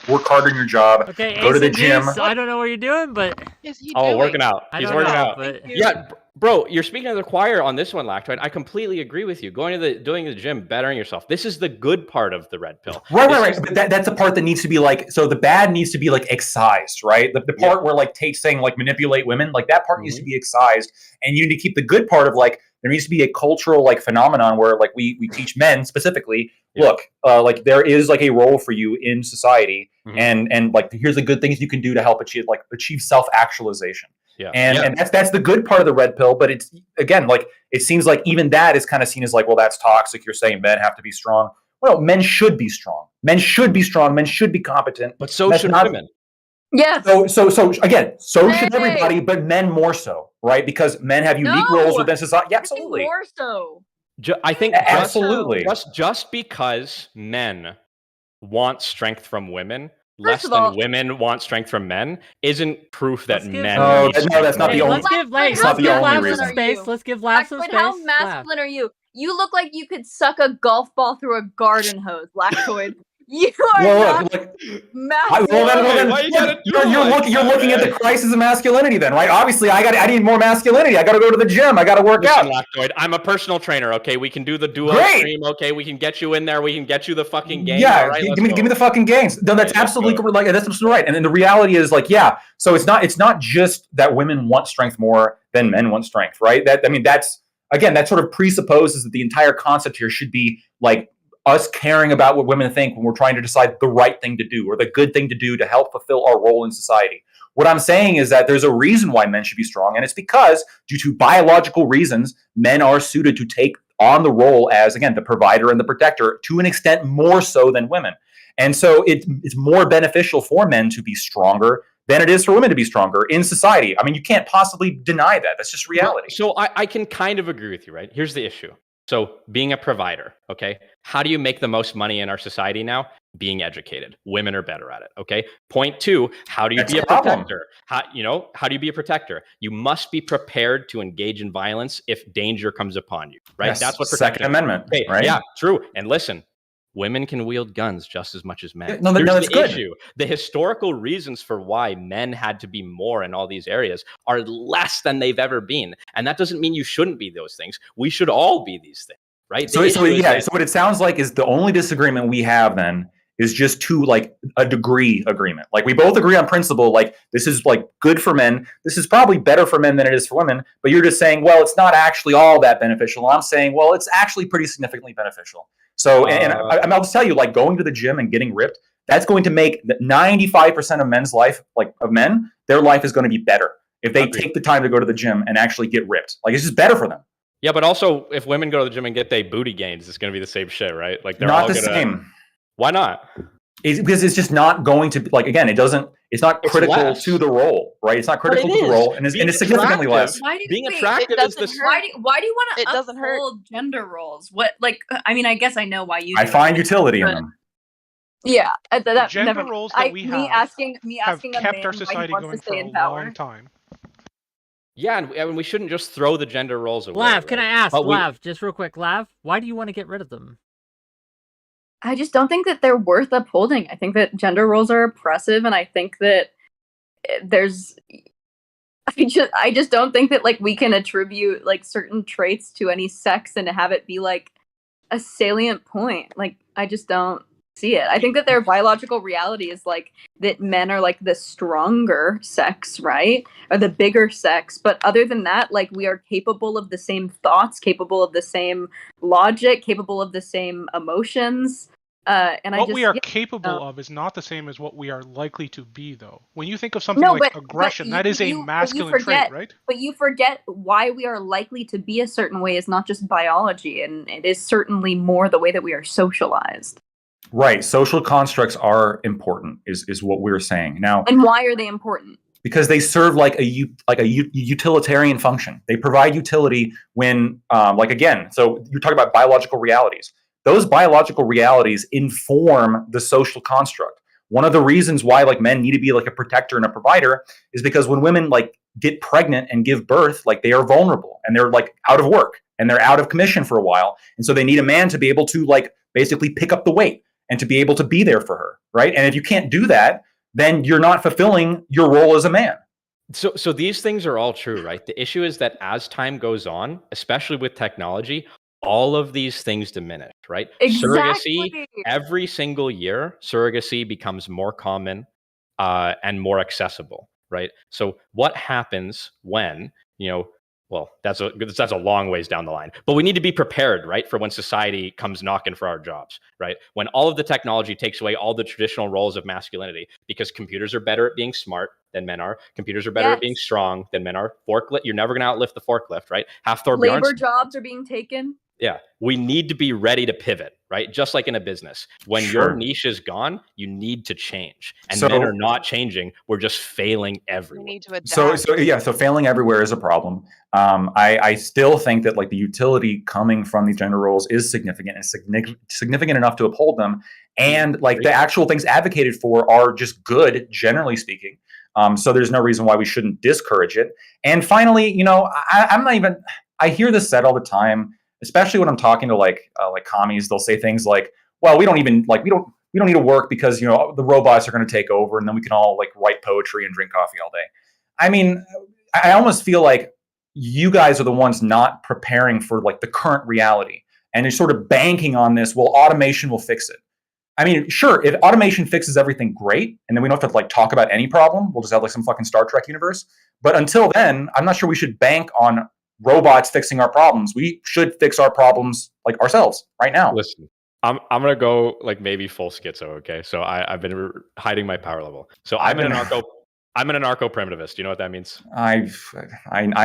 work hard on your job, Okay, go to the Ace and gym. Deuce, I don't know what you're doing, but Working out. I He's don't working know, out. but- Yeah, bro, you're speaking to the choir on this one, Lactoid. I completely agree with you. Doing the gym, bettering yourself. This is the good part of the red pill. Right. But that's the part that needs to be like, so the bad needs to be like excised, right? The part where like Tate's saying like manipulate women, like that part needs to be excised. And you need to keep the good part of like, there needs to be a cultural like phenomenon where like we teach men specifically, look, like there is like a role for you in society. And like, here's the good things you can do to help achieve self-actualization. Yeah. And that's the good part of the red pill. But it's, again, like, it seems like even that is kind of seen as like, well, that's toxic. You're saying men have to be strong. Well, men should be strong. Men should be strong. Men should be competent. But so should women. Yes. So again, so should everybody, but men more so, right? Because men have unique roles within society. Yeah, absolutely. More so. I think absolutely. Just because men want strength from women, less of than all- women want strength from men, isn't proof that men. No, that's not the only. Let's give That's not the only Lav some reason. space. Let's give Lav some Lactoid, space. how masculine are you? You look like you could suck a golf ball through a garden hose, Lactoid. You are not masculine. You're looking at the crisis of masculinity, then, right? Obviously, I need more masculinity. I got to go to the gym. I got to work out. Lactoid, I'm a personal trainer. Okay, we can do the duo stream. Okay, we can get you in there. We can get you the fucking games. Yeah, all right, give me the fucking games. No, that's absolutely that's absolutely right. And then the reality is like, yeah. So it's not just that women want strength more than men want strength, right? That sort of presupposes that the entire concept here should be like us caring about what women think when we're trying to decide the right thing to do or the good thing to do to help fulfill our role in society. What I'm saying is that there's a reason why men should be strong, and it's because due to biological reasons, men are suited to take on the role as, again, the provider and the protector to an extent more so than women. And so it's more beneficial for men to be stronger than it is for women to be stronger in society. I mean, you can't possibly deny that. That's just reality. So I can kind of agree with you, right? Here's the issue. So being a provider, okay? How do you make the most money in our society now? Being educated. Women are better at it, okay? Point two, how do you be a protector? How do you be a protector? You must be prepared to engage in violence if danger comes upon you, right? Yes, That's what Second Amendment, okay, right? Yeah, true. And listen, women can wield guns just as much as men. No, that's the good. issue. The historical reasons for why men had to be more in all these areas are less than they've ever been. And that doesn't mean you shouldn't be those things. We should all be these things, right? So what it sounds like is the only disagreement we have then is just to like a degree agreement. Like we both agree on principle, like this is like good for men. This is probably better for men than it is for women. But you're just saying, well, it's not actually all that beneficial. And I'm saying, well, it's actually pretty significantly beneficial. So, and I'll just tell you, like going to the gym and getting ripped, that's going to make 95% of men's life, like of men, their life is going to be better if they take the time to go to the gym and actually get ripped. Like it's just better for them. Yeah, but also if women go to the gym and get their booty gains, it's going to be the same shit, right? Like they're not all the gonna... same. Why not? Because it's just not going to like again. It's not critical to the role, right? It's not critical to the role, and it's significantly less. Being attractive is this. Why do you want to doesn't hurt. uphold gender roles? What I mean, I guess I know why you. I find utility in them. Yeah, that gender never, roles that we me asking have a kept man our why he society wants going to for stay a in power. long time. Yeah, and we shouldn't just throw the gender roles away. Lav, can I ask, But Lav, just real quick, Lav, why do you want to get rid of them? I just don't think that they're worth upholding. I think that gender roles are oppressive, and I think that I just don't think that like we can attribute like certain traits to any sex and have it be like a salient point. Like I just don't see it. I think that their biological reality is like that men are like the stronger sex, right? Or the bigger sex. But other than that, like we are capable of the same thoughts, capable of the same logic, capable of the same emotions. What we are capable of is not the same as what we are likely to be, though. When you think of something like aggression, that is a masculine trait, right? But you forget why we are likely to be a certain way is not just biology, and it is certainly more the way that we are socialized. Right. Social constructs are important, is what we're saying now. And why are they important? Because they serve like a utilitarian function. They provide utility when, like again, so you're talking about biological realities. Those biological realities inform the social construct. One of the reasons why like men need to be like a protector and a provider is because when women like get pregnant and give birth, like they are vulnerable and they're like out of work and they're out of commission for a while. And so they need a man to be able to like basically pick up the weight and to be able to be there for her, right? And if you can't do that, then you're not fulfilling your role as a man. So these things are all true, right? The issue is that as time goes on, especially with technology, all of these things diminish, right? Exactly. Surrogacy, every single year, surrogacy becomes more common and more accessible, right? So what happens when, well, that's a long ways down the line, but we need to be prepared, right? For when society comes knocking for our jobs, right? When all of the technology takes away all the traditional roles of masculinity, because computers are better at being smart than men are. Computers are better at being strong than men are. Forklift, you're never going to outlift the forklift, right? Labor jobs are being taken. Yeah, we need to be ready to pivot, right? Just like in a business. When your niche is gone, you need to change. And men are not changing. We're just failing everywhere. We need to adapt. So failing everywhere is a problem. I still think that like the utility coming from these gender roles is significant and significant enough to uphold them. And like the actual things advocated for are just good, generally speaking. So there's no reason why we shouldn't discourage it. And finally, you know, I hear this said all the time, especially when I'm talking to like commies. They'll say things like, well, we don't need to work because, you know, the robots are going to take over and then we can all like write poetry and drink coffee all day. I mean, I almost feel like you guys are the ones not preparing for like the current reality and you're sort of banking on this. Well, automation will fix it. I mean, sure, if automation fixes everything, great. And then we don't have to like talk about any problem. We'll just have like some fucking Star Trek universe. But until then, I'm not sure we should bank on robots fixing our problems. We should fix our problems like ourselves right now. Listen, I'm gonna go like maybe full schizo. Okay, so I've been hiding my power level. So I'm an anarcho-primitivist. Do you know what that means? I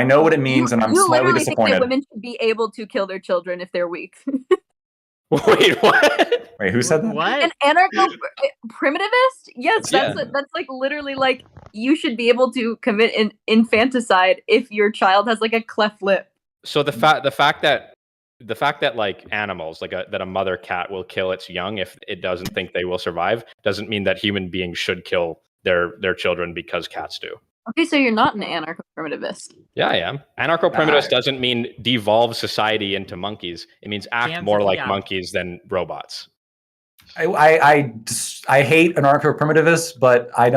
know what it means, and I'm slightly disappointed. Think that women should be able to kill their children if they're weak. Wait, what? Wait, who said that? What? An anarcho-primitivist? Yes, that's like literally like you should be able to commit an infanticide if your child has like a cleft lip. So the fact that like animals, like that a mother cat will kill its young if it doesn't think they will survive, doesn't mean that human beings should kill their children because cats do. Okay, so you're not an anarcho-primitivist. Yeah, I am. Anarcho-primitivist doesn't mean devolve society into monkeys. It means act more like monkeys than robots. I hate anarcho-primitivists, but I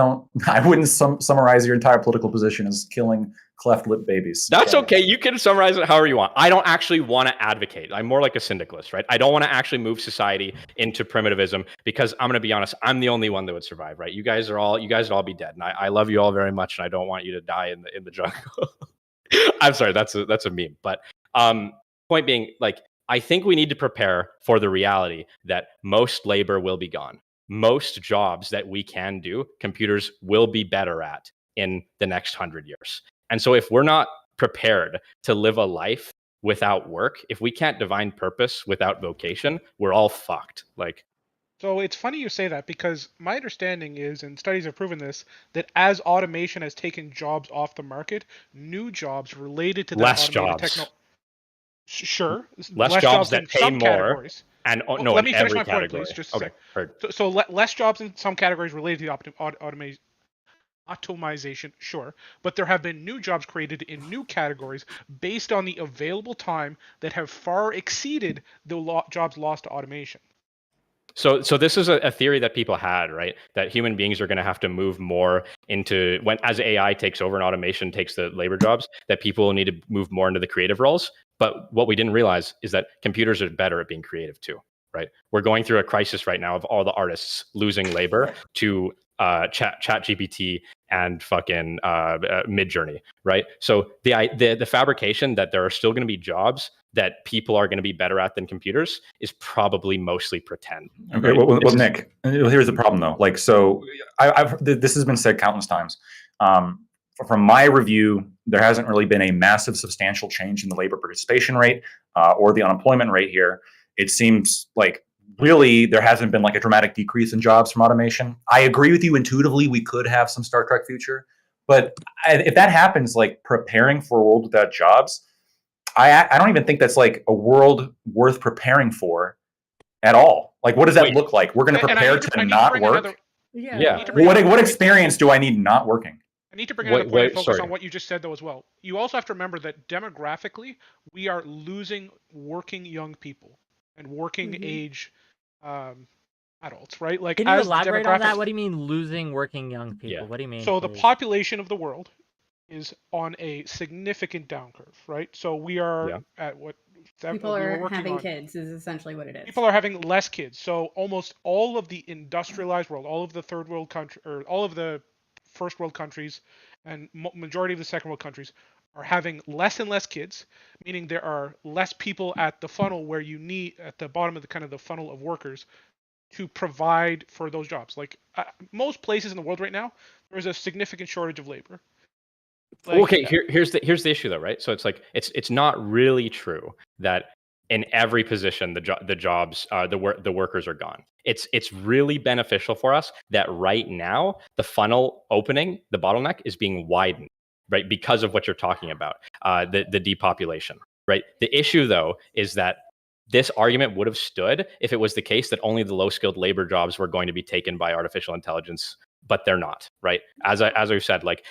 wouldn't summarize your entire political position as killing cleft lip babies. That's okay. You can summarize it however you want. I don't actually want to advocate. I'm more like a syndicalist, right? I don't want to actually move society into primitivism because I'm going to be honest, I'm the only one that would survive, right? You guys would all be dead. And I love you all very much. And I don't want you to die in the jungle. I'm sorry. That's a meme. But point being, like, I think we need to prepare for the reality that most labor will be gone. Most jobs that we can do, computers will be better at in the next 100 years. And so if we're not prepared to live a life without work, if we can't divine purpose without vocation, we're all fucked. So it's funny you say that because my understanding is, and studies have proven this, that as automation has taken jobs off the market, new jobs related to that less automated jobs. Sure. Less jobs that in pay some more. Categories. And well, no, let in me finish every my category. point, please. Just okay, heard. So less jobs in some categories related to automation, sure, but there have been new jobs created in new categories based on the available time that have far exceeded the jobs lost to automation. So this is a theory that people had, right? That human beings are going to have to move more into as AI takes over and automation takes the labor jobs, that people need to move more into the creative roles. But what we didn't realize is that computers are better at being creative too, right? We're going through a crisis right now of all the artists losing labor to chat GPT and fucking Midjourney, right? So the fabrication that there are still going to be jobs that people are going to be better at than computers is probably mostly pretend. Okay, right? well, Nick, here's the problem though. Like, so this has been said countless times. From my review, there hasn't really been a massive, substantial change in the labor participation rate or the unemployment rate here. It seems like really there hasn't been like a dramatic decrease in jobs from automation. I agree with you intuitively. We could have some Star Trek future, but if that happens, like preparing for a world without jobs, I don't even think that's like a world worth preparing for at all. Like, what does that look like? We're going to prepare to not work. What experience do I need not working? I need to bring another point of focus on what you just said, though, as well. You also have to remember that demographically, we are losing working young people and working age adults, right? Like, can you elaborate on that? What do you mean losing working young people? Yeah. What do you mean? So the population of the world is on a significant down curve, right? So we are at what people are having kids is essentially what it is. People are having less kids. So almost all of the industrialized world, all of the third world country, or all of the first world countries, and majority of the second world countries are having less and less kids, meaning there are less people at the funnel where you need at the bottom of the kind of the funnel of workers to provide for those jobs. Like most places in the world right now, there is a significant shortage of labor. Like, okay, here's the issue though, right? So it's like it's not really true that in every position, the workers are gone. It's really beneficial for us that right now the funnel opening, the bottleneck is being widened, right? Because of what you're talking about, the depopulation, right? The issue though is that this argument would have stood if it was the case that only the low-skilled labor jobs were going to be taken by artificial intelligence, but they're not, right? As I said, like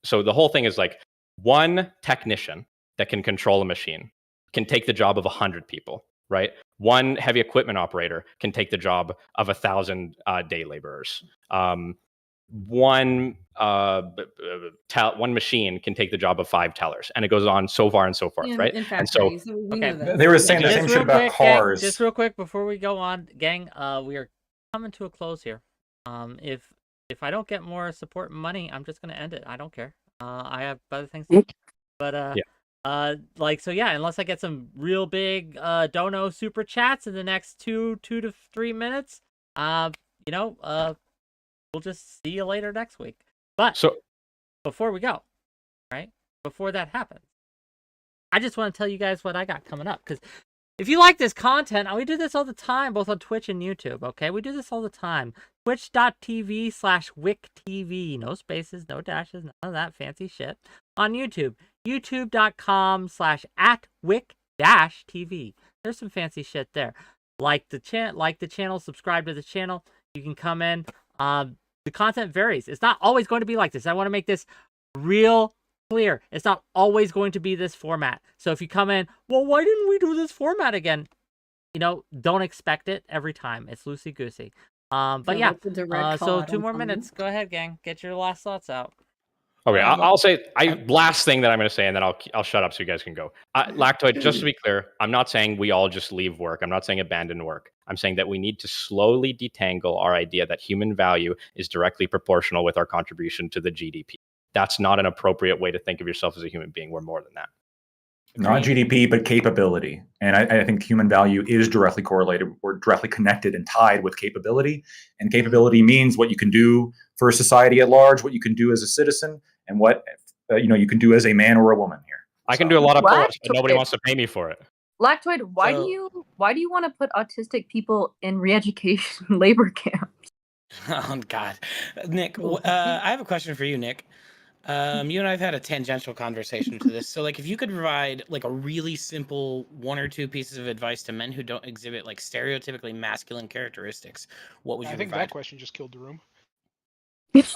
so the whole thing is like one technician that can control a machine can take the job of 100 people, right? One heavy equipment operator can take the job of 1,000 day laborers. One machine can take the job of 5 tellers, and it goes on so far and so forth, Yeah, right? in And so, factories, we know that. They were saying the same shit about cars. Gang, just real quick before we go on, gang, we are coming to a close here. If I don't get more support and money, I'm just gonna end it. I don't care. I have other things to do. But unless I get some real big dono super chats in the next 2 to 3 minutes, we'll just see you later next week. But before we go, right? Before that happens, I just want to tell you guys what I got coming up. Because if you like this content, we do this all the time, both on Twitch and YouTube, okay? We do this all the time. Twitch.tv/WhickTV. No spaces, no dashes, none of that fancy shit. On YouTube, youtube.com/@WhickTV. There's some fancy shit there. Like the channel, subscribe to the channel. You can come in. The content varies. It's not always going to be like this. I want to make this real clear. It's not always going to be this format. So if you come in, well, why didn't we do this format again? Don't expect it every time. It's loosey-goosey. But yeah, so 2 more minutes. Go ahead, gang. Get your last thoughts out. Okay, I'll say last thing that I'm going to say, and then I'll shut up so you guys can go. Lactoid, just to be clear, I'm not saying we all just leave work. I'm not saying abandon work. I'm saying that we need to slowly detangle our idea that human value is directly proportional with our contribution to the GDP. That's not an appropriate way to think of yourself as a human being. We're more than that. Not GDP, but capability. And I think human value is directly correlated or directly connected and tied with capability. And capability means what you can do for society at large, what you can do as a citizen, and what you can do as a man or a woman here. I can do a lot of pull-ups, but nobody wants to pay me for it. Lactoid, why do you want to put autistic people in re-education labor camps? Oh God, Nick, I have a question for you, Nick. You and I have had a tangential conversation to this. So, like, if you could provide like a really simple 1 or 2 pieces of advice to men who don't exhibit like stereotypically masculine characteristics, what would you provide? I think that question just killed the room.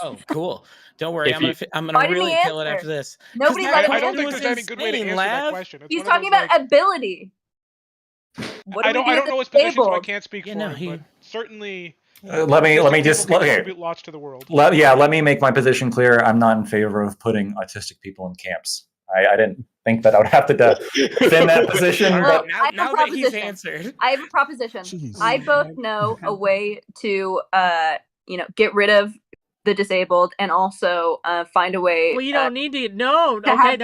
Oh, cool. Don't worry, I'm gonna really kill it after this. Nobody I don't think there's any good way to answer that question. He's talking about ability. I don't know his position, so I can't speak for him. But certainly, let me just contribute lots to the world. Let me make my position clear. I'm not in favor of putting autistic people in camps. I didn't think that I would have to defend that position. But now that he's answered, I have a proposition. I both know a way to get rid of the disabled and also find a way. Well, you don't need to. No. Okay.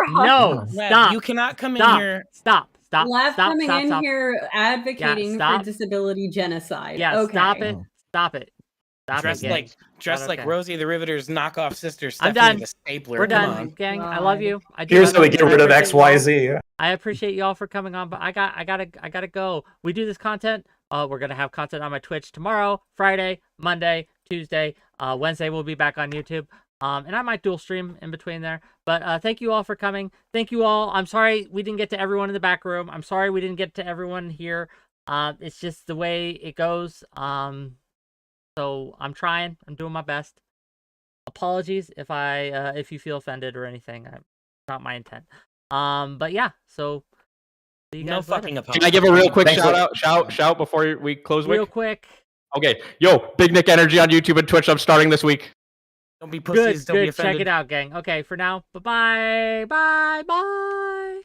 No. Stop. You cannot come in here. Stop. Lev coming in here advocating for disability genocide. Yeah. Okay. Stop it. Dressed like Rosie the Riveter's knockoff sister. I'm done. The stapler. We're done, gang. I love you. Here's how we get rid of XYZ. I appreciate y'all for coming on, but I gotta go. We do this content. We're gonna have content on my Twitch tomorrow, Friday, Monday, Tuesday, Wednesday. We'll be back on YouTube. And I might dual stream in between there. But thank you all for coming. Thank you all. I'm sorry we didn't get to everyone in the back room. I'm sorry we didn't get to everyone here. It's just the way it goes. So I'm trying. I'm doing my best. Apologies if you feel offended or anything. Not my intent. But yeah. So see you guys no fucking apology. Can I give a real quick shout before we close? Real quick. Okay. Yo, Big Nick Energy on YouTube and Twitch. I'm starting this week. Don't be pussies. Don't be offended. Check it out, gang. Okay, for now. Bye-bye. Bye. Bye.